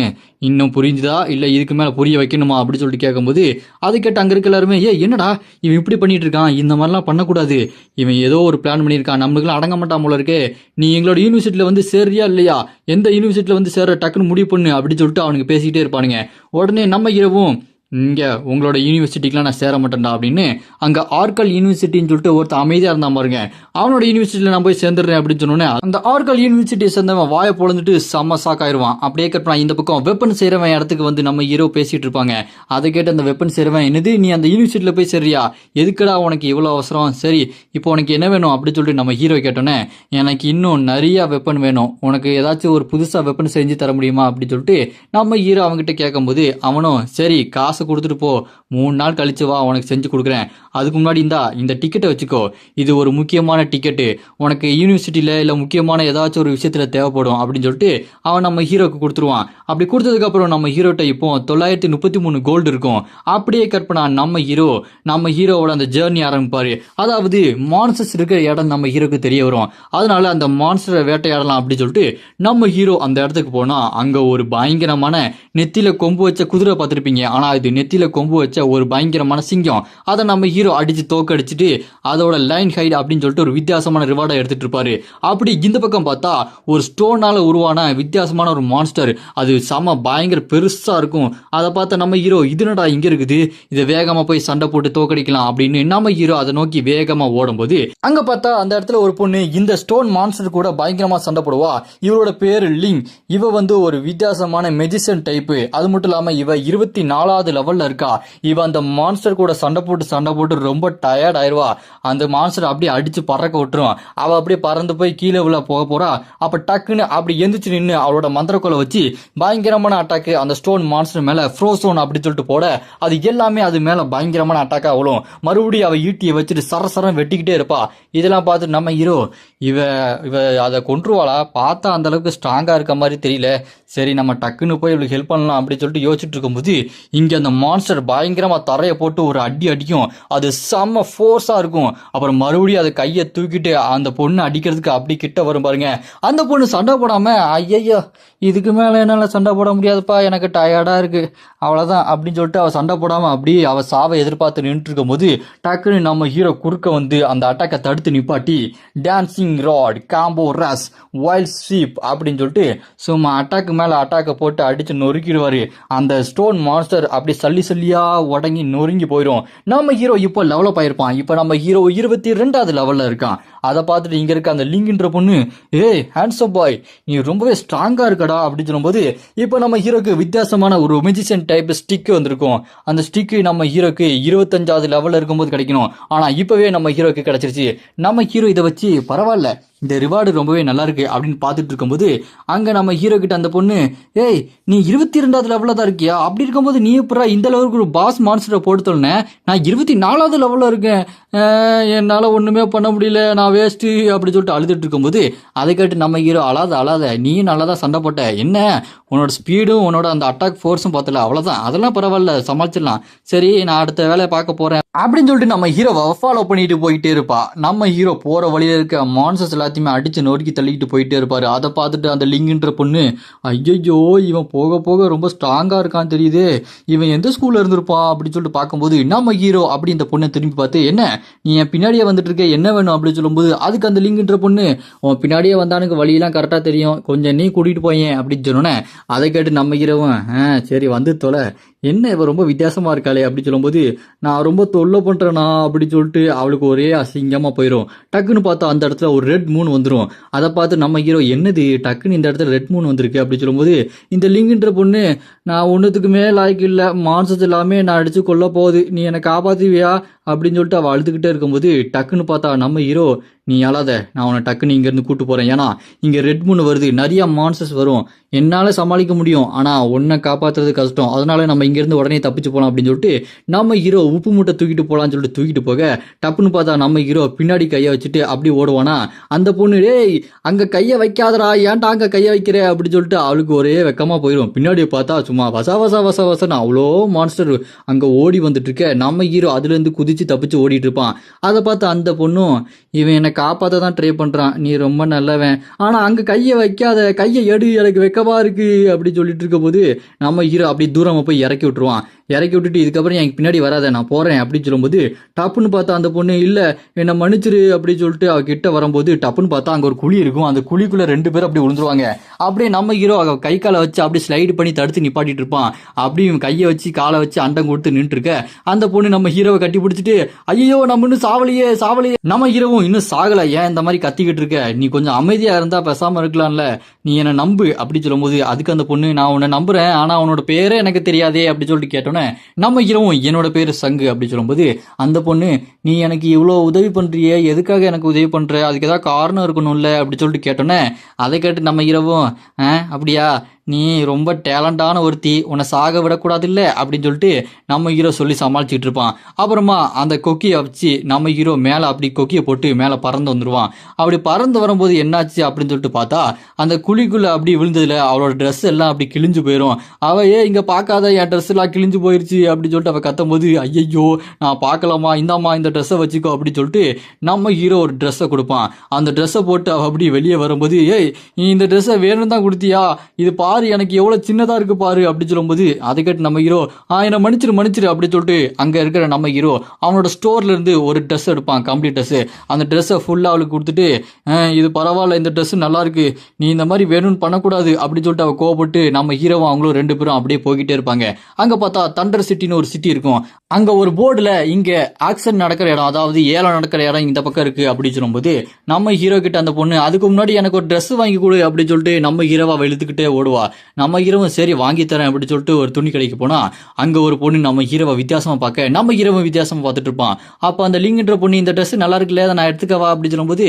இன்னும் புரிஞ்சுதா இல்லை இதுக்கு மேலே புரிய வைக்கணுமா அப்படின்னு சொல்லிட்டு கேட்கும்போது அது கேட்டு அங்கே இருக்க எல்லாருமே என்னடா இவன் இப்படி பண்ணிட்டு இருக்கான், இந்த மாதிரிலாம் பண்ணக்கூடாது, இவன் ஏதோ ஒரு பிளான் பண்ணியிருக்கான், நம்மளுக்குலாம் அடங்க மாட்டான் போல இருக்கே, நீ எங்களோட யூனிவர்சிட்டியில் வந்து சேர்றியா இல்லையா, எந்த யூனிவர்சிட்டியில் வந்து சேர்ற டக்குன்னு முடிவு பண்ணு அப்படின்னு சொல்லிட்டு அவனுக்கு பேசிக்கிட்டே இருப்பானுங்க. உடனே நம்ம இரவும் இங்க உங்களோட யூனிவர்சிட்டிக்கெலாம் நான் சேர மாட்டேன்டா அப்படின்னு அங்கே ஆர்கல் யூனிவர்சிட்டின்னு சொல்லிட்டு ஒருத்தர் அமைதியாக இருந்தான் பாருங்க. அவனோட யூனிவர்சிட்டியில் நான் போய் சேர்ந்துடுறேன் அப்படின்னு சொன்னோன்னே அந்த ஆர்கல் யூனிவர்சிட்டியை சேர்ந்தவன் வாயை பொழந்துட்டு செம்ம ஷாக் ஆயிடுவான். அப்படியே கட் பண்ணா இந்த பக்கம் வெப்பன் செய்கிறவன் இடத்துக்கு வந்து நம்ம ஹீரோ பேசிட்டு இருப்பாங்க. அதை கேட்டு அந்த வெப்பன் செய்கிறவன் என்னது நீ அந்த யூனிவர்சிட்டியில் போய் சரியா, எதுக்குடா உனக்கு இவ்வளோ அவசரம், சரி இப்போ உனக்கு என்ன வேணும் அப்படின்னு சொல்லிட்டு நம்ம ஹீரோ கேட்டோன்னே எனக்கு இன்னும் நிறைய வெப்பன் வேணும், உனக்கு ஏதாச்சும் ஒரு புதுசாக வெப்பன் செஞ்சு தர முடியுமா அப்படின்னு சொல்லிட்டு நம்ம ஹீரோ அவங்ககிட்ட கேட்கும்போது அவனும் சரி காசு கொடுத்துட்டு போ, 3 நாள் கழிச்சு வா உனக்கு செஞ்சு கொடுக்குறேன், அதுக்கு முன்னாடி இந்த டிக்கெட்டை வச்சுக்கோ, இது ஒரு முக்கியமான டிக்கெட்டு, உனக்கு யூனிவர்சிட்டியில் இல்லை முக்கியமான ஏதாச்சும் ஒரு விஷயத்தில் தேவைப்படும் அப்படின்னு சொல்லிட்டு அவன் நம்ம ஹீரோக்கு கொடுத்துருவான். அப்படி கொடுத்ததுக்கப்புறம் நம்ம ஹீரோட்ட இப்போ 933 கோல்டு இருக்கும். அப்படியே கட் பண்ணா நம்ம ஹீரோவோட அந்த ஜேர்னி ஆரம்பிப்பாரு. அதாவது மான்ஸ்டர்ஸ் இருக்கிற இடம் நம்ம ஹீரோக்கு தெரிய வரும். அதனால அந்த மான்ஸ்டரை வேட்டையாடலாம் அப்படின்னு சொல்லிட்டு நம்ம ஹீரோ அந்த இடத்துக்கு போனா அங்க ஒரு பயங்கரமான நெத்தியில கொம்பு வச்ச குதிரை பார்த்துருப்பீங்க, ஆனா இது நெத்தியில கொம்பு வச்ச ஒரு பயங்கரமான சிங்கம். அதை நம்ம ஹீரோ அடிச்சு தோக்கடிச்சிட்டு அதோட லைன் ஹைட் அப்படின்னு சொல்லிட்டு ஒரு வித்தியாசமான ரிவார்டை எடுத்துட்டு இருப்பாரு. அப்படி இந்த பக்கம் பார்த்தா ஒரு ஸ்டோனால உருவான வித்தியாசமான ஒரு மான்ஸ்டர், அது செம பயங்கர பெருசா இருக்கும். அதை பார்த்த நம்ம ஹீரோ இதுனடா இங்க இருக்குது, இதை வேகமா போய் சண்டை போட்டு தோக்கடிக்கலாம் அப்படின்னு நம்ம ஹீரோ அதை நோக்கி வேகமா ஓடும்போது அங்க பார்த்தா அந்த இடத்துல ஒரு பொண்ணு இந்த ஸ்டோன் மான்ஸ்டர் கூட பயங்கரமா சண்டை போடுவா. இவரோட பேரு லிங். இவ வந்து ஒரு வித்தியாசமான மெஜிஷியன் டைப்பு. அது மட்டும் இல்லாம இவ 24வது லெவல்ல இருக்கா. இவ அந்த மான்ஸ்டர் கூட சண்டை போட்டு ரொம்ப டயர்ட் ஆயிருவா. அந்த மான்ஸ்டர் அப்படியே அடிச்சு பறக்க விட்டுரும். அவ அப்படியே பறந்து போய் கீழே உள்ள போக போறா. அப்ப டக்குன்னு அப்படி எந்திரிச்சு நின்று அவளோட மந்திரக்கோலை வச்சு பயங்கரமான அட்டாக்கு அந்த ஸ்டோன் மான்ஸ்டர் மேல ஃப்ரோசோன் அப்படின்னு சொல்லிட்டு போட அது எல்லாமே அது மேல பயங்கரமான அட்டாக்கா அவ்வளோ மறுபடியும் அவ ஈட்டியை வச்சுட்டு சரசரம் வெட்டிக்கிட்டே இருப்பா. இதெல்லாம் பார்த்து நம்ம ஹீரோ இவ அதை கொன்றுவாளா, பார்த்தா அந்த அளவுக்கு ஸ்ட்ராங்கா இருக்க மாதிரி தெரியல, சரி நம்ம டக்குன்னு போய் இவளுக்கு ஹெல்ப் பண்ணலாம் அப்படின்னு சொல்லிட்டு யோசிச்சுட்டு இருக்கும்போது இங்க அந்த மான்ஸ்டர் பயங்கரமா தரைய போட்டு ஒரு அடி அடிக்கும். அது செம்ம ஃபோர்ஸா இருக்கும். அப்புறம் மறுபடியும் அதை கையை தூக்கிட்டு அந்த பொண்ணு அடிக்கிறதுக்கு அப்படி கிட்ட வரும் பாருங்க. அந்த பொண்ணு சண்டை போடாம ஐயோ இதுக்கு மேல என்னால சண்டை போட முடியாதுப்பா, எனக்கு டயர்டா இருக்கு, அவ்வளவுதான் அப்படின்னு சொல்லிட்டு அவ சண்டை போடாம அப்படியே அவ சாவை எதிர்பார்த்து நின்று இருக்கும் போது டக்குன்னு நம்ம ஹீரோ குறுக்க வந்து அந்த அட்டாக்கை தடுத்து நிப்பாட்டி டான்சிங் ராட் காம்போ ரஸ் வைல்ட் ஸ்வீப் அப்படின்னு சொல்லிட்டு சும்மா அட்டாக்கு மேல அட்டாக்கை போட்டு அடிச்சு நொறுக்கிடுவாரு. அந்த ஸ்டோன் மான்ஸ்டர் அப்படி சல்லியா உடங்கி நொறுங்கி போயிடும். நம்ம ஹீரோ இப்போ லெவலப் ஆயிருப்பான். இப்போ நம்ம ஹீரோ 22வது லெவல்ல இருக்கான். அதை பார்த்துட்டு இங்க இருக்க அந்த லிங்க்ன்ற பொண்ணு ஏய் ஹேண்ட்ஸம் பாய் நீ ரொம்பவே ஸ்ட்ராங்கா இருக்கடா அப்படின்னு சொல்லும்போது இப்போ நம்ம ஹீரோக்கு வித்தியாசமான ஒரு மெஜிஷியன் டைப் ஸ்டிக் வந்திருக்கும். அந்த ஸ்டிக்கு நம்ம ஹீரோக்கு 25வது லெவல்ல இருக்கும்போது கிடைக்கணும். ஆனா இப்பவே நம்ம ஹீரோக்கு கிடைச்சிருச்சு. நம்ம ஹீரோ இதை வச்சு பரவாயில்ல இந்த ரிவார்டு ரொம்பவே நல்லா இருக்கு அப்படின்னு பார்த்துட்டு இருக்கும்போது அங்க நம்ம ஹீரோ கிட்ட அந்த பொண்ணு ஏய் நீ 22வது லெவல்ல தான் இருக்கியா, அப்படி இருக்கும்போது நீ எப்பறம் இந்த லெவலுக்கு ஒரு பாஸ் மான்ஸ்டரை போட்டு தொலைன, நான் 24வது லெவல்ல இருக்கேன், என்னால ஒண்ணுமே பண்ண முடியல, நான் வேஸ்ட்டு அப்படி சொல்லிட்டு அழுதுட்டு இருக்கும்போது அதை கேட்டு நம்ம ஹீரோ அழாத நீயும் நல்லா தான் சண்டை போட்ட, என்ன உன்னோட ஸ்பீடும் உன்னோட அந்த அட்டாக் ஃபோர்ஸும் பார்த்தல, அவ்வளோதான், அதெல்லாம் பரவாயில்ல, சமாளிச்சிடலாம், சரி நான் அடுத்த வேலையை பார்க்க போறேன் அப்படின்னு சொல்லிட்டு நம்ம ஹீரோவை ஃபாலோ பண்ணிட்டு போயிட்டே இருப்பா. நம்ம ஹீரோ போற வழியில இருக்க மான்சஸ் எல்லாத்தையுமே அடிச்சு நொறுக்கி தள்ளிட்டு போயிட்டே இருப்பாரு. அதை பார்த்துட்டு அந்த லிங்குன்ற பொண்ணு, ஐயோ இவன் போக போக ரொம்ப ஸ்ட்ராங்கா இருக்கான்னு தெரியுது, இவன் எந்த ஸ்கூல்ல இருந்திருப்பான் அப்படின்னு சொல்லிட்டு பார்க்கும்போது நம்ம ஹீரோ அப்படி இந்த பொண்ணை திரும்பி பார்த்து, என்ன நீ என் பின்னாடியே வந்துட்டு இருக்க, என்ன வேணும் அப்படின்னு சொல்லும்போது அதுக்கு அந்த லிங்குன்ற பொண்ணு, உன் பின்னாடியே வந்தானுக்கு வழியெல்லாம் கரெக்டா தெரியும், கொஞ்சம் நீ கூட்டிட்டு போயேன் அப்படின்னு சொன்னோன்னே அதை கேட்டு நம்ம ஹீரோவும் சரி வந்து தொலை, என்ன இவ ரொம்ப வித்தியாசமா இருக்காளே அப்படி சொல்லும்போது, நான் ரொம்ப தொல்லை பண்றேனா அப்படி சொல்லிட்டு அவளுக்கு ஒரே அசிங்கமா போயிடும். டக்குன்னு பார்த்தா அந்த இடத்துல ஒரு ரெட் மூன் வந்துடும். அதை பார்த்து நம்ம ஹீரோ, என்னது டக்குன்னு இந்த இடத்துல ரெட் மூன் வந்திருக்கு அப்படி சொல்லும்போது இந்த லிங்குன்ற பொண்ணு, நான் ஒன்றுத்துக்குமே லாய்க்கு இல்லை, மான்சஸ் எல்லாமே நான் அடிச்சு கொல்ல போகுது, நீ என்னை காப்பாத்துவியா அப்படின்னு சொல்லிட்டு அவள் அழுதுகிட்டே இருக்கும்போது டக்குன்னு பார்த்தா நம்ம ஹீரோ, நீ அழாத, நான் உன்னை டக்குன்னு இங்கேருந்து கூட்டு போறேன், ஏன்னா இங்கே ரெட் மூன் வருது, நிறைய மான்சஸ் வரும், என்னால் சமாளிக்க முடியும், ஆனால் உன்னை காப்பாற்றுறது கஷ்டம், அதனால நம்ம இங்கேருந்து உடனே தப்பிச்சு போகலாம் அப்படின்னு சொல்லிட்டு நம்ம ஹீரோ உப்பு மூட்டை தூக்கிட்டு போகலான்னு சொல்லிட்டு தூக்கிட்டு போக டப்புன்னு பார்த்தா நம்ம ஹீரோ பின்னாடி கையை வச்சுட்டு அப்படி ஓடுவானா. அந்த பொண்ணு, டேய் அங்கே கையை வைக்காதடா, ஏன்டா அங்கே கையை வைக்கிற அப்படி சொல்லிட்டு அவளுக்கு ஒரே வெக்கமாக போயிடும். பின்னாடி பார்த்தா சும்மா வசன்னு அவ்வளோ மான்ஸ்டர் அங்கே ஓடி வந்துட்டு இருக்க. நம்ம ஹீரோ அதுலேருந்து குதிச்சு தப்பிச்சு ஓடிட்டு இருப்பான். அதை பார்த்து அந்த பொண்ணும், இவன் என்னை காப்பாற்ற தான் ட்ரை பண்ணுறான், நீ ரொம்ப நல்லவன், ஆனால் அங்கே கையை வைக்காத, கையை எடு, எனக்கு வெக்கமா இருக்கு அப்படி சொல்லிட்டு இருக்க போது நம்ம ஹீரோ அப்படி தூரமாக போய் இறக்கி விட்டுருவான். இறக்கி விட்டுட்டு இதுக்கப்புறம் எனக்கு பின்னாடி வராத, நான் போகிறேன் அப்படின்னு சொல்லும்போது டப்புன்னு பார்த்தா அந்த பொண்ணு, இல்லை என்னை மன்னிச்சிரு அப்படின்னு சொல்லிட்டு அவ கிட்ட வரும்போது டப்புன்னு பார்த்தா அங்கே ஒரு குழி இருக்கும். அந்த குழிக்குள்ளே 2 பேரும் அப்படி விழுந்துருவாங்க. அப்படியே நம்ம ஹீரோ கை காலை வச்சு அப்படி ஸ்லைடு பண்ணி தடுத்து நிப்பாட்டிட்டு இருப்பான். அப்படியும் கையை வச்சு காலை வச்சு அண்டம் கொடுத்து நின்று இருக்க. அந்த பொண்ணு நம்ம ஹீரோவை கட்டி பிடிச்சிட்டு, ஐயோ நம்ம இன்னும் சாவலையே. நம்ம ஹீரோவும், இன்னும் சாகலை, ஏன் இந்த மாதிரி கத்திக்கிட்டு இருக்க, நீ கொஞ்சம் அமைதியா இருந்தா பேசாம இருக்கலாம்ல, நீ என்னை நம்பு அப்படி சொல்லும்போது அதுக்கு அந்த பொண்ணு, நான் உன்னை நம்புறேன், ஆனா உன்னோட பேரே எனக்கு தெரியாதே அப்படி சொல்லிட்டு கேட்டோன்னே நம்ம ஹீரோவும், என்னோட பேரு சங்கு அப்படி சொல்லும்போது அந்த பொண்ணு, நீ எனக்கு இவ்வளோ உதவி பண்றியே, எதுக்காக எனக்கு உதவி பண்ற, அதுக்கு ஏதாவது காரணம் இருக்கணும்ல அப்படி சொல்லிட்டு கேட்டோன்னே அதை கேட்டு நம்ம ஹீரோவும், அப்படியா, நீ ரொம்ப டேலண்டான ஒருத்தி, உன்னை சாக விடக்கூடாது இல்லை அப்படின்னு சொல்லிட்டு நம்ம ஹீரோ சொல்லி சமாளிச்சுட்டு இருப்பான். அப்புறமா அந்த கொக்கியை வச்சு நம்ம ஹீரோ மேலே அப்படி கொக்கியை போட்டு மேலே பறந்து வந்துடுவான். அப்படி பறந்து வரும்போது என்னாச்சு அப்படின்னு சொல்லிட்டு பார்த்தா அந்த குழிக்குள்ளே அப்படி விழுந்ததுல அவளோட ட்ரெஸ் எல்லாம் அப்படி கிழிஞ்சு போயிடும். அவள் இங்கே பார்க்காத, என் ட்ரெஸ் எல்லாம் கிழிஞ்சு போயிருச்சு அப்படின்னு சொல்லிட்டு அவள் கத்தும் போது, ஐயோ நான் பார்க்கலாமா, இந்தாம்மா இந்த ட்ரெஸ்ஸை வச்சுக்கோ அப்படின்னு சொல்லிட்டு நம்ம ஹீரோ ஒரு ட்ரெஸ்ஸை கொடுப்பான். அந்த ட்ரெஸ்ஸை போட்டு அவள் அப்படி வெளியே வரும்போது, ஏய் நீ இந்த ட்ரெஸ்ஸை வேணும்னு தான் கொடுத்தியா, இது பாரு எனக்கு எவ்வளவு சின்னதா இருக்கு பாரு அப்படி சொல்லும்போது அதை கேட்டு நம்ம ஹீரோ, என்னை மன்னிச்சிரு அப்படி சொல்லிட்டு அங்க இருக்கிற நம்ம ஹீரோ அவனோட ஸ்டோர்ல இருந்து ஒரு ட்ரெஸ் எடுப்பான், கம்ப்ளீட் ட்ரெஸ். அந்த ட்ரெஸ்ஸை ஃபுல்லா அவளுக்கு கொடுத்துட்டு, இது பரவாயில்ல, இந்த ட்ரெஸ் நல்லா இருக்கு, நீ இந்த மாதிரி வேணும்னு பண்ணக்கூடாது அப்படி சொல்லிட்டு அவ கோவப்பட்டு நம்ம ஹீரோவும் அவங்களும் 2 பேரும் அப்படியே போய்கிட்டே இருப்பாங்க. அங்க பார்த்தா தண்டர் சிட்டின்னு ஒரு சிட்டி இருக்கும். அங்க ஒரு போர்டுல இங்க ஆக்சன் நடக்கிற இடம், அதாவது ஏலம் நடக்கிற இடம் இந்த பக்கம் இருக்கு அப்படி சொல்லும்போது நம்ம ஹீரோ கிட்ட அந்த பொண்ணு, அதுக்கு முன்னாடி எனக்கு ஒரு ட்ரெஸ் வாங்கி கொடு அப்படி சொல்லிட்டு நம்ம ஹீரோவா இழுத்துக்கிட்டே ஓடுவா. நம்ம ஹீரோவும் சரி வாங்கி தரேன் அப்படி சொல்லிட்டு ஒரு துணி கடைக்கு போனா அங்க ஒரு பொண்ணு நம்ம ஹீரோவை வித்தியாசமா பார்க்க நம்ம ஹீரோவும் வித்தியாசமா பார்த்துட்டு இருப்பான். அப்ப அந்த லிங்குன்ற பொண்ணு, இந்த ட்ரெஸ் நல்லா இருக்குல்ல, அதை நான் எடுத்துக்கவா அப்படி சொல்லும்போது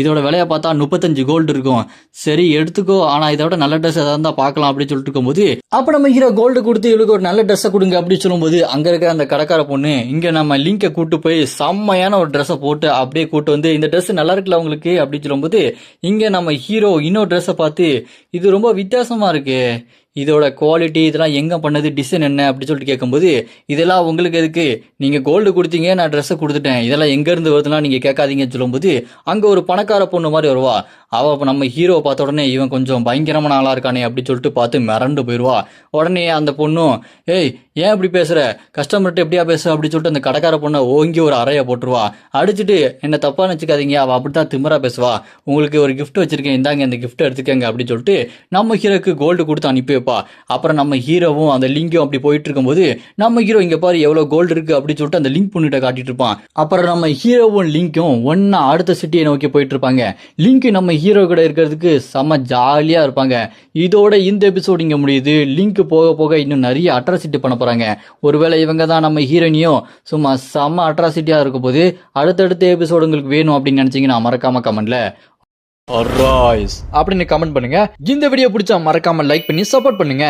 இதோட விலையை பார்த்தா 35 கோல்டு இருக்கும், சரி எடுத்துக்கோ, ஆனா இதோட நல்ல ட்ரெஸ் ஏதாவது இருந்தா பார்க்கலாம் அப்படின்னு சொல்லிட்டு இருக்கும்போது அப்ப நம்ம ஹீரோ கோல்டு கொடுத்து இவளுக்கு ஒரு நல்ல ட்ரெஸ்ஸை கொடுங்க அப்படி சொல்லும்போது அங்க இருக்கிற அந்த கடைக்கார பொண்ணு, இங்க நம்ம லிங்கை கூட்டு போய் செம்மையான ஒரு ட்ரெஸ்ஸை போட்டு அப்படியே கூட்டு வந்து, இந்த ட்ரெஸ் நல்லா இருக்குல்ல உங்களுக்கு அப்படி சொல்லும்போது இங்க நம்ம ஹீரோ இன்னொரு ட்ரெஸ்ஸை பார்த்து, இது ரொம்ப வித்தியாசமா இருக்கு, இதோட குவாலிட்டி இதெல்லாம் எங்கே பண்ணது, டிசைன் என்ன அப்படி சொல்லிட்டு கேட்கும்போது, இதெல்லாம் உங்களுக்கு எதுக்கு, நீங்கள் கோல்டு கொடுத்தீங்க, நான் ட்ரெஸ்ஸை கொடுத்துட்டேன், இதெல்லாம் எங்கேருந்து வருதுன்னா நீங்கள் கேட்காதீங்கன்னு சொல்லும்போது அங்கே ஒரு பணக்கார பொண்ணு மாதிரி வருவா. அவள் நம்ம ஹீரோவை பார்த்த உடனே இவன் கொஞ்சம் பயங்கரமான ஆளாக இருக்கானே அப்படி சொல்லிட்டு பார்த்து மிரண்டு போயிடுவா. உடனே அந்த பொண்ணும், ஏய் ஏன் இப்படி பேசுகிற, கஸ்டமர்கிட்ட எப்படியா பேச அப்படி சொல்லிட்டு அந்த கடைக்கார பொண்ணை ஓங்கி ஒரு அறையை போட்டுருவா. அடிச்சுட்டு, என்ன தப்பாக நினச்சிக்காதீங்க, அவள் அப்படி தான் திமிரா பேசுவா, உங்களுக்கு ஒரு கிஃப்ட் வச்சிருக்கேன், இந்தாங்க இந்த கிஃப்ட் எடுத்துக்கங்க அப்படி சொல்லிட்டு நம்ம ஹீரோக்கு கோல்டு கொடுத்து அனுப்பி வைப்பா. அப்புறம் நம்ம ஹீரோவும் அந்த லிங்கும் அப்படி போயிட்டு இருக்கும்போது நம்ம ஹீரோ, இங்க பாரு எவ்வளவு கோல்டு இருக்கு அப்படி சொல்லிட்டு அந்த லிங்க் பண்ணிட்ட காட்டிட்டு இருப்பான். அப்புறம் நம்ம ஹீரோவும் லிங்கும் ஒன்னா அடுத்த சிட்டியை நோக்கி போயிட்டு இருப்பாங்க. லிங்க் நம்ம ஹீரோ கூட இருக்கிறதுக்கு செம்ம ஜாலியா இருப்பாங்க. இதோட இந்த எபிசோட் இங்க முடியுது. லிங்க் போக போக இன்னும் நிறைய அட்ராசிட்டி பண்ண போறாங்க. ஒருவேளை இவங்க தான் நம்ம ஹீரோனியும் சும்மா செம்ம அட்ராசிட்டியா இருக்கும் போது அடுத்தடுத்த எபிசோடு உங்களுக்கு வேணும் அப்படின்னு நினைச்சீங்கன்னா மறக்காம கமெண்ட்ல அப்படின்னு கமெண்ட் பண்ணுங்க. இந்த வீடியோ பிடிச்சா மறக்காம லைக் பண்ணி சப்போர்ட் பண்ணுங்க.